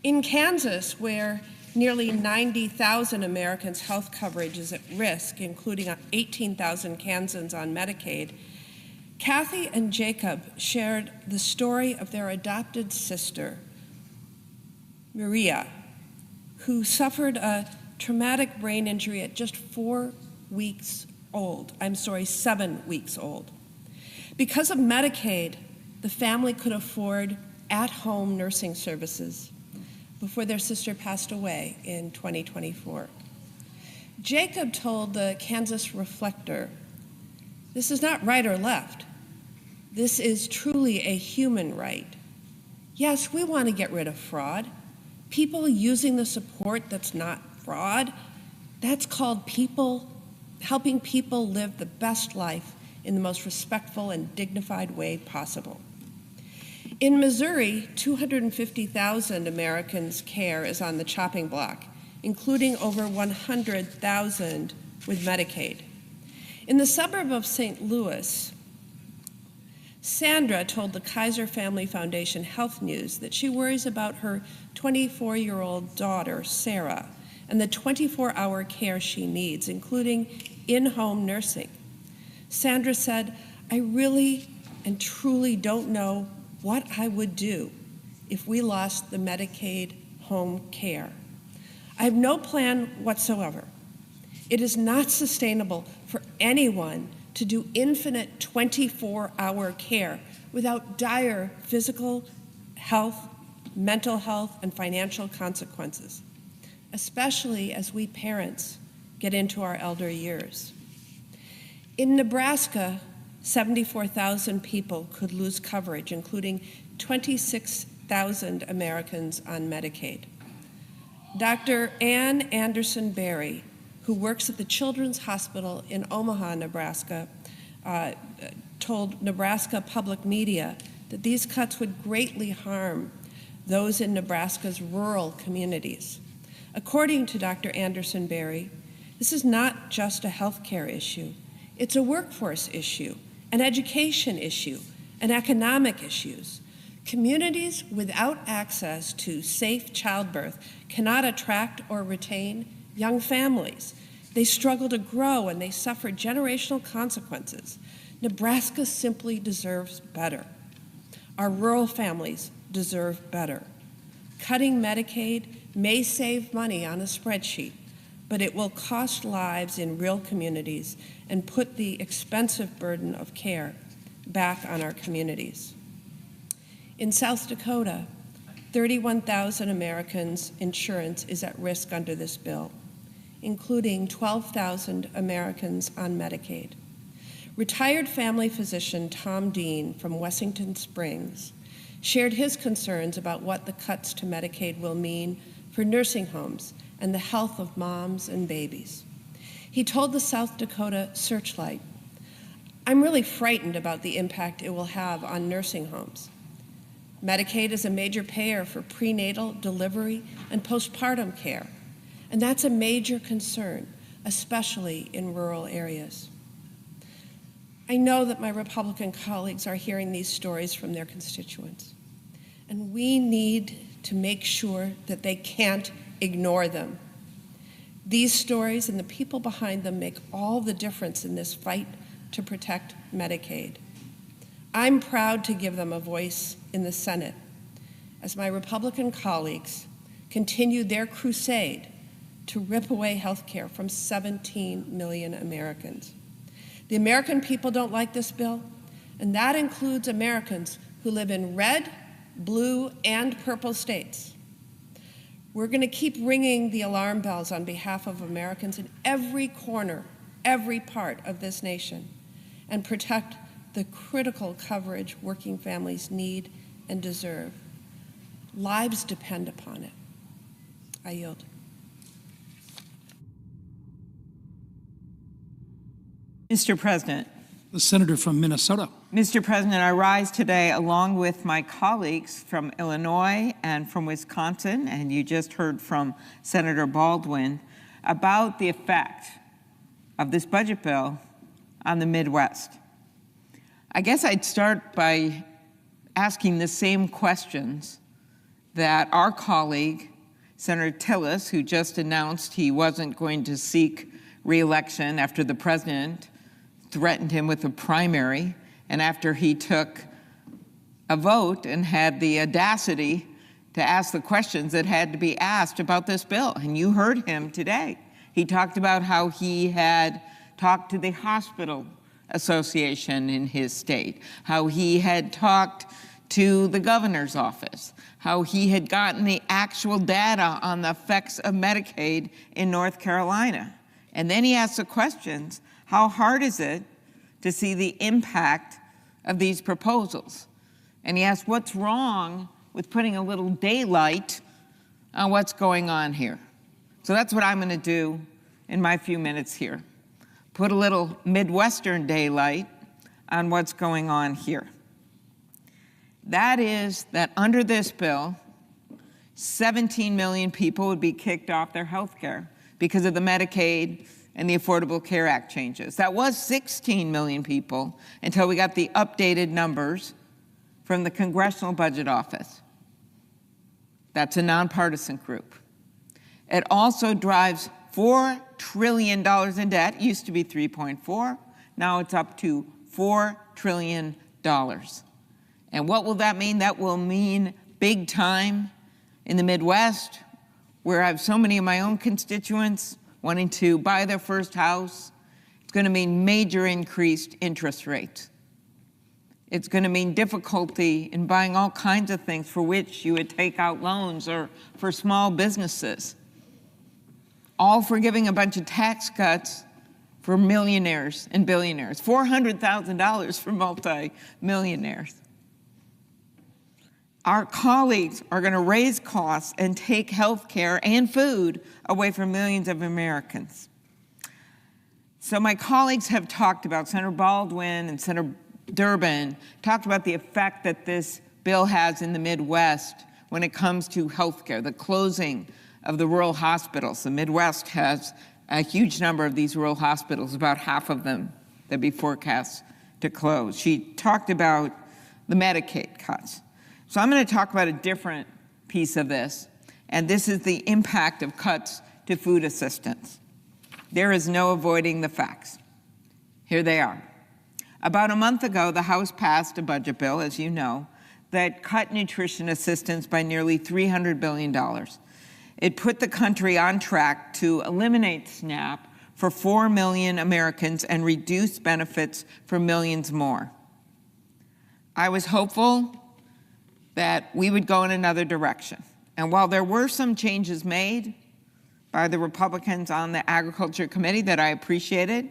U: In Kansas, where nearly 90,000 Americans' health coverage is at risk, including 18,000 Kansans on Medicaid, Kathy and Jacob shared the story of their adopted sister, Maria, who suffered a traumatic brain injury at just 7 weeks old. Because of Medicaid, the family could afford at-home nursing services before their sister passed away in 2024. Jacob told the Kansas Reflector, "This is not right or left. This is truly a human right. Yes, we want to get rid of fraud. People using the support that's not fraud, that's called helping people live the best life in the most respectful and dignified way possible." In Missouri, 250,000 Americans' care is on the chopping block, including over 100,000 with Medicaid. In the suburb of St. Louis, Sandra told the Kaiser Family Foundation Health News that she worries about her 24-year-old daughter, Sarah, and the 24-hour care she needs, including in-home nursing. Sandra said, "I really and truly don't know what I would do if we lost the Medicaid home care. I have no plan whatsoever. It is not sustainable for anyone to do infinite 24-hour care without dire physical health, mental health, and financial consequences, especially as we parents get into our elder years. In Nebraska, 74,000 people could lose coverage, including 26,000 Americans on Medicaid. Dr. Ann Anderson Berry, who works at the Children's Hospital in Omaha, Nebraska, told Nebraska Public Media that these cuts would greatly harm those in Nebraska's rural communities. According to Dr. Anderson Berry, this is not just a health care issue. It's a workforce issue, an education issue, and economic issues. Communities without access to safe childbirth cannot attract or retain young families. They struggle to grow and they suffer generational consequences. Nebraska simply deserves better. Our rural families deserve better. Cutting Medicaid may save money on a spreadsheet, but it will cost lives in real communities and put the expensive burden of care back on our communities. In South Dakota, 31,000 Americans' insurance is at risk under this bill, including 12,000 Americans on Medicaid. Retired family physician Tom Dean from Wessington Springs shared his concerns about what the cuts to Medicaid will mean for nursing homes and the health of moms and babies. He told the South Dakota Searchlight, "I'm really frightened about the impact it will have on nursing homes. Medicaid is a major payer for prenatal, delivery, and postpartum care, and that's a major concern, especially in rural areas." I know that my Republican colleagues are hearing these stories from their constituents, and we need to make sure that they can't ignore them. These stories and the people behind them make all the difference in this fight to protect Medicaid. I'm proud to give them a voice in the Senate as my Republican colleagues continue their crusade to rip away health care from 17 million Americans. The American people don't like this bill, and that includes Americans who live in red, blue, and purple states. We're going to keep ringing the alarm bells on behalf of Americans in every corner, every part of this nation, and protect the critical coverage working families need and deserve. Lives depend upon it. I yield.
A: Mr. President.
V: The senator from Minnesota.
A: Mr. President, I rise today along with my colleagues from Illinois and from Wisconsin, and you just heard from Senator Baldwin, about the effect of this budget bill on the Midwest. I guess I'd start by asking the same questions that our colleague, Senator Tillis, who just announced he wasn't going to seek re-election after the president threatened him with a primary, and after he took a vote and had the audacity to ask the questions that had to be asked about this bill. And you heard him today. He talked about how he had talked to the hospital association in his state, how he had talked to the governor's office, how he had gotten the actual data on the effects of Medicaid in North Carolina. And then he asked the questions, how hard is it to see the impact of these proposals? And he asked, what's wrong with putting a little daylight on what's going on here? So that's what I'm going to do in my few minutes here. Put a little Midwestern daylight on what's going on here. That is that under this bill, 17 million people would be kicked off their health care because of the Medicaid and the Affordable Care Act changes. That was 16 million people until we got the updated numbers from the Congressional Budget Office. That's a nonpartisan group. It also drives $4 trillion in debt. It used to be 3.4. Now it's up to $4 trillion. And what will that mean? That will mean big time in the Midwest, where I have so many of my own constituents wanting to buy their first house. It's going to mean major increased interest rates. It's going to mean difficulty in buying all kinds of things for which you would take out loans, or for small businesses. All for giving a bunch of tax cuts for millionaires and billionaires, $400,000 for multi-millionaires. Our colleagues are going to raise costs and take health care and food away from millions of Americans. So my colleagues have talked about, Senator Baldwin and Senator Durbin, talked about the effect that this bill has in the Midwest when it comes to health care, the closing of the rural hospitals. The Midwest has a huge number of these rural hospitals, about half of them that be forecast to close. She talked about the Medicaid cuts. So I'm going to talk about a different piece of this, and this is the impact of cuts to food assistance. There is no avoiding the facts. Here they are. About a month ago, the House passed a budget bill, as you know, that cut nutrition assistance by nearly $300 billion. It put the country on track to eliminate SNAP for 4 million Americans and reduce benefits for millions more. I was hopeful that we would go in another direction. And while there were some changes made by the Republicans on the Agriculture Committee that I appreciated,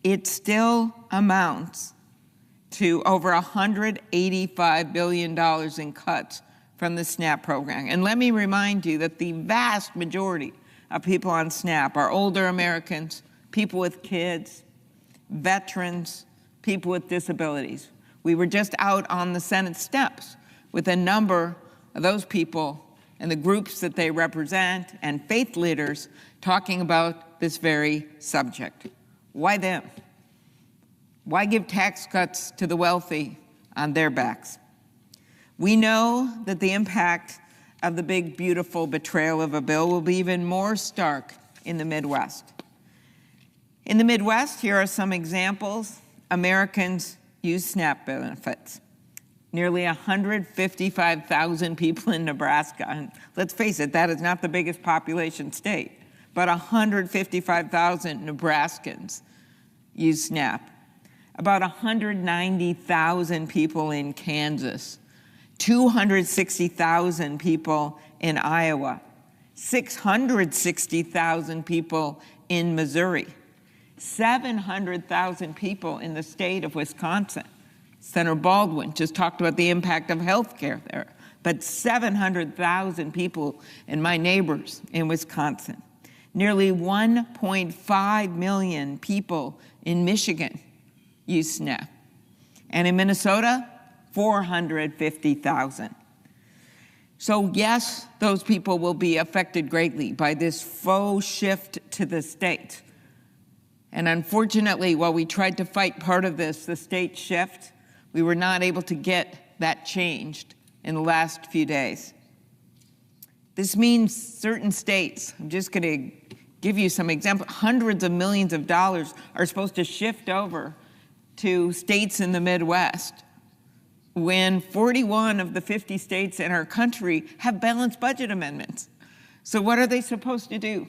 A: it still amounts to over $185 billion in cuts from the SNAP program. And let me remind you that the vast majority of people on SNAP are older Americans, people with kids, veterans, people with disabilities. We were just out on the Senate steps with a number of those people and the groups that they represent and faith leaders talking about this very subject. Why them? Why give tax cuts to the wealthy on their backs? We know that the impact of the big, beautiful betrayal of a bill will be even more stark in the Midwest. In the Midwest, here are some examples. Americans use SNAP benefits. Nearly 155,000 people in Nebraska. And let's face it, that is not the biggest population state, but 155,000 Nebraskans use SNAP. About 190,000 people in Kansas, 260,000 people in Iowa, 660,000 people in Missouri, 700,000 people in the state of Wisconsin. Senator Baldwin just talked about the impact of health care there, but 700,000 people in my neighbors in Wisconsin. Nearly 1.5 million people in Michigan use SNAP. And in Minnesota, 450,000. So yes, those people will be affected greatly by this faux shift to the state. And unfortunately, while we tried to fight part of this, the state shift, we were not able to get that changed in the last few days. This means certain states, I'm just going to give you some examples, hundreds of millions of dollars are supposed to shift over to states in the Midwest when 41 of the 50 states in our country have balanced budget amendments. So what are they supposed to do?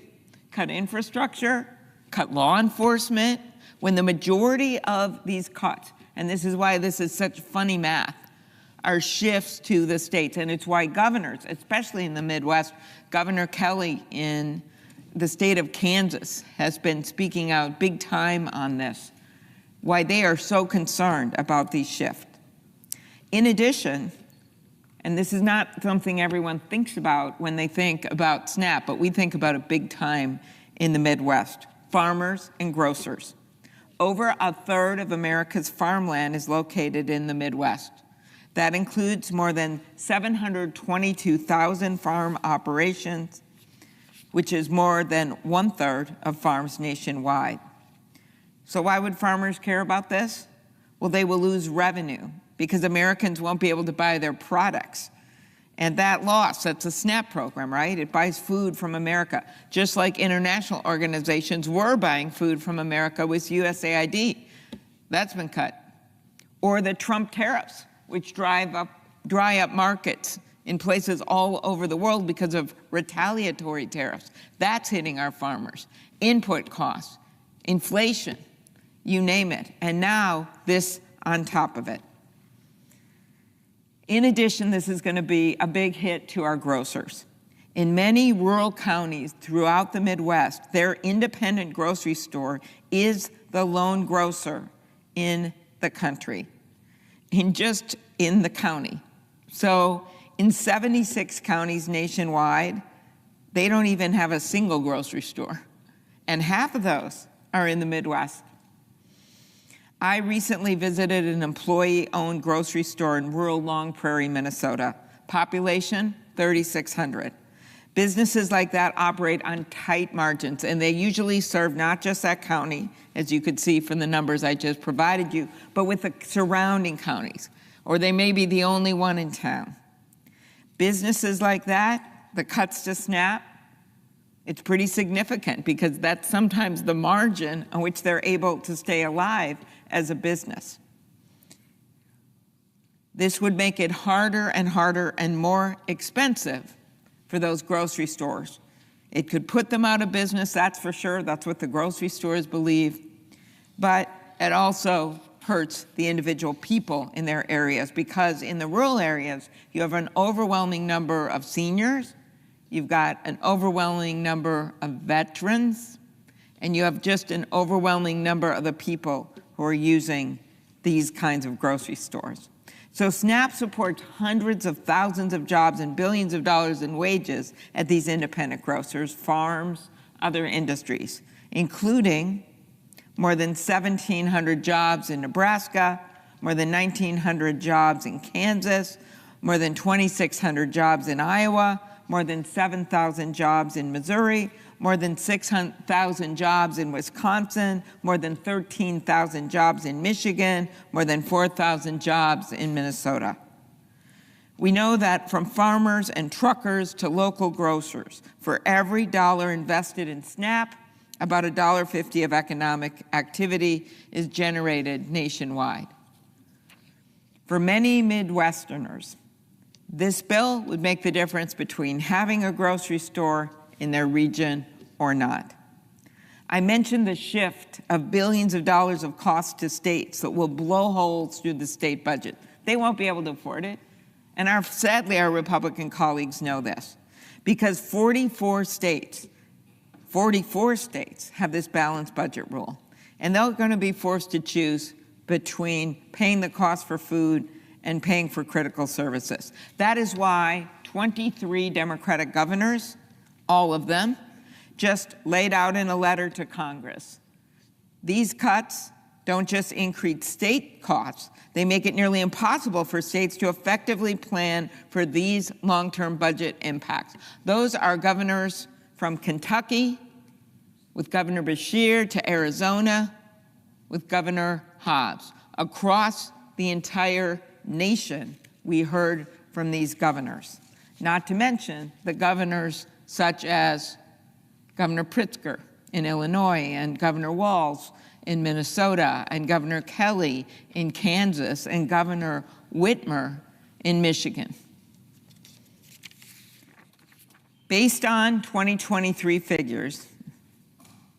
A: Cut infrastructure? Cut law enforcement? When the majority of these cuts, and this is why this is such funny math, are shifts to the states. And it's why governors, especially in the Midwest, Governor Kelly in the state of Kansas has been speaking out big time on this, why they are so concerned about these shifts. In addition, and this is not something everyone thinks about when they think about SNAP, but we think about it big time in the Midwest, farmers and grocers. Over a third of America's farmland is located in the Midwest. That includes more than 722,000 farm operations, which is more than 1/3 of farms nationwide. So why would farmers care about this? Well, they will lose revenue because Americans won't be able to buy their products. And that loss, that's a SNAP program, right? It buys food from America, just like international organizations were buying food from America with USAID. That's been cut. Or the Trump tariffs, which dry up markets in places all over the world because of retaliatory tariffs. That's hitting our farmers. Input costs, inflation, you name it. And now this on top of it. In addition, this is going to be a big hit to our grocers. In many rural counties throughout the Midwest, their independent grocery store is the lone grocer in the country, in the county. So in 76 counties nationwide, they don't even have a single grocery store. And half of those are in the Midwest. I recently visited an employee-owned grocery store in rural Long Prairie, Minnesota. Population, 3,600. Businesses like that operate on tight margins, and they usually serve not just that county, as you could see from the numbers I just provided you, but with the surrounding counties, or they may be the only one in town. Businesses like that, the cuts to SNAP, it's pretty significant because that's sometimes the margin on which they're able to stay alive as a business. This would make it harder and more expensive for those grocery stores. It could put them out of business, that's for sure. That's what the grocery stores believe. But it also hurts the individual people in their areas because in the rural areas, you have an overwhelming number of seniors, you've got an overwhelming number of veterans, and you have just an overwhelming number of the people who are using these kinds of grocery stores. So SNAP supports hundreds of thousands of jobs and billions of dollars in wages at these independent grocers, farms, other industries, including more than 1,700 jobs in Nebraska, more than 1,900 jobs in Kansas, more than 2,600 jobs in Iowa, more than 7,000 jobs in Missouri, more than 6,000 jobs in Wisconsin, more than 13,000 jobs in Michigan, more than 4,000 jobs in Minnesota. We know that from farmers and truckers to local grocers, for every dollar invested in SNAP, about $1.50 of economic activity is generated nationwide. For many Midwesterners, this bill would make the difference between having a grocery store in their region or not. I mentioned the shift of billions of dollars of costs to states that will blow holes through the state budget. They won't be able to afford it. And sadly, our Republican colleagues know this because 44 states have this balanced budget rule. And they're going to be forced to choose between paying the cost for food and paying for critical services. That is why 23 Democratic governors, all of them, just laid out in a letter to Congress. These cuts don't just increase state costs, they make it nearly impossible for states to effectively plan for these long-term budget impacts. Those are governors from Kentucky, with Governor Beshear, to Arizona, with Governor Hobbs. Across the entire nation, we heard from these governors. Not to mention the governors such as Governor Pritzker in Illinois and Governor Walz in Minnesota and Governor Kelly in Kansas and Governor Whitmer in Michigan. Based on 2023 figures,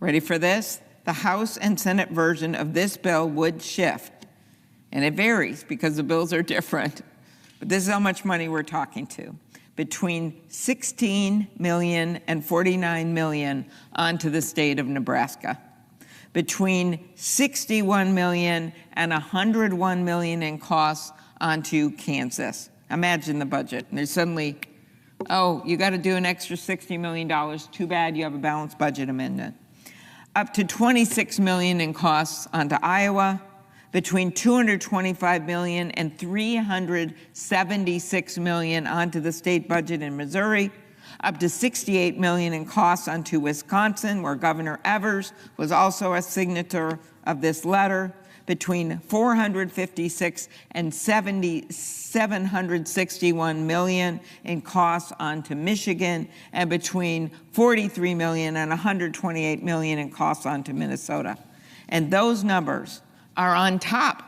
A: ready for this? The House and Senate version of this bill would shift, and it varies because the bills are different, but this is how much money we're talking to. Between $16 million and $49 million onto the state of Nebraska. Between $61 million and $101 million in costs onto Kansas. Imagine the budget. And there's suddenly, oh, you got to do an extra $60 million. Too bad you have a balanced budget amendment. Up to $26 million in costs onto Iowa. Between $225 million and $376 million onto the state budget in Missouri, up to $68 million in costs onto Wisconsin, where Governor Evers was also a signator of this letter, between $456 and $761 million in costs onto Michigan, and between $43 million and $128 million in costs onto Minnesota. And those numbers are on top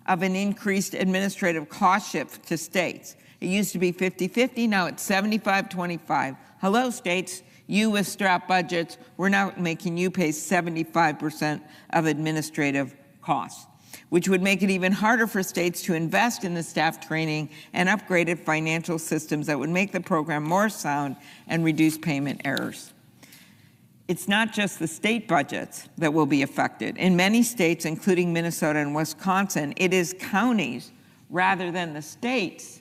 A: of an increased administrative cost shift to states. It used to be 50-50, now it's 75-25. Hello, states, you with strapped budgets, we're now making you pay 75% of administrative costs, which would make it even harder for states to invest in the staff training and upgraded financial systems that would make the program more sound and reduce payment errors. It's not just the state budgets that will be affected. In many states, including Minnesota and Wisconsin, it is counties rather than the states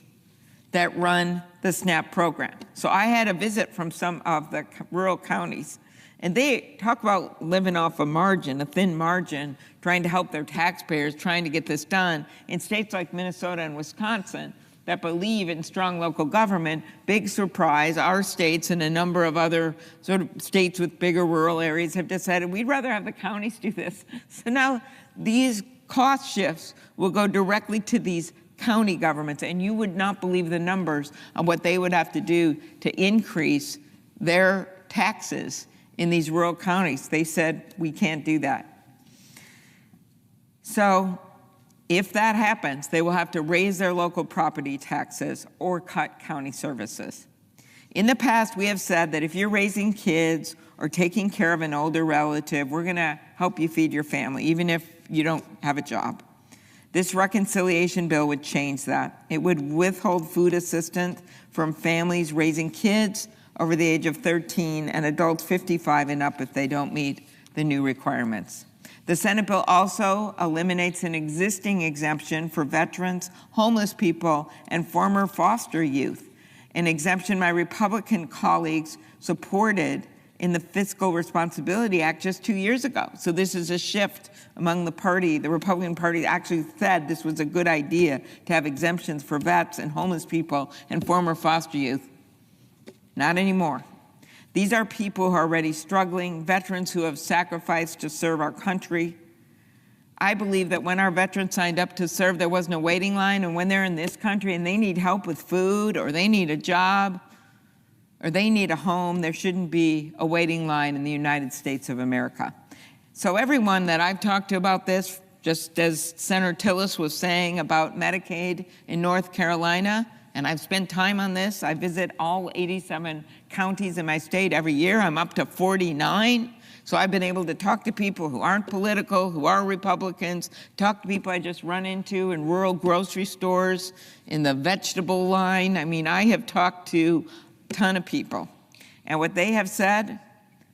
A: that run the SNAP program. So I had a visit from some of the rural counties, and they talk about living off a margin, a thin margin, trying to help their taxpayers, trying to get this done. In states like Minnesota and Wisconsin that believe in strong local government, big surprise, our states and a number of other sort of states with bigger rural areas have decided we'd rather have the counties do this. So now these cost shifts will go directly to these county governments, and you would not believe the numbers on what they would have to do to increase their taxes in these rural counties. They said, we can't do that. So if that happens, they will have to raise their local property taxes or cut county services. In the past, we have said that if you're raising kids or taking care of an older relative, we're gonna help you feed your family, even if you don't have a job. This reconciliation bill would change that. It would withhold food assistance from families raising kids over the age of 13 and adults 55 and up if they don't meet the new requirements. The Senate bill also eliminates an existing exemption for veterans, homeless people, and former foster youth, an exemption my Republican colleagues supported in the Fiscal Responsibility Act just 2 years ago. So this is a shift among the party. The Republican Party actually said this was a good idea to have exemptions for vets and homeless people and former foster youth. Not anymore. These are people who are already struggling, veterans who have sacrificed to serve our country. I believe that when our veterans signed up to serve, there wasn't a waiting line, and when they're in this country and they need help with food, or they need a job, or they need a home, there shouldn't be a waiting line in the United States of America. So everyone that I've talked to about this, just as Senator Tillis was saying about Medicaid in North Carolina, and I've spent time on this, I visit all 87 counties in my state every year. I'm up to 49. So I've been able to talk to people who aren't political, who are Republicans, talk to people I just run into in rural grocery stores, in the vegetable line. I mean, I have talked to ton of people. And what they have said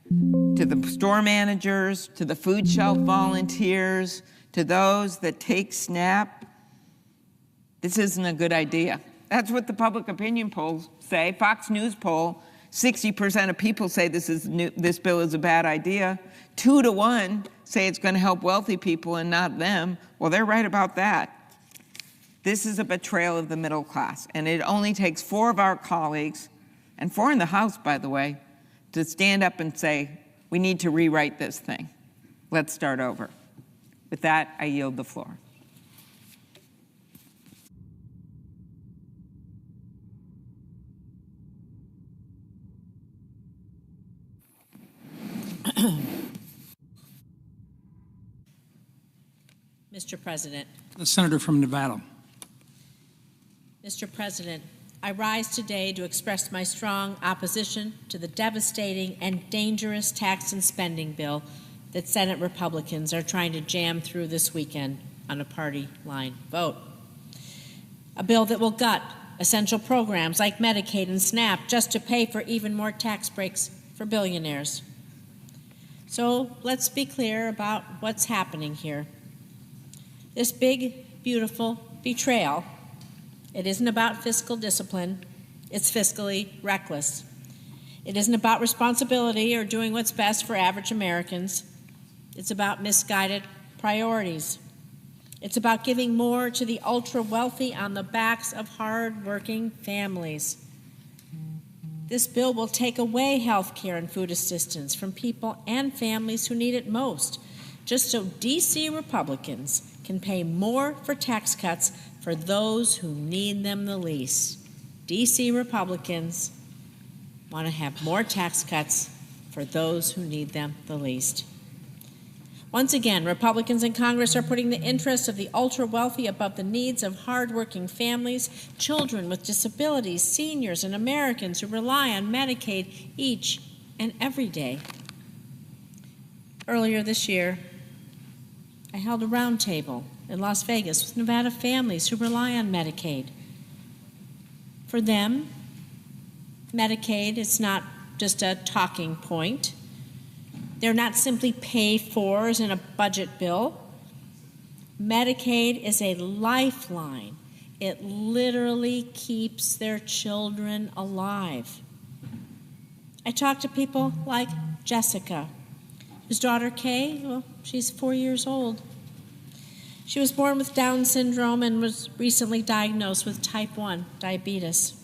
A: to the store managers, to the food shelf volunteers, to those that take SNAP, this isn't a good idea. That's what the public opinion polls say. Fox News poll, 60% of people say this bill is a bad idea. 2 to 1 say it's going to help wealthy people and not them. Well, they're right about that. This is a betrayal of the middle class, and it only takes 4 of our colleagues, and 4 in the House, by the way, to stand up and say, we need to rewrite this thing. Let's start over. With that, I yield the floor.
D: Mr. President.
V: The senator from Nevada.
D: Mr. President, I rise today to express my strong opposition to the devastating and dangerous tax and spending bill that Senate Republicans are trying to jam through this weekend on a party line vote. A bill that will gut essential programs like Medicaid and SNAP just to pay for even more tax breaks for billionaires. So let's be clear about what's happening here. This big, beautiful betrayal, it isn't about fiscal discipline, it's fiscally reckless. It isn't about responsibility or doing what's best for average Americans. It's about misguided priorities. It's about giving more to the ultra-wealthy on the backs of hard-working families. This bill will take away health care and food assistance from people and families who need it most, just so D.C. Republicans can pay more for tax cuts for those who need them the least. D.C. Republicans want to have more tax cuts for those who need them the least. Once again, Republicans in Congress are putting the interests of the ultra-wealthy above the needs of hardworking families, children with disabilities, seniors, and Americans who rely on Medicaid each and every day. Earlier this year, I held a roundtable in Las Vegas with Nevada families who rely on Medicaid. For them, Medicaid is not just a talking point. They're not simply pay-fors in a budget bill. Medicaid is a lifeline. It literally keeps their children alive. I talked to people like Jessica, whose daughter Kay, well, she's 4 years old. She was born with Down syndrome and was recently diagnosed with type 1 diabetes.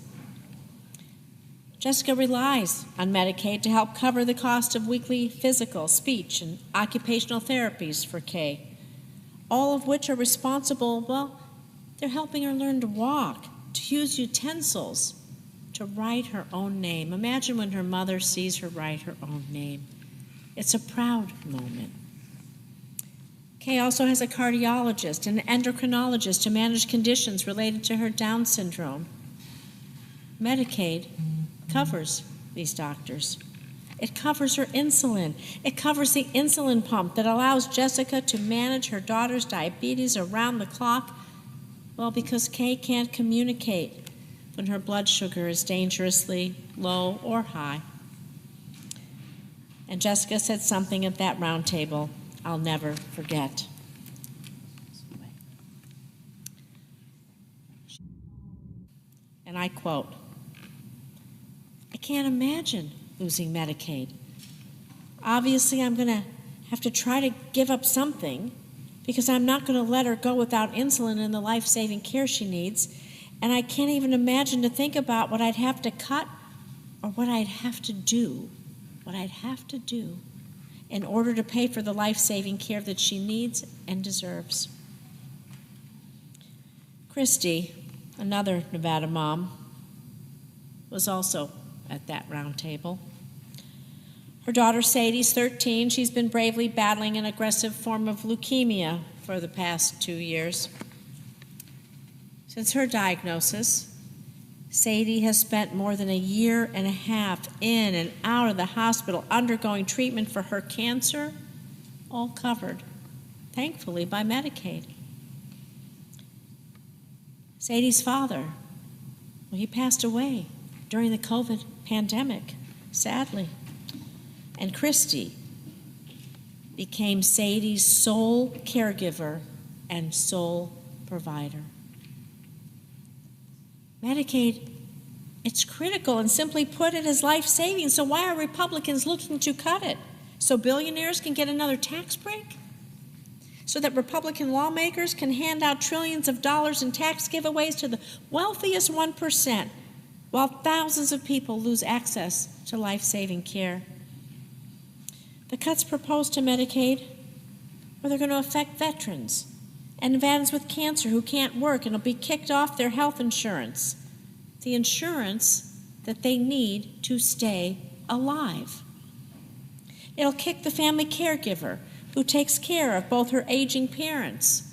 D: Jessica relies on Medicaid to help cover the cost of weekly physical, speech, and occupational therapies for Kay, all of which are responsible, well, they're helping her learn to walk, to use utensils, to write her own name. Imagine when her mother sees her write her own name. It's a proud moment. Kay also has a cardiologist and an endocrinologist to manage conditions related to her Down syndrome. Medicaid covers these doctors. It covers her insulin. It covers the insulin pump that allows Jessica to manage her daughter's diabetes around the clock, well, because Kay can't communicate when her blood sugar is dangerously low or high. And Jessica said something at that round table I'll never forget. And I quote, "I can't imagine losing Medicaid. Obviously, I'm going to have to try to give up something because I'm not going to let her go without insulin and the life-saving care she needs. And I can't even imagine to think about what I'd have to cut or what I'd have to do in order to pay for the life-saving care that she needs and deserves." Christy, another Nevada mom, was also at that round table. Her daughter Sadie's 13. She's been bravely battling an aggressive form of leukemia for the past 2 years. Since her diagnosis, Sadie has spent more than 1.5 years in and out of the hospital undergoing treatment for her cancer, all covered, thankfully, by Medicaid. Sadie's father, well, he passed away during the COVID pandemic, sadly. And Christy became Sadie's sole caregiver and sole provider. Medicaid, it's critical, and simply put, it is life-saving. So why are Republicans looking to cut it? So billionaires can get another tax break? So that Republican lawmakers can hand out trillions of dollars in tax giveaways to the wealthiest 1%, while thousands of people lose access to life-saving care? The cuts proposed to Medicaid, well, they're going to affect veterans and Nevadans with cancer who can't work and will be kicked off their health insurance, the insurance that they need to stay alive. It'll kick the family caregiver who takes care of both her aging parents,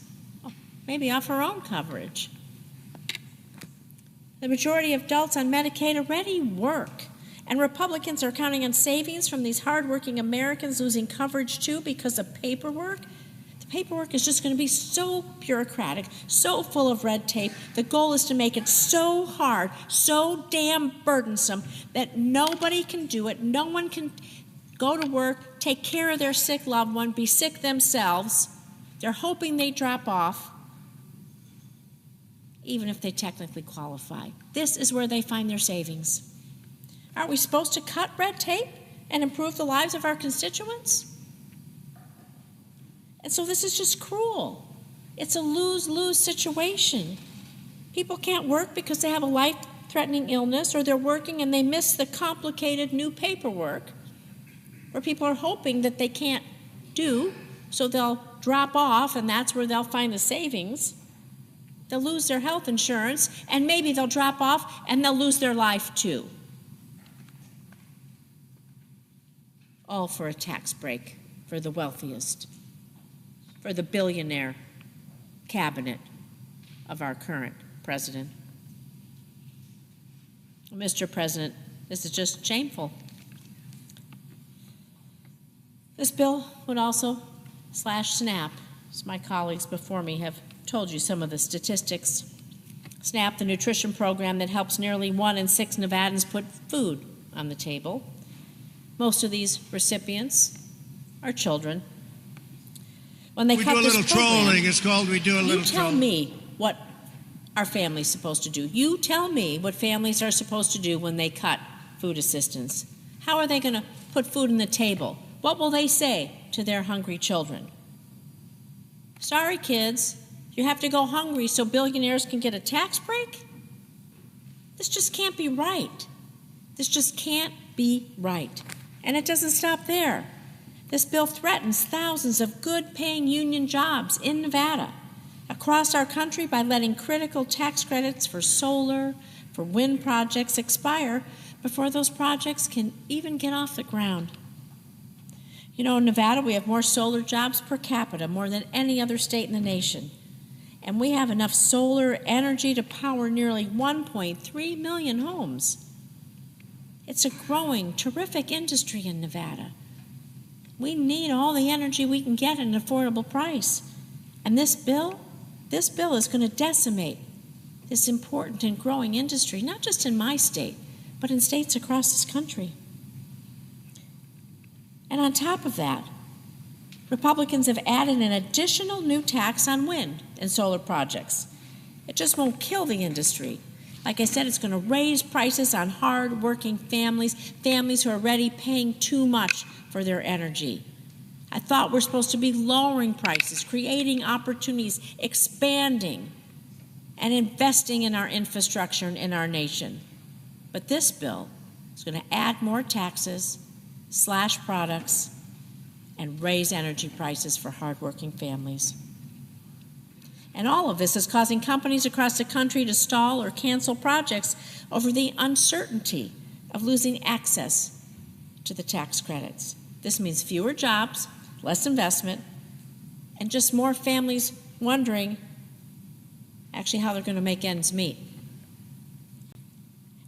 D: maybe off her own coverage. The majority of adults on Medicaid already work, and Republicans are counting on savings from these hardworking Americans losing coverage too because of paperwork. The paperwork is just going to be so bureaucratic, so full of red tape. The goal is to make it so hard, so damn burdensome that nobody can do it. No one can go to work, take care of their sick loved one, be sick themselves. They're hoping they drop off, even if they technically qualify. This is where they find their savings. Aren't we supposed to cut red tape and improve the lives of our constituents? And so this is just cruel. It's a lose-lose situation. People can't work because they have a life-threatening illness, or they're working and they miss the complicated new paperwork, where people are hoping that they can't do, so they'll drop off, and that's where they'll find the savings. They'll lose their health insurance, and maybe they'll drop off and they'll lose their life too. All for a tax break for the wealthiest. for the billionaire cabinet of our current president. Mr. President, this is just shameful. This bill would also slash SNAP, as my colleagues before me have told you some of the statistics. SNAP, the nutrition program that helps nearly 1 in 6 Nevadans put food on the table. Most of these recipients are children. When they
B: we
D: cut
B: do a
D: this
B: little
D: program,
B: trolling. It's called we do a little trolling.
D: You tell me what are families supposed to do? You tell me what families are supposed to do when they cut food assistance. How are they going to put food on the table? What will they say to their hungry children? Sorry, kids, you have to go hungry so billionaires can get a tax break? This just can't be right. This just can't be right. And it doesn't stop there. This bill threatens thousands of good-paying union jobs in Nevada, across our country, by letting critical tax credits for solar, for wind projects expire before those projects can even get off the ground. You know, in Nevada, we have more solar jobs per capita, more than any other state in the nation. And we have enough solar energy to power nearly 1.3 million homes. It's a growing, terrific industry in Nevada. We need all the energy we can get at an affordable price. And this bill is going to decimate this important and growing industry, not just in my state, but in states across this country. And on top of that, Republicans have added an additional new tax on wind and solar projects. It just won't kill the industry. Like I said, it's going to raise prices on hard-working families who are already paying too much for their energy. I thought we're supposed to be lowering prices, creating opportunities, expanding, and investing in our infrastructure and in our nation. But this bill is going to add more taxes, slash products, and raise energy prices for hardworking families. And all of this is causing companies across the country to stall or cancel projects over the uncertainty of losing access to the tax credits. This means fewer jobs, less investment, and just more families wondering actually how they're going to make ends meet.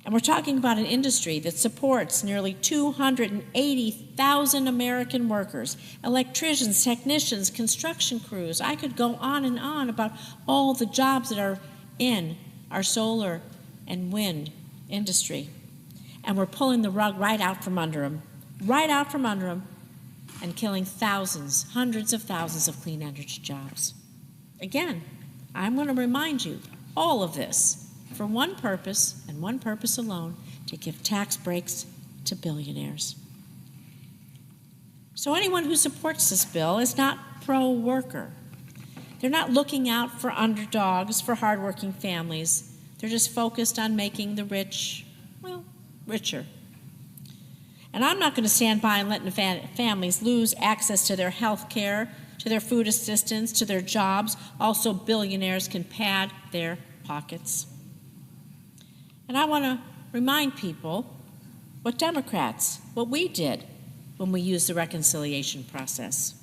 D: And we're talking about an industry that supports nearly 280,000 American workers, electricians, technicians, construction crews. I could go on and on about all the jobs that are in our solar and wind industry. And we're pulling the rug right out from under them, and killing thousands, hundreds of thousands of clean energy jobs. Again, I'm going to remind you, all of this for one purpose and one purpose alone, to give tax breaks to billionaires. So anyone who supports this bill is not pro-worker. They're not looking out for underdogs, for hardworking families. They're just focused on making the rich, well, richer. And I'm not going to stand by and let families lose access to their health care, to their food assistance, to their jobs. Also, billionaires can pad their pockets. And I want to remind people what we did when we used the reconciliation process.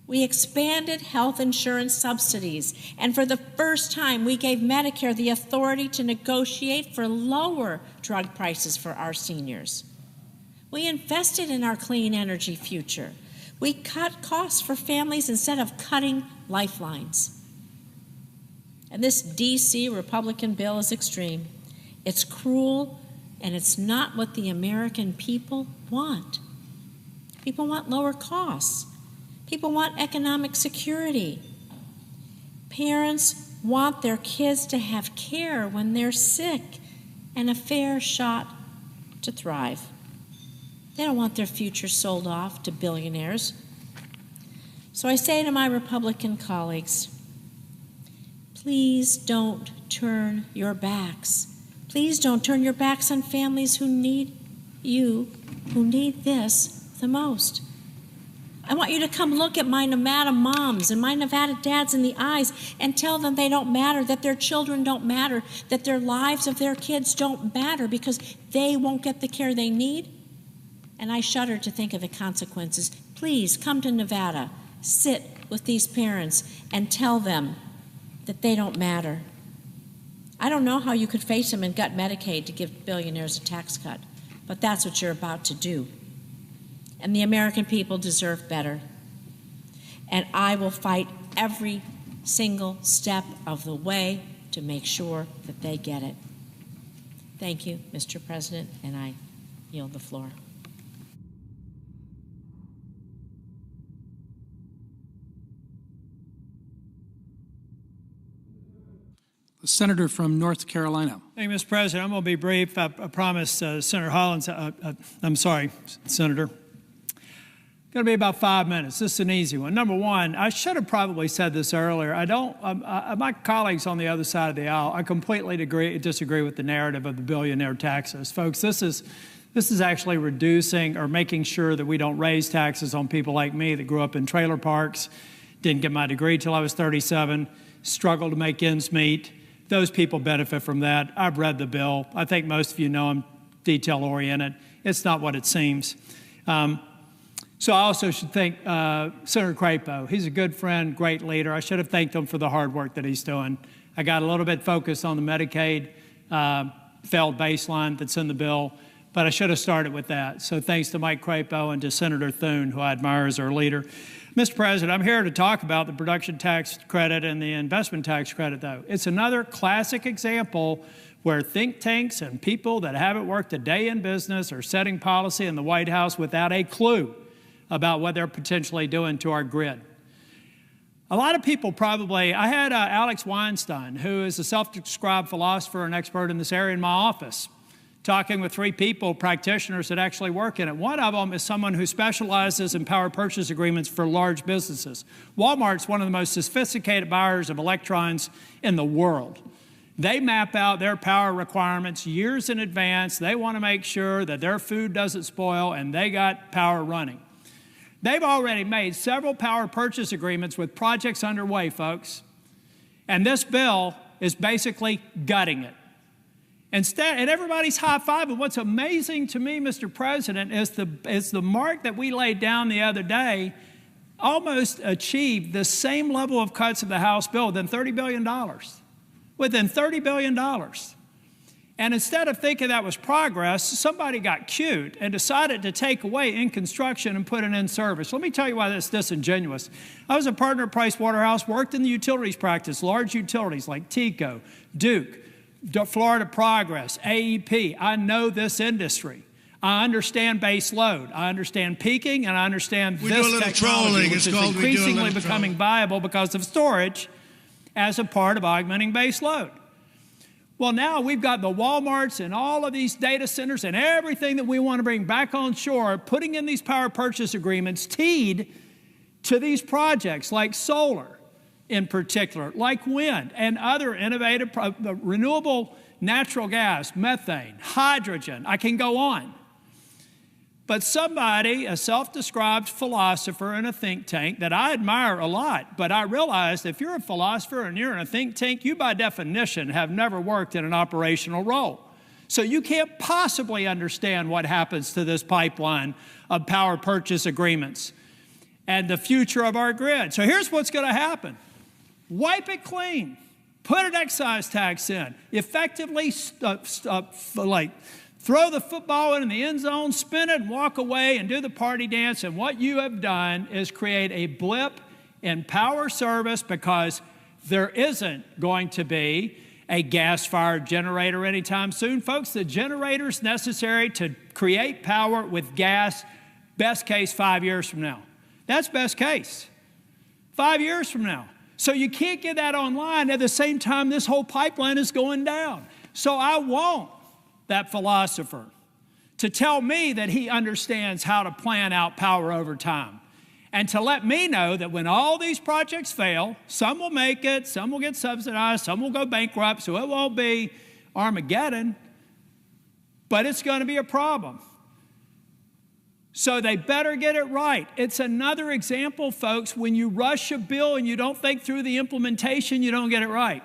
D: We expanded health insurance subsidies, and for the first time, we gave Medicare the authority to negotiate for lower drug prices for our seniors. We invested in our clean energy future. We cut costs for families instead of cutting lifelines. And this D.C. Republican bill is extreme. It's cruel, and it's not what the American people want. People want lower costs. People want economic security. Parents want their kids to have care when they're sick and a fair shot to thrive. They don't want their future sold off to billionaires. So I say to my Republican colleagues, please don't turn your backs. Please don't turn your backs on families who need you, who need this the most. I want you to come look at my Nevada moms and my Nevada dads in the eyes and tell them they don't matter, that their children don't matter, that their lives of their kids don't matter because they won't get the care they need. And I shudder to think of the consequences. Please come to Nevada sit with these parents and tell them that they don't matter. I don't know how you could face them and gut Medicaid to give billionaires a tax cut, but that's what you're about to do. And the American people deserve better. And I will fight every single step of the way to make sure that they get it. Thank you, Mr. President, and I yield the floor.
V: The senator from North Carolina.
S: Thank you, Mr. President. I'm going to be brief. I promised Senator Hollins, I'm sorry, Senator. Going to be about 5 minutes. This is an easy one. Number one, I should have probably said this earlier. My colleagues on the other side of the aisle, I completely disagree with the narrative of the billionaire taxes. Folks, this is actually reducing or making sure that we don't raise taxes on people like me that grew up in trailer parks, didn't get my degree till I was 37, struggled to make ends meet. Those people benefit from that. I've read the bill. I think most of you know I'm detail-oriented. It's not what it seems. So I also should thank Senator Crapo. He's a good friend, great leader. I should have thanked him for the hard work that he's doing. I got a little bit focused on the Medicaid failed baseline that's in the bill, but I should have started with that. So thanks to Mike Crapo and to Senator Thune, who I admire as our leader. Mr. President, I'm here to talk about the production tax credit and the investment tax credit, though. It's another classic example where think tanks and people that haven't worked a day in business are setting policy in the White House without a clue about what they're potentially doing to our grid. A lot of people probably, I had Alex Weinstein, who is a self-described philosopher and expert in this area, in my office, talking with 3 people, practitioners that actually work in it. One of them is someone who specializes in power purchase agreements for large businesses. Walmart's one of the most sophisticated buyers of electrons in the world. They map out their power requirements years in advance. They want to make sure that their food doesn't spoil and they got power running. They've already made several power purchase agreements with projects underway, folks. And this bill is basically gutting it. Instead, and everybody's high-fiving. What's amazing to me, Mr. President, is the mark that we laid down the other day almost achieved the same level of cuts of the House bill within $30 billion. Within $30 billion. And instead of thinking that was progress, somebody got cute and decided to take away in construction and put it in service. Let me tell you why that's disingenuous. I was a partner at Price Waterhouse, worked in the utilities practice, large utilities like TECO, Duke, Florida Progress, AEP. I know this industry. I understand base load. I understand peaking, and I understand this technology, which is increasingly becoming viable because of storage as a part of augmenting base load. Well, now we've got the Walmarts and all of these data centers and everything that we want to bring back on shore, putting in these power purchase agreements teed to these projects like solar, in particular, like wind and other innovative, renewable natural gas, methane, hydrogen. I can go on. But somebody, a self-described philosopher in a think tank that I admire a lot, but I realized if you're a philosopher and you're in a think tank, you by definition have never worked in an operational role. So you can't possibly understand what happens to this pipeline of power purchase agreements and the future of our grid. So here's what's going to happen. Wipe it clean. Put an excise tax in. Effectively, throw the football in the end zone, spin it, and walk away and do the party dance. And what you have done is create a blip in power service because there isn't going to be a gas-fired generator anytime soon. Folks, the generators necessary to create power with gas, best case 5 years from now. That's best case. 5 years from now. So you can't get that online at the same time this whole pipeline is going down. So I want that philosopher to tell me that he understands how to plan out power over time and to let me know that when all these projects fail, some will make it, some will get subsidized, some will go bankrupt, so it won't be Armageddon, but it's going to be a problem. So they better get it right. It's another example, folks, when you rush a bill and you don't think through the implementation, you don't get it right.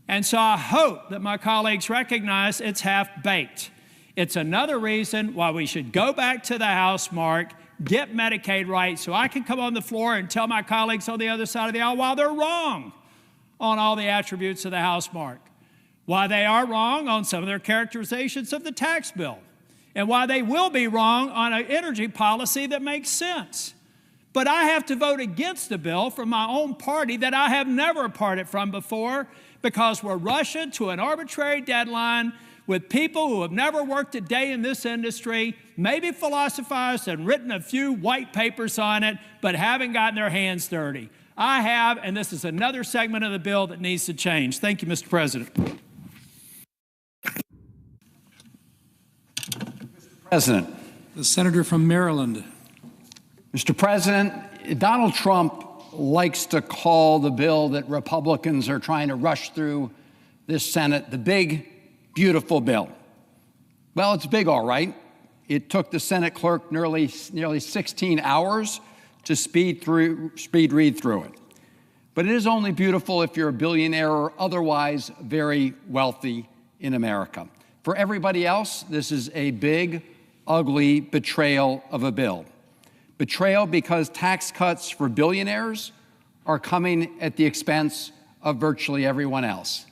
S: And so I hope that my colleagues recognize it's half-baked. It's another reason why we should go back to the House mark, get Medicaid right, so I can come on the floor and tell my colleagues on the other side of the aisle why they're wrong on all the attributes of the House mark, why they are wrong on some of their characterizations of the tax bill, and why they will be wrong on an energy policy that makes sense. But I have to vote against the bill from my own party that I have never parted from before because we're rushing to an arbitrary deadline with people who have never worked a day in this industry, maybe philosophized and written a few white papers on it, but haven't gotten their hands dirty. I have, and this is another segment of the bill that needs to change. Thank you, Mr. President.
E: President.
V: The senator from Maryland.
E: Mr. President, Donald Trump likes to call the bill that Republicans are trying to rush through this Senate the big, beautiful bill. Well, it's big, all right. It took the Senate clerk nearly 16 hours to speed read through it. But it is only beautiful if you're a billionaire or otherwise very wealthy in America. For everybody else, this is a big, ugly betrayal of a bill. Betrayal because tax cuts for billionaires are coming at the expense of virtually everyone else.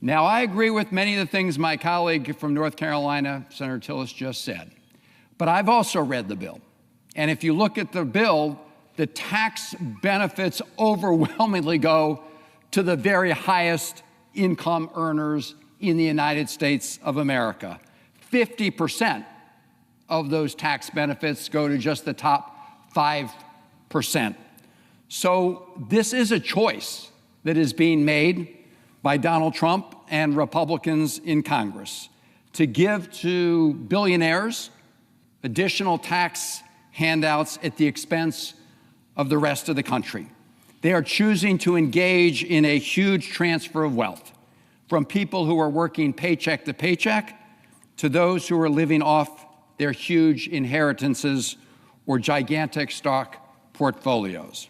E: Now, I agree with many of the things my colleague from North Carolina, Senator Tillis, just said. But I've also read the bill. And if you look at the bill, the tax benefits overwhelmingly go to the very highest income earners in the United States of America. 50% of those tax benefits go to just the top 5%. So this is a choice that is being made by Donald Trump and Republicans in Congress to give to billionaires additional tax handouts at the expense of the rest of the country. They are choosing to engage in a huge transfer of wealth from people who are working paycheck to paycheck to those who are living off their huge inheritances or gigantic stock portfolios.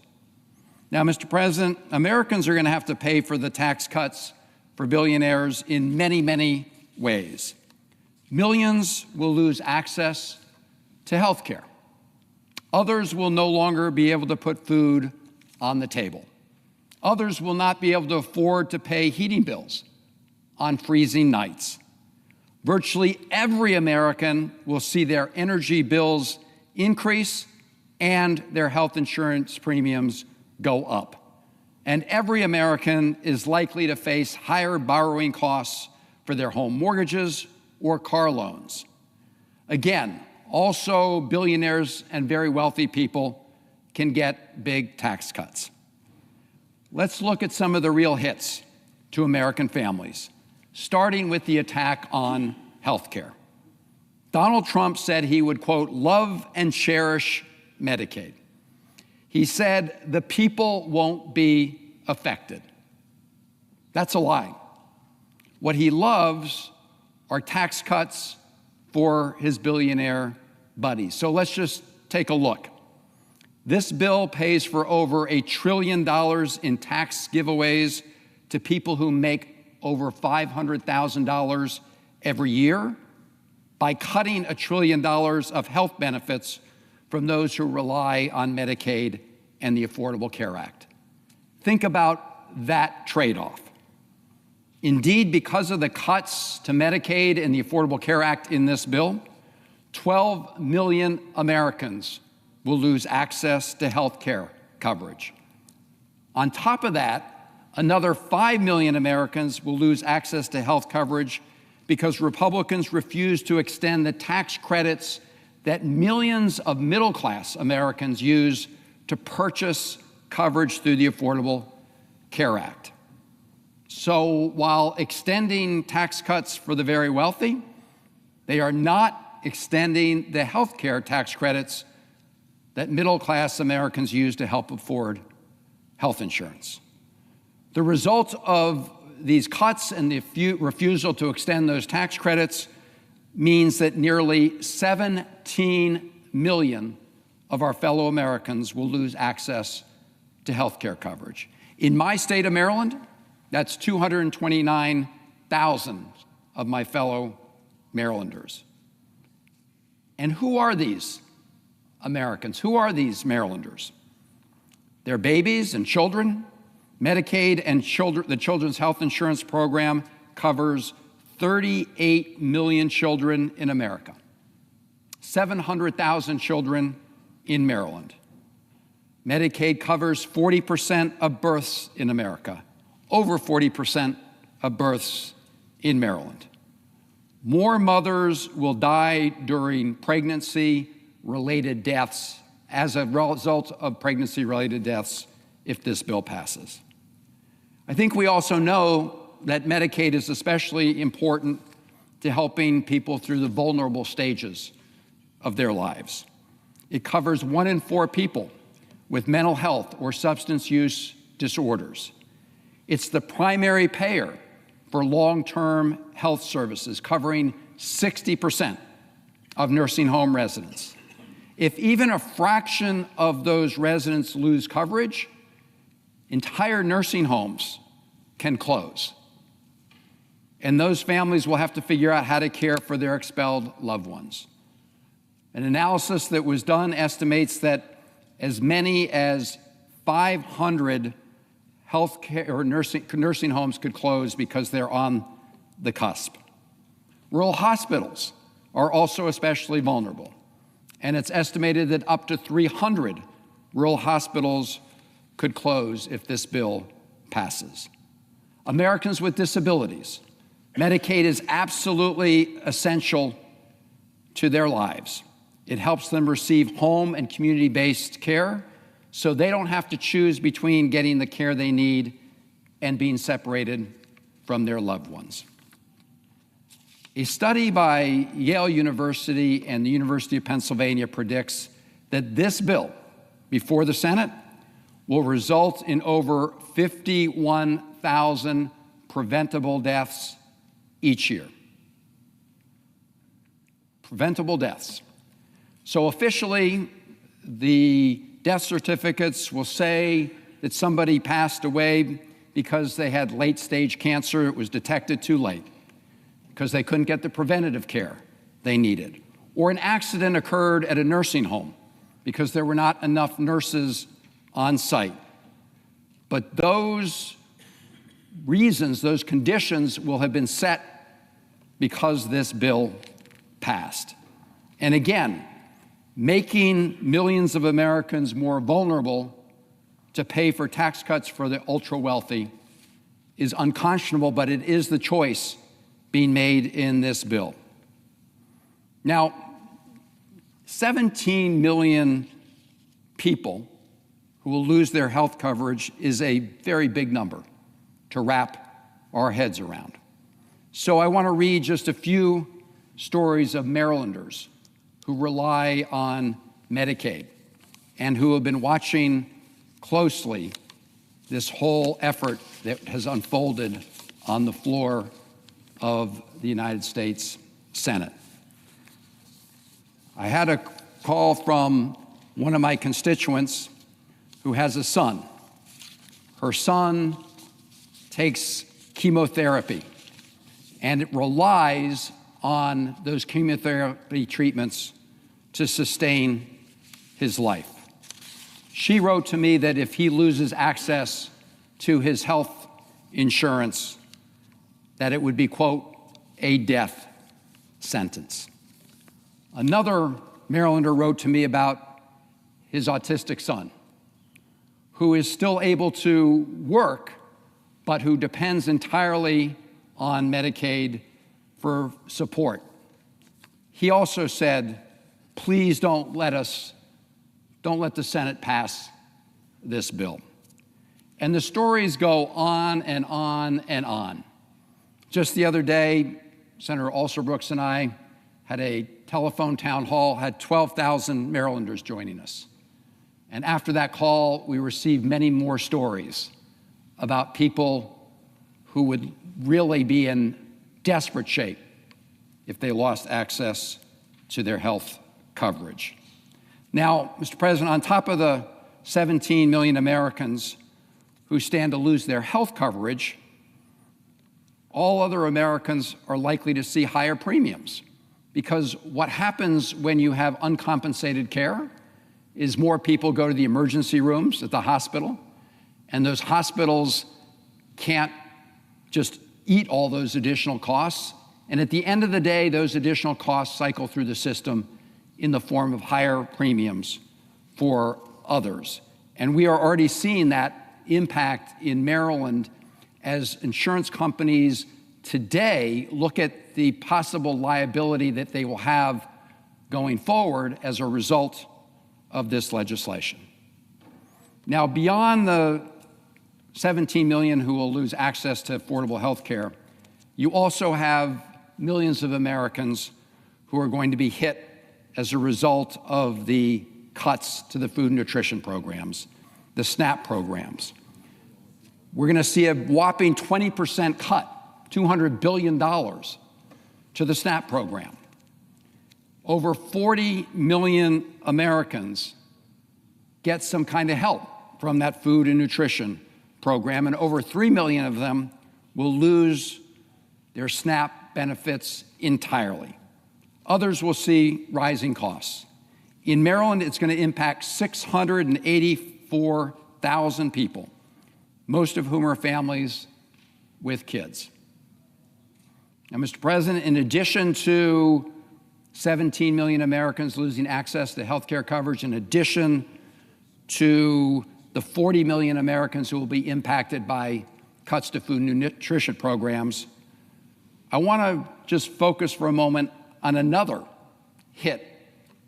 E: Now, Mr. President, Americans are going to have to pay for the tax cuts for billionaires in many, many ways. Millions will lose access to health care. Others will no longer be able to put food on the table. Others will not be able to afford to pay heating bills on freezing nights. Virtually every American will see their energy bills increase and their health insurance premiums go up. And every American is likely to face higher borrowing costs for their home mortgages or car loans. Again, also billionaires and very wealthy people can get big tax cuts. Let's look at some of the real hits to American families, starting with the attack on health care. Donald Trump said he would, quote, love and cherish Medicaid. He said the people won't be affected. That's a lie. What he loves are tax cuts for his billionaire buddies. So let's just take a look. This bill pays for over $1 trillion in tax giveaways to people who make over $500,000 every year by cutting $1 trillion of health benefits from those who rely on Medicaid and the Affordable Care Act. Think about that trade-off. Indeed, because of the cuts to Medicaid and the Affordable Care Act in this bill, 12 million Americans will lose access to health care coverage. On top of that, another 5 million Americans will lose access to health coverage because Republicans refuse to extend the tax credits that millions of middle-class Americans use to purchase coverage through the Affordable Care Act. So while extending tax cuts for the very wealthy, they are not extending the health care tax credits that middle-class Americans use to help afford health insurance. The result of these cuts and the refusal to extend those tax credits means that nearly 17 million of our fellow Americans will lose access to health care coverage. In my state of Maryland, that's 229,000 of my fellow Marylanders. And who are these Americans. Who are these Marylanders? They're babies and children. Medicaid and the Children's Health Insurance Program covers 38 million children in America, 700,000 children in Maryland. Medicaid covers 40% of births in America, over 40% of births in Maryland. More mothers will die during pregnancy-related deaths as a result of pregnancy-related deaths if this bill passes. I think we also know that Medicaid is especially important to helping people through the vulnerable stages of their lives. It covers 1 in 4 people with mental health or substance use disorders. It's the primary payer for long-term health services, covering 60% of nursing home residents. If even a fraction of those residents lose coverage, entire nursing homes can close. And those families will have to figure out how to care for their expelled loved ones. An analysis that was done estimates that as many as 500 healthcare or nursing homes could close because they're on the cusp. Rural hospitals are also especially vulnerable, and it's estimated that up to 300 rural hospitals could close if this bill passes. Americans with disabilities, Medicaid is absolutely essential to their lives. It helps them receive home and community-based care so they don't have to choose between getting the care they need and being separated from their loved ones. A study by Yale University and the University of Pennsylvania predicts that this bill, before the Senate, will result in over 51,000 preventable deaths each year. Preventable deaths. So officially, the death certificates will say that somebody passed away because they had late-stage cancer. It was detected too late because they couldn't get the preventative care they needed. Or an accident occurred at a nursing home because there were not enough nurses on site. But those reasons, those conditions will have been set because this bill passed. And again, making millions of Americans more vulnerable to pay for tax cuts for the ultra-wealthy is unconscionable, but it is the choice being made in this bill. Now, 17 million people who will lose their health coverage is a very big number to wrap our heads around. So I want to read just a few stories of Marylanders who rely on Medicaid and who have been watching closely this whole effort that has unfolded on the floor of the United States Senate. I had a call from one of my constituents who has a son. Her son takes chemotherapy, and it relies on those chemotherapy treatments to sustain his life. She wrote to me that if he loses access to his health insurance, that it would be, quote, a death sentence. Another Marylander wrote to me about his autistic son, who is still able to work, but who depends entirely on Medicaid for support. He also said, please don't let the Senate pass this bill. And the stories go on and on and on. Just the other day, Senator Alsobrooks and I had a telephone town hall, had 12,000 Marylanders joining us. And after that call, we received many more stories about people who would really be in desperate shape if they lost access to their health coverage. Now, Mr. President, on top of the 17 million Americans who stand to lose their health coverage, all other Americans are likely to see higher premiums, because what happens when you have uncompensated care is more people go to the emergency rooms at the hospital, and those hospitals can't just eat all those additional costs. And at the end of the day, those additional costs cycle through the system in the form of higher premiums for others. And we are already seeing that impact in Maryland as insurance companies today look at the possible liability that they will have going forward as a result of this legislation. Now, beyond the 17 million who will lose access to affordable health care, you also have millions of Americans who are going to be hit as a result of the cuts to the food and nutrition programs, the SNAP programs. We're going to see a whopping 20% cut, $200 billion, to the SNAP program. Over 40 million Americans get some kind of help from that food and nutrition program, and over 3 million of them will lose their SNAP benefits entirely. Others will see rising costs. In Maryland, it's going to impact 684,000 people, most of whom are families with kids. Now, Mr. President, in addition to 17 million Americans losing access to health care coverage, in addition to the 40 million Americans who will be impacted by cuts to food and nutrition programs, I want to just focus for a moment on another hit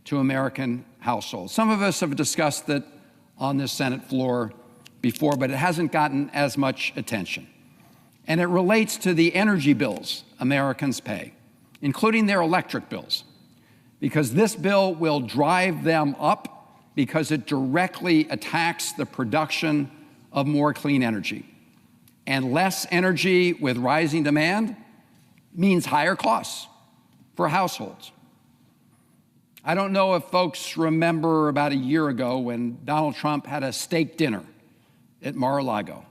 E: to American households. Some of us have discussed it on this Senate floor before, but it hasn't gotten as much attention. And it relates to the energy bills Americans pay, including their electric bills, because this bill will drive them up because it directly attacks the production of more clean energy. And less energy with rising demand means higher costs for households. I don't know if folks remember about a year ago when Donald Trump had a steak dinner at Mar-a-Lago,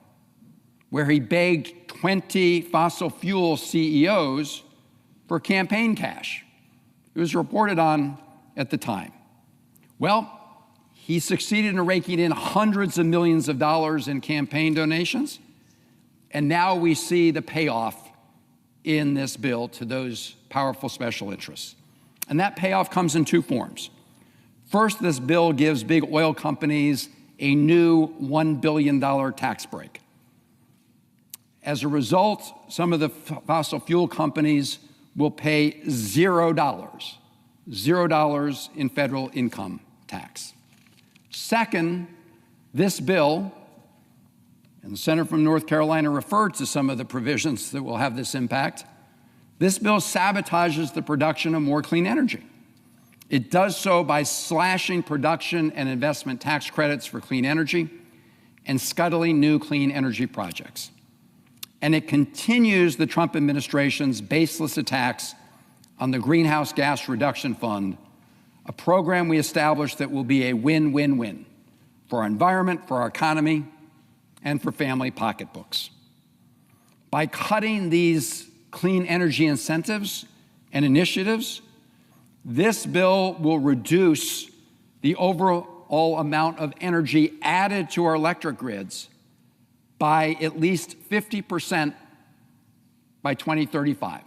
E: where he begged 20 fossil fuel CEOs for campaign cash. It was reported on at the time. Well, he succeeded in raking in hundreds of millions of dollars in campaign donations, and now we see the payoff in this bill to those powerful special interests. And that payoff comes in two forms. First, this bill gives big oil companies a new $1 billion tax break. As a result, some of the fossil fuel companies will pay $0 in federal income tax. Second, this bill, and the senator from North Carolina referred to some of the provisions that will have this impact, this bill sabotages the production of more clean energy. It does so by slashing production and investment tax credits for clean energy and scuttling new clean energy projects. And it continues the Trump administration's baseless attacks on the Greenhouse Gas Reduction Fund, a program we established that will be a win-win-win for our environment, for our economy, and for family pocketbooks. By cutting these clean energy incentives and initiatives, this bill will reduce the overall amount of energy added to our electric grids by at least 50% by 2035.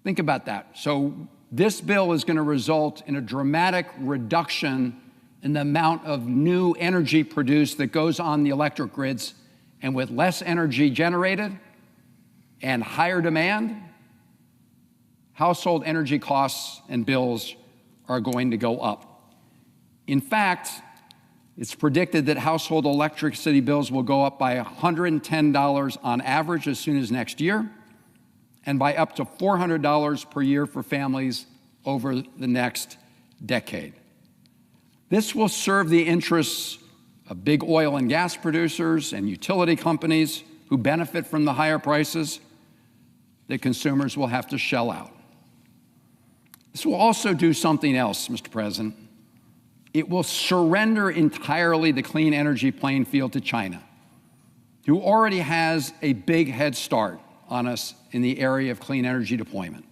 E: Think about that. So this bill is going to result in a dramatic reduction in the amount of new energy produced that goes on the electric grids, and with less energy generated and higher demand, household energy costs and bills are going to go up. In fact, it's predicted that household electricity bills will go up by $110 on average as soon as next year, and by up to $400 per year for families over the next decade. This will serve the interests of big oil and gas producers and utility companies who benefit from the higher prices that consumers will have to shell out. This will also do something else, Mr. President. It will surrender entirely the clean energy playing field to China, who already has a big head start on us in the area of clean energy deployment.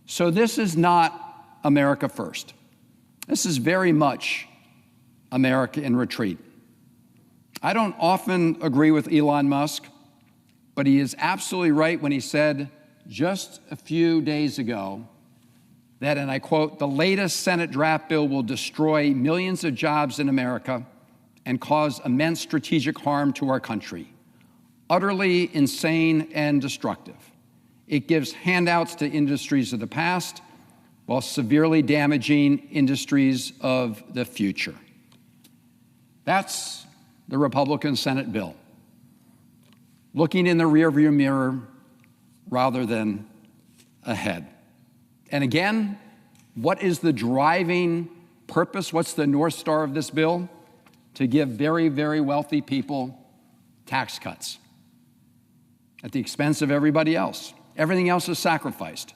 E: So this is not America first. This is very much America in retreat. I don't often agree with Elon Musk, but he is absolutely right when he said just a few days ago that, and I quote, "The latest Senate draft bill will destroy millions of jobs in America and cause immense strategic harm to our country. Utterly insane and destructive. It gives handouts to industries of the past while severely damaging industries of the future." That's the Republican Senate bill, looking in the rearview mirror rather than ahead. And again, what is the driving purpose? What's the North Star of this bill? To give very, very wealthy people tax cuts at the expense of everybody else. Everything else is sacrificed.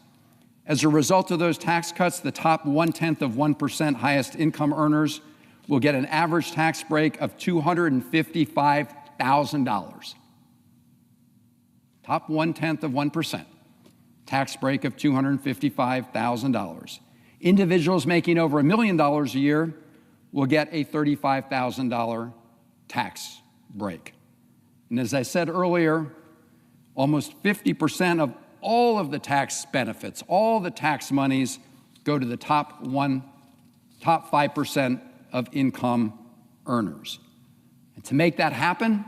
E: As a result of those tax cuts, the top 0.1% highest income earners will get an average tax break of $255,000. Top 0.1%, tax break of $255,000. Individuals making over $1 million a year will get a $35,000 tax break. And as I said earlier, almost 50% of all of the tax benefits, all the tax monies go to the top 5% of income earners. And to make that happen,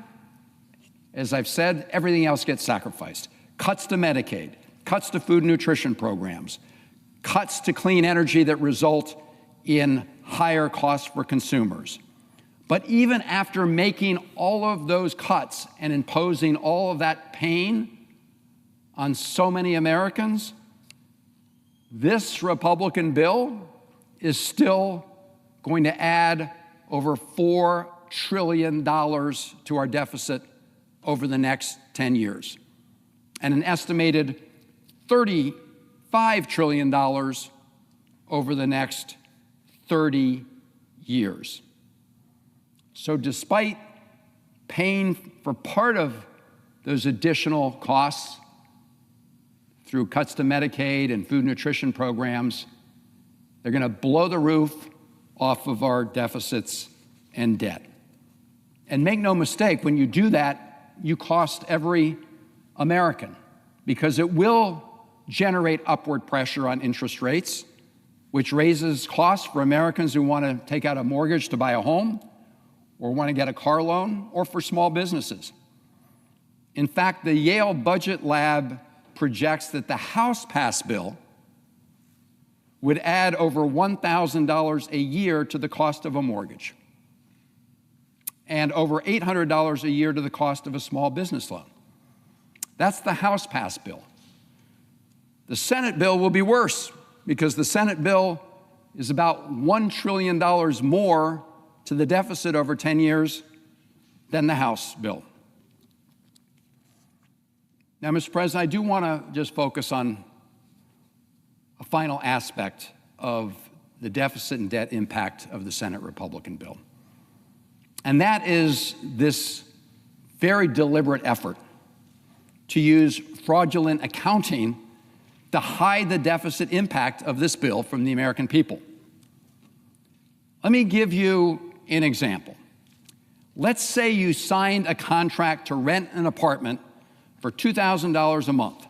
E: as I've said, everything else gets sacrificed. Cuts to Medicaid, cuts to food and nutrition programs, cuts to clean energy that result in higher costs for consumers. But even after making all of those cuts and imposing all of that pain on so many Americans, this Republican bill is still going to add over $4 trillion to our deficit over the next 10 years, and an estimated $35 trillion over the next 30 years. So despite paying for part of those additional costs through cuts to Medicaid and food nutrition programs, they're going to blow the roof off of our deficits and debt. And make no mistake, when you do that, you cost every American, because it will generate upward pressure on interest rates, which raises costs for Americans who want to take out a mortgage to buy a home, or want to get a car loan, or for small businesses. In fact, the Yale Budget Lab projects that the House-passed bill would add over $1,000 a year to the cost of a mortgage, and over $800 a year to the cost of a small business loan. That's the House-passed bill. The Senate bill will be worse, because the Senate bill is about $1 trillion more to the deficit over 10 years than the House bill. Now, Mr. President, I do want to just focus on a final aspect of the deficit and debt impact of the Senate Republican bill. And that is this very deliberate effort to use fraudulent accounting to hide the deficit impact of this bill from the American people. Let me give you an example. Let's say you signed a contract to rent an apartment for $2,000 a month.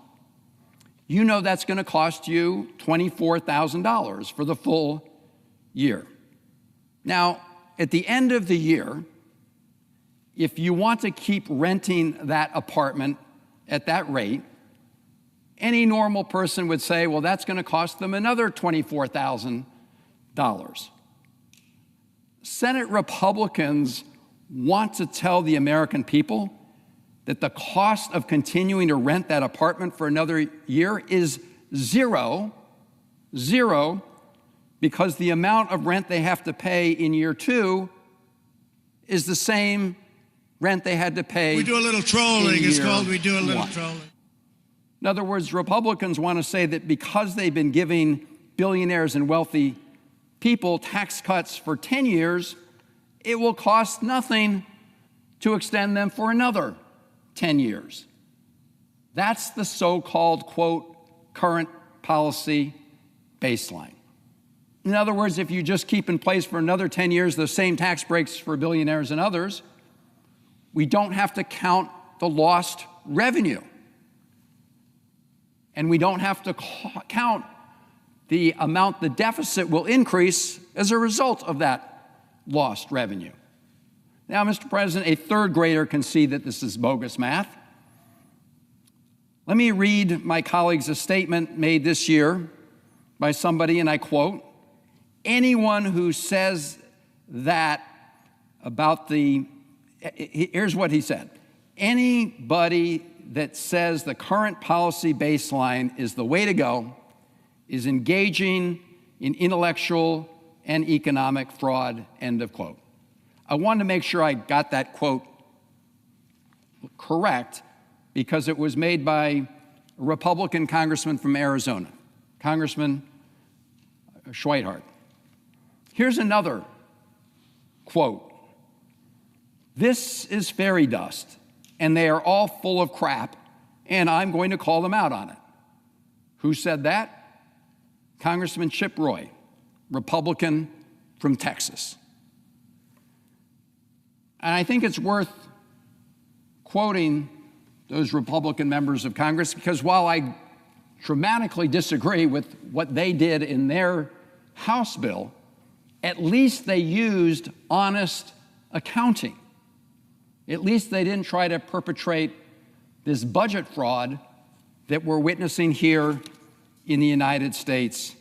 E: You know that's going to cost you $24,000 for the full year. Now, at the end of the year, if you want to keep renting that apartment at that rate, any normal person would say, well, that's going to cost them another $24,000. Senate Republicans want to tell the American people that the cost of continuing to rent that apartment for another year is zero, because the amount of rent they have to pay in year 2 is the same rent they had to pay.
B: We do a little trolling. It's called we do a little trolling.
E: In other words, Republicans want to say that because they've been giving billionaires and wealthy people tax cuts for 10 years, it will cost nothing to extend them for another 10 years. That's the so-called, quote, current policy baseline. In other words, if you just keep in place for another 10 years the same tax breaks for billionaires and others, we don't have to count the lost revenue. And we don't have to count the amount the deficit will increase as a result of that lost revenue. Now, Mr. President, a third grader can see that this is bogus math. Let me read my colleagues a statement made this year by somebody, and I quote, "Anyone who says that about the," here's what he said, "anybody that says the current policy baseline is the way to go is engaging in intellectual and economic fraud," end of quote. I wanted to make sure I got that quote correct because it was made by a Republican congressman from Arizona, Congressman Schweihart. Here's another quote. "This is fairy dust, and they are all full of crap, and I'm going to call them out on it." Who said that? Congressman Chip Roy, Republican from Texas. And I think it's worth quoting those Republican members of Congress because while I dramatically disagree with what they did in their House bill, at least they used honest accounting. At least they didn't try to perpetrate this budget fraud that we're witnessing here in the United States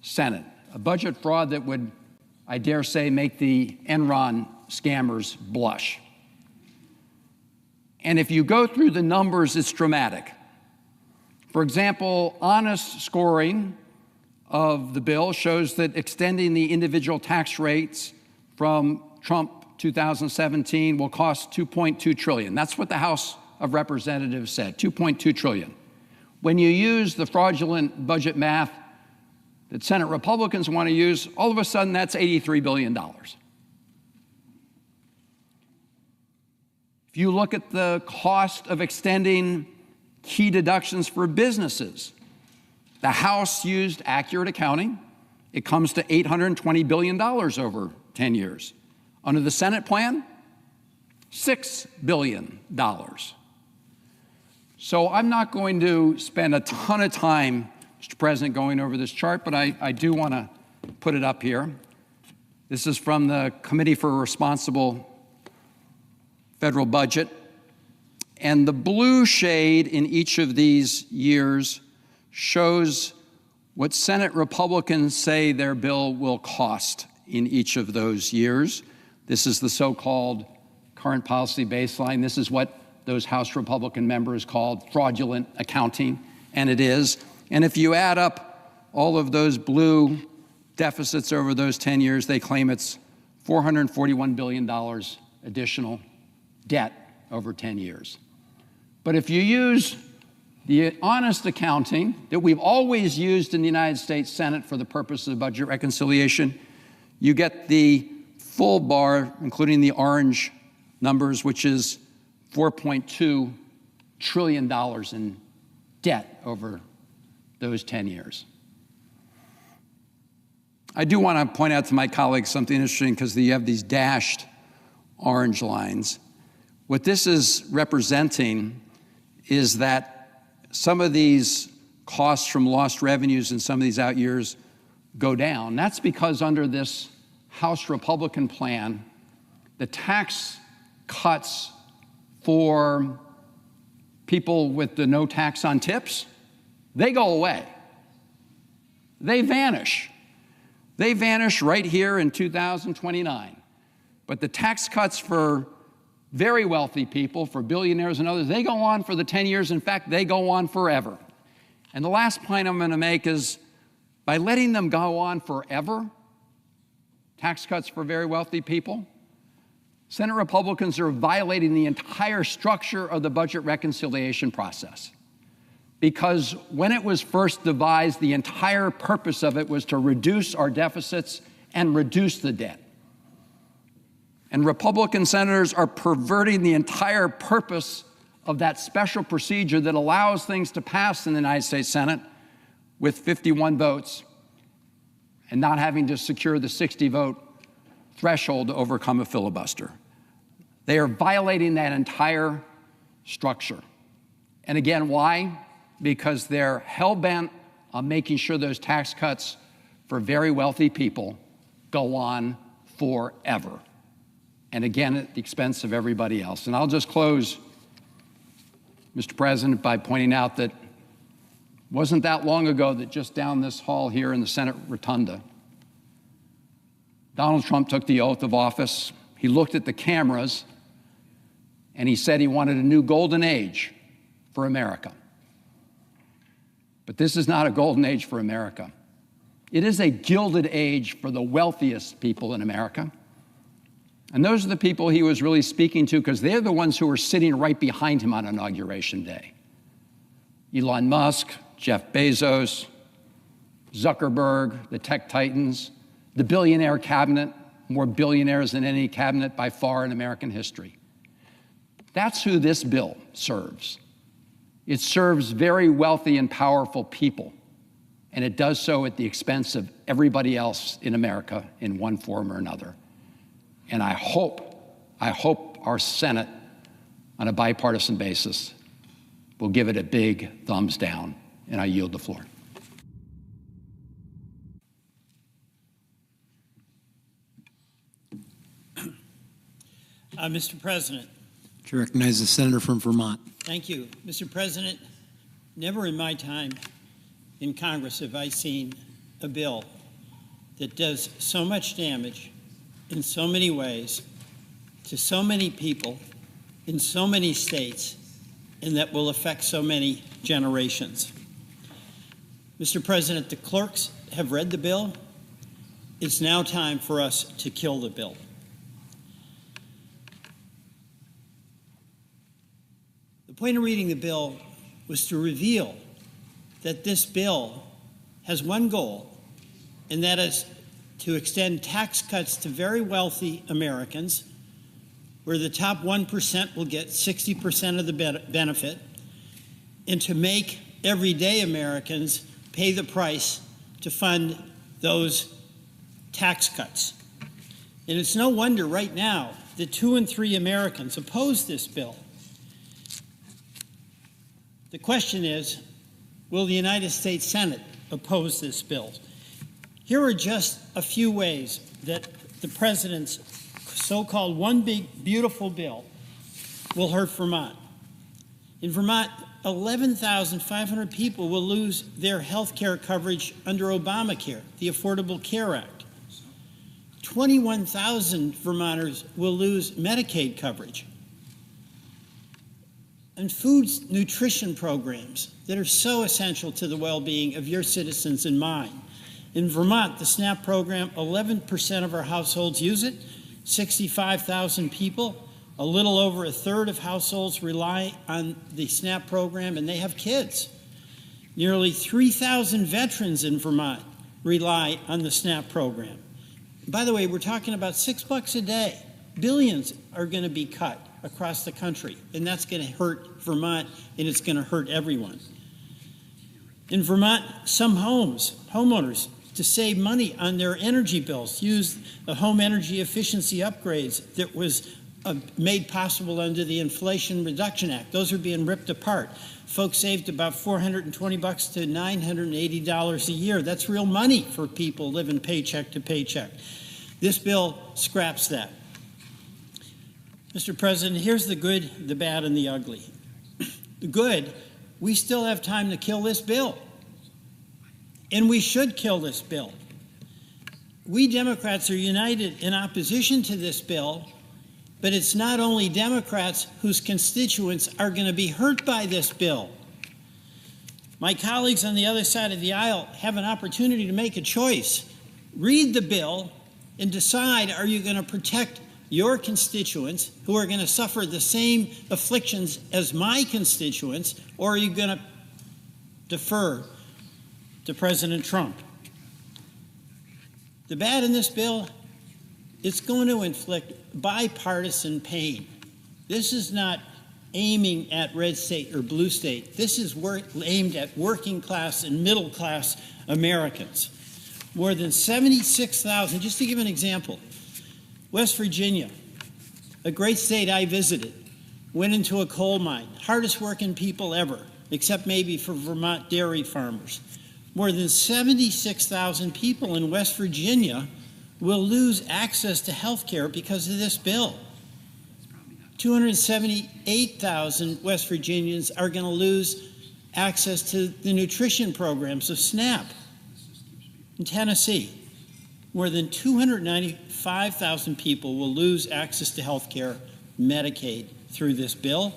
E: Senate. A budget fraud that would, I dare say, make the Enron scammers blush. And if you go through the numbers, it's dramatic. For example, honest scoring of the bill shows that extending the individual tax rates from Trump 2017 will cost $2.2 trillion. That's what the House of Representatives said, $2.2 trillion. When you use the fraudulent budget math that Senate Republicans want to use, all of a sudden that's $83 billion. If you look at the cost of extending key deductions for businesses, the House used accurate accounting. It comes to $820 billion over 10 years. Under the Senate plan, $6 billion. So I'm not going to spend a ton of time, Mr. President, going over this chart, but I do want to put it up here. This is from the Committee for a Responsible Federal Budget. And the blue shade in each of these years shows what Senate Republicans say their bill will cost in each of those years. This is the so-called current policy baseline. This is what those House Republican members called fraudulent accounting, and it is. And if you add up all of those blue deficits over those 10 years, they claim it's $441 billion additional debt over 10 years. But if you use the honest accounting that we've always used in the United States Senate for the purpose of budget reconciliation, you get the full bar, including the orange numbers, which is $4.2 trillion in debt over those 10 years. I do want to point out to my colleagues something interesting because you have these dashed orange lines. What this is representing is that some of these costs from lost revenues in some of these out years go down. That's because under this House Republican plan, the tax cuts for people with the no tax on tips, they go away. They vanish. They vanish right here in 2029. But the tax cuts for very wealthy people, for billionaires and others, they go on for the 10 years. In fact, they go on forever. And the last point I'm going to make is by letting them go on forever, tax cuts for very wealthy people, Senate Republicans are violating the entire structure of the budget reconciliation process. Because when it was first devised, the entire purpose of it was to reduce our deficits and reduce the debt. And Republican senators are perverting the entire purpose of that special procedure that allows things to pass in the United States Senate with 51 votes. and not having to secure the 60-vote threshold to overcome a filibuster. They are violating that entire structure. And again, why? Because they're hell-bent on making sure those tax cuts for very wealthy people go on forever. And again, at the expense of everybody else. And I'll just close, Mr. President, by pointing out that it wasn't that long ago that just down this hall here in the Senate Rotunda, Donald Trump took the oath of office. He looked at the cameras and he said he wanted a new golden age for America. But this is not a golden age for America. It is a gilded age for the wealthiest people in America. And those are the people he was really speaking to because they're the ones who were sitting right behind him on Inauguration Day. Elon Musk, Jeff Bezos, Zuckerberg, the tech titans, the billionaire cabinet, more billionaires than any cabinet by far in American history. That's who this bill serves. It serves very wealthy and powerful people, and it does so at the expense of everybody else in America in one form or another. And I hope our Senate, on a bipartisan basis, will give it a big thumbs down, and I yield the floor.
G: Mr. President.
I: To recognize the senator from Vermont.
G: Thank you. Mr. President, never in my time in Congress have I seen a bill that does so much damage in so many ways to so many people in so many states and that will affect so many generations. Mr. President, the clerks have read the bill. It's now time for us to kill the bill. The point of reading the bill was to reveal that this bill has one goal, and that is to extend tax cuts to very wealthy Americans, where the top 1% will get 60% of the benefit, and to make everyday Americans pay the price to fund those tax cuts. And it's no wonder right now that 2 in 3 Americans oppose this bill. The question is, will the United States Senate oppose this bill? Here are just a few ways that the president's so-called one big, beautiful bill will hurt Vermont. In Vermont, 11,500 people will lose their health care coverage under Obamacare, the Affordable Care Act. 21,000 Vermonters will lose Medicaid coverage. And food nutrition programs that are so essential to the well-being of your citizens and mine. In Vermont, the SNAP program, 11% of our households use it, 65,000 people, a little over a third of households rely on the SNAP program, and they have kids. Nearly 3,000 veterans in Vermont rely on the SNAP program. By the way, we're talking about $6 a day. Billions are going to be cut across the country, and that's going to hurt Vermont, and it's going to hurt everyone. In Vermont, some homeowners, to save money on their energy bills, use the home energy efficiency upgrades that was made possible under the Inflation Reduction Act. Those are being ripped apart. Folks saved about $420 to $980 a year. That's real money for people living paycheck to paycheck. This bill scraps that. Mr. President, here's the good, the bad, and the ugly. The good, we still have time to kill this bill. And we should kill this bill. We Democrats are united in opposition to this bill, but it's not only Democrats whose constituents are going to be hurt by this bill. My colleagues on the other side of the aisle have an opportunity to make a choice. Read the bill and decide, are you going to protect your constituents who are going to suffer the same afflictions as my constituents, or are you going to defer to President Trump? The bad in this bill, it's going to inflict bipartisan pain. This is not aiming at red state or blue state. This is aimed at working class and middle class Americans. More than 76,000, just to give an example. West Virginia, a great state I visited, went into a coal mine, hardest working people ever, except maybe for Vermont dairy farmers. More than 76,000 people in West Virginia will lose access to health care because of this bill. 278,000 West Virginians are going to lose access to the nutrition programs of SNAP. In Tennessee, more than 295,000 people will lose access to health care, Medicaid, through this bill.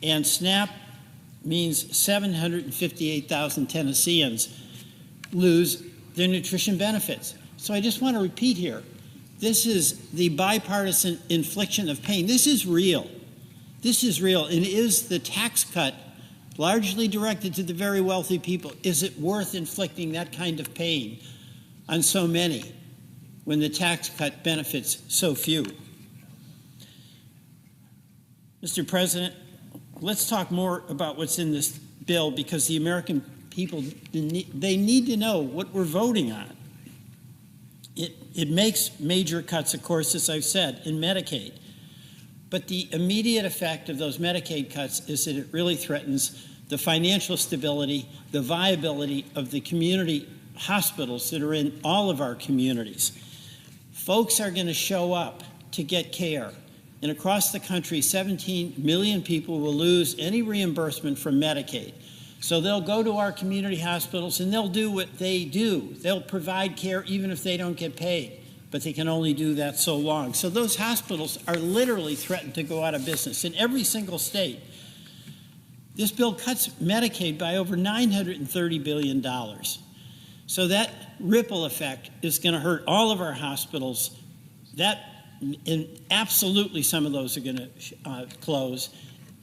G: And SNAP means 758,000 Tennesseans lose their nutrition benefits. So I just want to repeat here, this is the bipartisan infliction of pain. This is real. This is real. And is the tax cut largely directed to the very wealthy people? Is it worth inflicting that kind of pain on so many when the tax cut benefits so few? Mr. President, let's talk more about what's in this bill, because the American people, they need to know what we're voting on. It makes major cuts, of course, as I've said, in Medicaid. But the immediate effect of those Medicaid cuts is that it really threatens the financial stability, the viability of the community hospitals that are in all of our communities. Folks are going to show up to get care. And across the country, 17 million people will lose any reimbursement from Medicaid. So they'll go to our community hospitals and they'll do what they do. They'll provide care even if they don't get paid, but they can only do that so long. So those hospitals are literally threatened to go out of business in every single state. This bill cuts Medicaid by over $930 billion. So that ripple effect is going to hurt all of our hospitals. And absolutely some of those are going to close.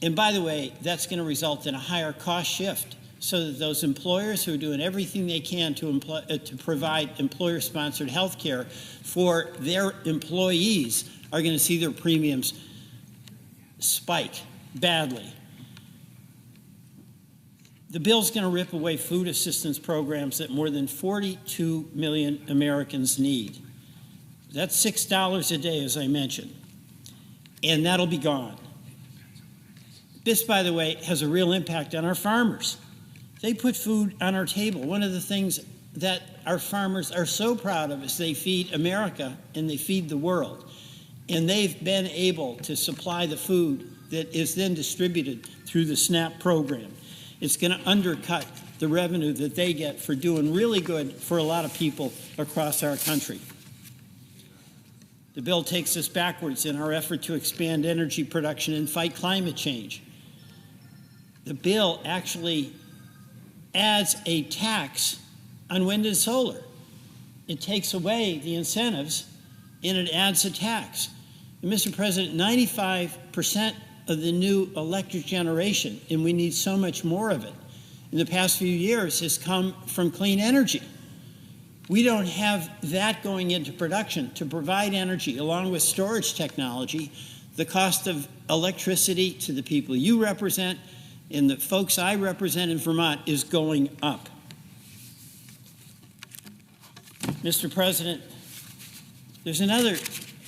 G: And by the way, that's going to result in a higher cost shift, so that those employers who are doing everything they can to provide employer-sponsored health care for their employees are going to see their premiums spike badly. The bill's going to rip away food assistance programs that more than 42 million Americans need. That's $6 a day, as I mentioned, and that'll be gone. This, by the way, has a real impact on our farmers. They put food on our table. One of the things that our farmers are so proud of is they feed America and they feed the world. And they've been able to supply the food that is then distributed through the SNAP program. It's going to undercut the revenue that they get for doing really good for a lot of people across our country. The bill takes us backwards in our effort to expand energy production and fight climate change. The bill actually adds a tax on wind and solar. It takes away the incentives and it adds a tax. And Mr. President, 95% of the new electric generation, and we need so much more of it, in the past few years has come from clean energy. We don't have that going into production to provide energy along with storage technology. The cost of electricity to the people you represent and the folks I represent in Vermont is going up. Mr. President, there's another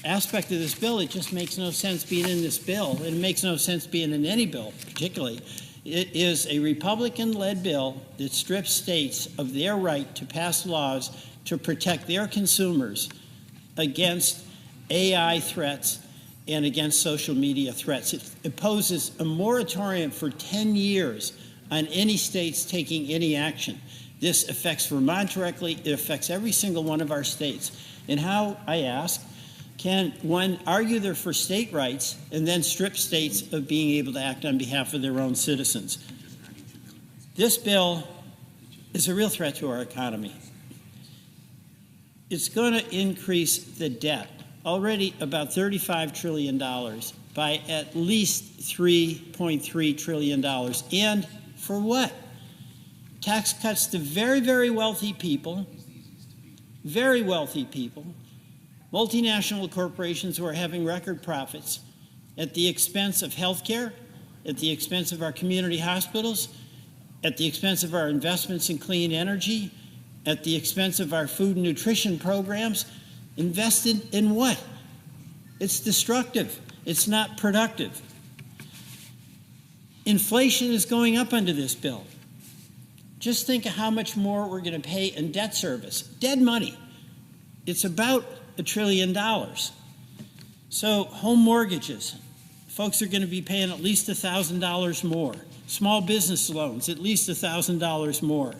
G: aspect of this bill. It just makes no sense being in this bill, and it makes no sense being in any bill particularly. It is a Republican-led bill that strips states of their right to pass laws to protect their consumers against AI threats and against social media threats. It imposes a moratorium for 10 years on any states taking any action. This affects Vermont directly. It affects every single one of our states. And how, I ask, can one argue they're for state rights and then strip states of being able to act on behalf of their own citizens? This bill is a real threat to our economy. It's going to increase the debt, already about $35 trillion, by at least $3.3 trillion. And for what? Tax cuts to very, very wealthy people, multinational corporations who are having record profits at the expense of health care, at the expense of our community hospitals, at the expense of our investments in clean energy, at the expense of our food and nutrition programs, invested in what? It's destructive. It's not productive. Inflation is going up under this bill. Just think of how much more we're going to pay in debt service. Dead money. It's about $1 trillion. So home mortgages, folks are going to be paying at least $1,000 more. Small business loans, at least $1,000 more.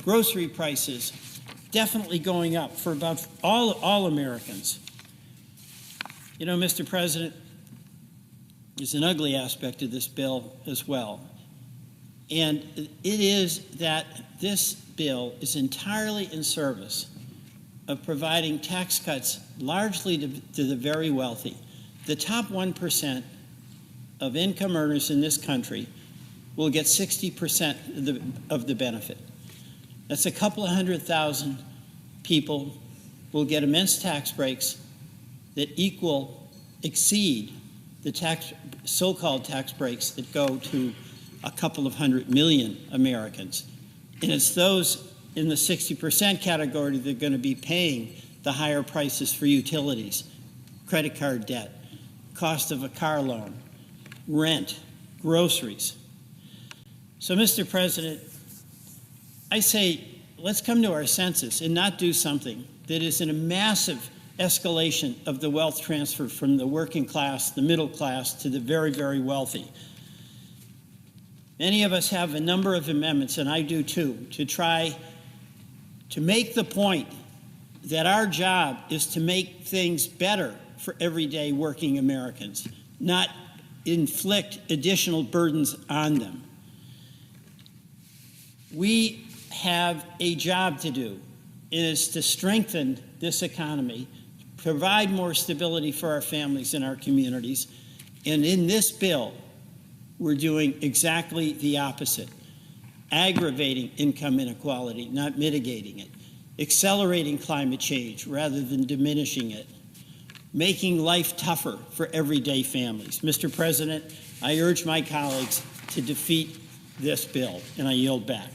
G: Grocery prices, definitely going up for about all Americans. You know, Mr. President, there's an ugly aspect of this bill as well. And it is that this bill is entirely in service of providing tax cuts largely to the very wealthy. The top 1% of income earners in this country will get 60% of the benefit. That's a couple of 100,000 people will get immense tax breaks that exceed the so-called tax breaks that go to a couple of 100 million Americans. And it's those in the 60% category that are going to be paying the higher prices for utilities, credit card debt, cost of a car loan, rent, groceries. So, Mr. President, I say let's come to our senses and not do something that is in a massive escalation of the wealth transfer from the working class, the middle class, to the very, very wealthy. Many of us have a number of amendments, and I do too, to try to make the point that our job is to make things better for everyday working Americans, not inflict additional burdens on them. We have a job to do. It is to strengthen this economy, provide more stability for our families and our communities. And in this bill, we're doing exactly the opposite. Aggravating income inequality, not mitigating it. Accelerating climate change rather than diminishing it. Making life tougher for everyday families. Mr. President, I urge my colleagues to defeat this bill, and I yield back.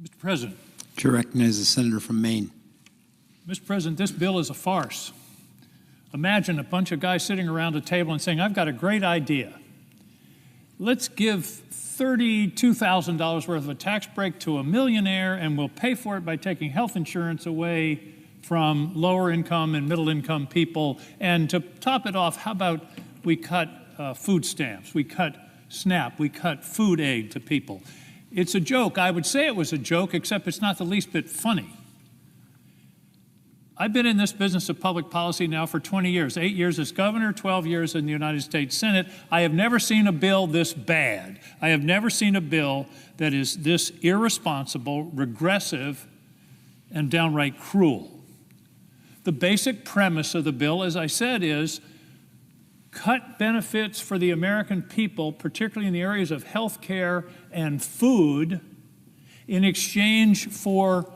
S: Mr. President.
I: To recognize the senator from Maine.
S: Mr. President, this bill is a farce. Imagine a bunch of guys sitting around a table and saying, I've got a great idea. Let's give $32,000 worth of a tax break to a millionaire, and we'll pay for it by taking health insurance away from lower income and middle income people. And to top it off, how about we cut food stamps, we cut SNAP, we cut food aid to people. It's a joke. I would say it was a joke, except it's not the least bit funny. I've been in this business of public policy now for 20 years, 8 years as governor, 12 years in the United States Senate. I have never seen a bill this bad. I have never seen a bill that is this irresponsible, regressive, and downright cruel. The basic premise of the bill, as I said, is cut benefits for the American people, particularly in the areas of health care and food, in exchange for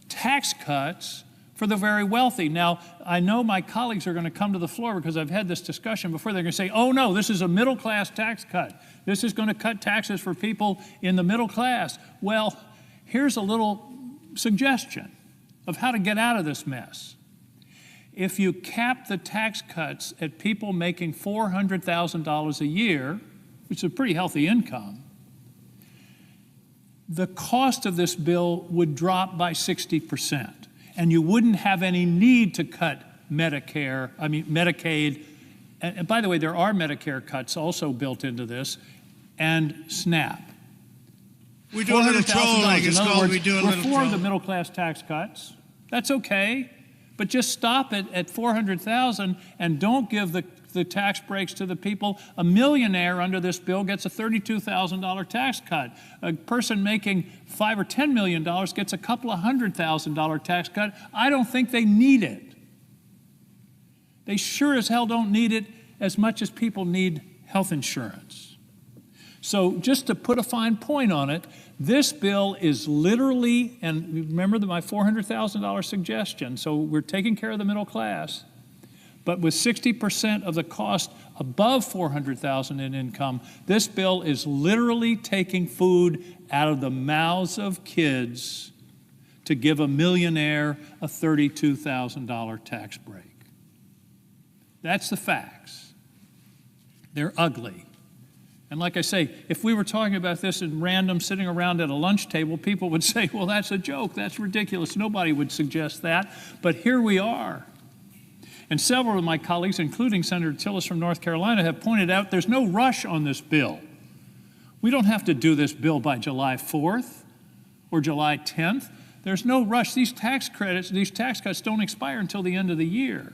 S: tax cuts for the very wealthy. Now, I know my colleagues are going to come to the floor because I've had this discussion before. They're going to say, oh no, this is a middle class tax cut. This is going to cut taxes for people in the middle class. Well, here's a little suggestion of how to get out of this mess. If you cap the tax cuts at people making $400,000 a year, which is a pretty healthy income, the cost of this bill would drop by 60%. And you wouldn't have any need to cut Medicaid. And by the way, there are Medicare cuts also built into this, and SNAP.
B: We do a little trolling. It's called we do a little trolling.
S: Reform the middle class tax cuts. That's okay. But just stop it at $400,000 and don't give the tax breaks to the people. A millionaire under this bill gets a $32,000 tax cut. A person making $5 or $10 million gets a couple of $100,000 tax cut. I don't think they need it. They sure as hell don't need it as much as people need health insurance. So just to put a fine point on it, this bill is literally, and remember my $400,000 suggestion, so we're taking care of the middle class, But with 60% of the cost above $400,000 in income, this bill is literally taking food out of the mouths of kids to give a millionaire a $32,000 tax break. That's the facts. They're ugly. And like I say, if we were talking about this in random, sitting around at a lunch table, people would say, well, that's a joke, that's ridiculous. Nobody would suggest that. But here we are. And several of my colleagues, including Senator Tillis from North Carolina, have pointed out there's no rush on this bill. We don't have to do this bill by July 4th or July 10th. There's no rush. These tax credits, these tax cuts don't expire until the end of the year.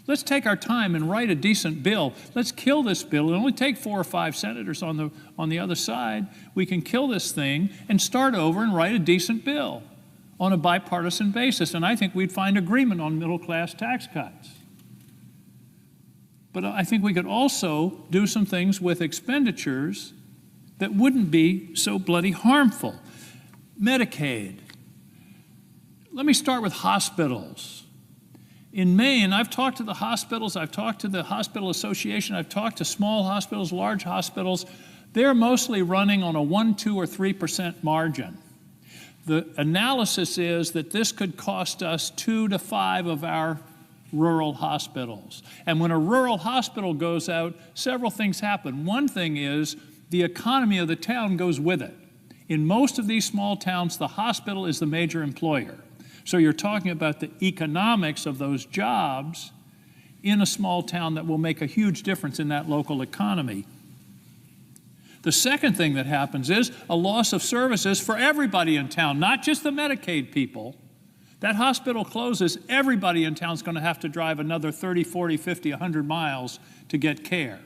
S: Let's take our time and write a decent bill. Let's kill this bill. It'll only take 4 or 5 senators on the other side. We can kill this thing and start over and write a decent bill on a bipartisan basis. And I think we'd find agreement on middle-class tax cuts. But I think we could also do some things with expenditures that wouldn't be so bloody harmful. Medicaid. Let me start with hospitals. In Maine, I've talked to the hospitals, I've talked to the hospital association, I've talked to small hospitals, large hospitals. They're mostly running on a 1%, 2%, or 3% margin. The analysis is that this could cost us 2 to 5 of our rural hospitals. And when a rural hospital goes out, several things happen. One thing is the economy of the town goes with it. In most of these small towns, the hospital is the major employer. So you're talking about the economics of those jobs in a small town that will make a huge difference in that local economy. The second thing that happens is a loss of services for everybody in town, not just the Medicaid people. That hospital closes, everybody in town is going to have to drive another 30, 40, 50, 100 miles to get care.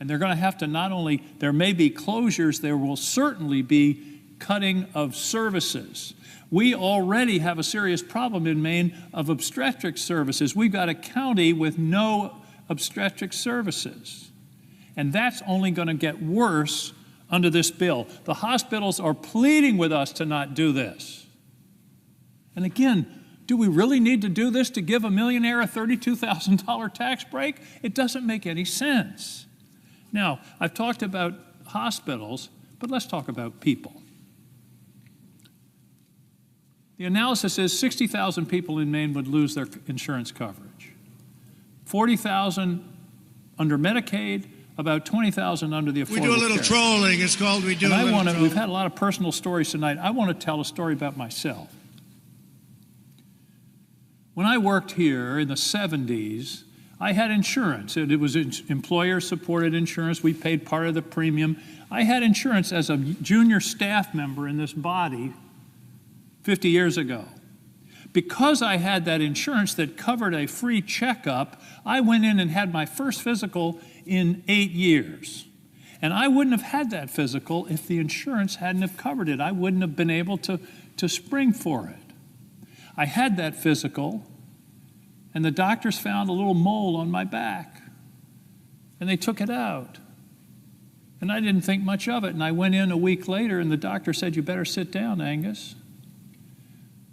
S: And they're going to have to not only, there may be closures, there will certainly be cutting of services. We already have a serious problem in Maine of obstetric services. We've got a county with no obstetric services. And that's only going to get worse under this bill. The hospitals are pleading with us to not do this. And again, do we really need to do this to give a millionaire a $32,000 tax break? It doesn't make any sense. Now, I've talked about hospitals, but let's talk about people. The analysis is 60,000 people in Maine would lose their insurance coverage. 40,000 under Medicaid, about 20,000 under the Affordable
B: We do a little
S: Care.
B: trolling. It's called we do
S: And
B: a little trolling.
S: we've had a lot of personal stories tonight. I want to tell a story about myself. When I worked here in the 70s, I had insurance. It was employer-supported insurance. We paid part of the premium. I had insurance as a junior staff member in this body 50 years ago. Because I had that insurance that covered a free checkup, I went in and had my first physical in 8 years. And I wouldn't have had that physical if the insurance hadn't have covered it. I wouldn't have been able to spring for it. I had that physical, and the doctors found a little mole on my back, and they took it out. And I didn't think much of it, and I went in a week later, and the doctor said, "You better sit down, Angus.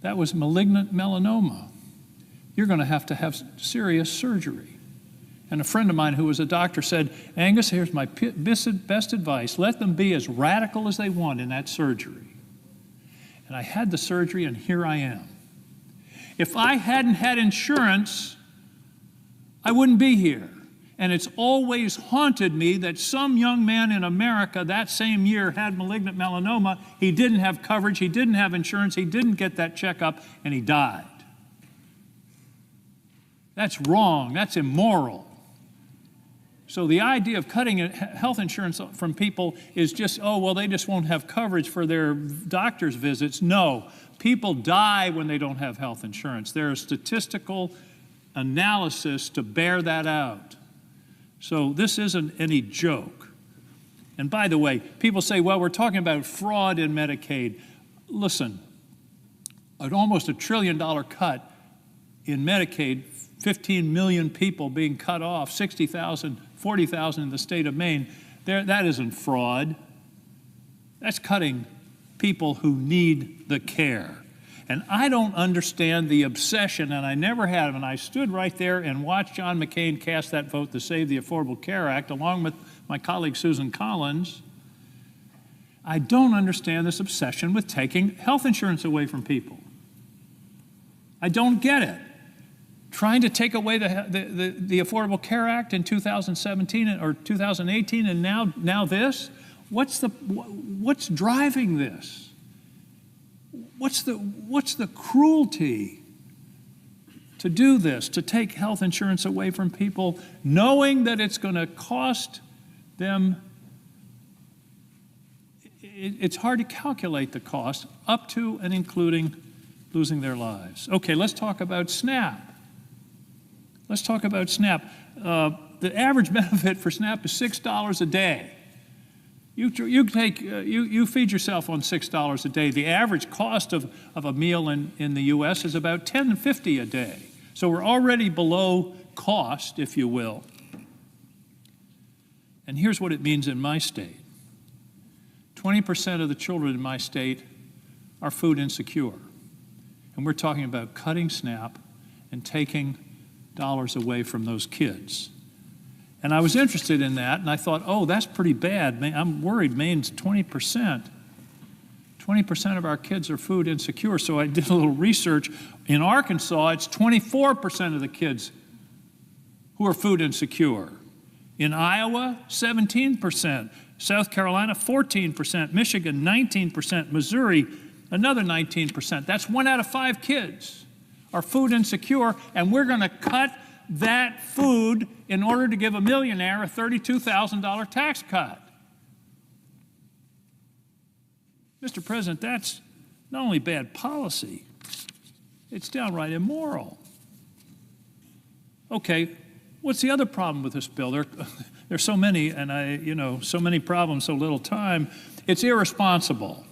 S: That was malignant melanoma. You're going to have serious surgery." And a friend of mine who was a doctor said, "Angus, here's my best advice. Let them be as radical as they want in that surgery." And I had the surgery, and here I am. If I hadn't had insurance, I wouldn't be here. And it's always haunted me that some young man in America that same year had malignant melanoma. He didn't have coverage, he didn't have insurance, he didn't get that checkup, and he died. That's wrong, that's immoral. So the idea of cutting health insurance from people is just, oh, well, they just won't have coverage for their doctor's visits. No, people die when they don't have health insurance. There is statistical analysis to bear that out. So this isn't any joke. And by the way, people say, well, we're talking about fraud in Medicaid. Listen, almost $1 trillion cut in Medicaid, 15 million people being cut off, 60,000, 40,000 in the state of Maine, that isn't fraud. That's cutting people who need the care. And I don't understand the obsession, and I never have. And I stood right there and watched John McCain cast that vote to save the Affordable Care Act, along with my colleague Susan Collins. I don't understand this obsession with taking health insurance away from people. I don't get it. Trying to take away the Affordable Care Act in 2017 or 2018, and now this? What's driving this? What's the cruelty to do this, to take health insurance away from people, knowing that it's going to cost them? It's hard to calculate the cost, up to and including losing their lives. Okay, let's talk about SNAP. Let's talk about SNAP. The average benefit for SNAP is $6 a day. You feed yourself on $6 a day. The average cost of a meal in the U.S. is about $10.50 a day. So we're already below cost, if you will. And here's what it means in my state. 20% of the children in my state are food insecure. And we're talking about cutting SNAP and taking dollars away from those kids. And I was interested in that, and I thought, oh, that's pretty bad. I'm worried Maine's 20%. 20% of our kids are food insecure. So I did a little research. In Arkansas, it's 24% of the kids who are food insecure. In Iowa, 17%. South Carolina, 14%. Michigan, 19%. Missouri, another 19%. That's 1 out of 5 kids are food insecure, and we're going to cut that food in order to give a millionaire a $32,000 tax cut. Mr. President, that's not only bad policy, it's downright immoral. Okay, what's the other problem with this bill? There's so many, and so many problems, so little time. It's irresponsible.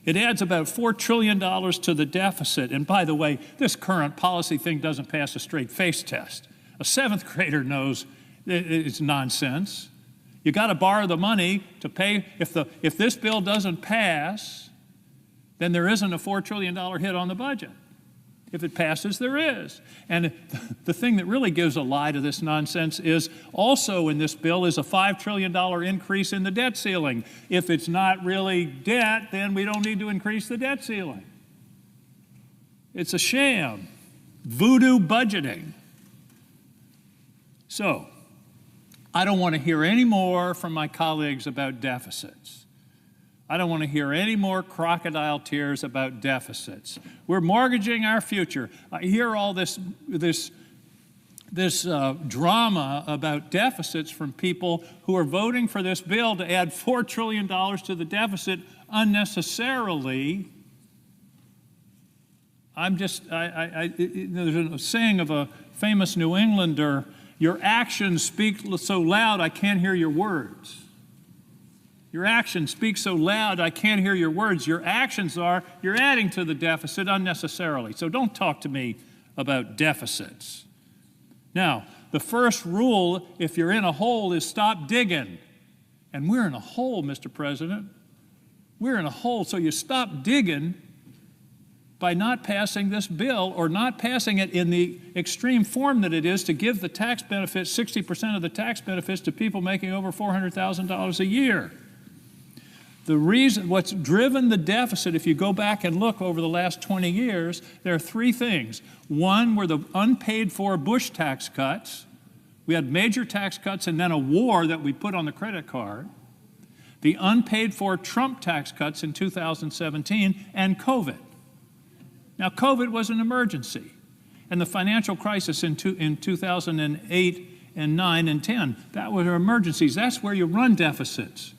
S: It adds about $4 trillion to the deficit. And by the way, this current policy thing doesn't pass a straight face test. A 7th grader knows it's nonsense. You got to borrow the money to pay. If this bill doesn't pass, then there isn't a $4 trillion hit on the budget. If it passes, there is. And the thing that really gives a lie to this nonsense is also in this bill is a $5 trillion increase in the debt ceiling. If it's not really debt, then we don't need to increase the debt ceiling. It's a sham. Voodoo budgeting. So, I don't want to hear any more from my colleagues about deficits. I don't want to hear any more crocodile tears about deficits. We're mortgaging our future. I hear all this drama about deficits from people who are voting for this bill to add $4 trillion to the deficit unnecessarily. There's a saying of a famous New Englander, your actions speak so loud I can't hear your words. Your actions speak so loud, I can't hear your words. Your actions are, you're adding to the deficit unnecessarily. So don't talk to me about deficits. Now, the first rule, if you're in a hole, is stop digging. And we're in a hole, Mr. President. We're in a hole, so you stop digging by not passing this bill or not passing it in the extreme form that it is to give the tax benefits, 60% of the tax benefits to people making over $400,000 a year. The reason, what's driven the deficit, if you go back and look over the last 20 years, there are 3 things. One were the unpaid for Bush tax cuts. We had major tax cuts and then a war that we put on the credit card. The unpaid for Trump tax cuts in 2017 and COVID. Now, COVID was an emergency. And the financial crisis in 2008 and 9 and 10, that were emergencies. That's where you run deficits.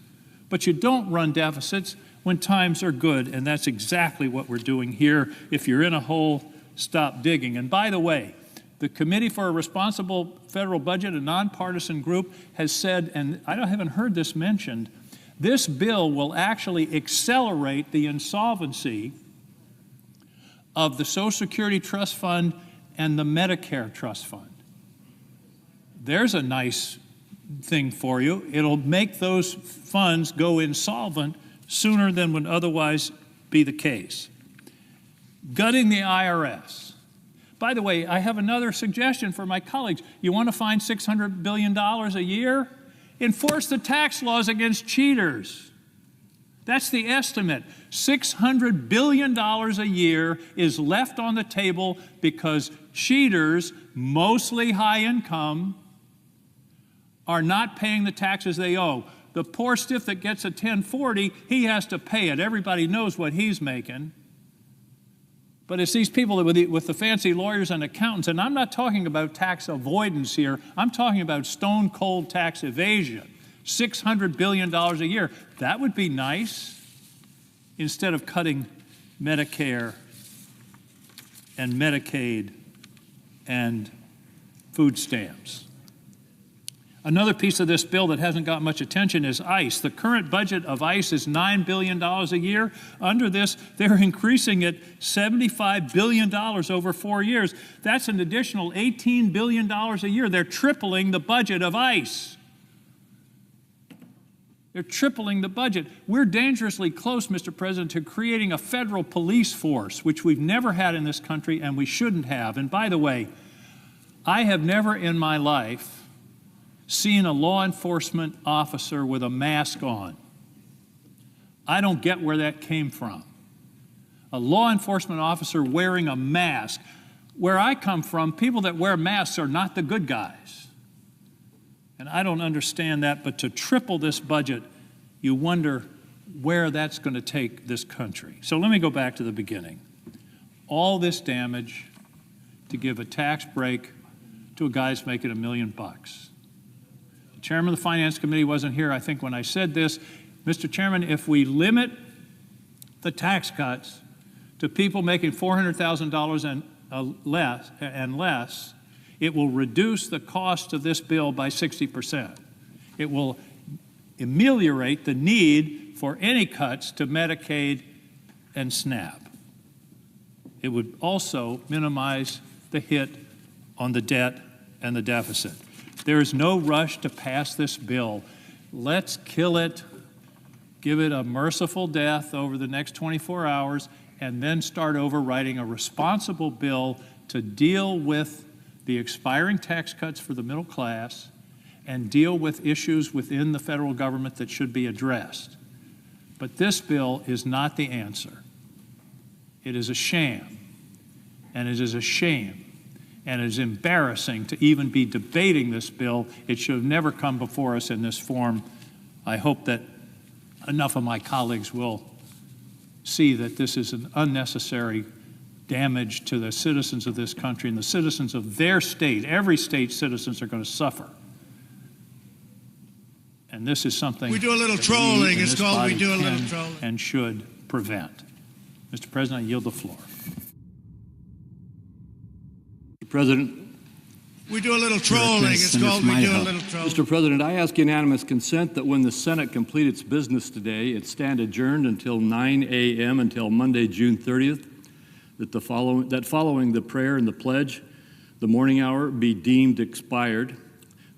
S: But you don't run deficits when times are good, and that's exactly what we're doing here. If you're in a hole, stop digging. And by the way, the Committee for a Responsible Federal Budget, a nonpartisan group, has said, and I haven't heard this mentioned, this bill will actually accelerate the insolvency of the Social Security Trust Fund and the Medicare Trust Fund. There's a nice thing for you. It'll make those funds go insolvent sooner than would otherwise be the case. gutting the IRS. By the way, I have another suggestion for my colleagues. You want to find $600 billion a year? Enforce the tax laws against cheaters. That's the estimate. $600 billion a year is left on the table because cheaters, mostly high income, are not paying the taxes they owe. The poor stiff that gets a 1040, he has to pay it. Everybody knows what he's making. But it's these people with the fancy lawyers and accountants, and I'm not talking about tax avoidance here. I'm talking about stone cold tax evasion. $600 billion a year. That would be nice instead of cutting Medicare and Medicaid and food stamps. Another piece of this bill that hasn't got much attention is ICE. The current budget of ICE is $9 billion a year. Under this, they're increasing it $75 billion over 4 years. That's an additional $18 billion a year. They're tripling the budget of ICE. They're tripling the budget. We're dangerously close, Mr. President, to creating a federal police force, which we've never had in this country and we shouldn't have. And by the way, I have never in my life seen a law enforcement officer with a mask on. I don't get where that came from. A law enforcement officer wearing a mask. Where I come from, people that wear masks are not the good guys. And I don't understand that, but to triple this budget, you wonder where that's going to take this country. So let me go back to the beginning. All this damage to give a tax break to a guy who's making $1 million. The chairman of the Finance Committee wasn't here, I think, when I said this. Mr. Chairman, if we limit the tax cuts to people making $400,000 and less, it will reduce the cost of this bill by 60%. It will ameliorate the need for any cuts to Medicaid and SNAP. It would also minimize the hit on the debt and the deficit. There is no rush to pass this bill. Let's kill it, give it a merciful death over the next 24 hours, and then start over writing a responsible bill to deal with the expiring tax cuts for the middle class and deal with issues within the federal government that should be addressed. But this bill is not the answer. It is a sham, and it is a shame. And it is embarrassing to even be debating this bill. It should have never come before us in this form. I hope that enough of my colleagues will see that this is an unnecessary damage to the citizens of this country and the citizens of their state. Every state's citizens are going to suffer. And this is something
B: we do a little trolling. It's called we do a little trolling.
S: And should prevent. Mr. President, I yield the floor.
K: President.
B: We do a little trolling. It's called we do a little trolling.
K: Mr. President, I ask unanimous consent that when the Senate complete its business today, it stand adjourned until 9 a.m. until Monday, June 30th, that following the prayer and the pledge, the morning hour be deemed expired,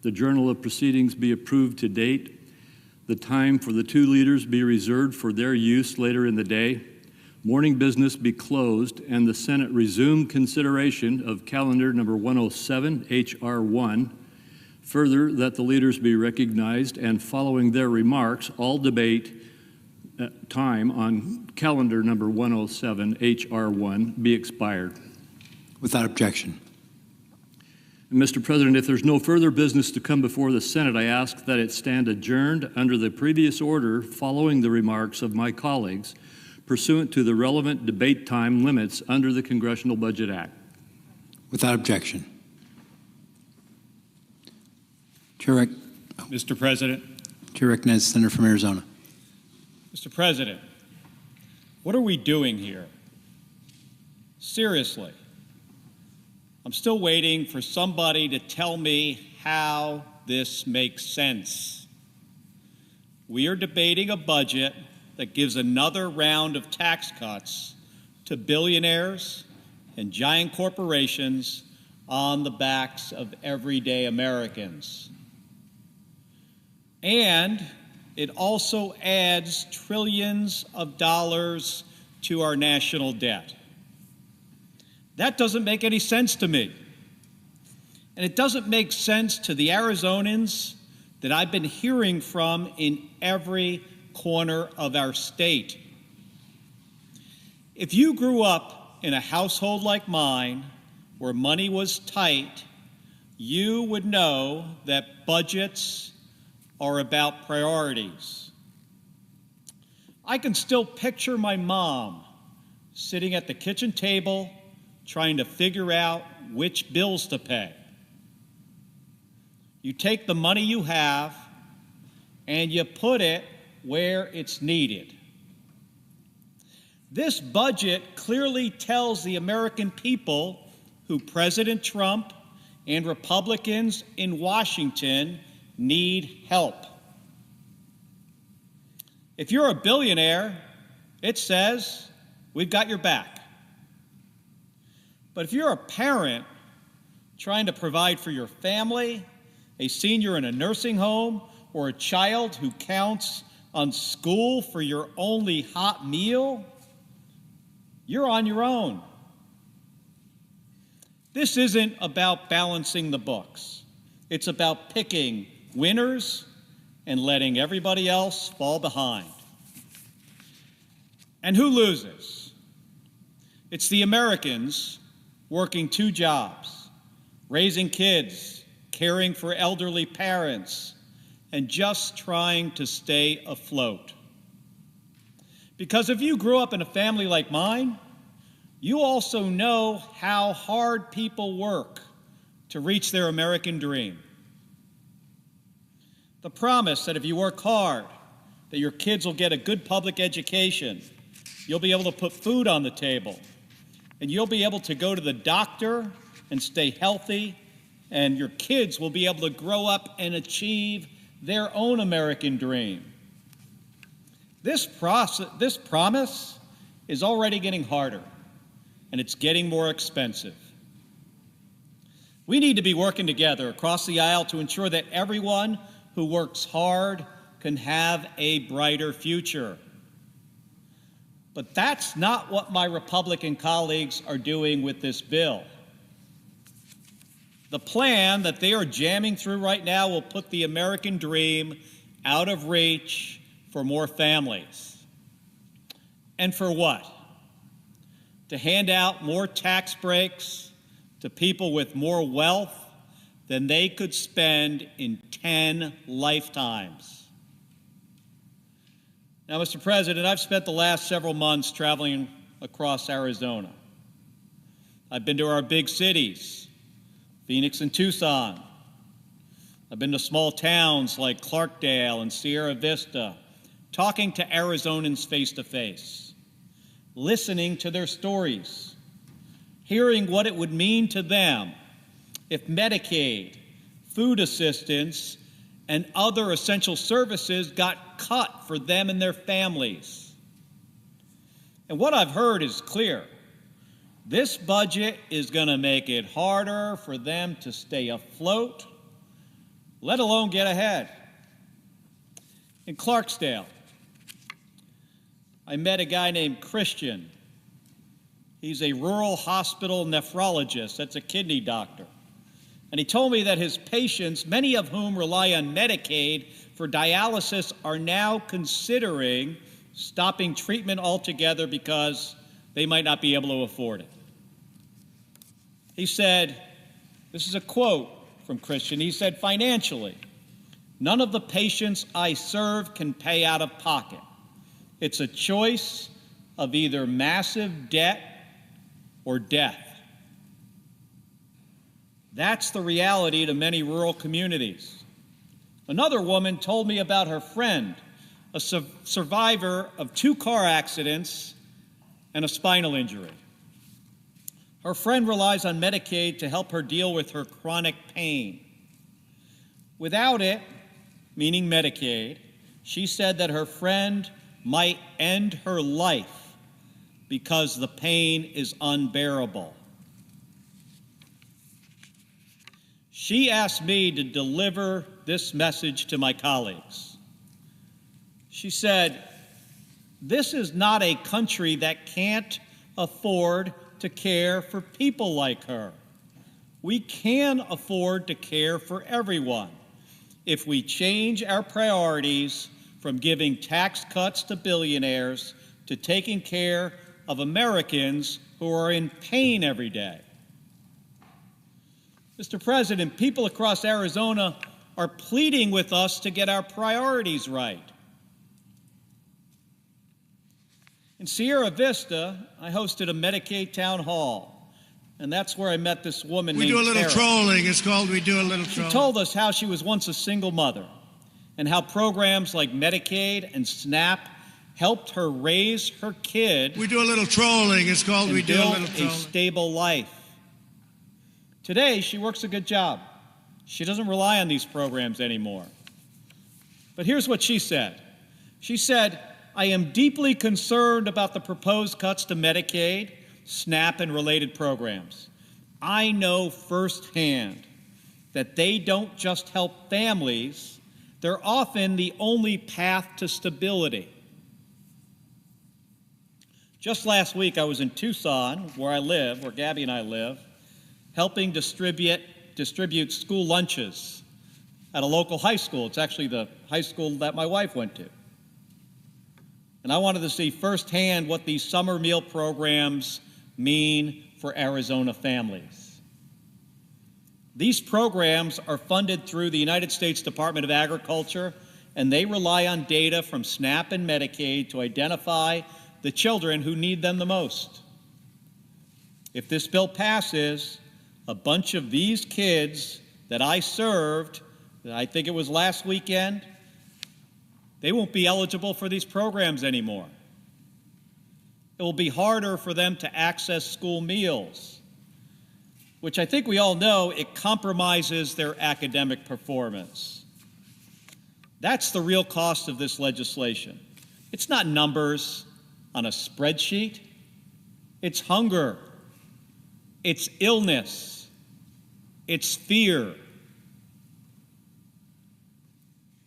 K: the journal of proceedings be approved to date, the time for the two leaders be reserved for their use later in the day, morning business be closed, and the Senate resume consideration of calendar number 107, H.R. 1. Further, that the leaders be recognized, and following their remarks, all debate time on calendar number 107, H.R. 1 be expired.
I: Without objection.
K: And Mr. President, if there's no further business to come before the Senate, I ask that it stand adjourned under the previous order following the remarks of my colleagues, pursuant to the relevant debate time limits under the Congressional Budget Act.
I: Without objection.
L: Mr. President.
I: Chair recognizes the Senator from Arizona.
L: Mr. President, what are we doing here? Seriously. I'm still waiting for somebody to tell me how this makes sense. We are debating a budget that gives another round of tax cuts to billionaires and giant corporations on the backs of everyday Americans. And it also adds trillions of dollars to our national debt. That doesn't make any sense to me. And it doesn't make sense to the Arizonans that I've been hearing from in every corner of our state. If you grew up in a household like mine, where money was tight, you would know that budgets are about priorities. I can still picture my mom sitting at the kitchen table trying to figure out which bills to pay. You take the money you have and you put it where it's needed. This budget clearly tells the American people who President Trump and Republicans in Washington need help. If you're a billionaire, it says, we've got your back. But if you're a parent trying to provide for your family, a senior in a nursing home, or a child who counts on school for your only hot meal, you're on your own. This isn't about balancing the books. It's about picking winners and letting everybody else fall behind. And who loses? It's the Americans working 2 jobs, raising kids, caring for elderly parents, and just trying to stay afloat. Because if you grew up in a family like mine, you also know how hard people work to reach their American dream. The promise that if you work hard, that your kids will get a good public education, you'll be able to put food on the table, and you'll be able to go to the doctor and stay healthy, and your kids will be able to grow up and achieve their own American dream. This promise is already getting harder, and it's getting more expensive. We need to be working together across the aisle to ensure that everyone who works hard can have a brighter future. But that's not what my Republican colleagues are doing with this bill. The plan that they are jamming through right now will put the American dream out of reach for more families. And for what? To hand out more tax breaks to people with more wealth than they could spend in 10 lifetimes. Now, Mr. President, I've spent the last several months traveling across Arizona. I've been to our big cities, Phoenix and Tucson. I've been to small towns like Clarkdale and Sierra Vista, talking to Arizonans face to face, listening to their stories, hearing what it would mean to them if Medicaid, food assistance, and other essential services got cut for them and their families. And what I've heard is clear. This budget is going to make it harder for them to stay afloat, let alone get ahead. In Clarksdale, I met a guy named Christian. He's a rural hospital nephrologist, that's a kidney doctor. And he told me that his patients, many of whom rely on Medicaid for dialysis, are now considering stopping treatment altogether because they might not be able to afford it. He said, this is a quote from Christian, he said, financially, none of the patients I serve can pay out of pocket. It's a choice of either massive debt or death. That's the reality to many rural communities. Another woman told me about her friend, a survivor of 2 car accidents and a spinal injury. Her friend relies on Medicaid to help her deal with her chronic pain. Without it, meaning Medicaid, she said that her friend might end her life because the pain is unbearable. She asked me to deliver this message to my colleagues. She said, this is not a country that can't afford to care for people like her. We can afford to care for everyone if we change our priorities from giving tax cuts to billionaires to taking care of Americans who are in pain every day. Mr. President, people across Arizona are pleading with us to get our priorities right. In Sierra Vista, I hosted a Medicaid town hall, and that's where I met this woman named
B: We do a little
L: Tara.
B: trolling. It's called We Do a Little
L: She
B: Trolling.
L: told us how she was once a single mother and how programs like Medicaid and SNAP helped her raise her kid.
B: We do a little trolling. It's called
L: and
B: We Do a
L: build
B: Little Trolling.
L: a stable life. Today, she works a good job. She doesn't rely on these programs anymore. But here's what she said. She said, I am deeply concerned about the proposed cuts to Medicaid, SNAP, and related programs. I know firsthand that they don't just help families, they're often the only path to stability. Just last week, I was in Tucson, where I live, where Gabby and I live, helping distribute school lunches at a local high school. It's actually the high school that my wife went to. And I wanted to see firsthand what these summer meal programs mean for Arizona families. These programs are funded through the United States Department of Agriculture, and they rely on data from SNAP and Medicaid to identify the children who need them the most. If this bill passes, a bunch of these kids that I served, I think it was last weekend, they won't be eligible for these programs anymore. It will be harder for them to access school meals, which I think we all know it compromises their academic performance. That's the real cost of this legislation. It's not numbers on a spreadsheet. It's hunger. It's illness. It's fear.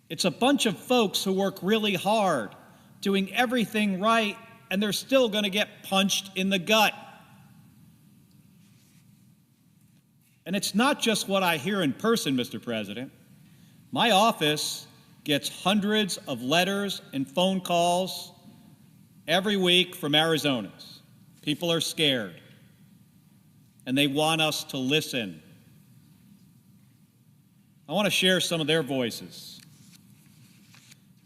L: It's a bunch of folks who work really hard, doing everything right, and they're still going to get punched in the gut. And it's not just what I hear in person, Mr. President. My office gets hundreds of letters and phone calls every week from Arizonans. People are scared, and they want us to listen. I want to share some of their voices.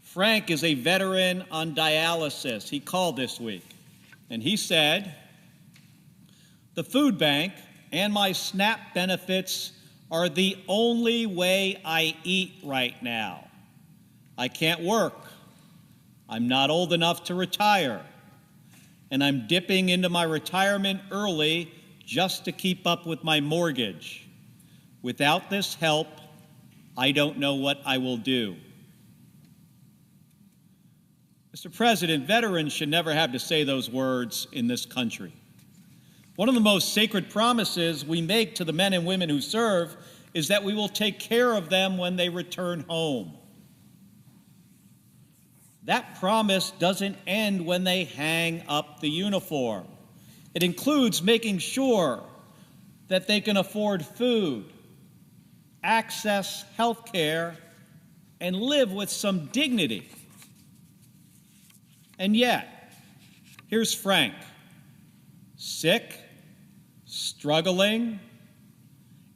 L: Frank is a veteran on dialysis. He called this week, and he said, the food bank and my SNAP benefits are the only way I eat right now. I can't work. I'm not old enough to retire. And I'm dipping into my retirement early just to keep up with my mortgage. Without this help, I don't know what I will do. Mr. President, veterans should never have to say those words in this country. One of the most sacred promises we make to the men and women who serve is that we will take care of them when they return home. That promise doesn't end when they hang up the uniform. It includes making sure that they can afford food, access health care, and live with some dignity. And yet, here's Frank, sick, struggling,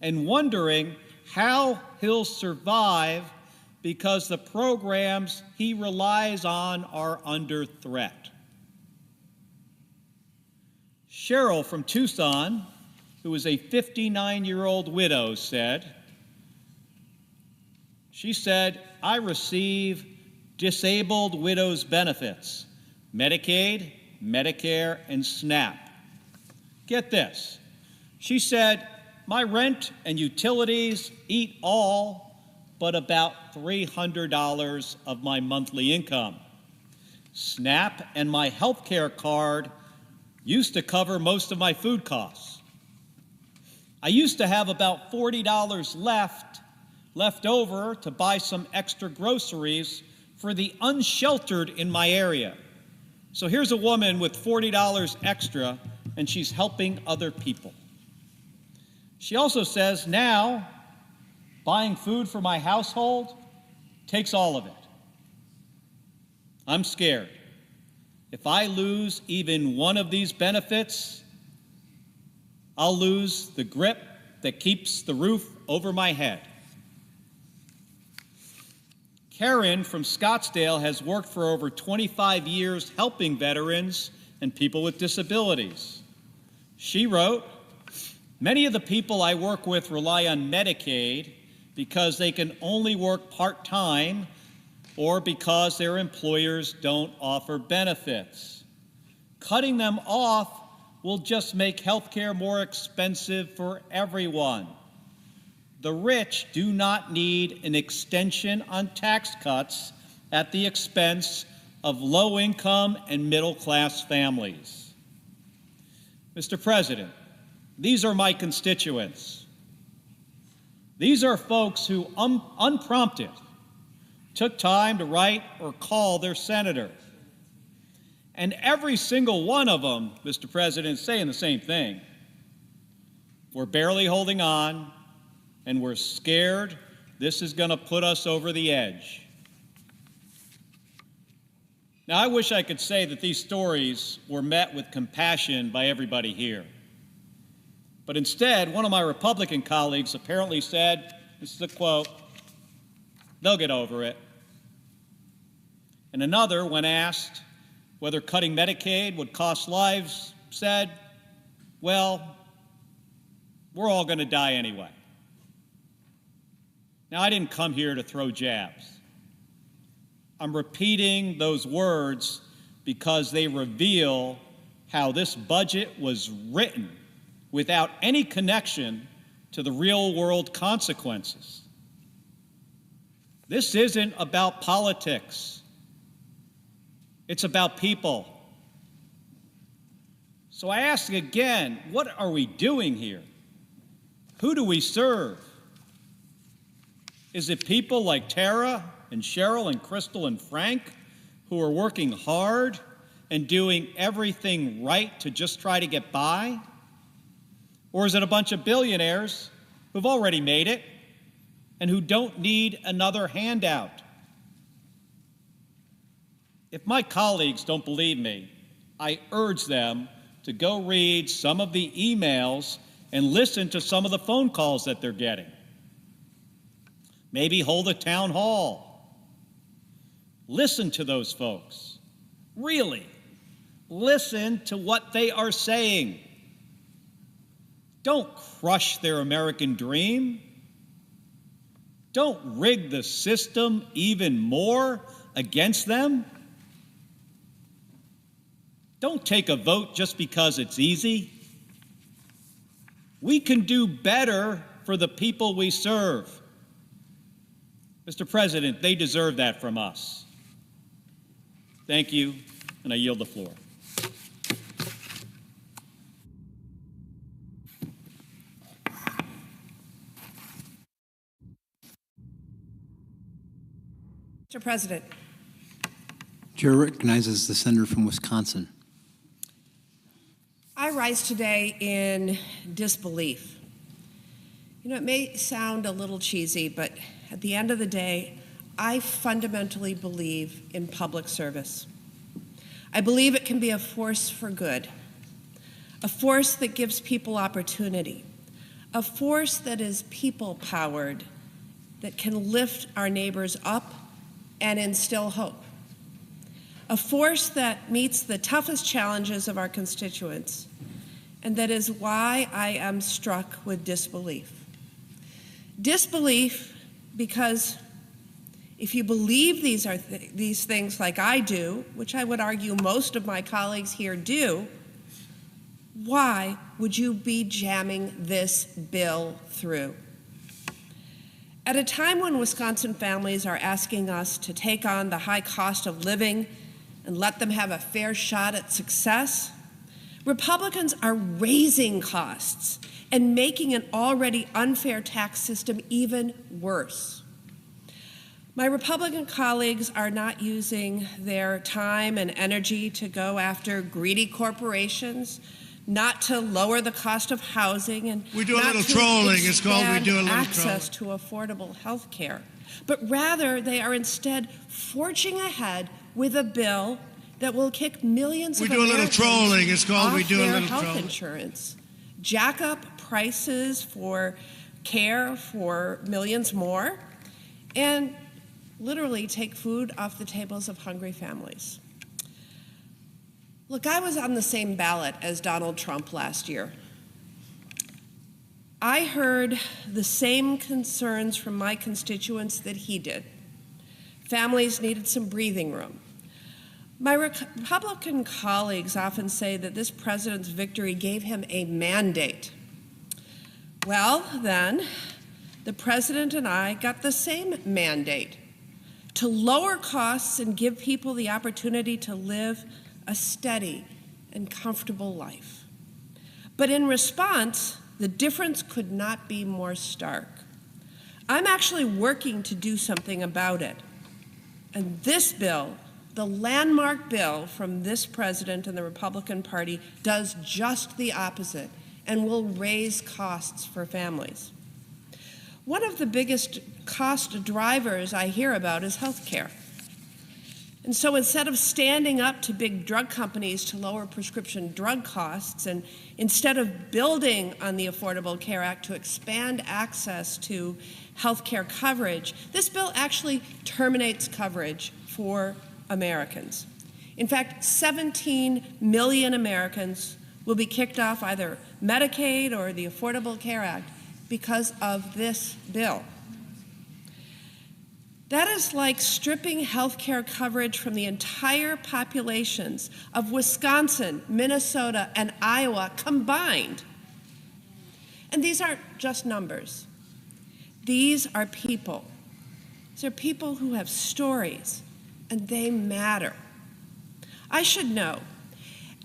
L: and wondering how he'll survive because the programs he relies on are under threat. Cheryl from Tucson, who is a 59-year-old widow, said, I receive disabled widows' benefits, Medicaid, Medicare, and SNAP. Get this. She said, my rent and utilities eat all but about $300 of my monthly income. SNAP and my health care card used to cover most of my food costs. I used to have about $40 left over to buy some extra groceries for the unsheltered in my area. So here's a woman with $40 extra and she's helping other people. She also says now buying food for my household takes all of it. I'm scared. If I lose even one of these benefits, I'll lose the grip that keeps the roof over my head. Karen from Scottsdale has worked for over 25 years helping veterans and people with disabilities. She wrote, "Many of the people I work with rely on Medicaid because they can only work part-time or because their employers don't offer benefits. Cutting them off will just make healthcare more expensive for everyone. The rich do not need an extension on tax cuts at the expense of low-income and middle-class families." Mr. President, these are my constituents. These are folks who, unprompted, took time to write or call their senator. And every single one of them, Mr. President, is saying the same thing. We're barely holding on, and we're scared this is going to put us over the edge. Now, I wish I could say that these stories were met with compassion by everybody here. But instead, one of my Republican colleagues apparently said, this is a quote, "They'll get over it." And another, when asked whether cutting Medicaid would cost lives, said, "Well, we're all going to die anyway." Now, I didn't come here to throw jabs. I'm repeating those words because they reveal how this budget was written without any connection to the real-world consequences. This isn't about politics. It's about people. So I ask again, what are we doing here? Who do we serve? Is it people like Tara and Cheryl and Crystal and Frank who are working hard and doing everything right to just try to get by? Or is it a bunch of billionaires who've already made it and who don't need another handout? If my colleagues don't believe me, I urge them to go read some of the emails and listen to some of the phone calls that they're getting. Maybe hold a town hall. Listen to those folks. Really, listen to what they are saying. Don't crush their American dream. Don't rig the system even more against them. Don't take a vote just because it's easy. We can do better for the people we serve. Mr. President, they deserve that from us. Thank you, and I yield the floor.
U: Mr. President.
I: Chair recognizes the senator from Wisconsin.
U: I rise today in disbelief. You know, it may sound a little cheesy, but at the end of the day, I fundamentally believe in public service. I believe it can be a force for good, a force that gives people opportunity, a force that is people-powered, that can lift our neighbors up and instill hope, a force that meets the toughest challenges of our constituents, and that is why I am struck with disbelief. Disbelief because if you believe these things like I do, which I would argue most of my colleagues here do, why would you be jamming this bill through? At a time when Wisconsin families are asking us to take on the high cost of living and let them have a fair shot at success, Republicans are raising costs and making an already unfair tax system even worse. My Republican colleagues are not using their time and energy to go after greedy corporations, not to lower the cost of housing, and
B: we do a
U: not
B: little
U: to
B: trolling. It's called we do a little
U: access to affordable health care. But rather, they are instead forging ahead with a bill that will kick millions of Americans
B: a little trolling. It's called
U: off
B: we do a
U: their
B: little
U: health
B: trolling.
U: insurance, jack up prices for care for millions more, and literally take food off the tables of hungry families. Look, I was on the same ballot as Donald Trump last year. I heard the same concerns from my constituents that he did. Families needed some breathing room. My Republican colleagues often say that this president's victory gave him a mandate. Well, then, the president and I got the same mandate: to lower costs and give people the opportunity to live a steady and comfortable life. But in response, the difference could not be more stark. I'm actually working to do something about it. And this bill, the landmark bill from this president and the Republican Party, does just the opposite and will raise costs for families. One of the biggest cost drivers I hear about is health care. And so instead of standing up to big drug companies to lower prescription drug costs, and instead of building on the Affordable Care Act to expand access to health care coverage, this bill actually terminates coverage for Americans. In fact, 17 million Americans will be kicked off either Medicaid or the Affordable Care Act because of this bill. That is like stripping health care coverage from the entire populations of Wisconsin, Minnesota, and Iowa combined. And these aren't just numbers. These are people. These are people who have stories, and they matter. I should know,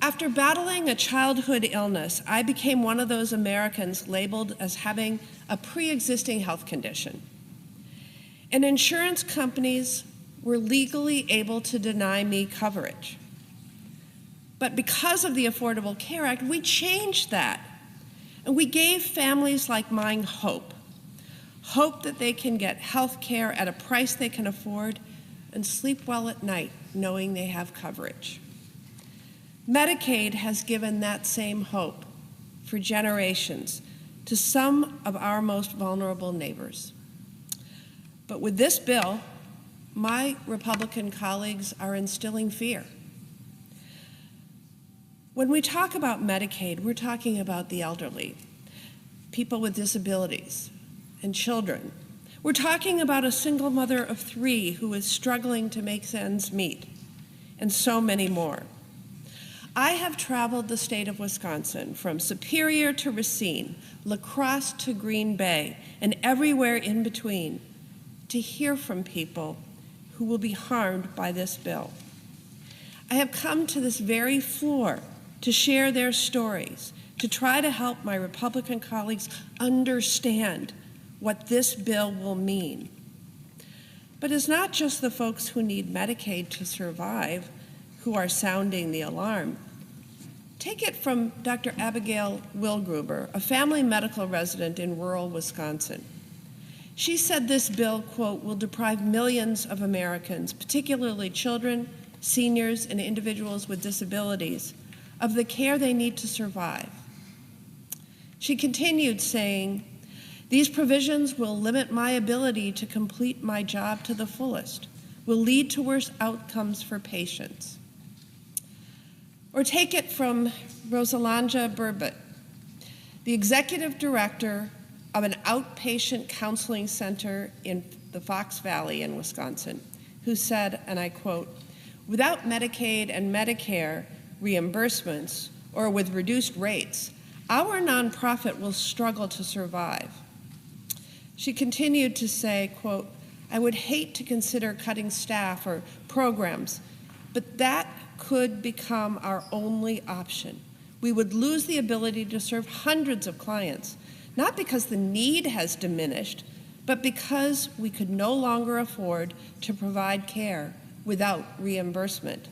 U: after battling a childhood illness, I became one of those Americans labeled as having a pre-existing health condition. And insurance companies were legally able to deny me coverage. But because of the Affordable Care Act, we changed that. And we gave families like mine hope. Hope that they can get health care at a price they can afford and sleep well at night knowing they have coverage. Medicaid has given that same hope for generations to some of our most vulnerable neighbors. But with this bill, my Republican colleagues are instilling fear. When we talk about Medicaid, we're talking about the elderly, people with disabilities, and children. We're talking about a single mother of 3 who is struggling to make ends meet, and so many more. I have traveled the state of Wisconsin from Superior to Racine, La Crosse to Green Bay, and everywhere in between, to hear from people who will be harmed by this bill. I have come to this very floor to share their stories, to try to help my Republican colleagues understand what this bill will mean. But it's not just the folks who need Medicaid to survive who are sounding the alarm. Take it from Dr. Abigail Wilgruber, a family medical resident in rural Wisconsin. She said this bill, quote, will deprive millions of Americans, particularly children, seniors, and individuals with disabilities, of the care they need to survive. She continued saying, these provisions will limit my ability to complete my job to the fullest, will lead to worse outcomes for patients. Or take it from Rosalanja Burbot, the executive director of an outpatient counseling center in the Fox Valley in Wisconsin, who said, and I quote, without Medicaid and Medicare reimbursements or with reduced rates, our nonprofit will struggle to survive. She continued to say, quote, I would hate to consider cutting staff or programs, but that could become our only option. We would lose the ability to serve hundreds of clients, not because the need has diminished, but because we could no longer afford to provide care without reimbursement.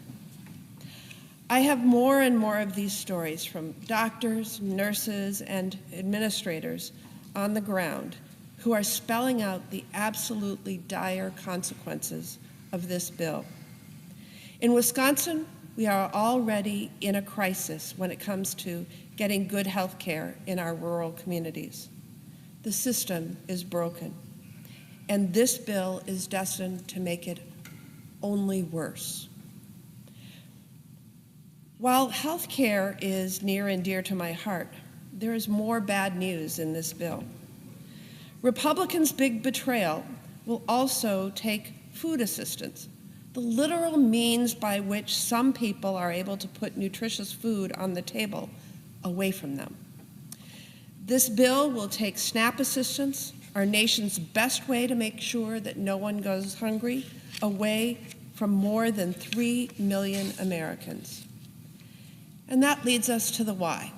U: I have more and more of these stories from doctors, nurses, and administrators on the ground who are spelling out the absolutely dire consequences of this bill. In Wisconsin, we are already in a crisis when it comes to getting good health care in our rural communities. The system is broken, and this bill is destined to make it only worse. While health care is near and dear to my heart, there is more bad news in this bill. Republicans' big betrayal will also take food assistance, the literal means by which some people are able to put nutritious food on the table, away from them. This bill will take SNAP assistance, our nation's best way to make sure that no one goes hungry, away from more than 3 million Americans. And that leads us to the why.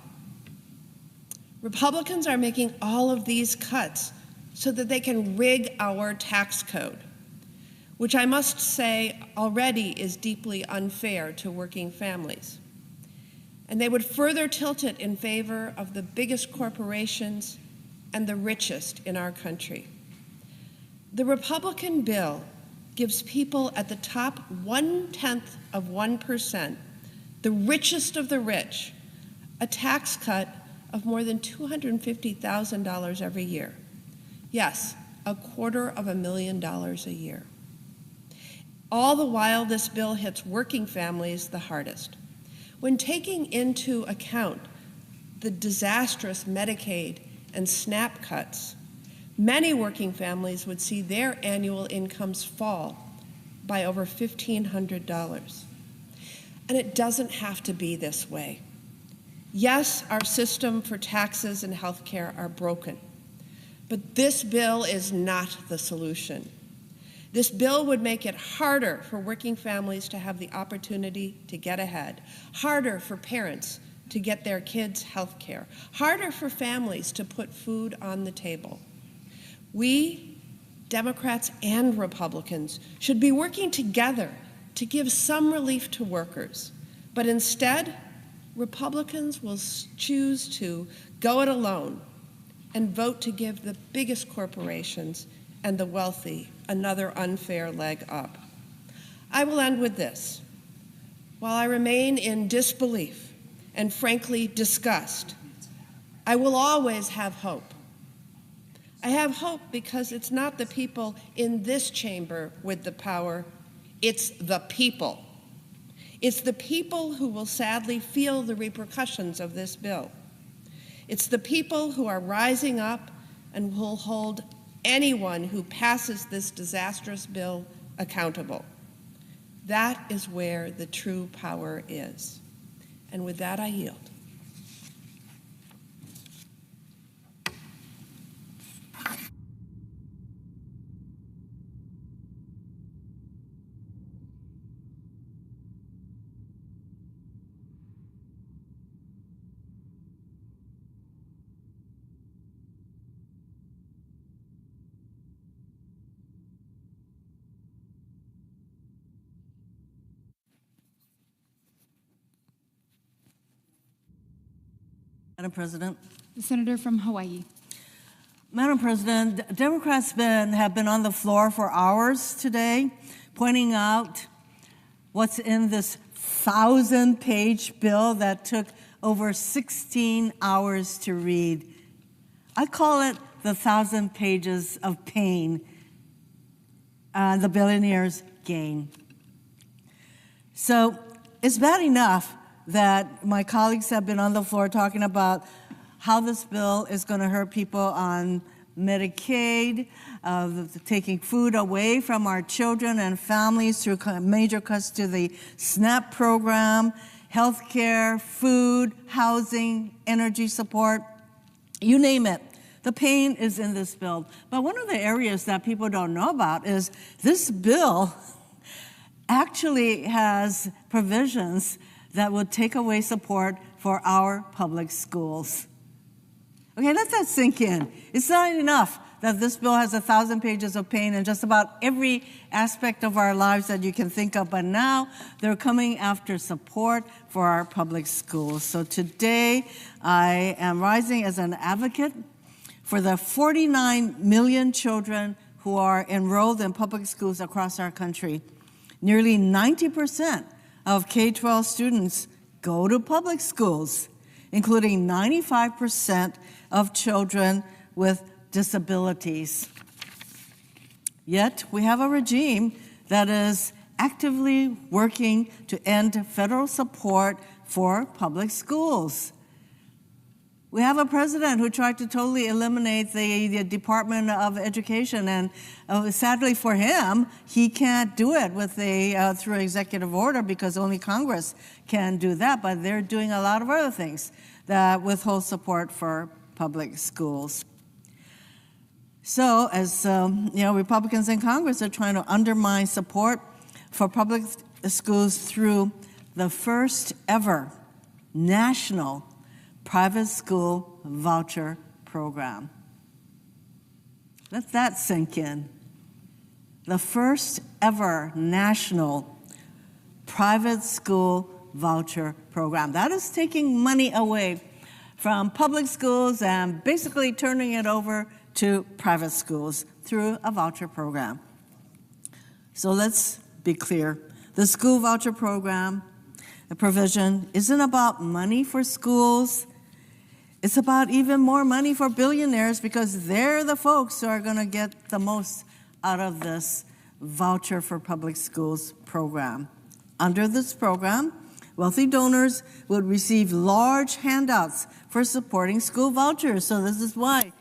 U: Republicans are making all of these cuts so that they can rig our tax code, which I must say already is deeply unfair to working families. And they would further tilt it in favor of the biggest corporations and the richest in our country. The Republican bill gives people at the top 0.1%, the richest of the rich, a tax cut of more than $250,000 every year. Yes, $250,000 a year. All the while, this bill hits working families the hardest. When taking into account the disastrous Medicaid and SNAP cuts, many working families would see their annual incomes fall by over $1,500. And it doesn't have to be this way. Yes, our system for taxes and health care are broken, but this bill is not the solution. This bill would make it harder for working families to have the opportunity to get ahead, harder for parents to get their kids health care, harder for families to put food on the table. We, Democrats and Republicans, should be working together to give some relief to workers. But instead, Republicans will choose to go it alone and vote to give the biggest corporations and the wealthy another unfair leg up. I will end with this. While I remain in disbelief and frankly disgust, I will always have hope. I have hope because it's not the people in this chamber with the power, it's the people. It's the people who will sadly feel the repercussions of this bill. It's the people who are rising up and will hold anyone who passes this disastrous bill accountable. That is where the true power is. And with that, I yield.
J: Madam President.
M: The Senator from Hawaii.
J: Madam President, Democrats have been on the floor for hours today, pointing out what's in this 1,000-page bill that took over 16 hours to read. I call it the 1,000 pages of pain, the billionaires' gain. So it's bad enough that my colleagues have been on the floor talking about how this bill is going to hurt people on Medicaid, taking food away from our children and families through major cuts to the SNAP program, health care, food, housing, energy support, you name it. The pain is in this bill. But one of the areas that people don't know about is this bill actually has provisions that will take away support for our public schools. Okay, let that sink in. It's not enough that this bill has 1,000 pages of pain in just about every aspect of our lives that you can think of, but now they're coming after support for our public schools. So today, I am rising as an advocate for the 49 million children who are enrolled in public schools across our country. Nearly 90% of K-12 students go to public schools, including 95% of children with disabilities. Yet, we have a regime that is actively working to end federal support for public schools. We have a president who tried to totally eliminate the Department of Education, and sadly for him, he can't do it with through executive order because only Congress can do that, but they're doing a lot of other things that withhold support for public schools. So as Republicans in Congress are trying to undermine support for public schools through the first ever national private school voucher program. Let that sink in. The first ever national private school voucher program. That is taking money away from public schools and basically turning it over to private schools through a voucher program. So let's be clear. The school voucher program, the provision, isn't about money for schools. It's about even more money for billionaires because they're the folks who are going to get the most out of this voucher for public schools program. Under this program, wealthy donors would receive large handouts for supporting school vouchers. So this is why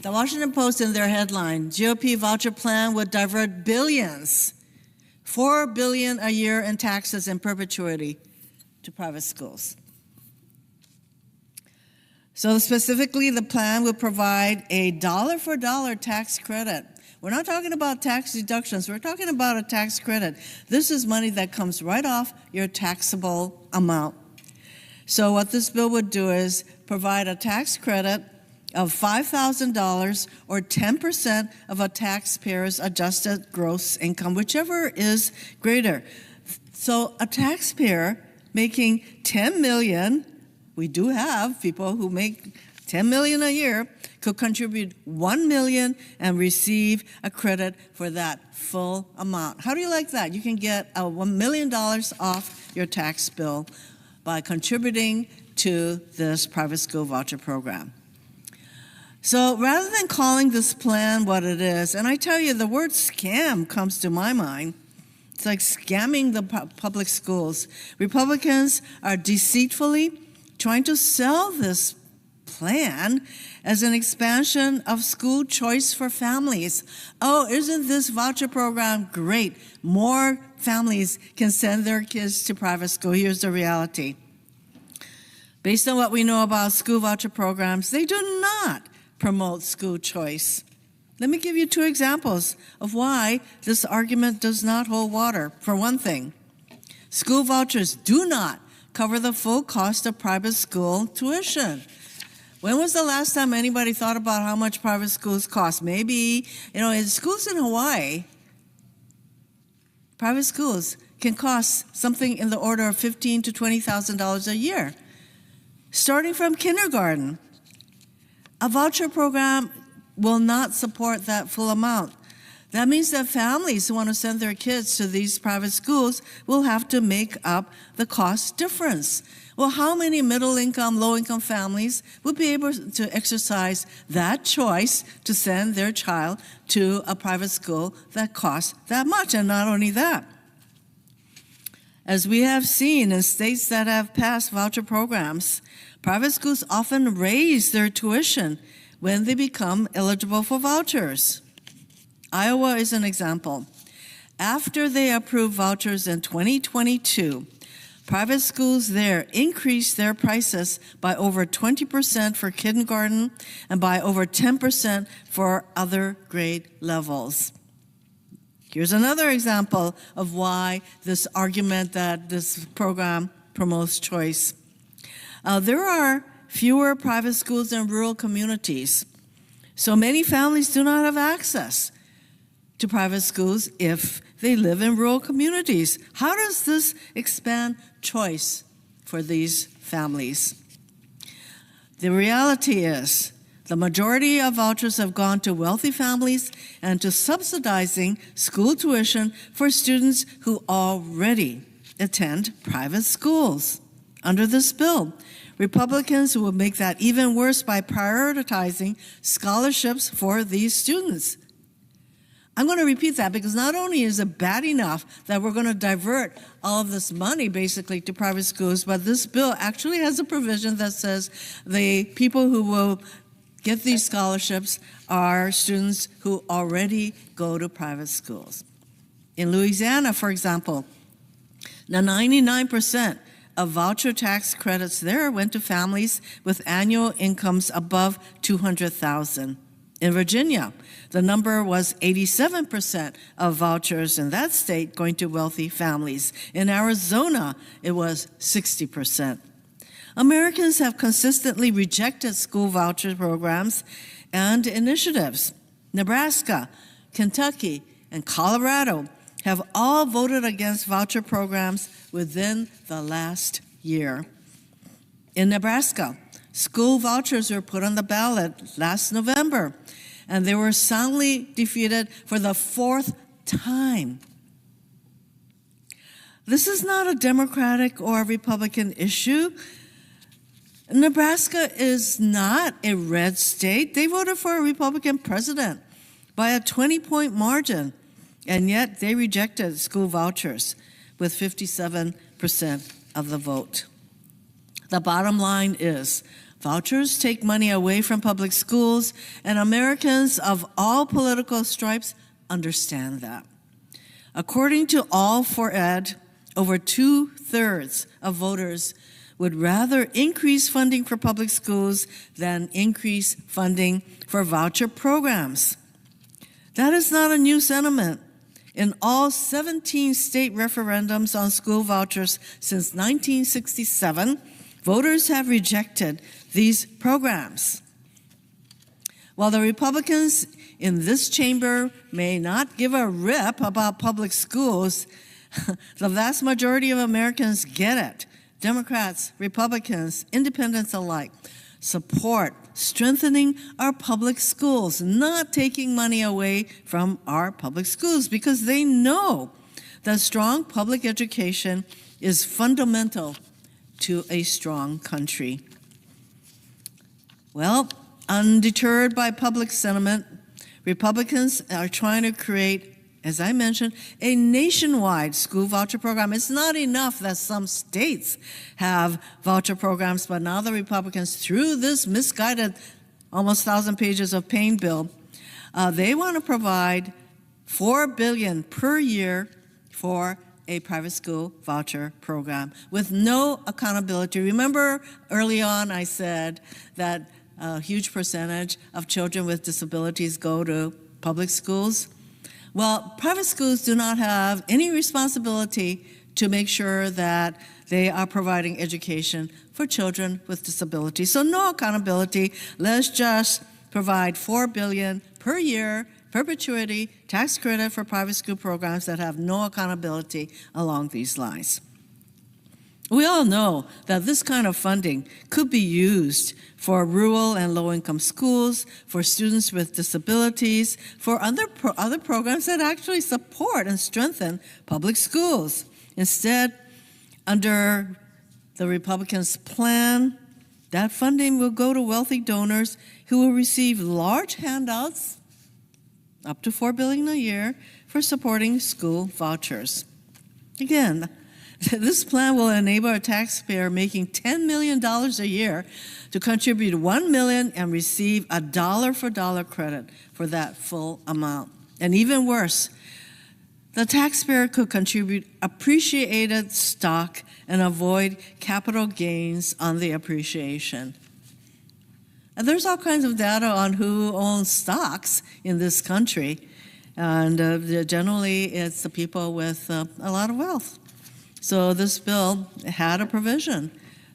J: The Washington Post in their headline, GOP voucher plan would divert billions, $4 billion a year in taxes in perpetuity to private schools. So specifically, the plan would provide a dollar-for-dollar tax credit. We're not talking about tax deductions. We're talking about a tax credit. This is money that comes right off your taxable amount. So what this bill would do is provide a tax credit of $5,000 or 10% of a taxpayer's adjusted gross income, whichever is greater. So a taxpayer making $10 million, we do have people who make $10 million a year, could contribute $1 million and receive a credit for that full amount. How do you like that? You can get $1 million off your tax bill by contributing to this private school voucher program. So rather than calling this plan what it is, and I tell you, the word scam comes to my mind. It's like scamming the public schools. Republicans are deceitfully trying to sell this plan as an expansion of school choice for families. Oh, isn't this voucher program great? More families can send their kids to private school. Here's the reality. Based on what we know about school voucher programs, they do not promote school choice. Let me give you two examples of why this argument does not hold water. For one thing, school vouchers do not cover the full cost of private school tuition. When was the last time anybody thought about how much private schools cost? Maybe, in schools in Hawaii, private schools can cost something in the order of $15,000 to $20,000 a year, starting from kindergarten. A voucher program will not support that full amount. That means that families who want to send their kids to these private schools will have to make up the cost difference. Well, how many middle-income, low-income families would be able to exercise that choice to send their child to a private school that costs that much? And not only that, as we have seen in states that have passed voucher programs, private schools often raise their tuition when they become eligible for vouchers. Iowa is an example. After they approved vouchers in 2022, private schools there increased their prices by over 20% for kindergarten and by over 10% for other grade levels. Here's another example of why this argument that this program promotes choice. There are fewer private schools in rural communities, so many families do not have access to private schools if they live in rural communities. How does this expand choice for these families? The reality is the majority of vouchers have gone to wealthy families and to subsidizing school tuition for students who already attend private schools. Under this bill, Republicans will make that even worse by prioritizing scholarships for these students. I'm going to repeat that because not only is it bad enough that we're going to divert all of this money basically to private schools, but this bill actually has a provision that says the people who will get these scholarships are students who already go to private schools. In Louisiana, for example, now 99% of voucher tax credits there went to families with annual incomes above $200,000. In Virginia, the number was 87% of vouchers in that state going to wealthy families. In Arizona, it was 60%. Americans have consistently rejected school voucher programs and initiatives. Nebraska, Kentucky, and Colorado have all voted against voucher programs within the last year. In Nebraska, school vouchers were put on the ballot last November, and they were soundly defeated for the fourth time. This is not a Democratic or Republican issue. Nebraska is not a red state. They voted for a Republican president by a 20-point margin, and yet they rejected school vouchers with 57% of the vote. The bottom line is vouchers take money away from public schools, and Americans of all political stripes understand that. According to All for Ed, over 2/3 of voters would rather increase funding for public schools than increase funding for voucher programs. That is not a new sentiment. In all 17 state referendums on school vouchers since 1967, voters have rejected these programs. While the Republicans in this chamber may not give a rip about public schools, the vast majority of Americans get it. Democrats, Republicans, independents alike support strengthening our public schools, not taking money away from our public schools, because they know that strong public education is fundamental to a strong country. Well, undeterred by public sentiment, Republicans are trying to create, as I mentioned, a nationwide school voucher program. It's not enough that some states have voucher programs, but now the Republicans, through this misguided almost 1,000 pages of pain bill, they want to provide $4 billion per year for a private school voucher program with no accountability. Remember early on I said that a huge percentage of children with disabilities go to public schools? Well, private schools do not have any responsibility to make sure that they are providing education for children with disabilities. So no accountability. Let's just provide $4 billion per year, perpetuity, tax credit for private school programs that have no accountability along these lines. We all know that this kind of funding could be used for rural and low-income schools, for students with disabilities, for other programs that actually support and strengthen public schools. Instead, under the Republicans' plan, that funding will go to wealthy donors who will receive large handouts, up to $4 billion a year, for supporting school vouchers. Again, this plan will enable a taxpayer making $10 million a year to contribute $1 million and receive a dollar-for-dollar credit for that full amount. And even worse, The taxpayer could contribute appreciated stock and avoid capital gains on the appreciation. And there's all kinds of data on who owns stocks in this country. And generally, it's the people with a lot of wealth. So this bill had a provision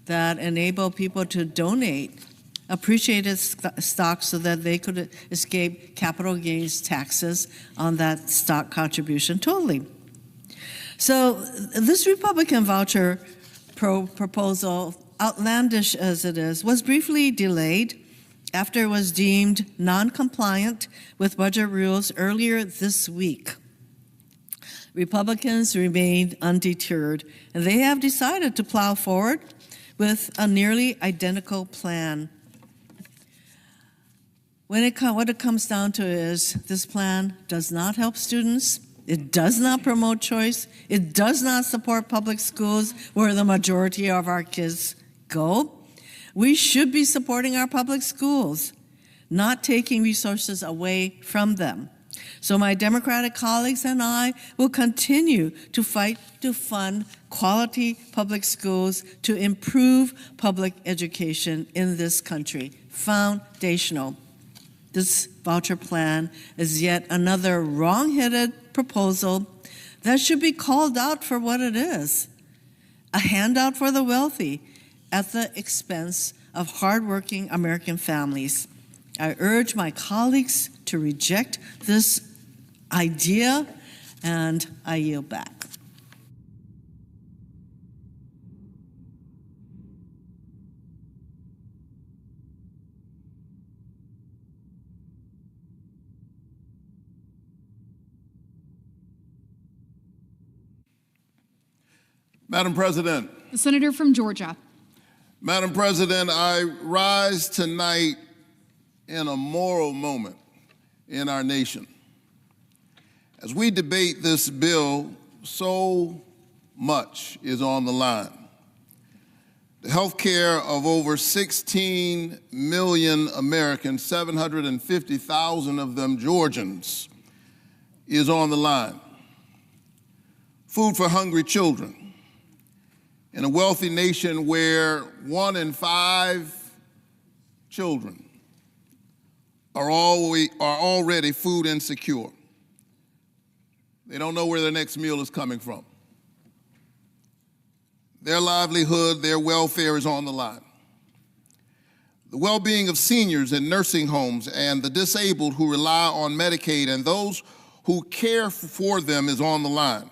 J: that enabled people to donate appreciated stock so that they could escape capital gains taxes on that stock contribution totally. So this Republican voucher proposal, outlandish as it is, was briefly delayed after it was deemed non-compliant with budget rules earlier this week. Republicans remained undeterred, and they have decided to plow forward with a nearly identical plan. What it comes down to is this plan does not help students. It does not promote choice. It does not support public schools where the majority of our kids go. We should be supporting our public schools, not taking resources away from them. So my Democratic colleagues and I will continue to fight to fund quality public schools to improve public education in this country. Foundational. This voucher plan is yet another wrong-headed proposal that should be called out for what it is, a handout for the wealthy at the expense of hardworking American families. I urge my colleagues to reject this idea, and I yield back.
N: Madam President.
M: The senator from Georgia.
N: Madam President, I rise tonight in a moral moment in our nation. As we debate this bill, so much is on the line. The health care of over 16 million Americans, 750,000 of them Georgians, is on the line. Food for hungry children. In a wealthy nation where 1 in 5 children are already food insecure. They don't know where their next meal is coming from. Their livelihood, their welfare is on the line. The well-being of seniors in nursing homes and the disabled who rely on Medicaid and those who care for them is on the line.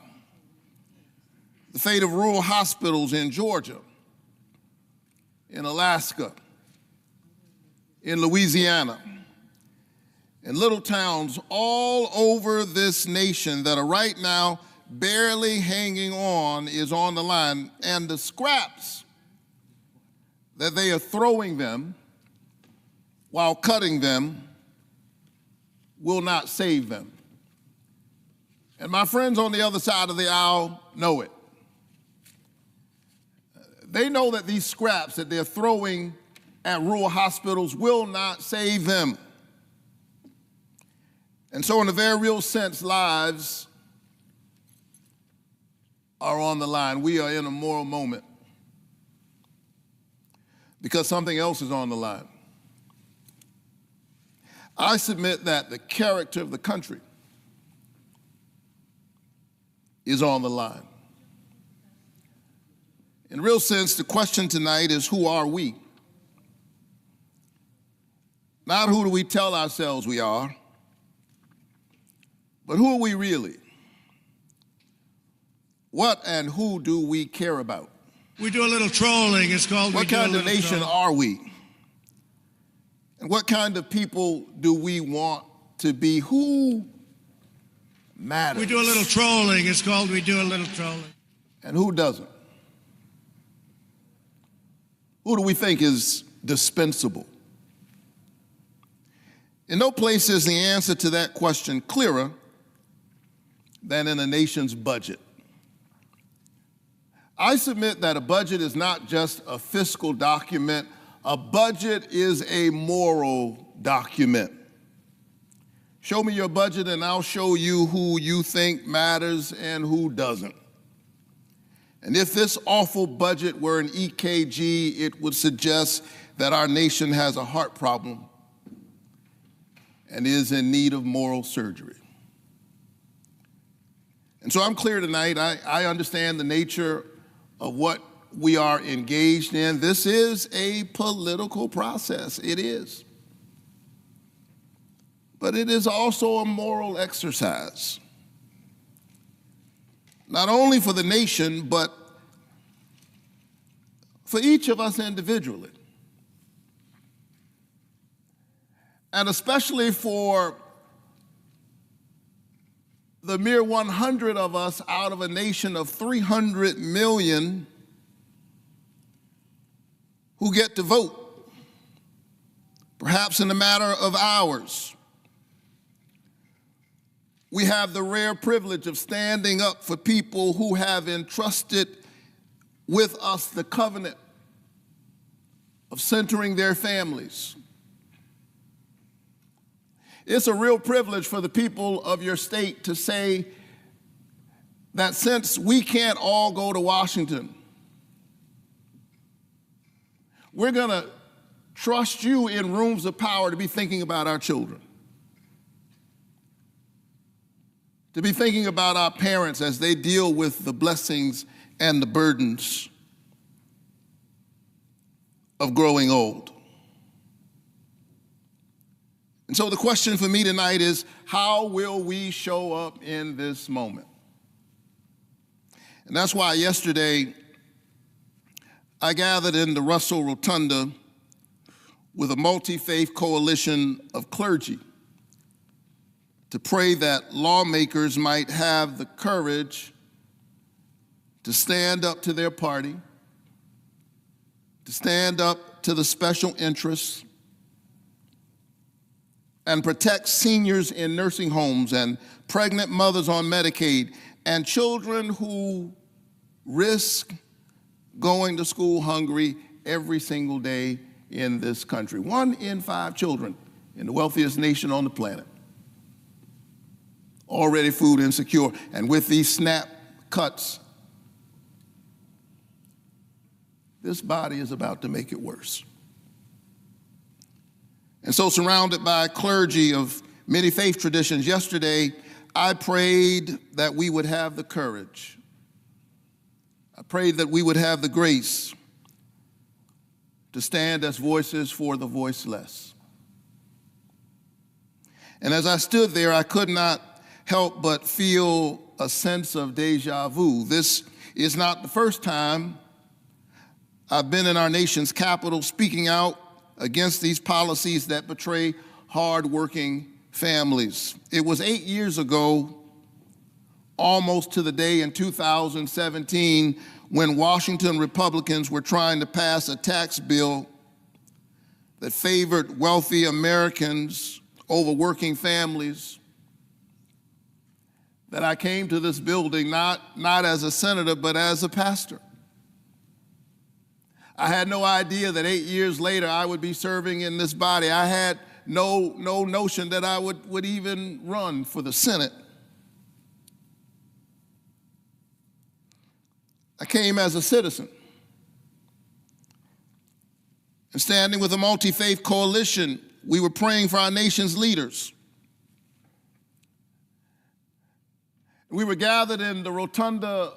N: The fate of rural hospitals in Georgia, in Alaska, in Louisiana, in little towns all over this nation that are right now barely hanging on is on the line, and the scraps that they are throwing them while cutting them will not save them. And my friends on the other side of the aisle know it. They know that these scraps that they're throwing at rural hospitals will not save them. And so in a very real sense, lives are on the line. We are in a moral moment because something else is on the line. I submit that the character of the country is on the line. In a real sense, the question tonight is, who are we? Not who do we tell ourselves we are, but who are we really? What and who do we care about?
B: We do a little trolling. It's called.
N: What kind of nation are we? And what kind of people do we want to be? Who matters?
B: We do a little trolling. It's called. We do a little trolling.
N: And who doesn't? Who do we think is dispensable? In no place is the answer to that question clearer than in a nation's budget. I submit that a budget is not just a fiscal document. A budget is a moral document. Show me your budget and I'll show you who you think matters and who doesn't. And if this awful budget were an EKG, it would suggest that our nation has a heart problem and is in need of moral surgery. And so I'm clear tonight. I understand the nature of what we are engaged in. This is a political process. It is. But it is also a moral exercise. Not only for the nation, but for each of us individually. And especially for the mere 100 of us out of a nation of 300 million who get to vote, perhaps in a matter of hours. We have the rare privilege of standing up for people who have entrusted with us the covenant of centering their families. It's a real privilege for the people of your state to say that since we can't all go to Washington, we're going to trust you in rooms of power to be thinking about our children, to be thinking about our parents as they deal with the blessings and the burdens of growing old. And so the question for me tonight is, how will we show up in this moment? And that's why yesterday I gathered in the Russell Rotunda with a multi-faith coalition of clergy to pray that lawmakers might have the courage to stand up to their party, to stand up to the special interests, and protect seniors in nursing homes and pregnant mothers on Medicaid and children who risk going to school hungry every single day in this country. 1 in 5 children in the wealthiest nation on the planet already food insecure. And with these SNAP cuts, this body is about to make it worse. And so, surrounded by clergy of many faith traditions, yesterday I prayed that we would have the courage. I prayed that we would have the grace to stand as voices for the voiceless. And as I stood there, I could not help but feel a sense of deja vu. This is not the first time I've been in our nation's capital speaking out against these policies that betray hardworking families. It was 8 years ago, almost to the day in 2017, when Washington Republicans were trying to pass a tax bill that favored wealthy Americans over working families, that I came to this building not as a senator, but as a pastor. I had no idea that 8 years later I would be serving in this body. I had no notion that I would even run for the Senate. I came as a citizen. And standing with a multi-faith coalition, we were praying for our nation's leaders. We were gathered in the rotunda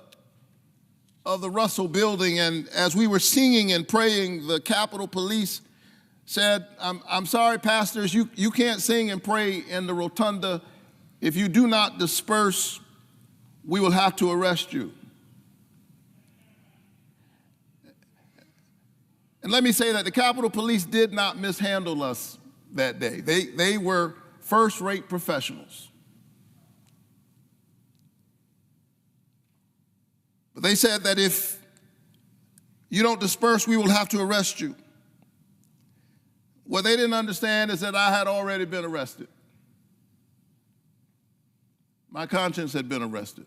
N: of the Russell building, and as we were singing and praying, the Capitol Police said, I'm sorry, pastors, you can't sing and pray in the rotunda. If you do not disperse, we will have to arrest you. And let me say that the Capitol Police did not mishandle us that day. They were first-rate professionals. But they said that if you don't disperse, we will have to arrest you. What they didn't understand is that I had already been arrested. My conscience had been arrested.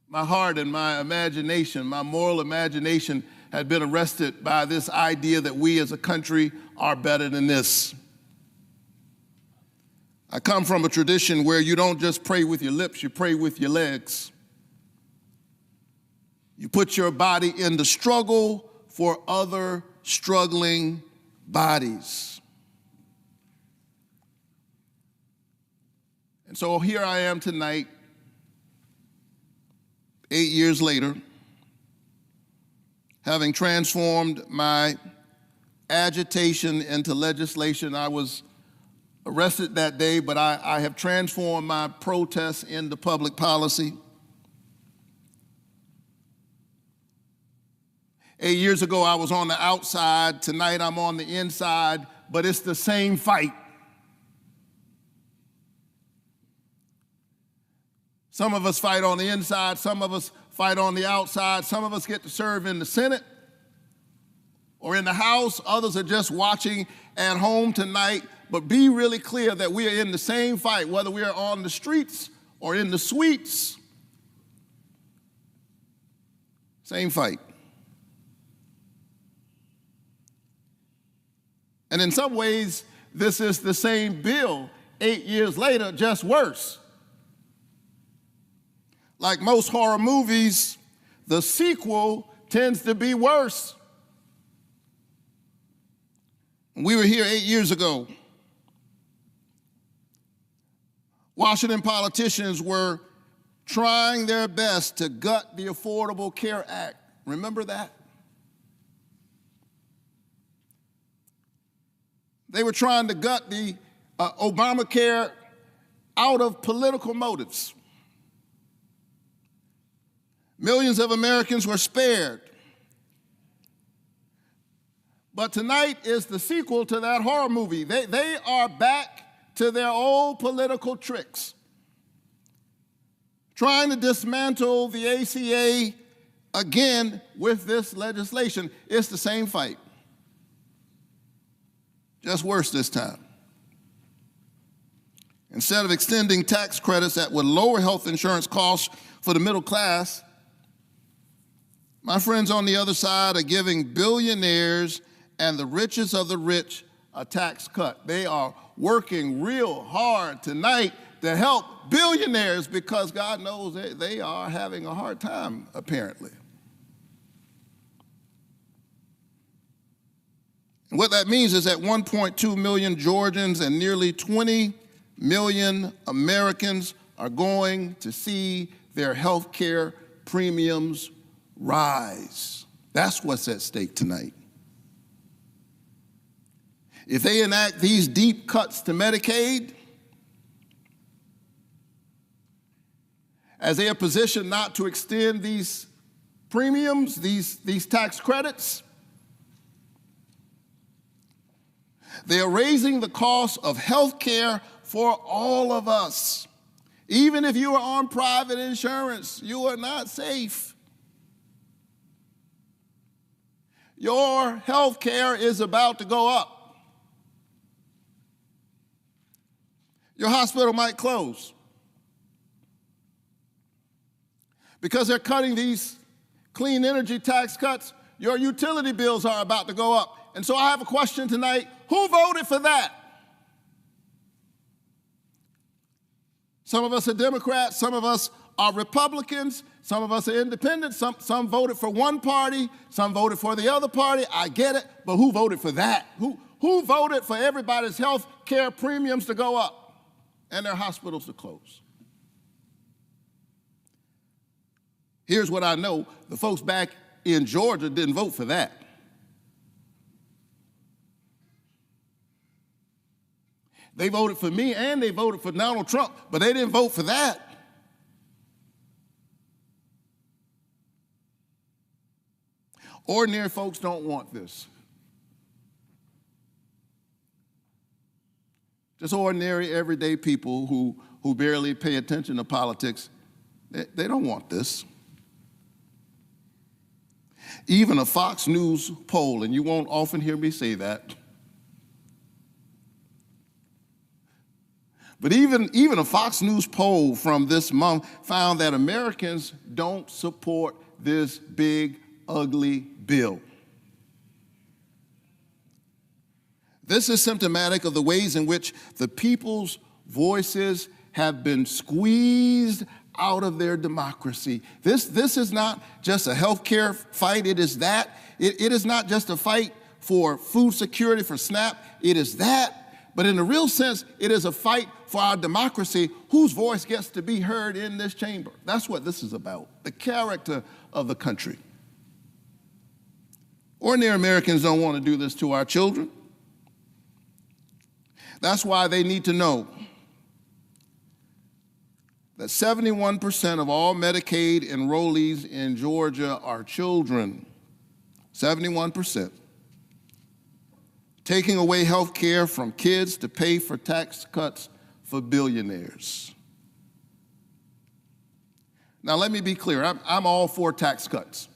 N: My heart and my imagination, my moral imagination, had been arrested by this idea that we as a country are better than this. I come from a tradition where you don't just pray with your lips, you pray with your legs. You put your body in the struggle for other struggling bodies. And so here I am tonight, 8 years later, having transformed my agitation into legislation. I was arrested that day, but I have transformed my protests into public policy. 8 years ago, I was on the outside. Tonight, I'm on the inside, but it's the same fight. Some of us fight on the inside, some of us fight on the outside, some of us get to serve in the Senate or in the House, others are just watching at home tonight, but be really clear that we are in the same fight, whether we are on the streets or in the suites. Same fight. And in some ways, this is the same bill 8 years later, just worse. Like most horror movies, the sequel tends to be worse. We were here 8 years ago. Washington politicians were trying their best to gut the Affordable Care Act. Remember that? They were trying to gut the Obamacare out of political motives. Millions of Americans were spared. But tonight is the sequel to that horror movie. They are back to their old political tricks, trying to dismantle the ACA again with this legislation. It's the same fight, just worse this time. Instead of extending tax credits that would lower health insurance costs for the middle class, my friends on the other side are giving billionaires and the richest of the rich a tax cut. They are working real hard tonight to help billionaires because God knows they are having a hard time, apparently. And what that means is that 1.2 million Georgians and nearly 20 million Americans are going to see their health care premiums rise. That's what's at stake tonight. If they enact these deep cuts to Medicaid, as they are positioned not to extend these premiums, these tax credits, they are raising the cost of health care for all of us. Even if you are on private insurance, you are not safe. Your health care is about to go up. Your hospital might close because they're cutting these clean energy tax cuts. Your utility bills are about to go up. And so I have a question tonight. Who voted for that? Some of us are Democrats, some of us are Republicans, some of us are independents, some voted for one party, some voted for the other party. I get it, but who voted for that? Who voted for everybody's health care premiums to go up and their hospitals to close? Here's what I know. The folks back in Georgia didn't vote for that. They voted for me and they voted for Donald Trump, but they didn't vote for that. Ordinary folks don't want this. Just ordinary, everyday people who barely pay attention to politics, they don't want this. Even a Fox News poll, and you won't often hear me say that, but even a Fox News poll from this month found that Americans don't support this big, ugly bill. This is symptomatic of the ways in which the people's voices have been squeezed out of their democracy. This is not just a healthcare fight. It is that. It is not just a fight for food security, for SNAP. It is that. But in the real sense, it is a fight for our democracy, whose voice gets to be heard in this chamber. That's what this is about, the character of the country. Ordinary Americans don't want to do this to our children. That's why they need to know that 71% of all Medicaid enrollees in Georgia are children. 71%. Taking away health care from kids to pay for tax cuts for billionaires. Now, let me be clear. I'm all for tax cuts.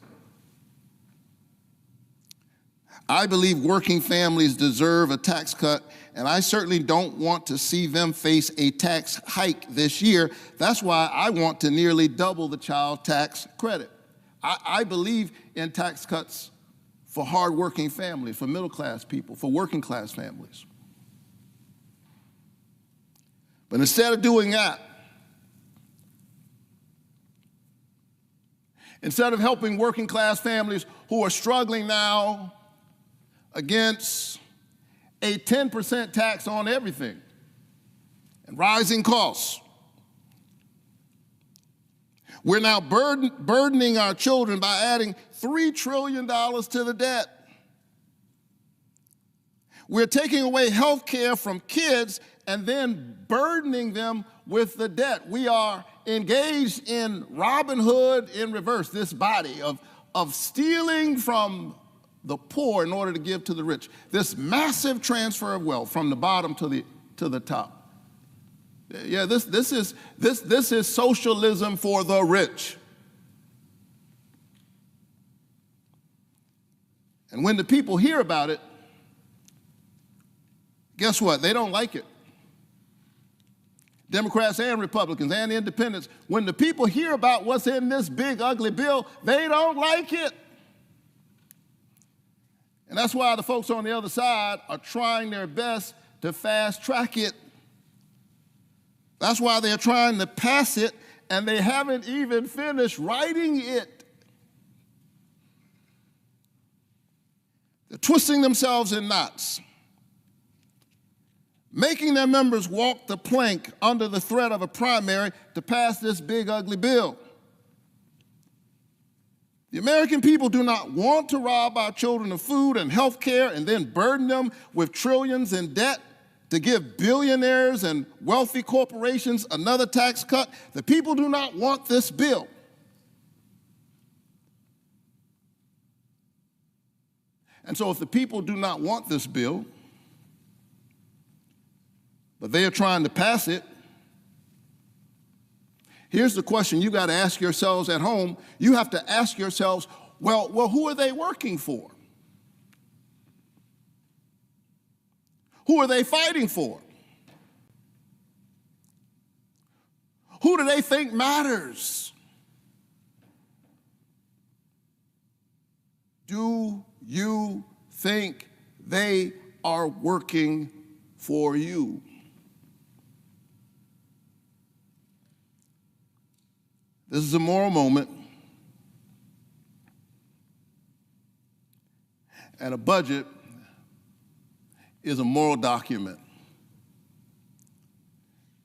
N: I believe working families deserve a tax cut, and I certainly don't want to see them face a tax hike this year. That's why I want to nearly double the child tax credit. I believe in tax cuts for hardworking families, for middle-class people, for working-class families. But instead of doing that, instead of helping working-class families who are struggling now against a 10% tax on everything and rising costs, we're now burdening our children by adding $3 trillion to the debt. We're taking away health care from kids and then burdening them with the debt. We are engaged in Robin Hood in reverse, this body of stealing from the poor in order to give to the rich. This massive transfer of wealth from the bottom to the top. Yeah, this is socialism for the rich. And when the people hear about it, guess what? They don't like it. Democrats and Republicans and independents, when the people hear about what's in this big, ugly bill, they don't like it. And that's why the folks on the other side are trying their best to fast track it. That's why they're trying to pass it, and they haven't even finished writing it. They're twisting themselves in knots, making their members walk the plank under the threat of a primary to pass this big, ugly bill. The American people do not want to rob our children of food and health care and then burden them with trillions in debt to give billionaires and wealthy corporations another tax cut. The people do not want this bill. And so if the people do not want this bill, but they are trying to pass it, here's the question you got to ask yourselves at home. You have to ask yourselves, well, who are they working for? Who are they fighting for? Who do they think matters? Do you think they are working for you? This is a moral moment, and a budget is a moral document.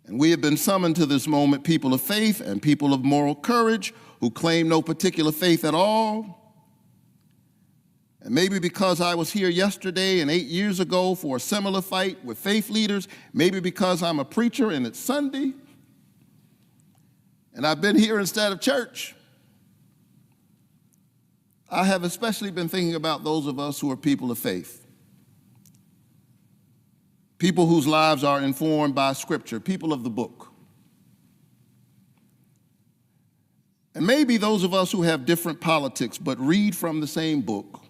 N: And we have been summoned to this moment, people of faith and people of moral courage who claim no particular faith at all. And maybe because I was here yesterday and 8 years ago for a similar fight with faith leaders, maybe because I'm a preacher and it's Sunday, and I've been here instead of church, I have especially been thinking about those of us who are people of faith. People whose lives are informed by Scripture, people of the book. And maybe those of us who have different politics but read from the same book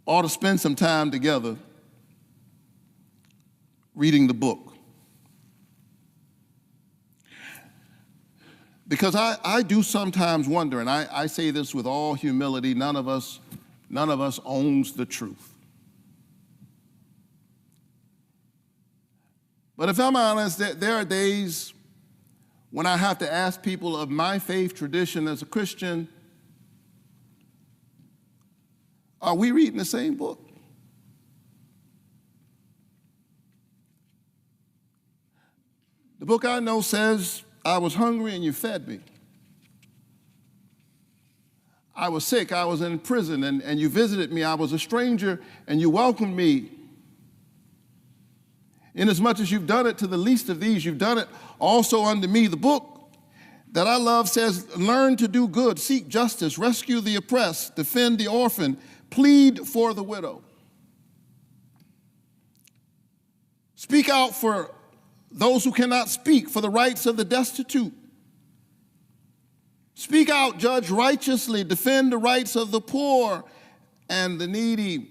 N: ought to spend some time together reading the book. Because I do sometimes wonder, and I say this with all humility, none of us owns the truth. But if I'm honest, there are days when I have to ask people of my faith tradition as a Christian, are we reading the same book? The book I know says, I was hungry and you fed me. I was sick, I was in prison and you visited me. I was a stranger and you welcomed me. Inasmuch as you've done it to the least of these, you've done it also unto me. The book that I love says, learn to do good, seek justice, rescue the oppressed, defend the orphan, plead for the widow. Speak out for those who cannot speak, for the rights of the destitute. Speak out, judge righteously, defend the rights of the poor and the needy.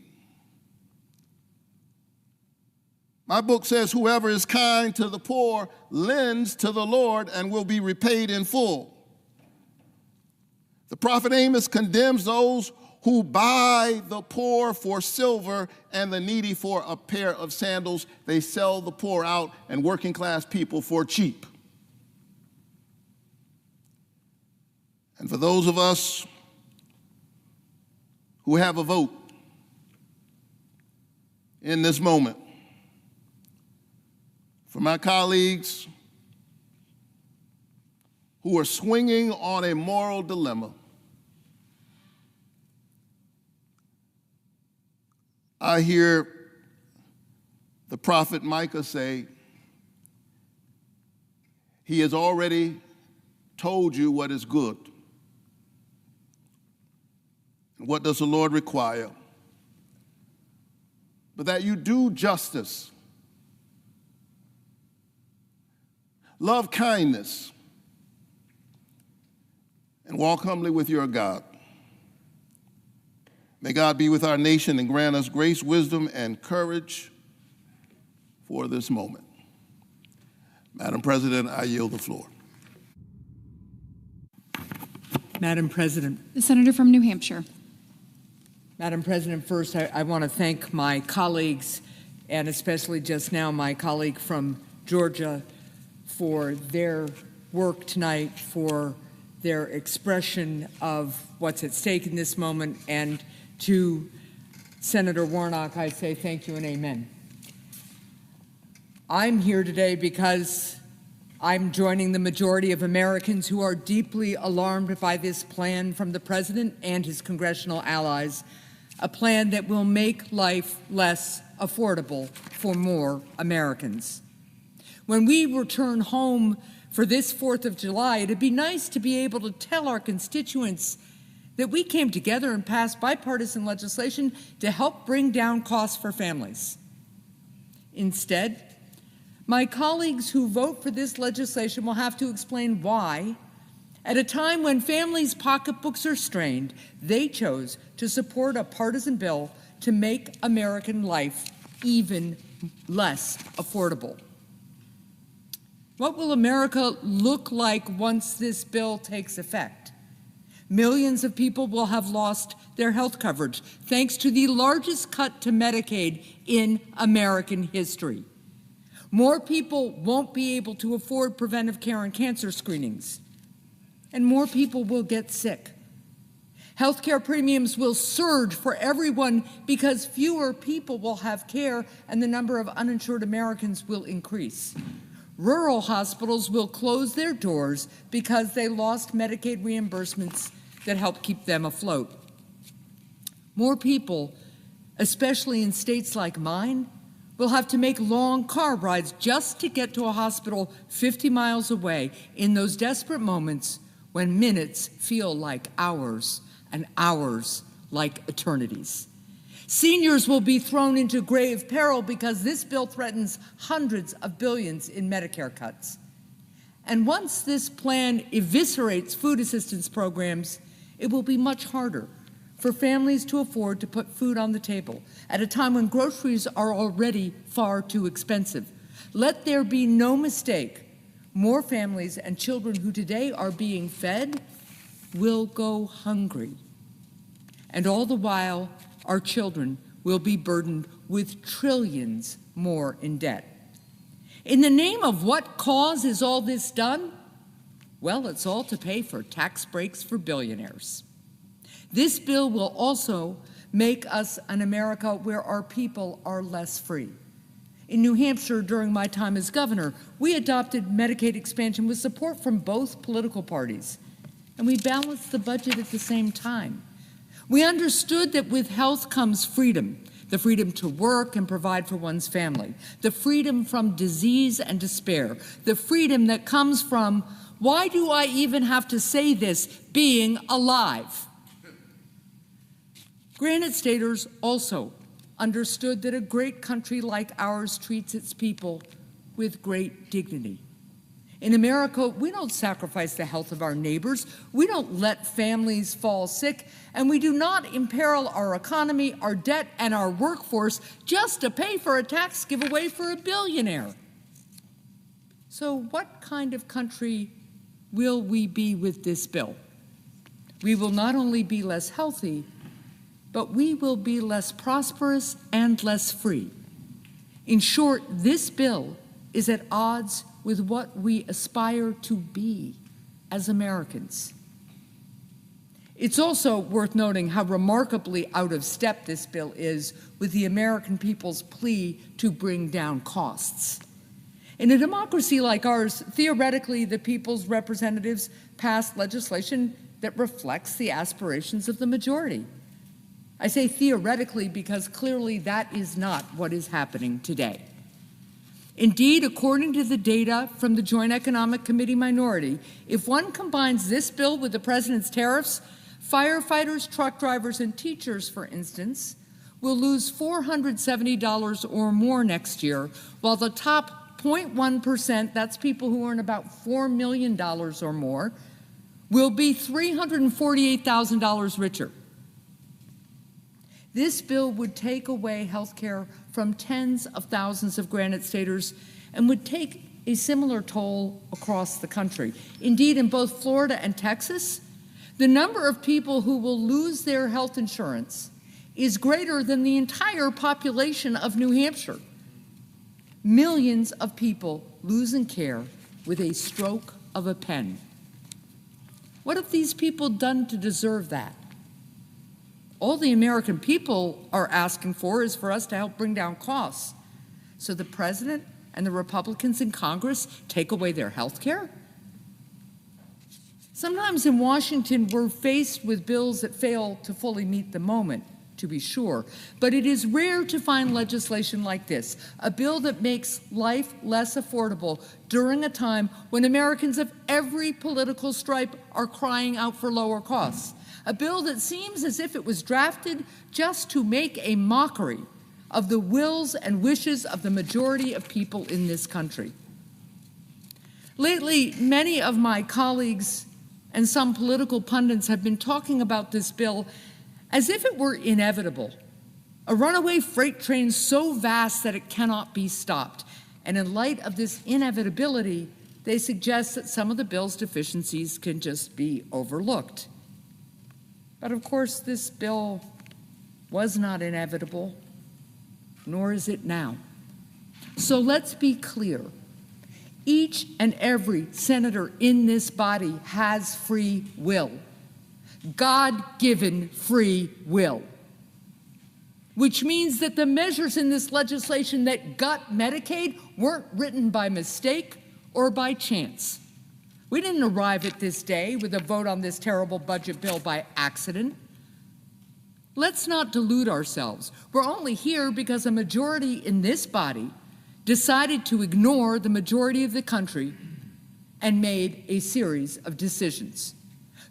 N: My book says, whoever is kind to the poor lends to the Lord and will be repaid in full. The prophet Amos condemns those who buy the poor for silver and the needy for a pair of sandals. They sell the poor out and working class people for cheap. And for those of us who have a vote in this moment, for my colleagues who are swinging on a moral dilemma, I hear the prophet Micah say, he has already told you what is good. What does the Lord require? But that you do justice, love kindness, and walk humbly with your God. May God be with our nation and grant us grace, wisdom, and courage for this moment. Madam President, I yield the floor.
A: Madam President.
M: The senator from New Hampshire.
A: Madam President, first I want to thank my colleagues, and especially just now my colleague from Georgia, for their work tonight, for their expression of what's at stake in this moment, and to Senator Warnock, I say thank you and amen. I'm here today because I'm joining the majority of Americans who are deeply alarmed by this plan from the president and his congressional allies, a plan that will make life less affordable for more Americans. When we return home for this 4th of July, it'd be nice to be able to tell our constituents that we came together and passed bipartisan legislation to help bring down costs for families. Instead, my colleagues who vote for this legislation will have to explain why, at a time when families' pocketbooks are strained, they chose to support a partisan bill to make American life even less affordable. What will America look like once this bill takes effect? Millions of people will have lost their health coverage, thanks to the largest cut to Medicaid in American history. More people won't be able to afford preventive care and cancer screenings, and more people will get sick. Healthcare premiums will surge for everyone because fewer people will have care and the number of uninsured Americans will increase. Rural hospitals will close their doors because they lost Medicaid reimbursements that help keep them afloat. More people, especially in states like mine, will have to make long car rides just to get to a hospital 50 miles away in those desperate moments when minutes feel like hours and hours like eternities. Seniors will be thrown into grave peril because this bill threatens hundreds of billions in Medicare cuts. And once this plan eviscerates food assistance programs, it will be much harder for families to afford to put food on the table at a time when groceries are already far too expensive. Let there be no mistake. More families and children who today are being fed will go hungry. And all the while, our children will be burdened with trillions more in debt.
P: In the name of what cause is all this done? Well, it's all to pay for tax breaks for billionaires. This bill will also make us an America where our people are less free. In New Hampshire, during my time as governor, we adopted Medicaid expansion with support from both political parties, and we balanced the budget at the same time. We understood that with health comes freedom, the freedom to work and provide for one's family, the freedom from disease and despair, the freedom that comes from, why do I even have to say this, being alive. Granite Staters also understood that a great country like ours treats its people with great dignity. In America, we don't sacrifice the health of our neighbors, we don't let families fall sick, and we do not imperil our economy, our debt, and our workforce just to pay for a tax giveaway for a billionaire. So what kind of country will we be with this bill? We will not only be less healthy, but we will be less prosperous and less free. In short, this bill is at odds with what we aspire to be as Americans. It's also worth noting how remarkably out of step this bill is with the American people's plea to bring down costs. In a democracy like ours, theoretically, the people's representatives pass legislation that reflects the aspirations of the majority. I say theoretically because clearly that is not what is happening today. Indeed, according to the data from the Joint Economic Committee minority, if one combines this bill with the president's tariffs, firefighters, truck drivers, and teachers, for instance, will lose $470 or more next year, while the top 0.1%, that's people who earn about $4 million or more, will be $348,000 richer. This bill would take away health care from tens of thousands of Granite Staters and would take a similar toll across the country. Indeed, in both Florida and Texas, the number of people who will lose their health insurance is greater than the entire population of New Hampshire. Millions of people losing care with a stroke of a pen. What have these people done to deserve that? All the American people are asking for is for us to help bring down costs. So the president and the Republicans in Congress take away their health care? Sometimes in Washington, we're faced with bills that fail to fully meet the moment, to be sure. But it is rare to find legislation like this, a bill that makes life less affordable during a time when Americans of every political stripe are crying out for lower costs. A bill that seems as if it was drafted just to make a mockery of the wills and wishes of the majority of people in this country. Lately, many of my colleagues and some political pundits have been talking about this bill as if it were inevitable, a runaway freight train so vast that it cannot be stopped. And in light of this inevitability, they suggest that some of the bill's deficiencies can just be overlooked. But of course, this bill was not inevitable, nor is it now. So let's be clear. Each and every senator in this body has free will, God-given free will, which means that the measures in this legislation that gut Medicaid weren't written by mistake or by chance. We didn't arrive at this day with a vote on this terrible budget bill by accident. Let's not delude ourselves. We're only here because a majority in this body decided to ignore the majority of the country and made a series of decisions.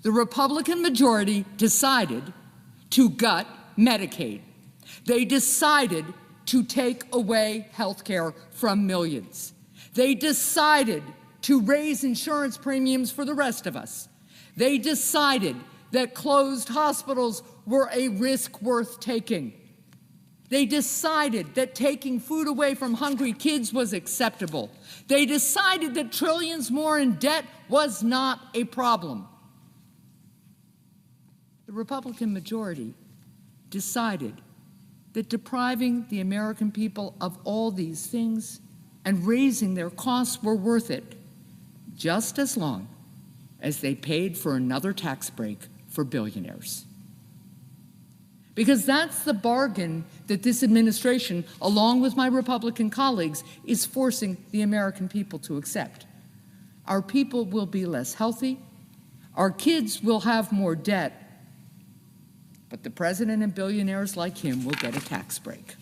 P: The Republican majority decided to gut Medicaid. They decided to take away health care from millions. They decided to raise insurance premiums for the rest of us. They decided that closed hospitals were a risk worth taking. They decided that taking food away from hungry kids was acceptable. They decided that trillions more in debt was not a problem. The Republican majority decided that depriving the American people of all these things and raising their costs were worth it, just as long as they paid for another tax break for billionaires. Because that's the bargain that this administration, along with my Republican colleagues, is forcing the American people to accept. Our people will be less healthy, our kids will have more debt, but the president and billionaires like him will get a tax break.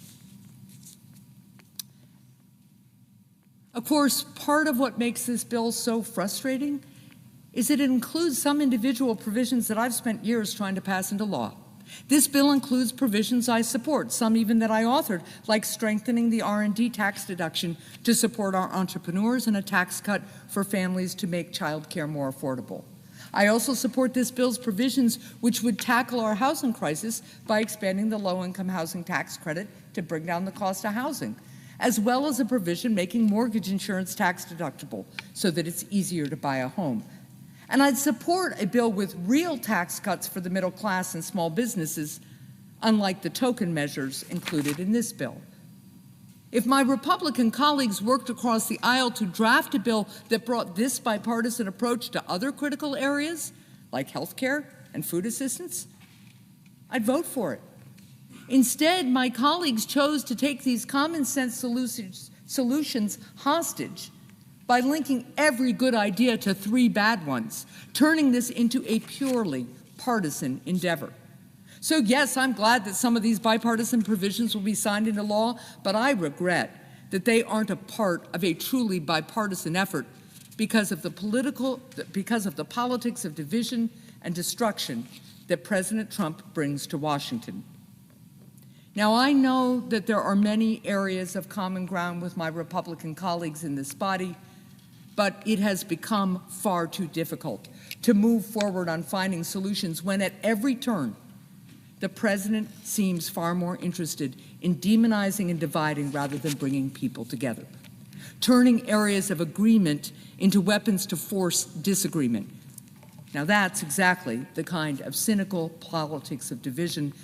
P: Of course, part of what makes this bill so frustrating is that it includes some individual provisions that I've spent years trying to pass into law. This bill includes provisions I support, some even that I authored, like strengthening the R&D tax deduction to support our entrepreneurs and a tax cut for families to make child care more affordable. I also support this bill's provisions which would tackle our housing crisis by expanding the low-income housing tax credit to bring down the cost of housing, as well as a provision making mortgage insurance tax deductible so that it's easier to buy a home. And I'd support a bill with real tax cuts for the middle class and small businesses, unlike the token measures included in this bill. If my Republican colleagues worked across the aisle to draft a bill that brought this bipartisan approach to other critical areas, like health care and food assistance, I'd vote for it. Instead, my colleagues chose to take these common sense solutions hostage by linking every good idea to 3 bad ones, turning this into a purely partisan endeavor. So yes, I'm glad that some of these bipartisan provisions will be signed into law, but I regret that they aren't a part of a truly bipartisan effort because of the politics of division and destruction that President Trump brings to Washington. Now, I know that there are many areas of common ground with my Republican colleagues in this body, but it has become far too difficult to move forward on finding solutions when at every turn the president seems far more interested in demonizing and dividing rather than bringing people together, turning areas of agreement into weapons to force disagreement. Now, that's exactly the kind of cynical politics of division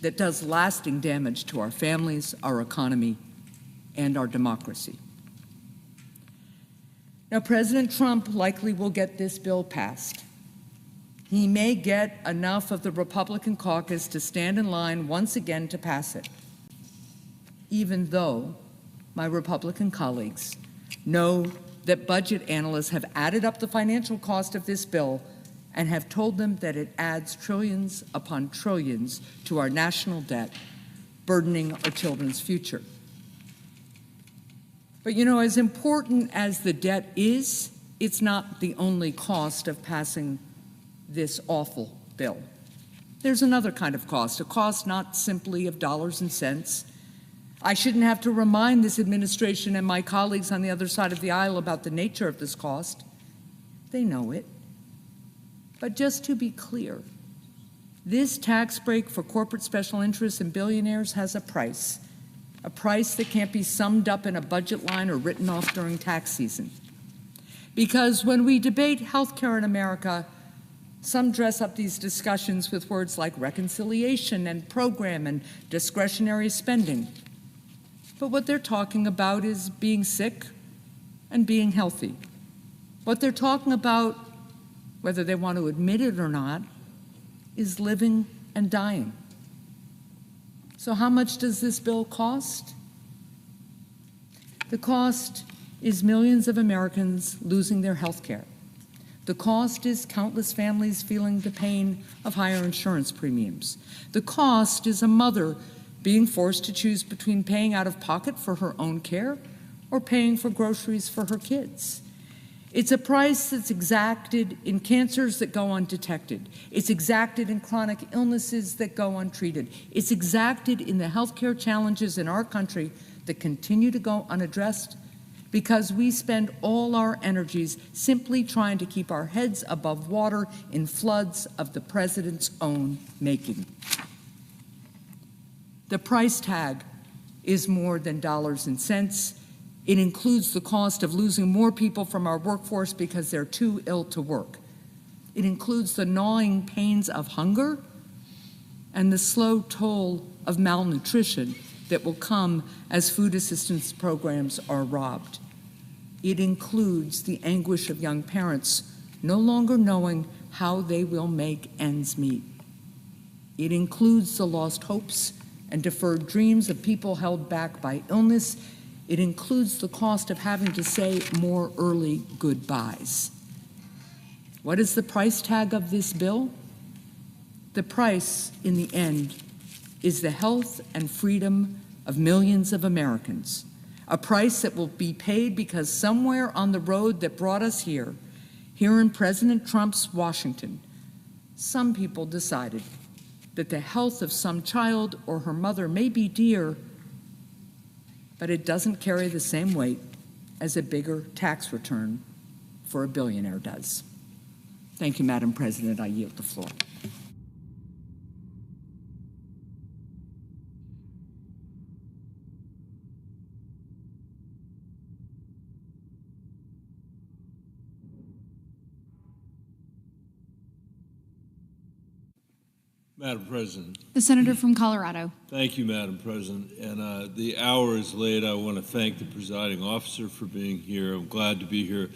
P: that does lasting damage to our families, our economy, and our democracy. Now, President Trump likely will get this bill passed. He may get enough of the Republican caucus to stand in line once again to pass it, even though my Republican colleagues know that budget analysts have added up the financial cost of this bill and have told them that it adds trillions upon trillions to our national debt, burdening our children's future. But you know, as important as the debt is, it's not the only cost of passing this awful bill. There's another kind of cost, a cost not simply of dollars and cents. I shouldn't have to remind this administration and my colleagues on the other side of the aisle about the nature of this cost. They know it. But just to be clear, this tax break for corporate special interests and billionaires has a price that can't be summed up in a budget line or written off during tax season. Because when we debate health care in America, some dress up these discussions with words like reconciliation and program and discretionary spending. But what they're talking about is being sick and being healthy. What they're talking about, whether they want to admit it or not, is living and dying. So how much does this bill cost? The cost is millions of Americans losing their health care. The cost is countless families feeling the pain of higher insurance premiums. The cost is a mother being forced to choose between paying out of pocket for her own care or paying for groceries for her kids. It's a price that's exacted in cancers that go undetected. It's exacted in chronic illnesses that go untreated. It's exacted in the healthcare challenges in our country that continue to go unaddressed because we spend all our energies simply trying to keep our heads above water in floods of the president's own making. The price tag is more than dollars and cents. It includes the cost of losing more people from our workforce because they're too ill to work. It includes the gnawing pains of hunger and the slow toll of malnutrition that will come as food assistance programs are robbed. It includes the anguish of young parents no longer knowing how they will make ends meet. It includes the lost hopes and deferred dreams of people held back by illness. It includes the cost of having to say more early goodbyes. What is the price tag of this bill? The price, in the end, is the health and freedom of millions of Americans, a price that will be paid because somewhere on the road that brought us here in President Trump's Washington, some people decided that the health of some child or her mother may be dear, but it doesn't carry the same weight as a bigger tax return for a billionaire does. Thank you, Madam President. I yield the floor.
Q: Madam President.
M: The senator from Colorado.
Q: Thank you, Madam President. And the hour is late. I want to thank the presiding officer for being here. I'm glad to be here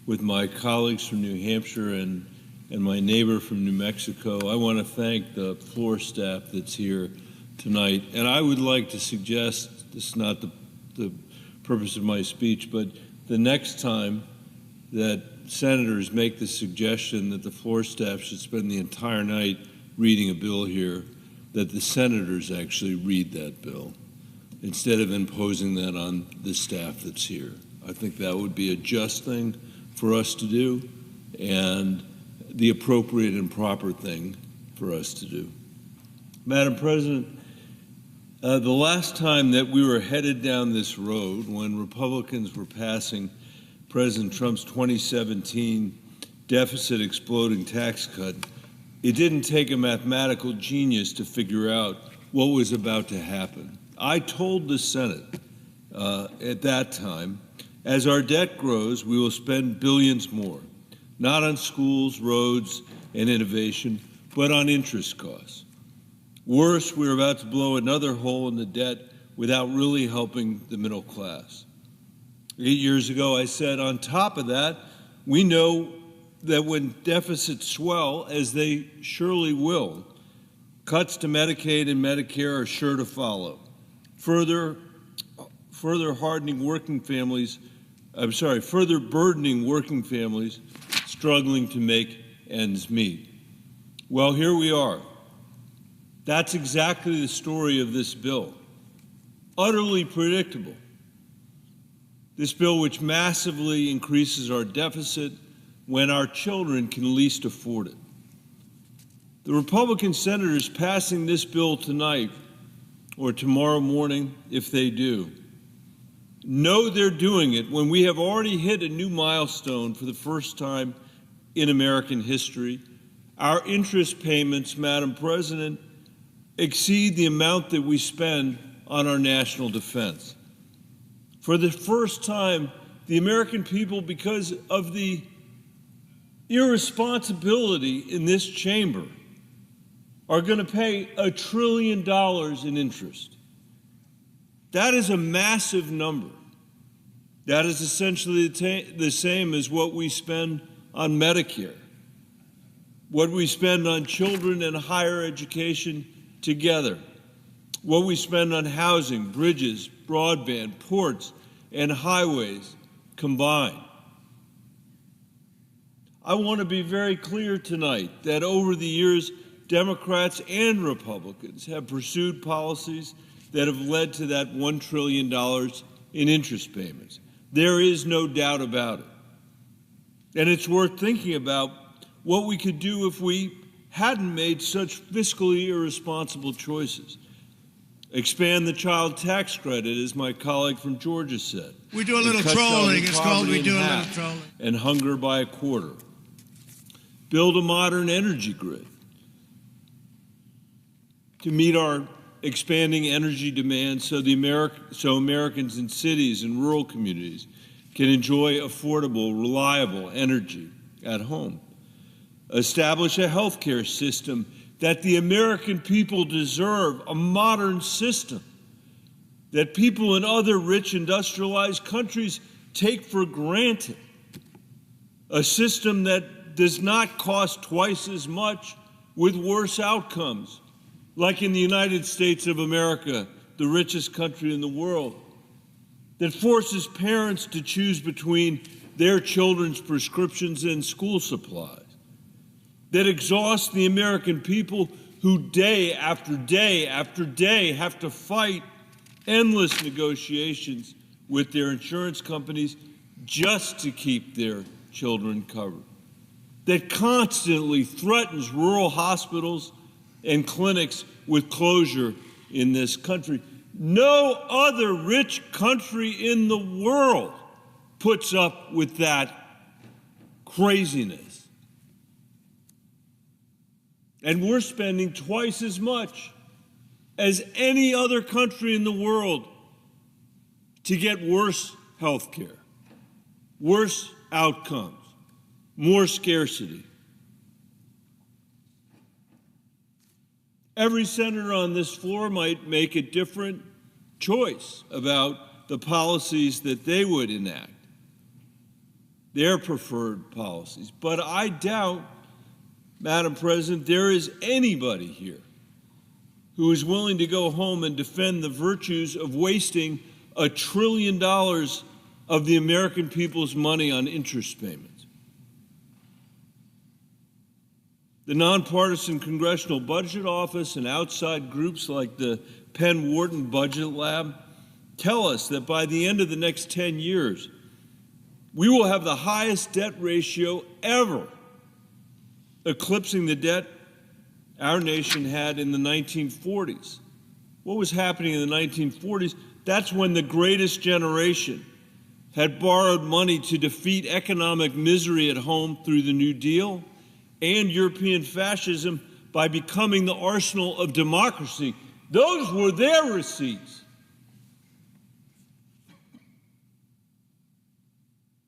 Q: with my colleagues from New Hampshire and my neighbor from New Mexico. I want to thank the floor staff that's here tonight. And I would like to suggest, this is not the purpose of my speech, but the next time that senators make the suggestion that the floor staff should spend the entire night reading a bill here, that the senators actually read that bill instead of imposing that on the staff that's here. I think that would be a just thing for us to do and the appropriate and proper thing for us to do. Madam President, the last time that we were headed down this road, when Republicans were passing President Trump's 2017 deficit exploding tax cut, it didn't take a mathematical genius to figure out what was about to happen. I told the Senate at that time, as our debt grows, we will spend billions more, not on schools, roads, and innovation, but on interest costs. Worse, we're about to blow another hole in the debt without really helping the middle class. 8 years ago, I said, on top of that, we know that when deficits swell, as they surely will, cuts to Medicaid and Medicare are sure to follow. Further burdening working families struggling to make ends meet. Well, here we are. That's exactly the story of this bill. Utterly predictable. This bill, which massively increases our deficit when our children can least afford it. The Republican senators passing this bill tonight or tomorrow morning, if they do, know they're doing it when we have already hit a new milestone for the first time in American history. Our interest payments, Madam President, exceed the amount that we spend on our national defense. For the first time, the American people, because of the irresponsibility in this chamber, are going to pay $1 trillion in interest. That is a massive number. That is essentially the same as what we spend on Medicare, what we spend on children and higher education together, what we spend on housing, bridges, broadband, ports, and highways combined. I want to be very clear tonight that over the years, Democrats and Republicans have pursued policies that have led to that $1 trillion in interest payments. There is no doubt about it. And it's worth thinking about what we could do if we hadn't made such fiscally irresponsible choices. Expand the child tax credit, as my colleague from Georgia said.
B: We do a little trolling. It's called we do a little trolling.
Q: And hunger by a quarter. Build a modern energy grid to meet our expanding energy demand so Americans in cities and rural communities can enjoy affordable, reliable energy at home. Establish a healthcare system that the American people deserve, a modern system that people in other rich industrialized countries take for granted. A system that does not cost twice as much with worse outcomes, like in the United States of America, the richest country in the world, that forces parents to choose between their children's prescriptions and school supplies, that exhausts the American people who day after day after day have to fight endless negotiations with their insurance companies just to keep their children covered, that constantly threatens rural hospitals and clinics with closure in this country. No other rich country in the world puts up with that craziness. And we're spending twice as much as any other country in the world to get worse health care, worse outcomes, more scarcity. Every senator on this floor might make a different choice about the policies that they would enact, their preferred policies. But I doubt, Madam President, there is anybody here who is willing to go home and defend the virtues of wasting $1 trillion of the American people's money on interest payments. The Nonpartisan Congressional Budget Office and outside groups like the Penn Wharton Budget Lab tell us that by the end of the next 10 years, we will have the highest debt ratio ever, eclipsing the debt our nation had in the 1940s. What was happening in the 1940s? That's when the greatest generation had borrowed money to defeat economic misery at home through the New Deal and European fascism by becoming the arsenal of democracy. Those were their receipts.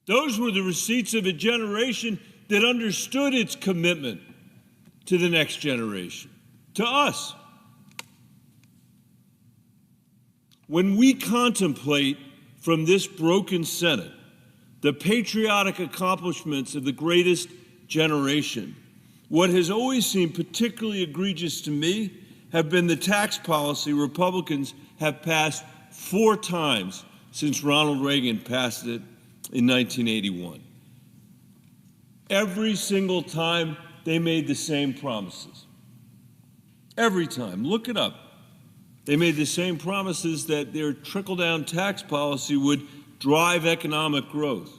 Q: Those were the receipts of a generation that understood its commitment to the next generation, to us. When we contemplate from this broken Senate the patriotic accomplishments of the greatest generation, what has always seemed particularly egregious to me have been the tax policy Republicans have passed 4 times since Ronald Reagan passed it in 1981. Every single time they made the same promises. Every time. Look it up. They made the same promises that their trickle-down tax policy would drive economic growth,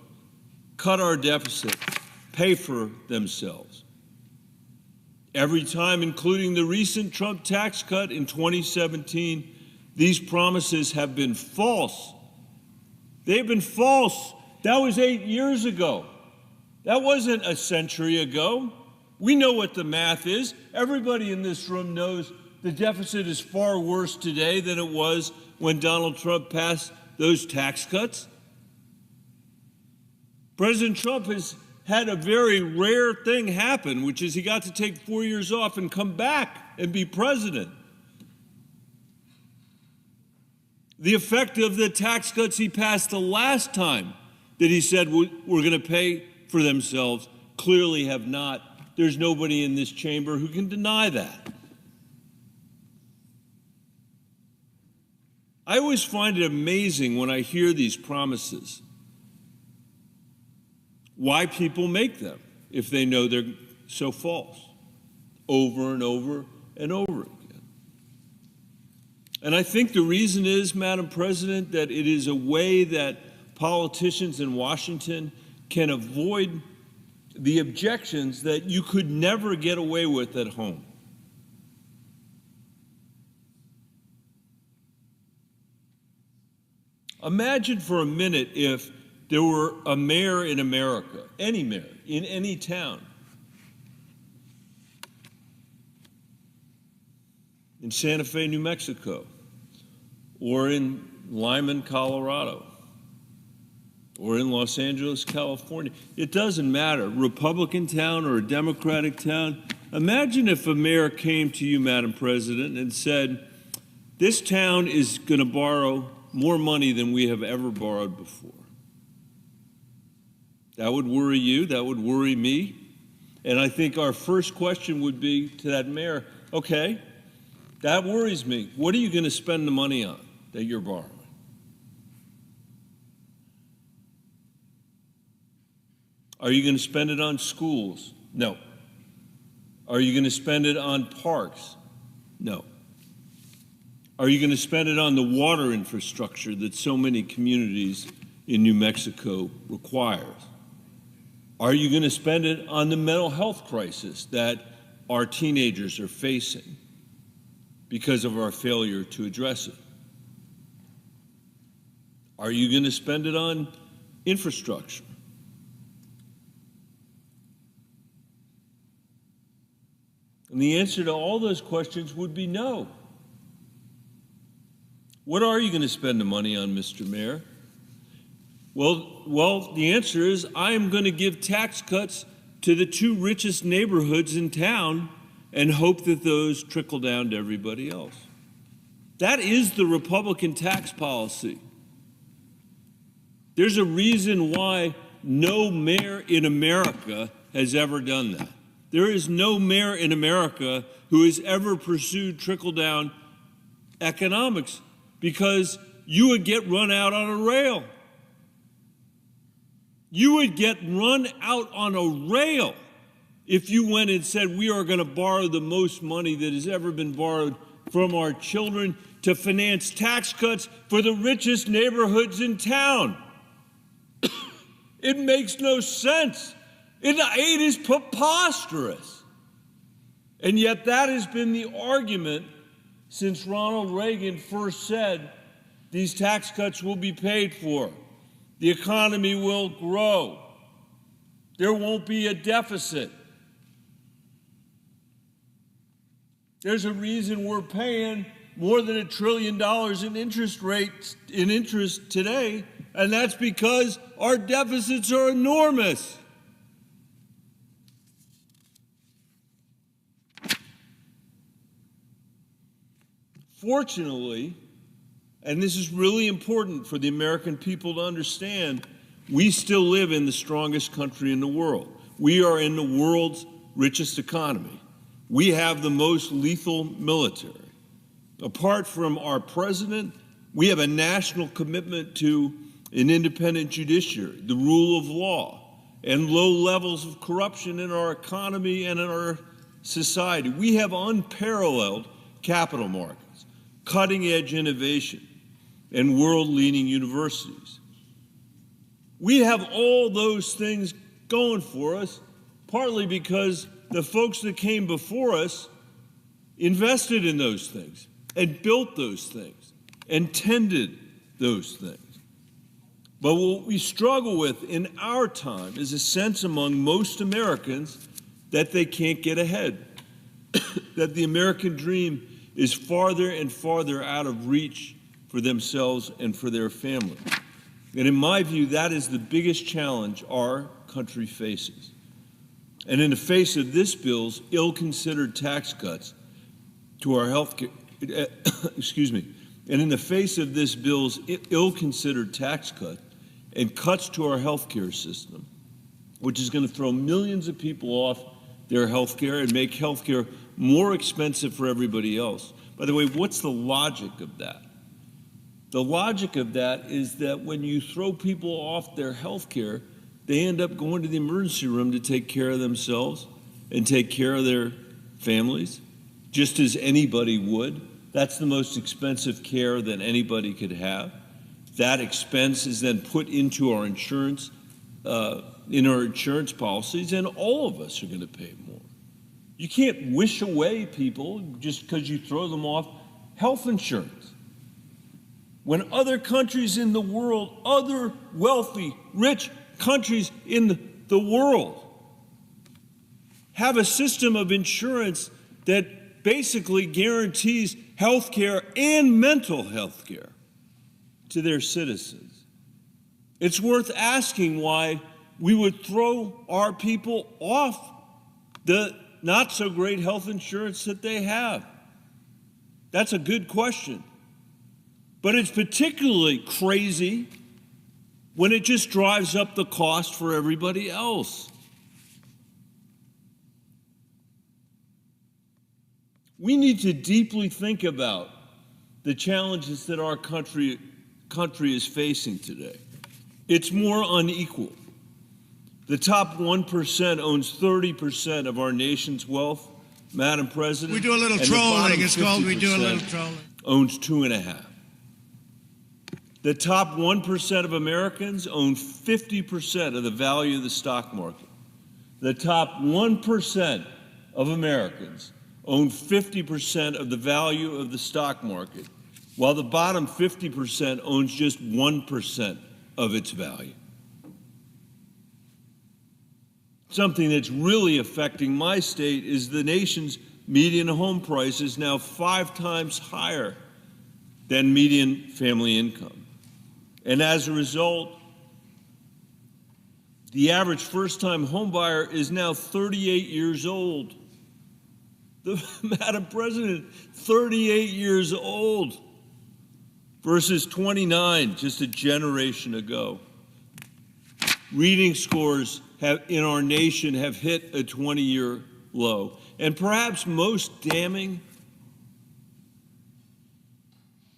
Q: cut our deficit, pay for themselves. Every time, including the recent Trump tax cut in 2017, these promises have been false. They've been false. That was 8 years ago. That wasn't a century ago. We know what the math is. Everybody in this room knows the deficit is far worse today than it was when Donald Trump passed those tax cuts. President Trump has had a very rare thing happen, which is he got to take 4 years off and come back and be president. The effect of the tax cuts he passed the last time that he said we're going to pay for themselves clearly have not. There's nobody in this chamber who can deny that. I always find it amazing when I hear these promises, why people make them if they know they're so false, over and over and over again. And I think the reason is, Madam President, that it is a way that politicians in Washington can avoid the objections that you could never get away with at home. Imagine for a minute if there were a mayor in America, any mayor, in any town, in Santa Fe, New Mexico, or in Lyman, Colorado, or in Los Angeles, California. It doesn't matter, Republican town or a Democratic town. Imagine if a mayor came to you, Madam President, and said, This town is going to borrow more money than we have ever borrowed before. That would worry you, that would worry me. And I think our first question would be to that mayor, okay, that worries me. What are you going to spend the money on that you're borrowing? Are you going to spend it on schools? No. Are you going to spend it on parks? No. Are you going to spend it on the water infrastructure that so many communities in New Mexico requires? Are you going to spend it on the mental health crisis that our teenagers are facing because of our failure to address it? Are you going to spend it on infrastructure? And the answer to all those questions would be no. What are you going to spend the money on, Mr. Mayor? Well, the answer is I am going to give tax cuts to the 2 richest neighborhoods in town and hope that those trickle down to everybody else. That is the Republican tax policy. There's a reason why no mayor in America has ever done that. There is no mayor in America who has ever pursued trickle-down economics, because you would get run out on a rail. You would get run out on a rail if you went and said, we are going to borrow the most money that has ever been borrowed from our children to finance tax cuts for the richest neighborhoods in town. It makes no sense. It is preposterous. And yet that has been the argument since Ronald Reagan first said these tax cuts will be paid for. The economy will grow. There won't be a deficit. There's a reason we're paying more than $1 trillion in interest today, and that's because our deficits are enormous. Fortunately, and this is really important for the American people to understand, we still live in the strongest country in the world. We are in the world's richest economy. We have the most lethal military. Apart from our president, we have a national commitment to an independent judiciary, the rule of law, and low levels of corruption in our economy and in our society. We have unparalleled capital markets, cutting-edge innovation, and world-leading universities. We have all those things going for us, partly because the folks that came before us invested in those things and built those things and tended those things. But what we struggle with in our time is a sense among most Americans that they can't get ahead, that the American dream is farther and farther out of reach for themselves and for their families. And in my view, that is the biggest challenge our country faces. And in the face of this bill's ill-considered tax cuts to our health care, and in the face of this bill's ill-considered tax cut and cuts to our health care system, which is going to throw millions of people off their health care and make health care more expensive for everybody else. By the way, what's the logic of that? The logic of that is that when you throw people off their health care, they end up going to the emergency room to take care of themselves and take care of their families, just as anybody would. That's the most expensive care that anybody could have. That expense is then put into our insurance, in our insurance policies, and all of us are going to pay more. You can't wish away people just because you throw them off health insurance. When other countries in the world, other wealthy, rich countries in the world have a system of insurance that basically guarantees health care and mental health care to their citizens, it's worth asking why we would throw our people off the not so great health insurance that they have. That's a good question. But it's particularly crazy when it just drives up the cost for everybody else. We need to deeply think about the challenges that our country is facing today. It's more unequal. The top 1% owns 30% of our nation's wealth, Madam President.
B: We do a little trolling. It's called we do a little trolling.
Q: Owns 2.5%. The top 1% of Americans own 50% of the value of the stock market. The top 1% of Americans own 50% of the value of the stock market, while the bottom 50% owns just 1% of its value. Something that's really affecting my state is the nation's median home price is now 5 times higher than median family income. And as a result, the average first-time homebuyer is now 38 years old. Madam President, 38 years old versus 29 just a generation ago. Reading scores in our nation have hit a 20-year low. And perhaps most damning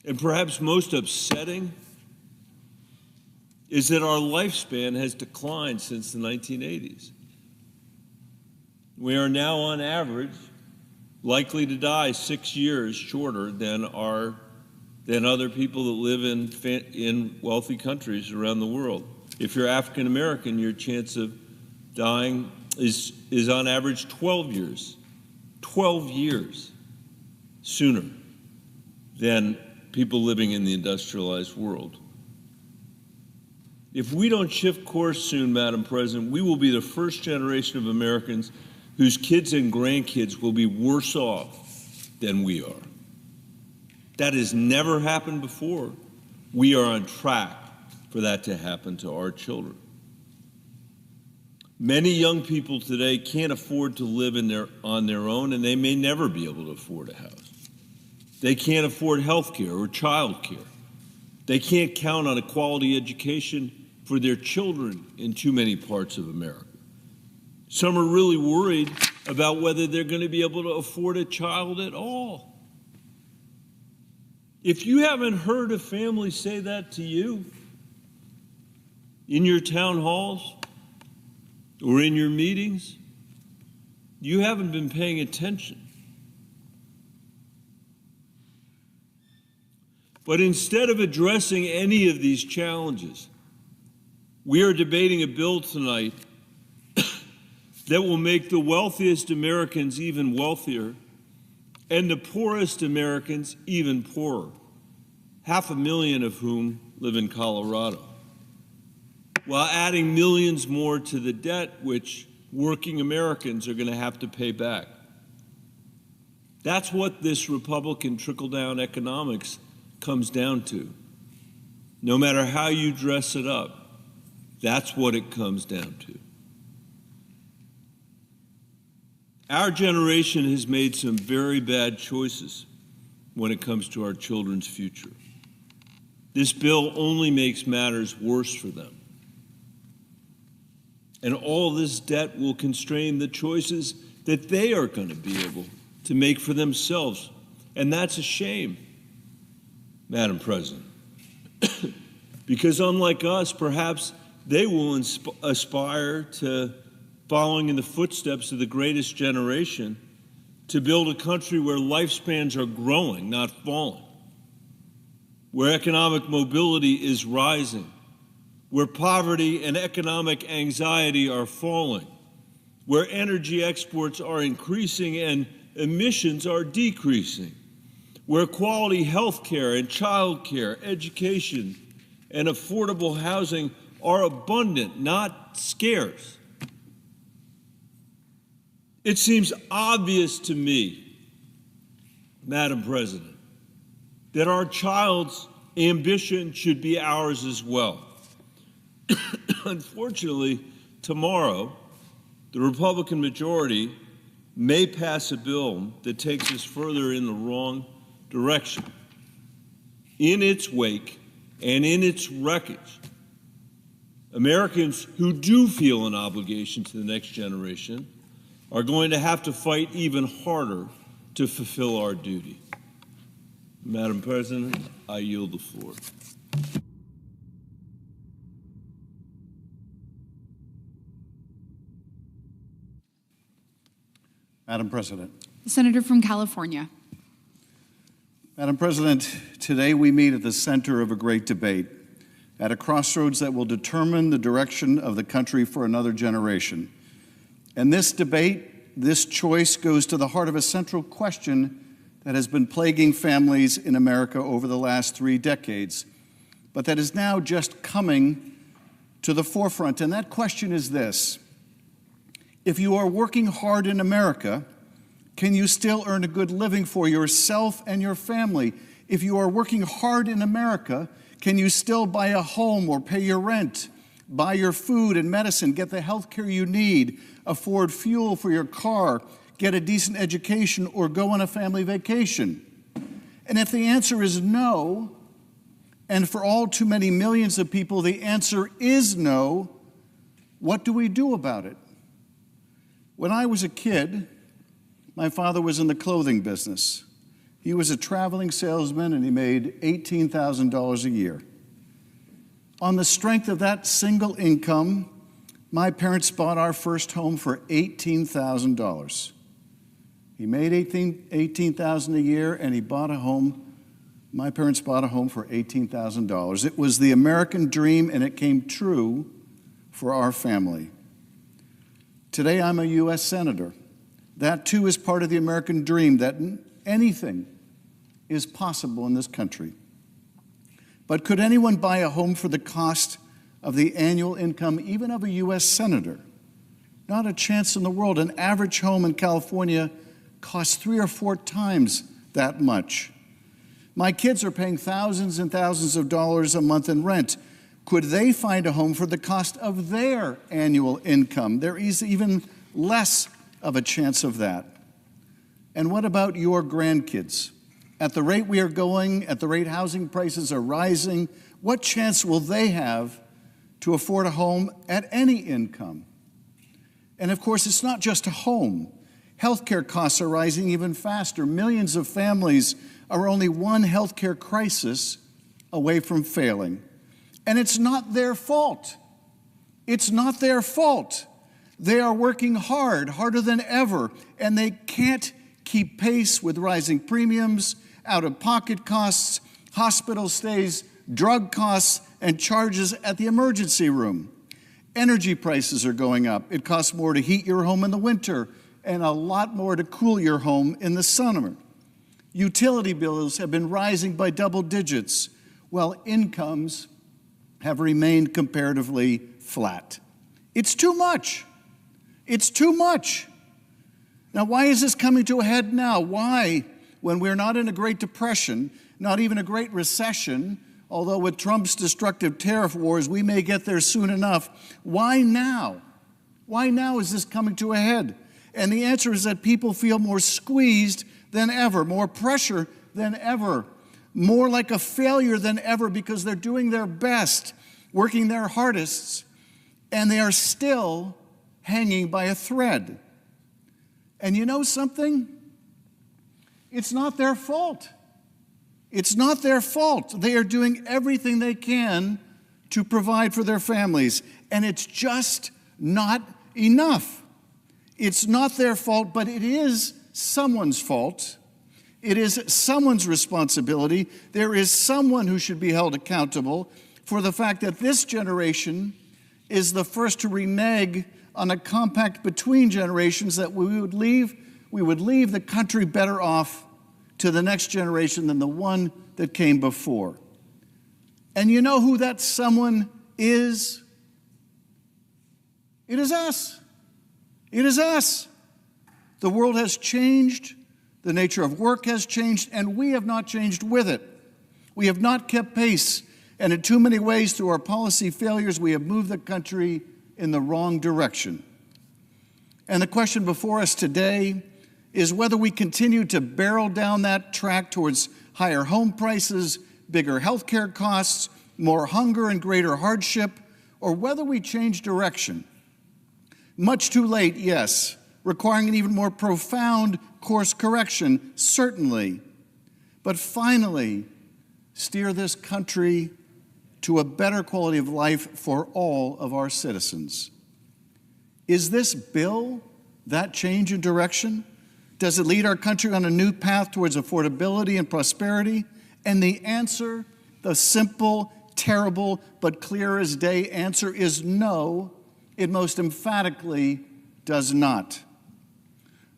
Q: and perhaps most upsetting is that our lifespan has declined since the 1980s. We are now on average likely to die 6 years shorter than other people that live in wealthy countries around the world. If you're African American, your chance of dying is on average 12 years sooner than people living in the industrialized world. If we don't shift course soon, Madam President, we will be the first generation of Americans whose kids and grandkids will be worse off than we are. That has never happened before. We are on track for that to happen to our children. Many young people today can't afford to live on their own, and they may never be able to afford a house. They can't afford health care or child care. They can't count on a quality education for their children in too many parts of America. Some are really worried about whether they're going to be able to afford a child at all. If you haven't heard a family say that to you in your town halls or in your meetings, you haven't been paying attention. But instead of addressing any of these challenges, we are debating a bill tonight that will make the wealthiest Americans even wealthier and the poorest Americans even poorer, 500,000 of whom live in Colorado, while adding millions more to the debt which working Americans are going to have to pay back. That's what this Republican trickle-down economics comes down to. No matter how you dress it up, that's what it comes down to. Our generation has made some very bad choices when it comes to our children's future. This bill only makes matters worse for them. And all this debt will constrain the choices that they are going to be able to make for themselves. And that's a shame, Madam President. Because unlike us, perhaps they will aspire to following in the footsteps of the greatest generation to build a country where lifespans are growing, not falling, where economic mobility is rising, where poverty and economic anxiety are falling, where energy exports are increasing and emissions are decreasing, where quality health care and child care, education, and affordable housing are abundant, not scarce. It seems obvious to me, Madam President, that our child's ambition should be ours as well. Unfortunately, tomorrow, the Republican majority may pass a bill that takes us further in the wrong direction. in its wake and in its wreckage, Americans who do feel an obligation to the next generation are going to have to fight even harder to fulfill our duty. Madam President, I yield the floor.
H: Madam President.
M: The senator from California.
H: Madam President, today we meet at the center of a great debate, at a crossroads that will determine the direction of the country for another generation. And this debate, this choice, goes to the heart of a central question that has been plaguing families in America over the last 3 decades, but that is now just coming to the forefront. And that question is this: if you are working hard in America, can you still earn a good living for yourself and your family? If you are working hard in America, can you still buy a home or pay your rent, buy your food and medicine, get the health care you need, afford fuel for your car, get a decent education, or go on a family vacation? And if the answer is no, and for all too many millions of people the answer is no, what do we do about it? When I was a kid, my father was in the clothing business. He was a traveling salesman and he made $18,000 a year. On the strength of that single income, my parents bought our first home for $18,000. He made $18,000 a year and he bought a home. My parents bought a home for $18,000. It was the American dream and it came true for our family. Today I'm a U.S. Senator. That too is part of the American dream, that anything is possible in this country. But could anyone buy a home for the cost of the annual income even of a U.S. Senator? Not a chance in the world. An average home in California costs 3 or 4 times that much. My kids are paying thousands and thousands of dollars a month in rent. Could they find a home for the cost of their annual income? There is even less of a chance of that. And what about your grandkids? At the rate we are going, at the rate housing prices are rising, what chance will they have to afford a home at any income? And of course, it's not just a home. Healthcare costs are rising even faster. Millions of families are only one healthcare crisis away from failing. And it's not their fault. It's not their fault. They are working hard, harder than ever, and they can't keep pace with rising premiums, out-of-pocket costs, hospital stays, drug costs, and charges at the emergency room. Energy prices are going up. It costs more to heat your home in the winter and a lot more to cool your home in the summer. Utility bills have been rising by double digits, while incomes have remained comparatively flat. It's too much. It's too much. Now, why is this coming to a head now? Why, when we're not in a Great Depression, not even a Great Recession, although with Trump's destructive tariff wars, we may get there soon enough, why now? Why now is this coming to a head? And the answer is that people feel more squeezed than ever, more pressure than ever, more like a failure than ever because they're doing their best, working their hardest, and they are still hanging by a thread. And you know something? It's not their fault. It's not their fault. They are doing everything they can to provide for their families, and it's just not enough. It's not their fault, but it is someone's fault. It is someone's responsibility. There is someone who should be held accountable for the fact that this generation is the first to renege on a compact between generations that we would leave the country better off to the next generation than the one that came before. And you know who that someone is? It is us. It is us. The world has changed, the nature of work has changed, and we have not changed with it. We have not kept pace, and in too many ways, through our policy failures, we have moved the country in the wrong direction. And the question before us today is whether we continue to barrel down that track towards higher home prices, bigger health care costs, more hunger and greater hardship, or whether we change direction. Much too late, yes, requiring an even more profound course correction, certainly, but finally steer this country to a better quality of life for all of our citizens. Is this bill that change in direction? Does it lead our country on a new path towards affordability and prosperity? And the answer, the simple, terrible, but clear as day answer is no. It most emphatically does not.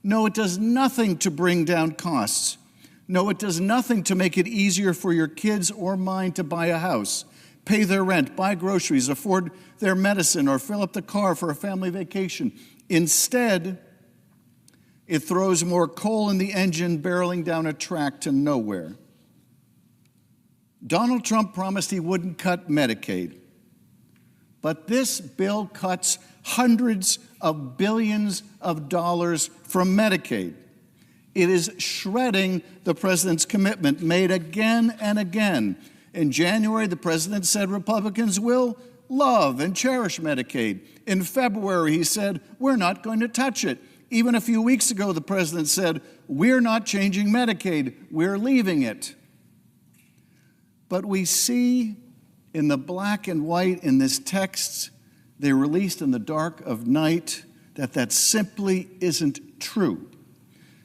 H: No, it does nothing to bring down costs. No, it does nothing to make it easier for your kids or mine to buy a house, pay their rent, buy groceries, afford their medicine, or fill up the car for a family vacation. Instead, it throws more coal in the engine, barreling down a track to nowhere. Donald Trump promised he wouldn't cut Medicaid, but this bill cuts hundreds of billions of dollars from Medicaid. It is shredding the president's commitment made again and again. In January, the president said Republicans will love and cherish Medicaid. In February, he said, we're not going to touch it. Even a few weeks ago, the president said, we're not changing Medicaid, we're leaving it. But we see in the black and white in this text they released in the dark of night that simply isn't true.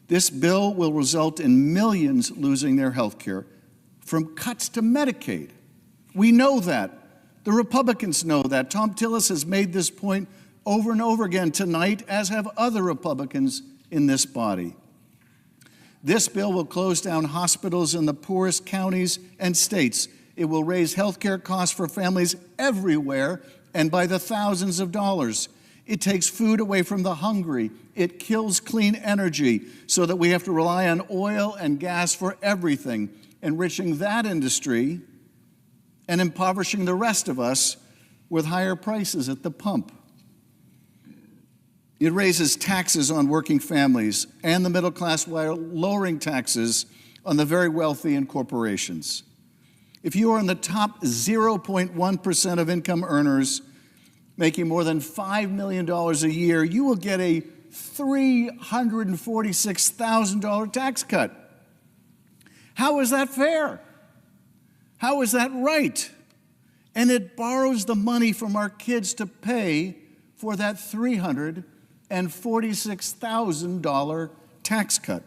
H: This bill will result in millions losing their health care from cuts to Medicaid. We know that. The Republicans know that. Tom Tillis has made this point over and over again tonight, as have other Republicans in this body. This bill will close down hospitals in the poorest counties and states. It will raise health care costs for families everywhere and by the thousands of dollars. It takes food away from the hungry. It kills clean energy so that we have to rely on oil and gas for everything, enriching that industry and impoverishing the rest of us with higher prices at the pump. It raises taxes on working families and the middle class while lowering taxes on the very wealthy and corporations. If you are in the top 0.1% of income earners making more than $5 million a year, you will get a $346,000 tax cut. How is that fair? How is that right? And it borrows the money from our kids to pay for that $346,000 tax cut,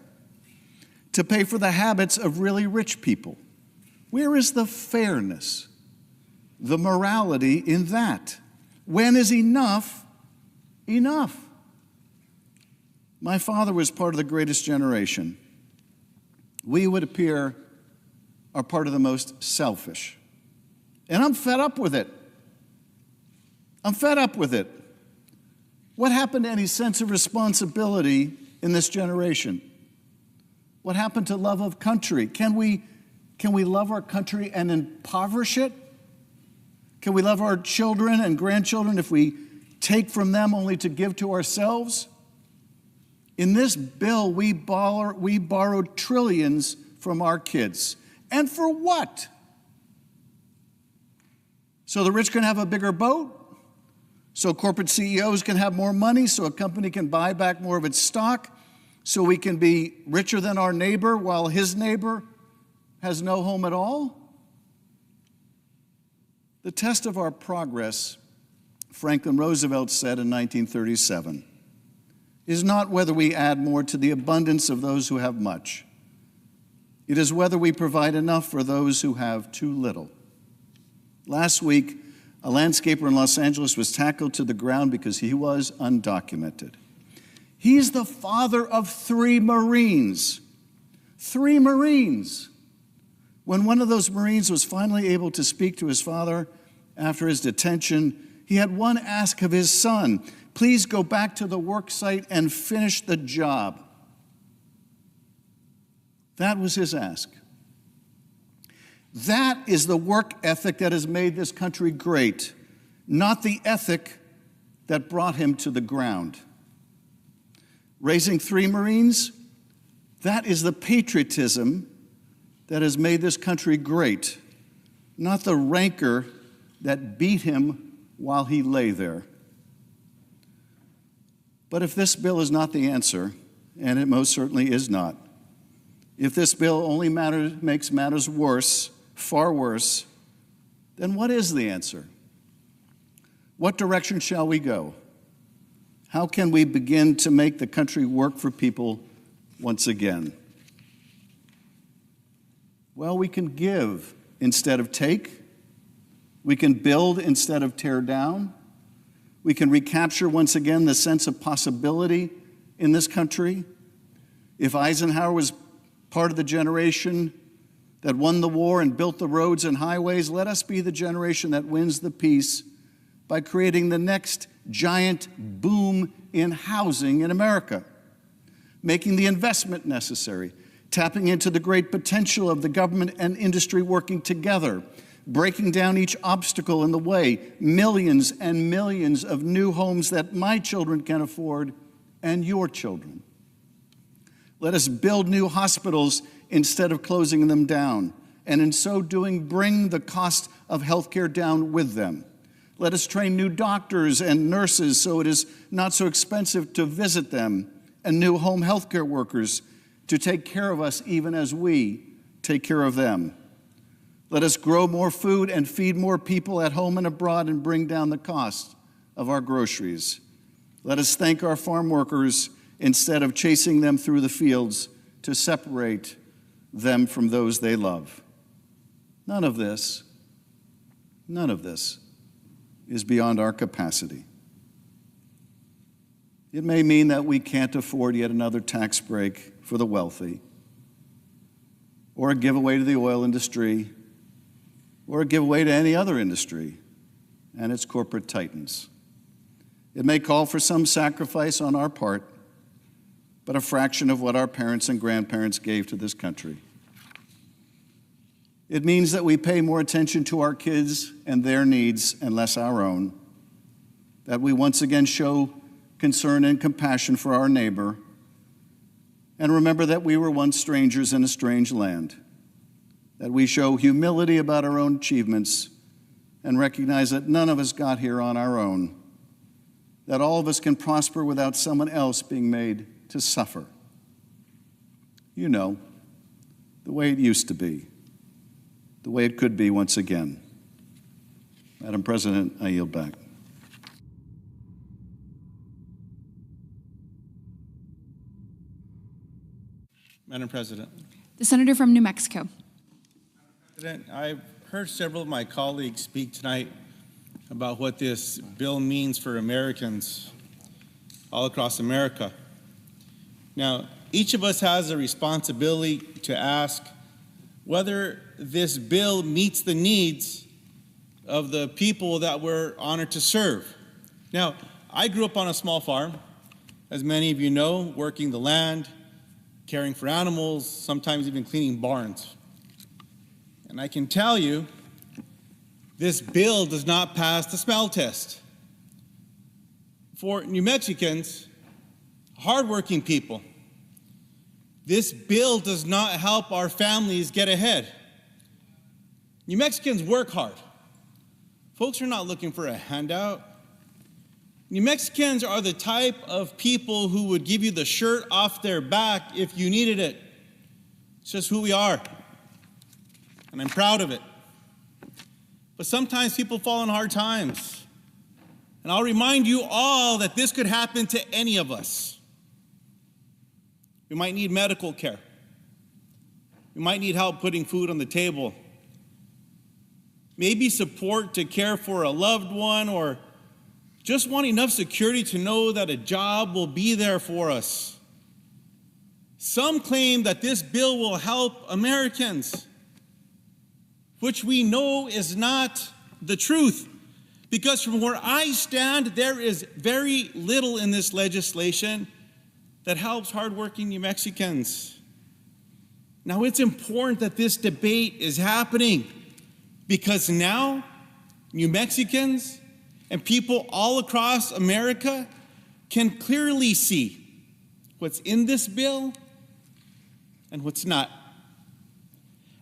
H: to pay for the habits of really rich people. Where is the fairness, the morality in that? When is enough enough? My father was part of the greatest generation. We, would appear, are part of the most selfish. And I'm fed up with it. I'm fed up with it. What happened to any sense of responsibility in this generation? What happened to love of country? Can we love our country and impoverish it? Can we love our children and grandchildren if we take from them only to give to ourselves? In this bill, we borrowed trillions from our kids. And for what? So the rich can have a bigger boat? So corporate CEOs can have more money? So a company can buy back more of its stock? So we can be richer than our neighbor while his neighbor has no home at all? The test of our progress, Franklin Roosevelt said in 1937, is not whether we add more to the abundance of those who have much. It is whether we provide enough for those who have too little. Last week, a landscaper in Los Angeles was tackled to the ground because he was undocumented. He's the father of 3 Marines. 3 Marines. When one of those Marines was finally able to speak to his father after his detention, he had one ask of his son: please go back to the work site and finish the job. That was his ask. That is the work ethic that has made this country great, not the ethic that brought him to the ground. Raising 3 Marines, that is the patriotism that has made this country great. not the rancor that beat him while he lay there. But if this bill is not the answer, and it most certainly is not, if this bill only makes matters worse, far worse, then what is the answer? What direction shall we go? How can we begin to make the country work for people once again? Well, we can give instead of take. We can build instead of tear down. We can recapture once again the sense of possibility in this country. If Eisenhower was part of the generation that won the war and built the roads and highways, let us be the generation that wins the peace by creating the next giant boom in housing in America, making the investment necessary, tapping into the great potential of the government and industry working together, breaking down each obstacle in the way, millions and millions of new homes that my children can afford and your children. Let us build new hospitals instead of closing them down, and in so doing, bring the cost of healthcare down with them. Let us train new doctors and nurses so it is not so expensive to visit them, and new home healthcare workers to take care of us even as we take care of them. Let us grow more food and feed more people at home and abroad and bring down the cost of our groceries. Let us thank our farm workers instead of chasing them through the fields to separate them from those they love. None of this is beyond our capacity. It may mean that we can't afford yet another tax break for the wealthy, or a giveaway to the oil industry, or a giveaway to any other industry and its corporate titans. It may call for some sacrifice on our part, but a fraction of what our parents and grandparents gave to this country. It means that we pay more attention to our kids and their needs and less our own, that we once again show concern and compassion for our neighbor, and remember that we were once strangers in a strange land, that we show humility about our own achievements and recognize that none of us got here on our own, that all of us can prosper without someone else being made to suffer. You know, the way it used to be, the way it could be once again. Madam President, I yield back.
F: Madam President.
M: The senator from New Mexico.
F: President, I've heard several of my colleagues speak tonight about what this bill means for Americans all across America. Now, each of us has a responsibility to ask whether this bill meets the needs of the people that we're honored to serve. Now, I grew up on a small farm, as many of you know, working the land, caring for animals, sometimes even cleaning barns. And I can tell you, this bill does not pass the smell test. For New Mexicans, hardworking people, this bill does not help our families get ahead. New Mexicans work hard. Folks are not looking for a handout. New Mexicans are the type of people who would give you the shirt off their back if you needed it. It's just who we are, and I'm proud of it. But sometimes people fall in hard times. And I'll remind you all that this could happen to any of us. We might need medical care. We might need help putting food on the table. Maybe support to care for a loved one, or just want enough security to know that a job will be there for us. Some claim that this bill will help Americans, which we know is not the truth. Because from where I stand, there is very little in this legislation that helps hardworking New Mexicans. Now, it's important that this debate is happening, because now New Mexicans and people all across America can clearly see what's in this bill and what's not.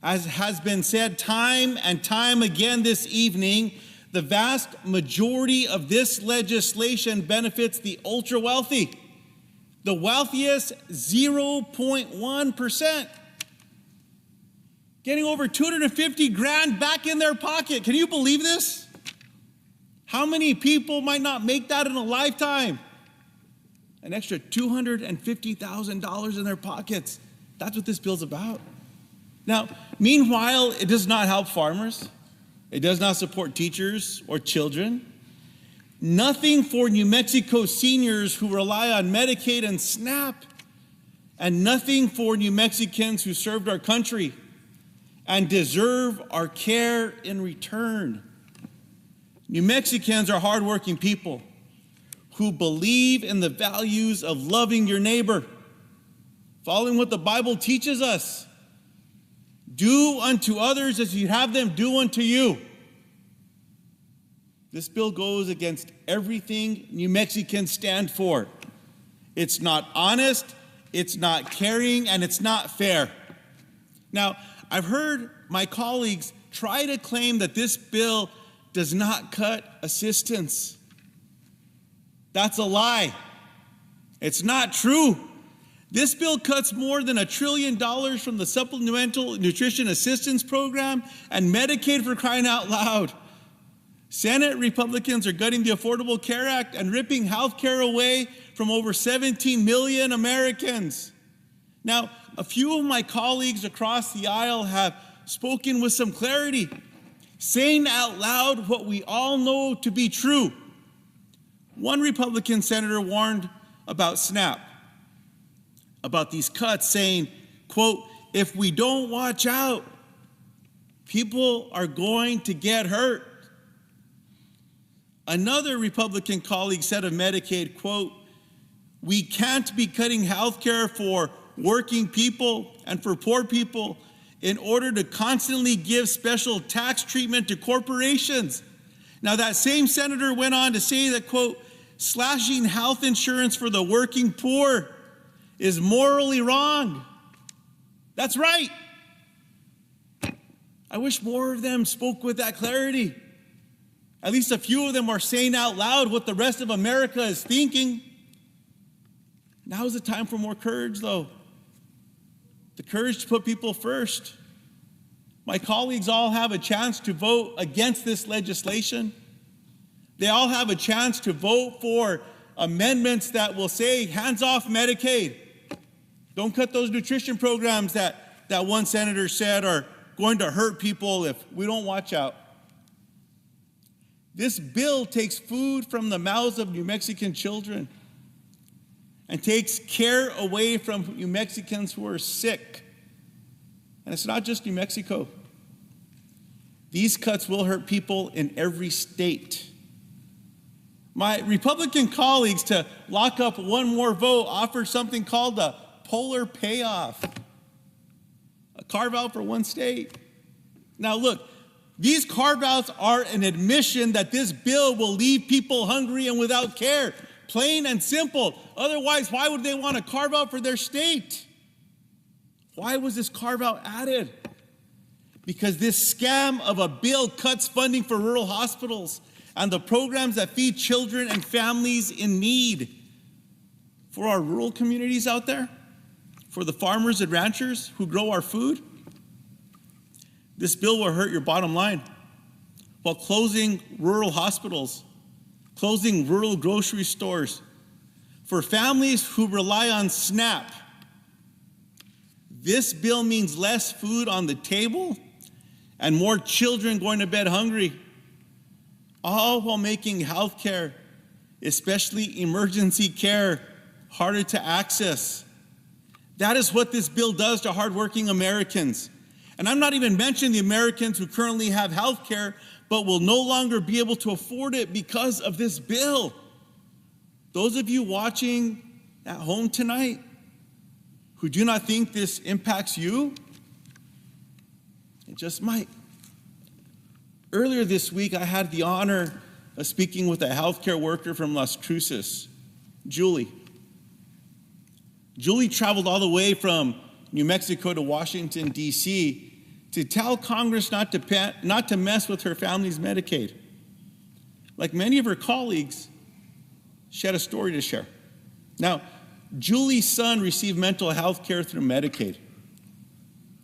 F: As has been said time and time again this evening, the vast majority of this legislation benefits the ultra-wealthy, the wealthiest 0.1%, getting over 250 grand back in their pocket. Can you believe this? How many people might not make that in a lifetime? An extra $250,000 in their pockets. That's what this bill's about. Now, meanwhile, it does not help farmers. It does not support teachers or children. Nothing for New Mexico seniors who rely on Medicaid and SNAP. And nothing for New Mexicans who served our country and deserve our care in return. New Mexicans are hardworking people who believe in the values of loving your neighbor, following what the Bible teaches us. Do unto others as you have them do unto you. This bill goes against everything New Mexicans stand for. It's not honest, it's not caring, and it's not fair. Now, I've heard my colleagues try to claim that this bill does not cut assistance. That's a lie. It's not true. This bill cuts more than $1 trillion from the Supplemental Nutrition Assistance Program and Medicaid, for crying out loud. Senate Republicans are gutting the Affordable Care Act and ripping health care away from over 17 million Americans. Now, a few of my colleagues across the aisle have spoken with some clarity, saying out loud what we all know to be true. One Republican senator warned about SNAP, about these cuts, saying, quote, if we don't watch out, people are going to get hurt. Another Republican colleague said of Medicaid, quote, we can't be cutting health care for working people and for poor people in order to constantly give special tax treatment to corporations. Now, that same senator went on to say that, quote, slashing health insurance for the working poor is morally wrong. That's right. I wish more of them spoke with that clarity. At least a few of them are saying out loud what the rest of America is thinking. Now is the time for more courage, though. The courage to put people first. My colleagues all have a chance to vote against this legislation. They all have a chance to vote for amendments that will say, hands off Medicaid. Don't cut those nutrition programs that one senator said are going to hurt people if we don't watch out. This bill takes food from the mouths of New Mexican children and takes care away from New Mexicans who are sick. And it's not just New Mexico. These cuts will hurt people in every state. My Republican colleagues, to lock up one more vote, offered something called the polar payoff, a carve-out for one state. Now look, these carve-outs are an admission that this bill will leave people hungry and without care. Plain and simple. Otherwise, why would they want to carve out for their state? Why was this carve-out added? Because this scam of a bill cuts funding for rural hospitals and the programs that feed children and families in need. For our rural communities out there, for the farmers and ranchers who grow our food, this bill will hurt your bottom line while closing rural hospitals, closing rural grocery stores. For families who rely on SNAP, this bill means less food on the table and more children going to bed hungry, all while making health care, especially emergency care, harder to access. That is what this bill does to hardworking Americans. And I'm not even mentioning the Americans who currently have health care but will no longer be able to afford it because of this bill. Those of you watching at home tonight who do not think this impacts you, it just might. Earlier this week, I had the honor of speaking with a healthcare worker from Las Cruces, Julie. Julie traveled all the way from New Mexico to Washington, D.C. to tell Congress not to mess with her family's Medicaid. Like many of her colleagues, she had a story to share. Now, Julie's son received mental health care through Medicaid.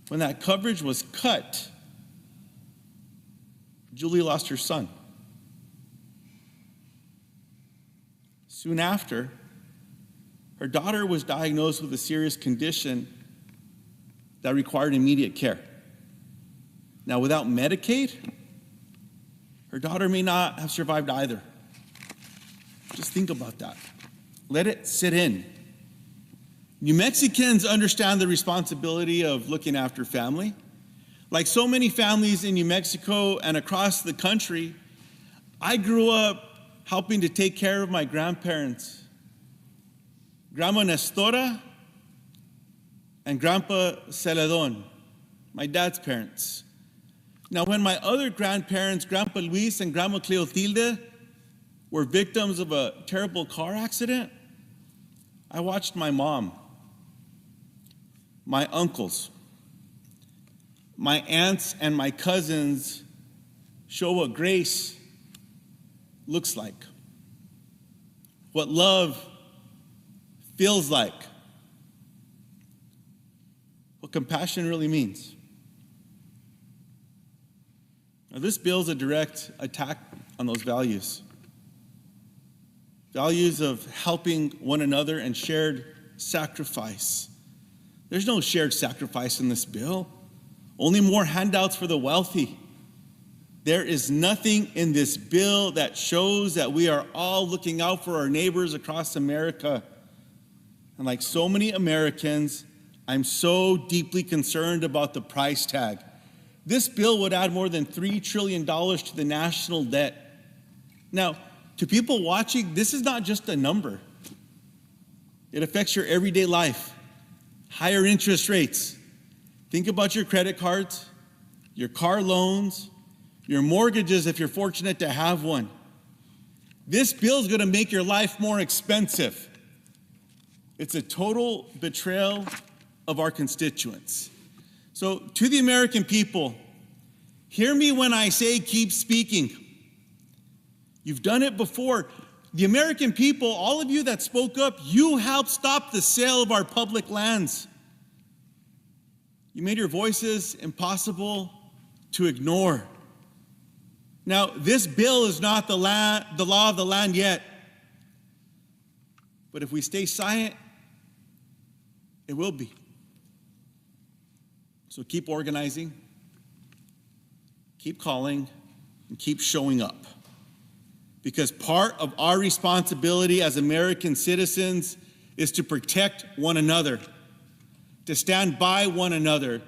F: When that coverage was cut, Julie lost her son. Soon after, her daughter was diagnosed with a serious condition that required immediate care. Now, without Medicaid, her daughter may not have survived either. Just think about that. Let it sit in. New Mexicans understand the responsibility of looking after family. Like so many families in New Mexico and across the country, I grew up helping to take care of my grandparents, Grandma Nestora and Grandpa Celedon, my dad's parents. Now, when my other grandparents, Grandpa Luis and Grandma Cleotilde, were victims of a terrible car accident, I watched my mom, my uncles, my aunts, and my cousins show what grace looks like, what love feels like, what compassion really means. Now, this bill is a direct attack on those values. Values of helping one another and shared sacrifice. There's no shared sacrifice in this bill, only more handouts for the wealthy. There is nothing in this bill that shows that we are all looking out for our neighbors across America. And like so many Americans, I'm so deeply concerned about the price tag. This bill would add more than $3 trillion to the national debt. Now, to people watching, this is not just a number. It affects your everyday life. Higher interest rates. Think about your credit cards, your car loans, your mortgages if you're fortunate to have one. This bill is going to make your life more expensive. It's a total betrayal of our constituents. So to the American people, hear me when I say keep speaking. You've done it before. The American people, all of you that spoke up, you helped stop the sale of our public lands. You made your voices impossible to ignore. Now, this bill is not the law of the land yet. But if we stay silent, it will be. So keep organizing, keep calling, and keep showing up. Because part of our responsibility as American citizens is to protect one another, to stand by one another,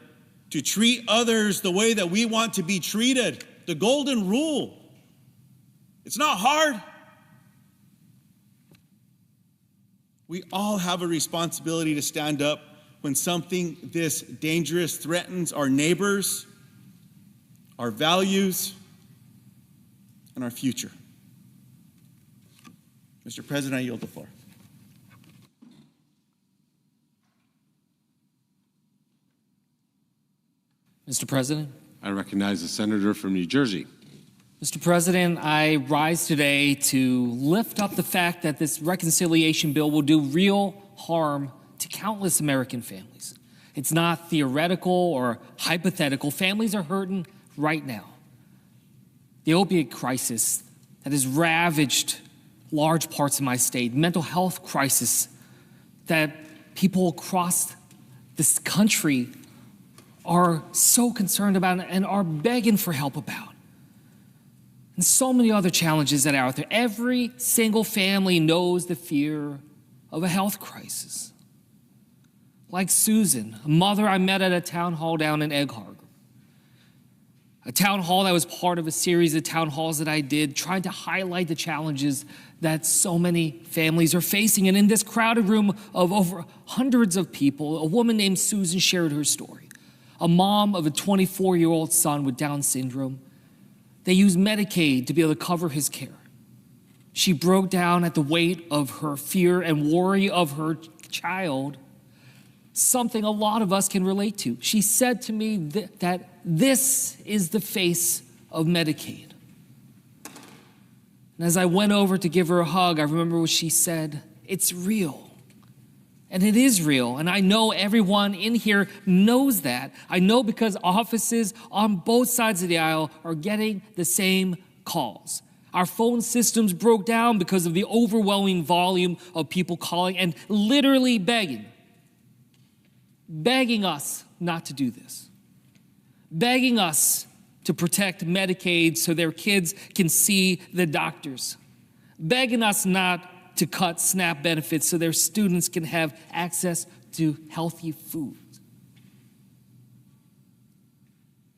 F: to treat others the way that we want to be treated. The golden rule. It's not hard. We all have a responsibility to stand up when something this dangerous threatens our neighbors, our values, and our future. Mr. President, I yield the floor.
R: Mr. President.
T: I recognize the senator from New Jersey.
R: Mr. President, I rise today to lift up the fact that this reconciliation bill will do real harm to countless American families. It's not theoretical or hypothetical. Families are hurting right now. The opiate crisis that has ravaged large parts of my state, mental health crisis that people across this country are so concerned about and are begging for help about. And so many other challenges that are out there. Every single family knows the fear of a health crisis. Like Susan, a mother I met at a town hall down in Egg Harbor. A town hall that was part of a series of town halls that I did, trying to highlight the challenges that so many families are facing. And in this crowded room of over hundreds of people, a woman named Susan shared her story. A mom of a 24-year-old son with Down syndrome. They used Medicaid to be able to cover his care. She broke down at the weight of her fear and worry of her child something a lot of us can relate to. She said to me that this is the face of Medicaid. And as I went over to give her a hug, I remember what she said. It's real. And it is real. And I know everyone in here knows that. I know because offices on both sides of the aisle are getting the same calls. Our phone systems broke down because of the overwhelming volume of people calling and literally begging us not to do this, begging us to protect Medicaid so their kids can see the doctors, begging us not to cut SNAP benefits so their students can have access to healthy food.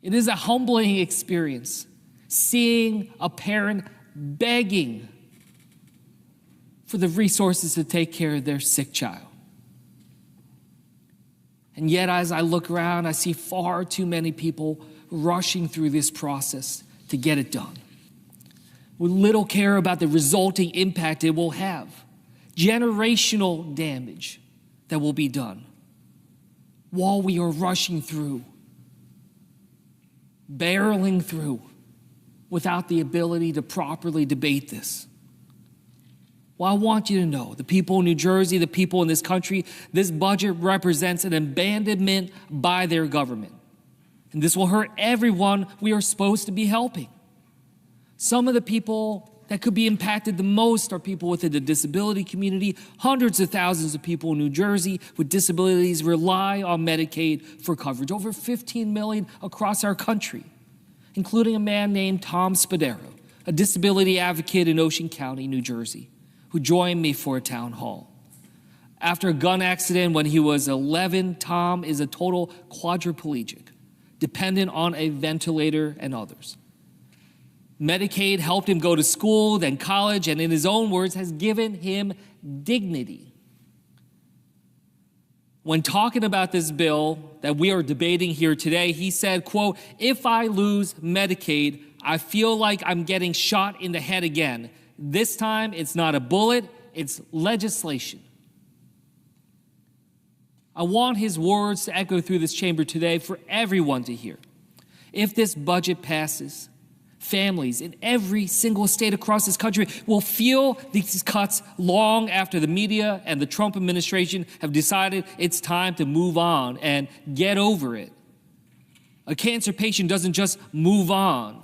R: It is a humbling experience seeing a parent begging for the resources to take care of their sick child. And yet, as I look around, I see far too many people rushing through this process to get it done, with little care about the resulting impact it will have, generational damage that will be done, while we are rushing through, barreling through, without the ability to properly debate this. Well, I want you to know, the people in New Jersey, the people in this country, this budget represents an abandonment by their government. And this will hurt everyone we are supposed to be helping. Some of the people that could be impacted the most are people within the disability community. Hundreds of thousands of people in New Jersey with disabilities rely on Medicaid for coverage. Over 15 million across our country, including a man named Tom Spadaro, a disability advocate in Ocean County, New Jersey, who joined me for a town hall. After a gun accident when he was 11, Tom is a total quadriplegic, dependent on a ventilator and others. Medicaid helped him go to school, then college, and in his own words, has given him dignity. When talking about this bill that we are debating here today, he said, quote, "If I lose Medicaid, I feel like I'm getting shot in the head again. This time, it's not a bullet, it's legislation." I want his words to echo through this chamber today for everyone to hear. If this budget passes, families in every single state across this country will feel these cuts long after the media and the Trump administration have decided it's time to move on and get over it. A cancer patient doesn't just move on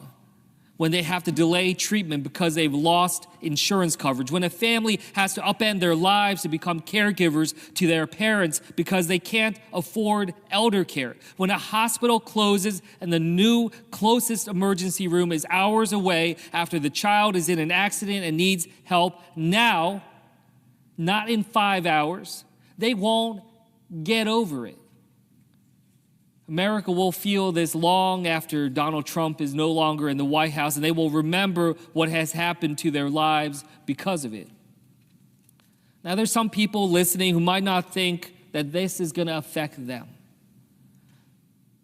R: when they have to delay treatment because they've lost insurance coverage, when a family has to upend their lives to become caregivers to their parents because they can't afford elder care, when a hospital closes and the new closest emergency room is hours away after the child is in an accident and needs help now, not in 5 hours, they won't get over it. America will feel this long after Donald Trump is no longer in the White House, and they will remember what has happened to their lives because of it. Now, there's some people listening who might not think that this is going to affect them.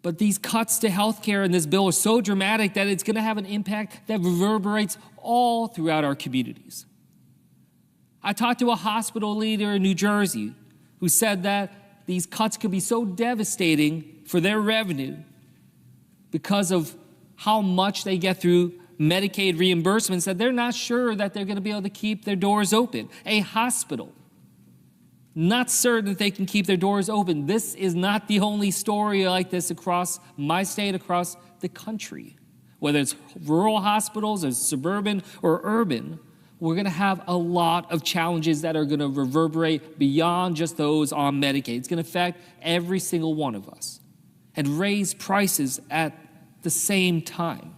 R: But these cuts to health care in this bill are so dramatic that it's going to have an impact that reverberates all throughout our communities. I talked to a hospital leader in New Jersey who said that these cuts could be so devastating for their revenue because of how much they get through Medicaid reimbursements that they're not sure that they're going to be able to keep their doors open. A hospital, not certain that they can keep their doors open. This is not the only story like this across my state, across the country. Whether it's rural hospitals or suburban or urban, we're going to have a lot of challenges that are going to reverberate beyond just those on Medicaid. It's going to affect every single one of us and raise prices at the same time.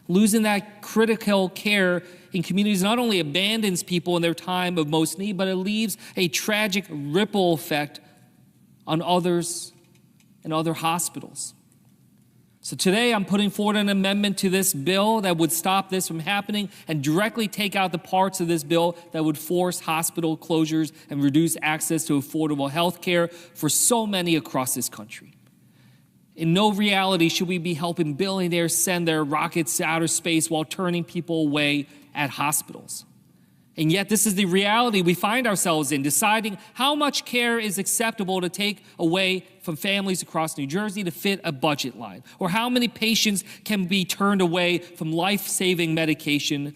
R: Losing that critical care in communities not only abandons people in their time of most need, but it leaves a tragic ripple effect on others and other hospitals. So today I'm putting forward an amendment to this bill that would stop this from happening and directly take out the parts of this bill that would force hospital closures and reduce access to affordable health care for so many across this country. In no reality should we be helping billionaires send their rockets to outer space while turning people away at hospitals. And yet this is the reality we find ourselves in, deciding how much care is acceptable to take away from families across New Jersey to fit a budget line, or how many patients can be turned away from life-saving medication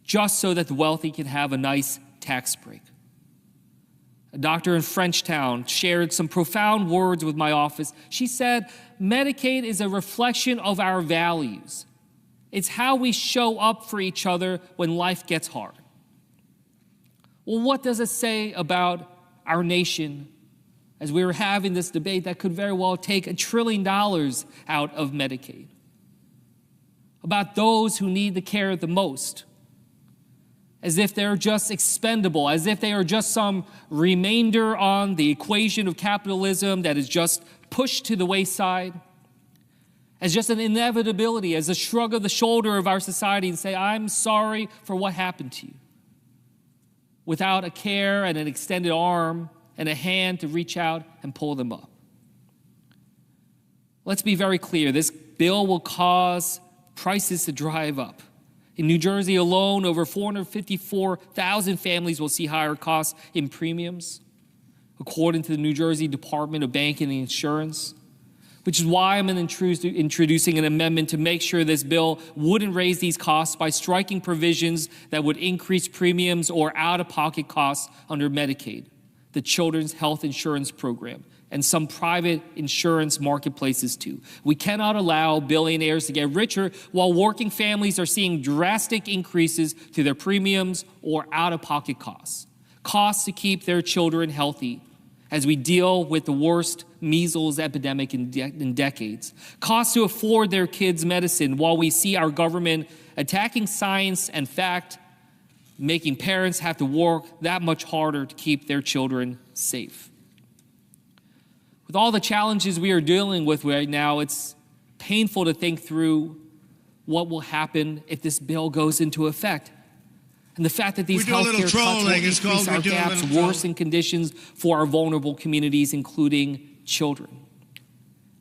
R: just so that the wealthy can have a nice tax break. A doctor in Frenchtown shared some profound words with my office. She said, Medicaid is a reflection of our values. It's how we show up for each other when life gets hard. Well, what does it say about our nation as we were having this debate that could very well take $1 trillion out of Medicaid? About those who need the care the most, as if they're just expendable, as if they are just some remainder on the equation of capitalism that is just pushed to the wayside, as just an inevitability, as a shrug of the shoulder of our society and say, I'm sorry for what happened to you, without a care and an extended arm and a hand to reach out and pull them up. Let's be very clear, this bill will cause prices to drive up. In New Jersey alone, over 454,000 families will see higher costs in premiums, according to the New Jersey Department of Banking and Insurance, which is why I'm introducing an amendment to make sure this bill wouldn't raise these costs by striking provisions that would increase premiums or out-of-pocket costs under Medicaid, the Children's Health Insurance Program, and some private insurance marketplaces too. We cannot allow billionaires to get richer while working families are seeing drastic increases to their premiums or out-of-pocket costs. Costs to keep their children healthy as we deal with the worst measles epidemic in decades. Costs to afford their kids medicine while we see our government attacking science and fact, making parents have to work that much harder to keep their children safe. With all the challenges we are dealing with right now, it's painful to think through what will happen if this bill goes into effect. And the fact that these healthcare cuts will increase our gaps, worsen conditions for our vulnerable communities, including children.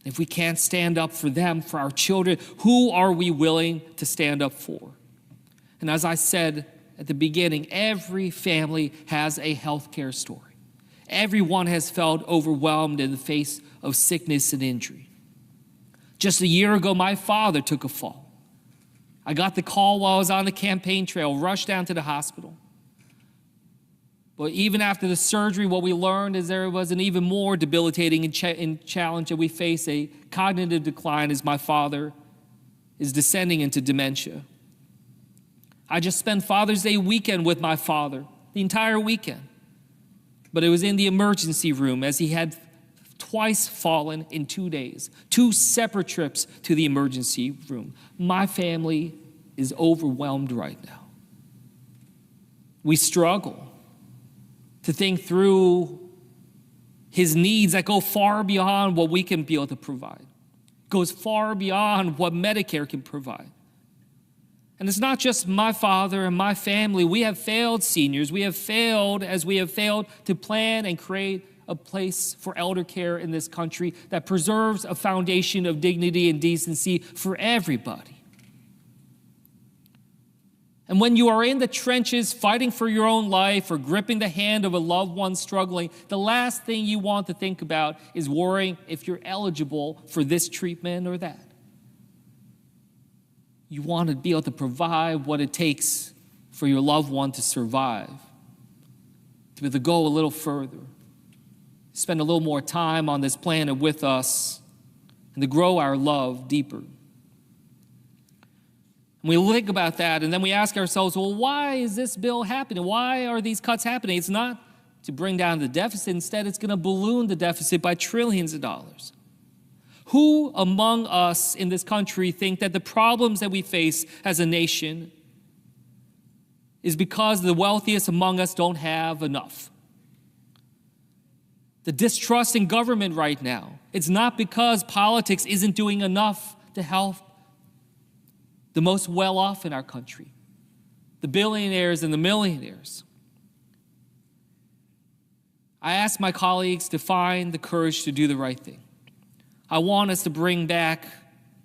R: If we can't stand up for them, for our children, who are we willing to stand up for? And as I said at the beginning, every family has a healthcare story. Everyone has felt overwhelmed in the face of sickness and injury. Just a year ago, my father took a fall. I got the call while I was on the campaign trail, rushed down to the hospital. But even after the surgery, what we learned is there was an even more debilitating challenge that we face, a cognitive decline as my father is descending into dementia. I just spent Father's Day weekend with my father, the entire weekend. But it was in the emergency room as he had twice fallen in 2 days, 2 separate trips to the emergency room. My family is overwhelmed right now. We struggle to think through his needs that go far beyond what we can be able to provide, goes far beyond what Medicare can provide. And it's not just my father and my family. We have failed seniors. We have failed as we have failed to plan and create a place for elder care in this country that preserves a foundation of dignity and decency for everybody. And when you are in the trenches fighting for your own life or gripping the hand of a loved one struggling, the last thing you want to think about is worrying if you're eligible for this treatment or that. You want to be able to provide what it takes for your loved one to survive, to be able to go a little further, spend a little more time on this planet with us, and to grow our love deeper. And we think about that, and then we ask ourselves, well, why is this bill happening? Why are these cuts happening? It's not to bring down the deficit. Instead, it's going to balloon the deficit by trillions of dollars. Who among us in this country think that the problems that we face as a nation is because the wealthiest among us don't have enough? The distrust in government right now, it's not because politics isn't doing enough to help the most well-off in our country, the billionaires and the millionaires. I ask my colleagues to find the courage to do the right thing. I want us to bring back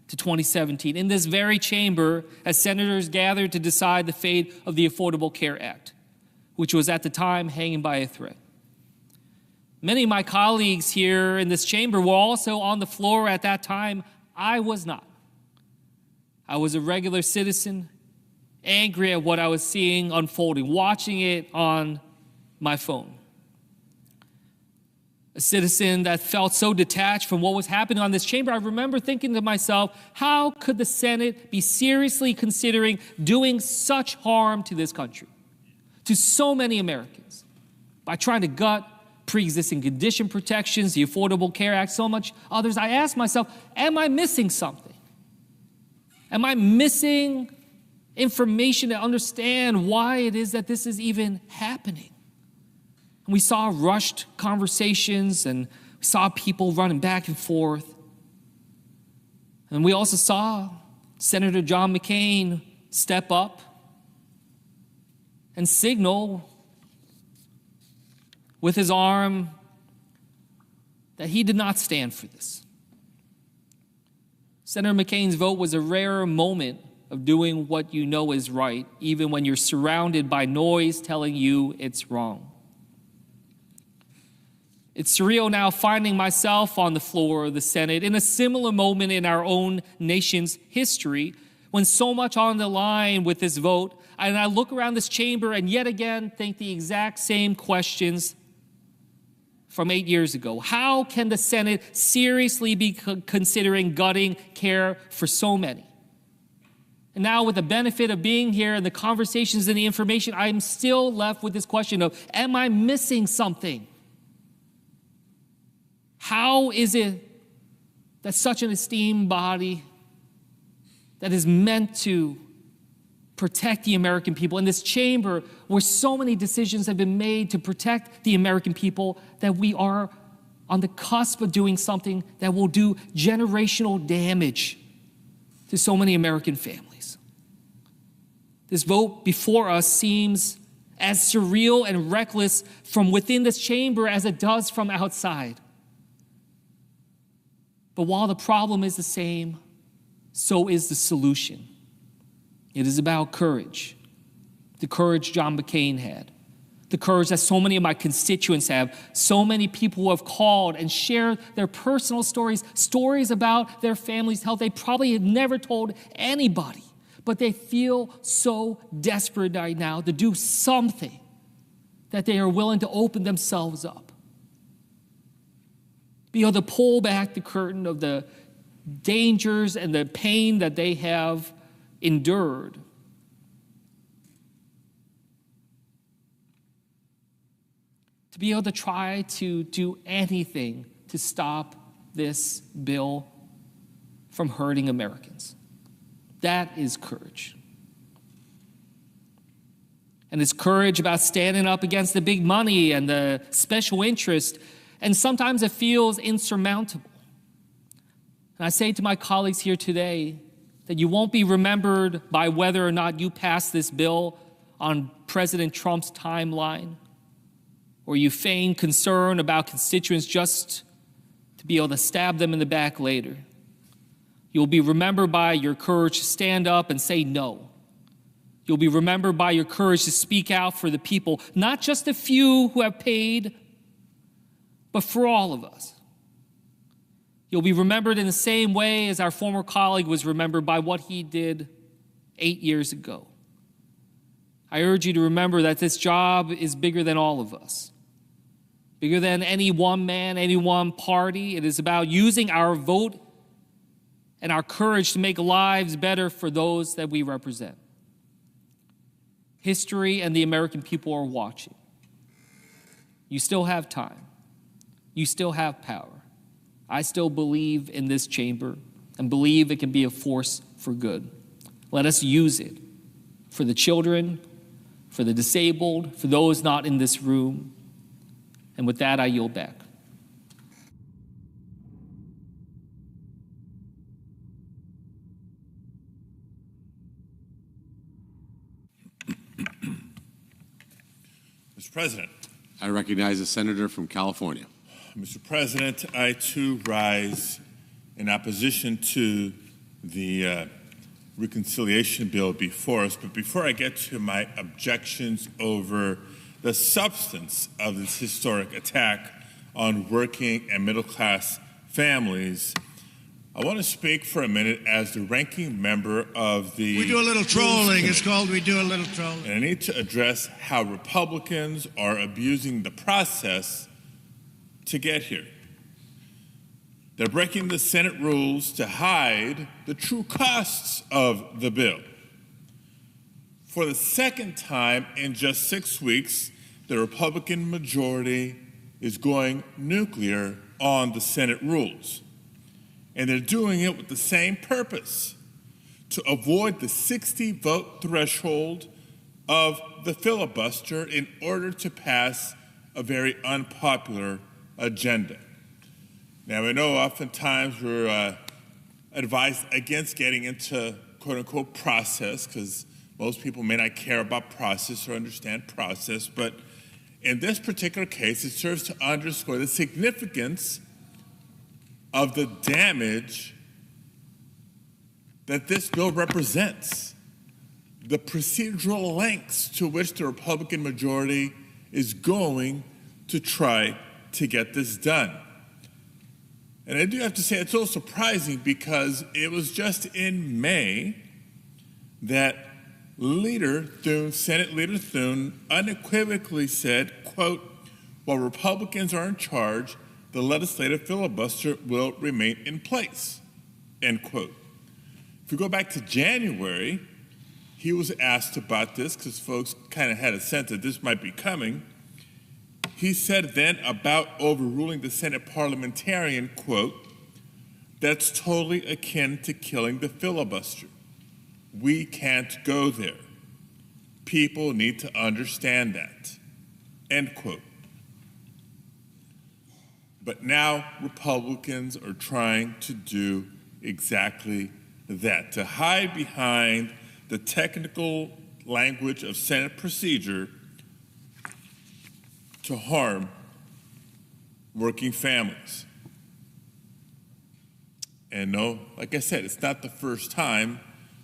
R: to 2017, in this very chamber, as senators gather to decide the fate of the Affordable Care Act. which was at the time hanging by a thread. Many of my colleagues here in this chamber were also on the floor at that time. I was not. I was a regular citizen, angry at what I was seeing unfolding, watching it on my phone. A citizen that felt so detached from what was happening on this chamber. I remember thinking to myself, how could the Senate be seriously considering doing such harm to this country, to so many Americans, by trying to gut pre-existing condition protections, the Affordable Care Act, so much others? I asked myself, am I missing something? Am I missing information to understand why it is that this is even happening? And we saw rushed conversations, and we saw people running back and forth. And we also saw Senator John McCain step up and signal with his arm that he did not stand for this. Senator McCain's vote was a rare moment of doing what you know is right, even when you're surrounded by noise telling you it's wrong. It's surreal now finding myself on the floor of the Senate in a similar moment in our own nation's history, when so much on the line with this vote, and I look around this chamber and yet again think the exact same questions from 8 years ago. How can the Senate seriously be considering gutting care for so many? And now, with the benefit of being here and the conversations and the information, I'm still left with this question of, am I missing something? How is it that such an esteemed body that is meant to protect the American people, in this chamber where so many decisions have been made to protect the American people, that we are on the cusp of doing something that will do generational damage to so many American families? This vote before us seems as surreal and reckless from within this chamber as it does from outside. But while the problem is the same, so is the solution. It is about courage. The courage John McCain had. The courage that so many of my constituents have. So many people who have called and shared their personal stories, stories about their family's health they probably have never told anybody. But they feel so desperate right now to do something that they are willing to open themselves up. Be able to pull back the curtain of the dangers and the pain that they have endured. To be able to try to do anything to stop this bill from hurting Americans. That is courage. And it's courage about standing up against the big money and the special interest, and sometimes it feels insurmountable. And I say to my colleagues here today that you won't be remembered by whether or not you pass this bill on President Trump's timeline, or you feign concern about constituents just to be able to stab them in the back later. You'll be remembered by your courage to stand up and say no. You'll be remembered by your courage to speak out for the people, not just the few who have paid, but for all of us. You'll be remembered in the same way as our former colleague was remembered by what he did 8 years ago. I urge you to remember that this job is bigger than all of us, bigger than any one man, any one party. It is about using our vote and our courage to make lives better for those that we represent. History and the American people are watching. You still have time. You still have power. I still believe in this chamber and believe it can be a force for good. Let us use it for the children, for the disabled, for those not in this room. And with that, I yield back.
C: Mr. President.
T: I recognize the senator from California.
C: Mr. President, I too rise in opposition to the reconciliation bill before us. But before I get to my objections over the substance of this historic attack on working and middle-class families, I want to speak for a minute as the ranking member of the...
B: We do a little trolling. It's called We Do a Little Trolling.
C: And I need to address how Republicans are abusing the process to get here. They're breaking the Senate rules to hide the true costs of the bill. For the second time in just 6 weeks, the Republican majority is going nuclear on the Senate rules. And they're doing it with the same purpose, to avoid the 60-vote threshold of the filibuster in order to pass a very unpopular agenda. Now, I know oftentimes we're advised against getting into quote-unquote process, because most people may not care about process or understand process, but in this particular case, it serves to underscore the significance of the damage that this bill represents, the procedural lengths to which the Republican majority is going to try to get this done. And I do have to say it's so surprising because it was just in May that Senate Leader Thune unequivocally said, quote, while Republicans are in charge, the legislative filibuster will remain in place, end quote. If we go back to January, he was asked about this because folks kind of had a sense that this might be coming. He said then about overruling the Senate parliamentarian, quote, that's totally akin to killing the filibuster. We can't go there. People need to understand that, end quote. But now Republicans are trying to do exactly that, to hide behind the technical language of Senate procedure to harm working families. And no, like I said, it's not the first time.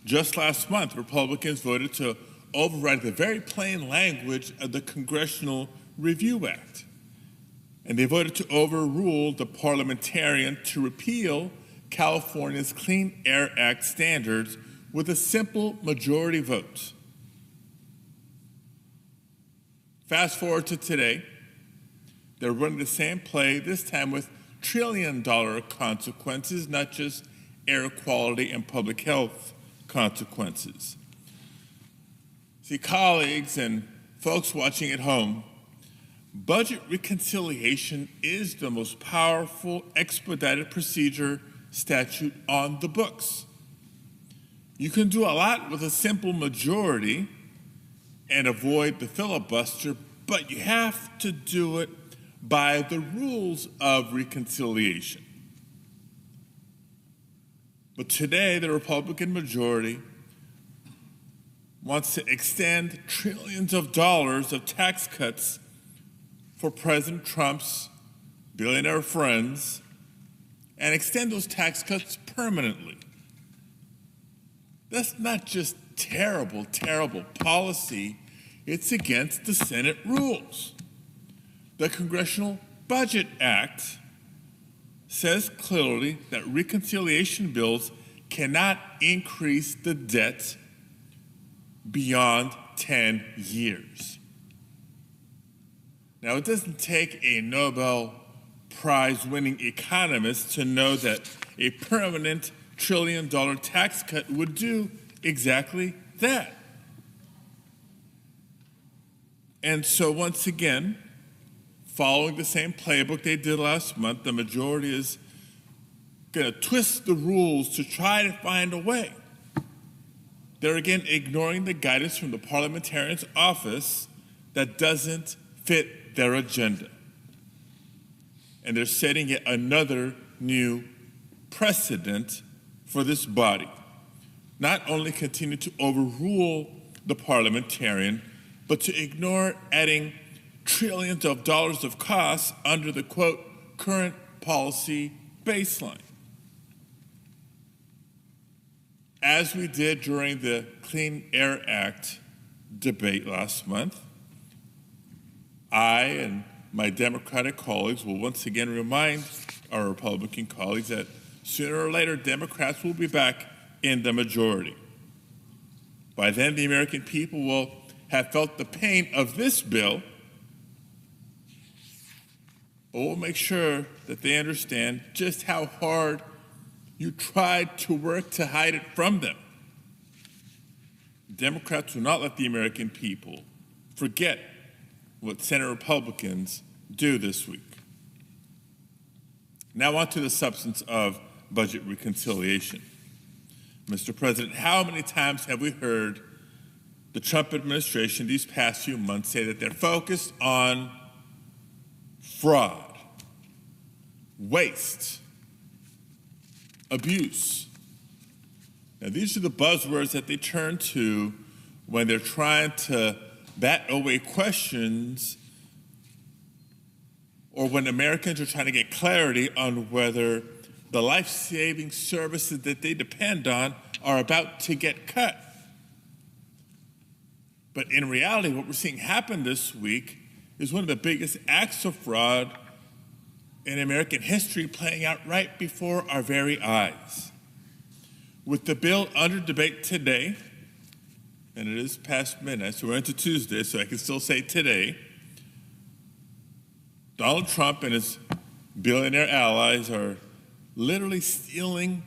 C: Just last month, Republicans voted to override the very plain language of the Congressional Review Act. And they voted to overrule the parliamentarian to repeal California's Clean Air Act standards with a simple majority vote. Fast forward to today, they're running the same play, this time with trillion-dollar consequences, not just air quality and public health consequences. See, colleagues and folks watching at home, budget reconciliation is the most powerful expedited procedure statute on the books. You can do a lot with a simple majority and avoid the filibuster, but you have to do it by the rules of reconciliation. But today, the Republican majority wants to extend trillions of dollars of tax cuts for President Trump's billionaire friends and extend those tax cuts permanently. That's not just terrible, terrible policy, it's against the Senate rules. The Congressional Budget Act says clearly that reconciliation bills cannot increase the debt beyond 10 years. Now, it doesn't take a Nobel Prize-winning economist to know that a permanent trillion-dollar tax cut would do exactly that. And so once again, following the same playbook they did last month, the majority is going to twist the rules to try to find a way. They're again ignoring the guidance from the parliamentarian's office that doesn't fit their agenda. And they're setting yet another new precedent for this body. Not only continue to overrule the parliamentarian, but to ignore adding trillions of dollars of costs under the, quote, current policy baseline. As we did during the Clean Air Act debate last month, I and my Democratic colleagues will once again remind our Republican colleagues that sooner or later Democrats will be back in the majority. By then, the American people will have felt the pain of this bill, but we'll make sure that they understand just how hard you tried to work to hide it from them. Democrats will not let the American people forget what Senate Republicans do this week. Now on to the substance of budget reconciliation. Mr. President, how many times have we heard the Trump administration these past few months say that they're focused on fraud, waste, abuse? Now, these are the buzzwords that they turn to when they're trying to bat away questions or when Americans are trying to get clarity on whether the life-saving services that they depend on are about to get cut. But in reality, what we're seeing happen this week is one of the biggest acts of fraud in American history playing out right before our very eyes. With the bill under debate today, and it is past midnight, so we're into Tuesday, so I can still say today, Donald Trump and his billionaire allies are literally stealing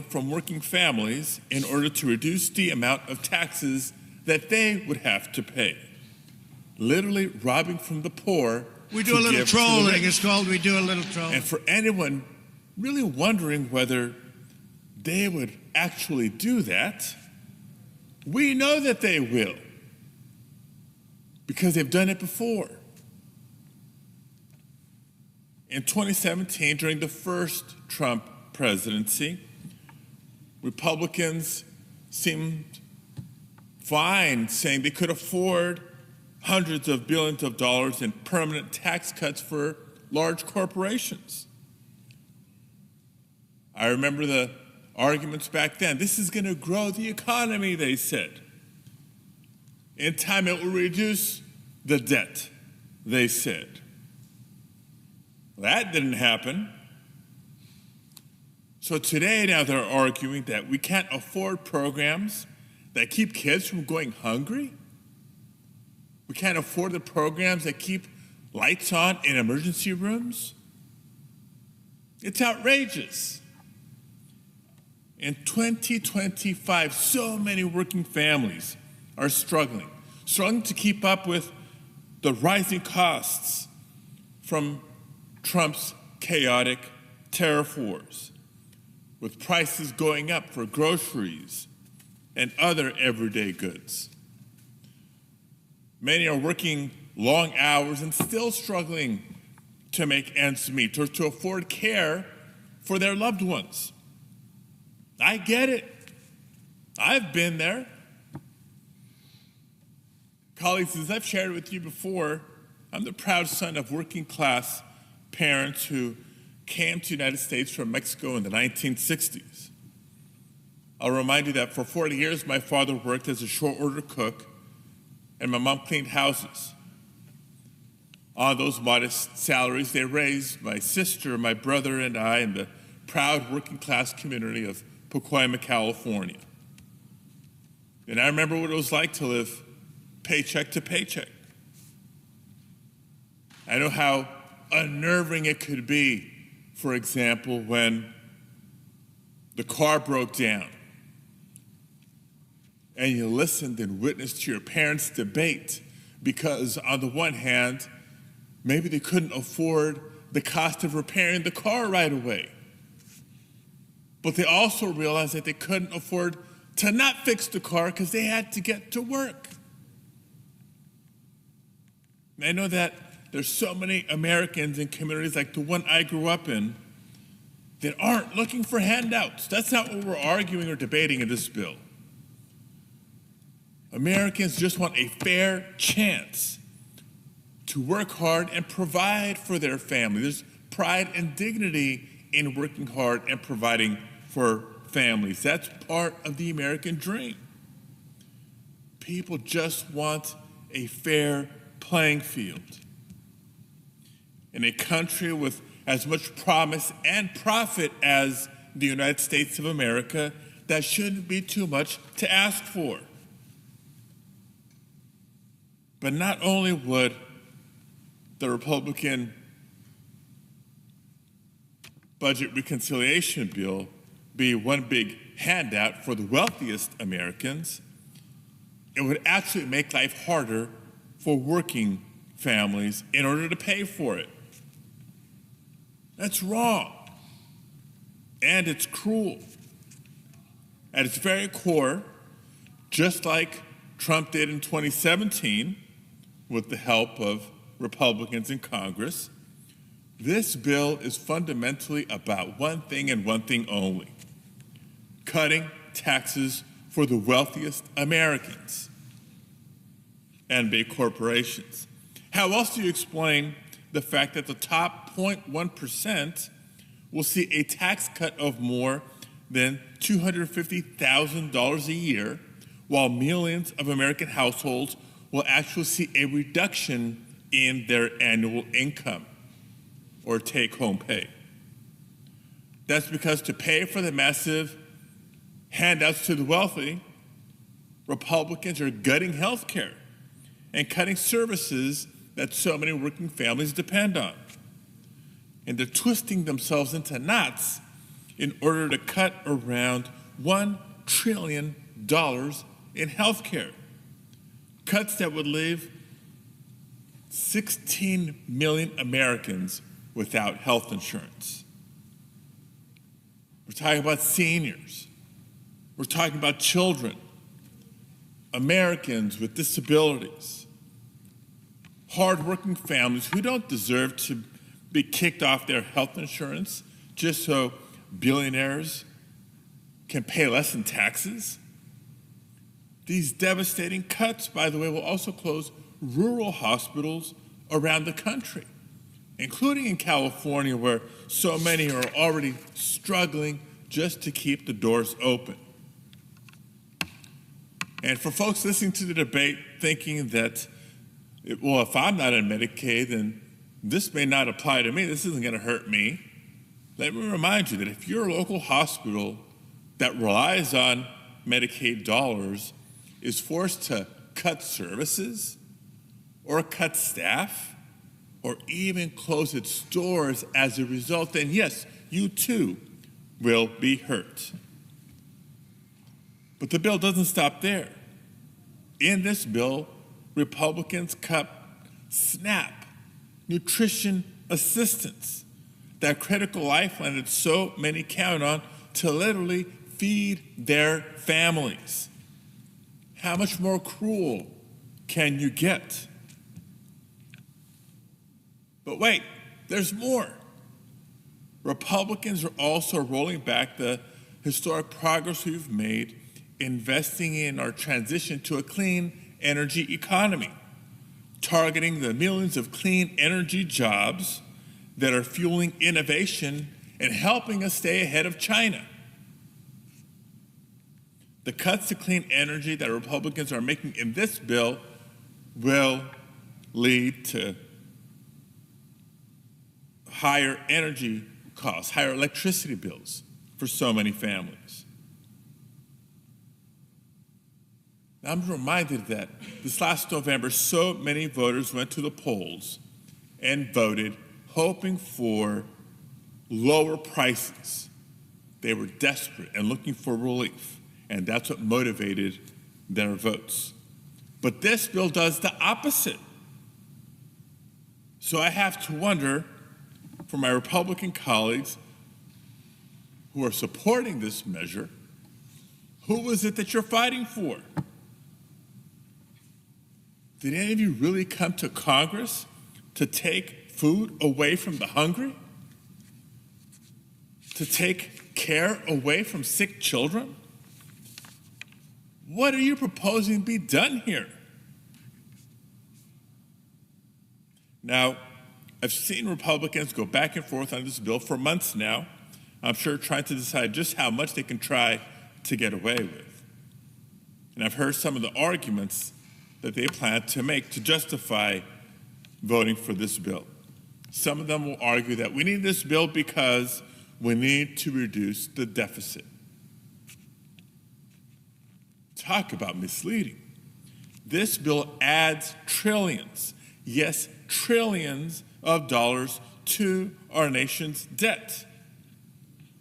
C: from working families in order to reduce the amount of taxes that they would have to pay. Literally robbing from the poor.
B: We do a little trolling. It's called we do a little trolling.
C: And for anyone really wondering whether they would actually do that, we know that they will, because they've done it before. In 2017, during the first Trump presidency, Republicans seemed fine, saying they could afford hundreds of billions of dollars in permanent tax cuts for large corporations. I remember the arguments back then. This is going to grow the economy, they said. In time, it will reduce the debt, they said. That didn't happen. So today, now they're arguing that we can't afford programs that keep kids from going hungry. We can't afford the programs that keep lights on in emergency rooms. It's outrageous. In 2025, so many working families are struggling to keep up with the rising costs from Trump's chaotic tariff wars, with prices going up for groceries and other everyday goods. Many are working long hours and still struggling to make ends meet or to afford care for their loved ones. I get it. I've been there. Colleagues, as I've shared with you before, I'm the proud son of working class parents who came to the United States from Mexico in the 1960s. I'll remind you that for 40 years, my father worked as a short order cook and my mom cleaned houses. On those modest salaries, they raised my sister, my brother, and I in the proud working class community of Pacoima, California. And I remember what it was like to live paycheck to paycheck. I know how unnerving it could be, for example, when the car broke down and you listened and witnessed to your parents' debate because, on the one hand, maybe they couldn't afford the cost of repairing the car right away. But they also realized that they couldn't afford to not fix the car because they had to get to work. And I know that there's so many Americans in communities like the one I grew up in that aren't looking for handouts. That's not what we're arguing or debating in this bill. Americans just want a fair chance to work hard and provide for their family. There's pride and dignity in working hard and providing for families. That's part of the American dream. People just want a fair playing field. In a country with as much promise and profit as the United States of America, that shouldn't be too much to ask for. But not only would the Republican budget reconciliation bill be one big handout for the wealthiest Americans, it would actually make life harder for working families in order to pay for it. That's wrong. And it's cruel. At its very core, just like Trump did in 2017 with the help of Republicans in Congress, this bill is fundamentally about one thing and one thing only: cutting taxes for the wealthiest Americans and big corporations. How else do you explain the fact that the top 0.1% will see a tax cut of more than $250,000 a year, while millions of American households will actually see a reduction in their annual income or take-home pay? That's because to pay for the massive handouts to the wealthy, Republicans are gutting health care and cutting services that so many working families depend on. And they're twisting themselves into knots in order to cut around $1 trillion in health care. Cuts that would leave 16 million Americans without health insurance. We're talking about seniors. We're talking about children, Americans with disabilities, hardworking families who don't deserve to be kicked off their health insurance just so billionaires can pay less in taxes. These devastating cuts, by the way, will also close rural hospitals around the country, including in California, where so many are already struggling just to keep the doors open. And for folks listening to the debate thinking that, well, if I'm not on Medicaid, then this may not apply to me, this isn't going to hurt me. Let me remind you that if your local hospital that relies on Medicaid dollars is forced to cut services or cut staff or even close its doors as a result, then yes, you too will be hurt. But the bill doesn't stop there. In this bill, Republicans cut SNAP, nutrition assistance, that critical lifeline that so many count on to literally feed their families. How much more cruel can you get? But wait, there's more. Republicans are also rolling back the historic progress we've made investing in our transition to a clean energy economy, targeting the millions of clean energy jobs that are fueling innovation and helping us stay ahead of China. The cuts to clean energy that Republicans are making in this bill will lead to higher energy costs, higher electricity bills for so many families. Now, I'm reminded that this last November, so many voters went to the polls and voted hoping for lower prices. They were desperate and looking for relief, and that's what motivated their votes. But this bill does the opposite. So I have to wonder, for my Republican colleagues who are supporting this measure, who is it that you're fighting for? Did any of you really come to Congress to take food away from the hungry? To take care away from sick children? What are you proposing be done here? Now, I've seen Republicans go back and forth on this bill for months now, I'm sure trying to decide just how much they can try to get away with. And I've heard some of the arguments that they plan to make to justify voting for this bill. Some of them will argue that we need this bill because we need to reduce the deficit. Talk about misleading. This bill adds trillions, yes, trillions of dollars to our nation's debt.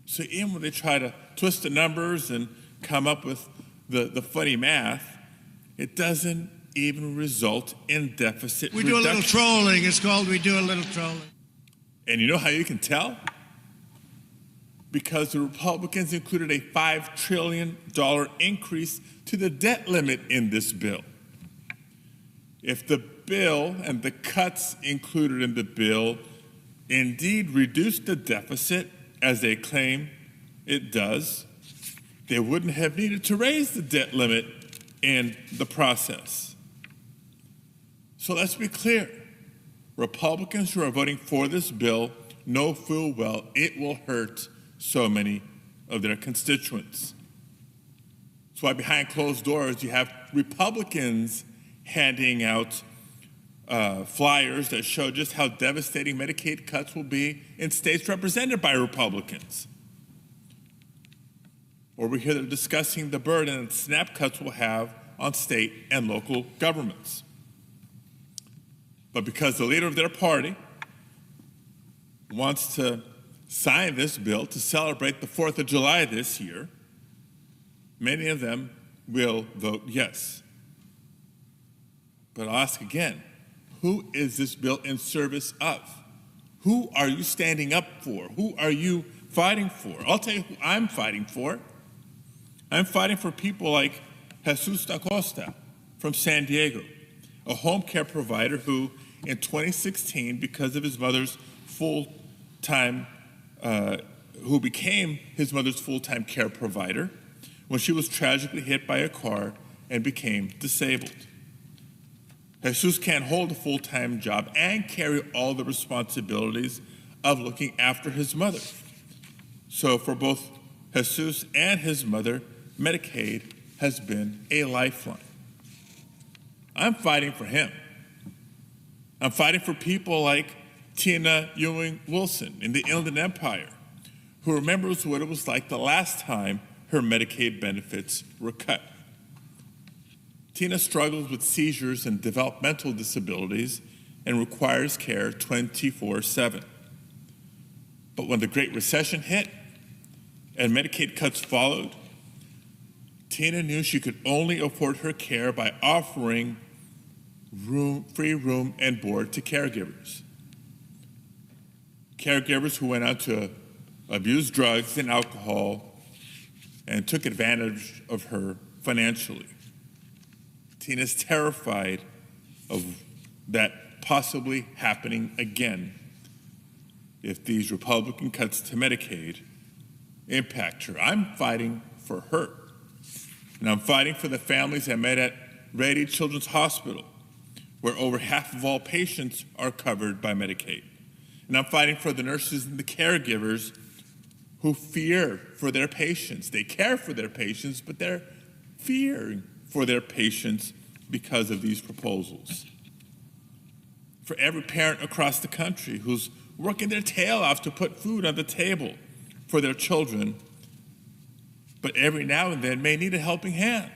C: So even when they try to twist the numbers and come up with the funny math, it doesn't even result in deficit
B: We do a little trolling. It's called we do a little trolling.
C: And you know how you can tell? Because the Republicans included a $5 trillion increase to the debt limit in this bill. If the bill and the cuts included in the bill indeed reduce the deficit, as they claim it does, they wouldn't have needed to raise the debt limit in the process. So let's be clear. Republicans who are voting for this bill know full well it will hurt so many of their constituents. That's why behind closed doors you have Republicans handing out flyers that show just how devastating Medicaid cuts will be in states represented by Republicans. Or we hear they're discussing the burden that SNAP cuts will have on state and local governments. But because the leader of their party wants to sign this bill to celebrate the 4th of July this year, many of them will vote yes. But I'll ask again, who is this bill in service of? Who are you standing up for? Who are you fighting for? I'll tell you who I'm fighting for. I'm fighting for people like Jesus da Costa from San Diego, a home care provider who in 2016, because of his mother's full-time, who became his mother's full-time care provider when she was tragically hit by a car and became disabled. Jesus can't hold a full-time job and carry all the responsibilities of looking after his mother. So for both Jesus and his mother, Medicaid has been a lifeline. I'm fighting for him. I'm fighting for people like Tina Ewing Wilson in the Inland Empire, who remembers what it was like the last time her Medicaid benefits were cut. Tina struggles with seizures and developmental disabilities and requires care 24/7. But when the Great Recession hit and Medicaid cuts followed, Tina knew she could only afford her care by offering free room and board to caregivers. Caregivers who went out to abuse drugs and alcohol and took advantage of her financially. Tina's terrified of that possibly happening again if these Republican cuts to Medicaid impact her. I'm fighting for her. And I'm fighting for the families I met at Rady Children's Hospital, where over half of all patients are covered by Medicaid. And I'm fighting for the nurses and the caregivers who fear for their patients. They care for their patients, but they're fearing for their patients because of these proposals. For every parent across the country who's working their tail off to put food on the table for their children, but every now and then may need a helping hand.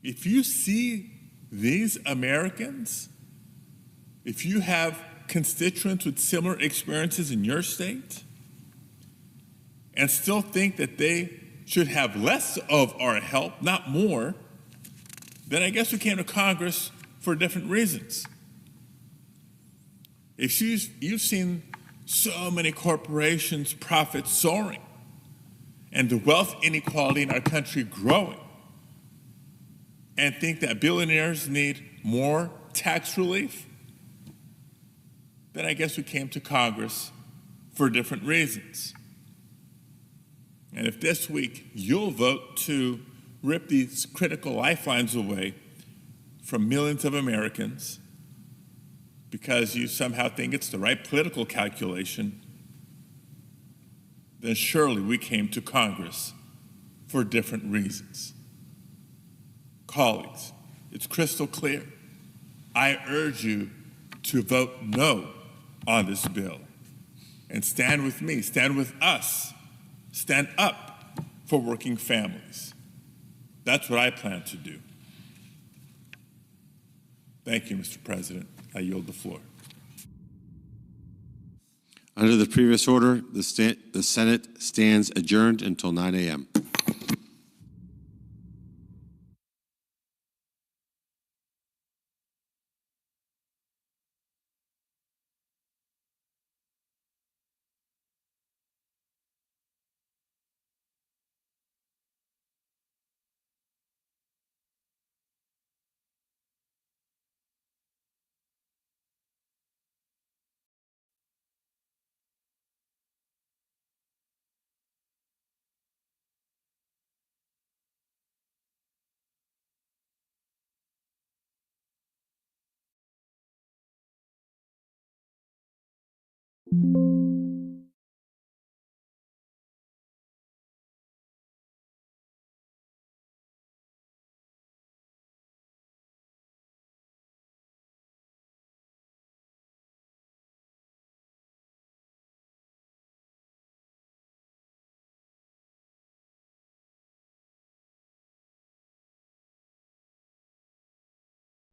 C: If you see these Americans, if you have constituents with similar experiences in your state, and still think that they should have less of our help, not more, then I guess we came to Congress for different reasons. If you've seen so many corporations' profits soaring and the wealth inequality in our country growing, and think that billionaires need more tax relief, then I guess we came to Congress for different reasons. And if this week you'll vote to rip these critical lifelines away from millions of Americans because you somehow think it's the right political calculation, then surely we came to Congress for different reasons. Colleagues, it's crystal clear. I urge you to vote no on this bill and stand with me, stand with us, stand up for working families. That's what I plan to do. Thank you, Mr. President. I yield the floor.
T: Under the previous order, the Senate stands adjourned until 9 a.m.
D: Thank you.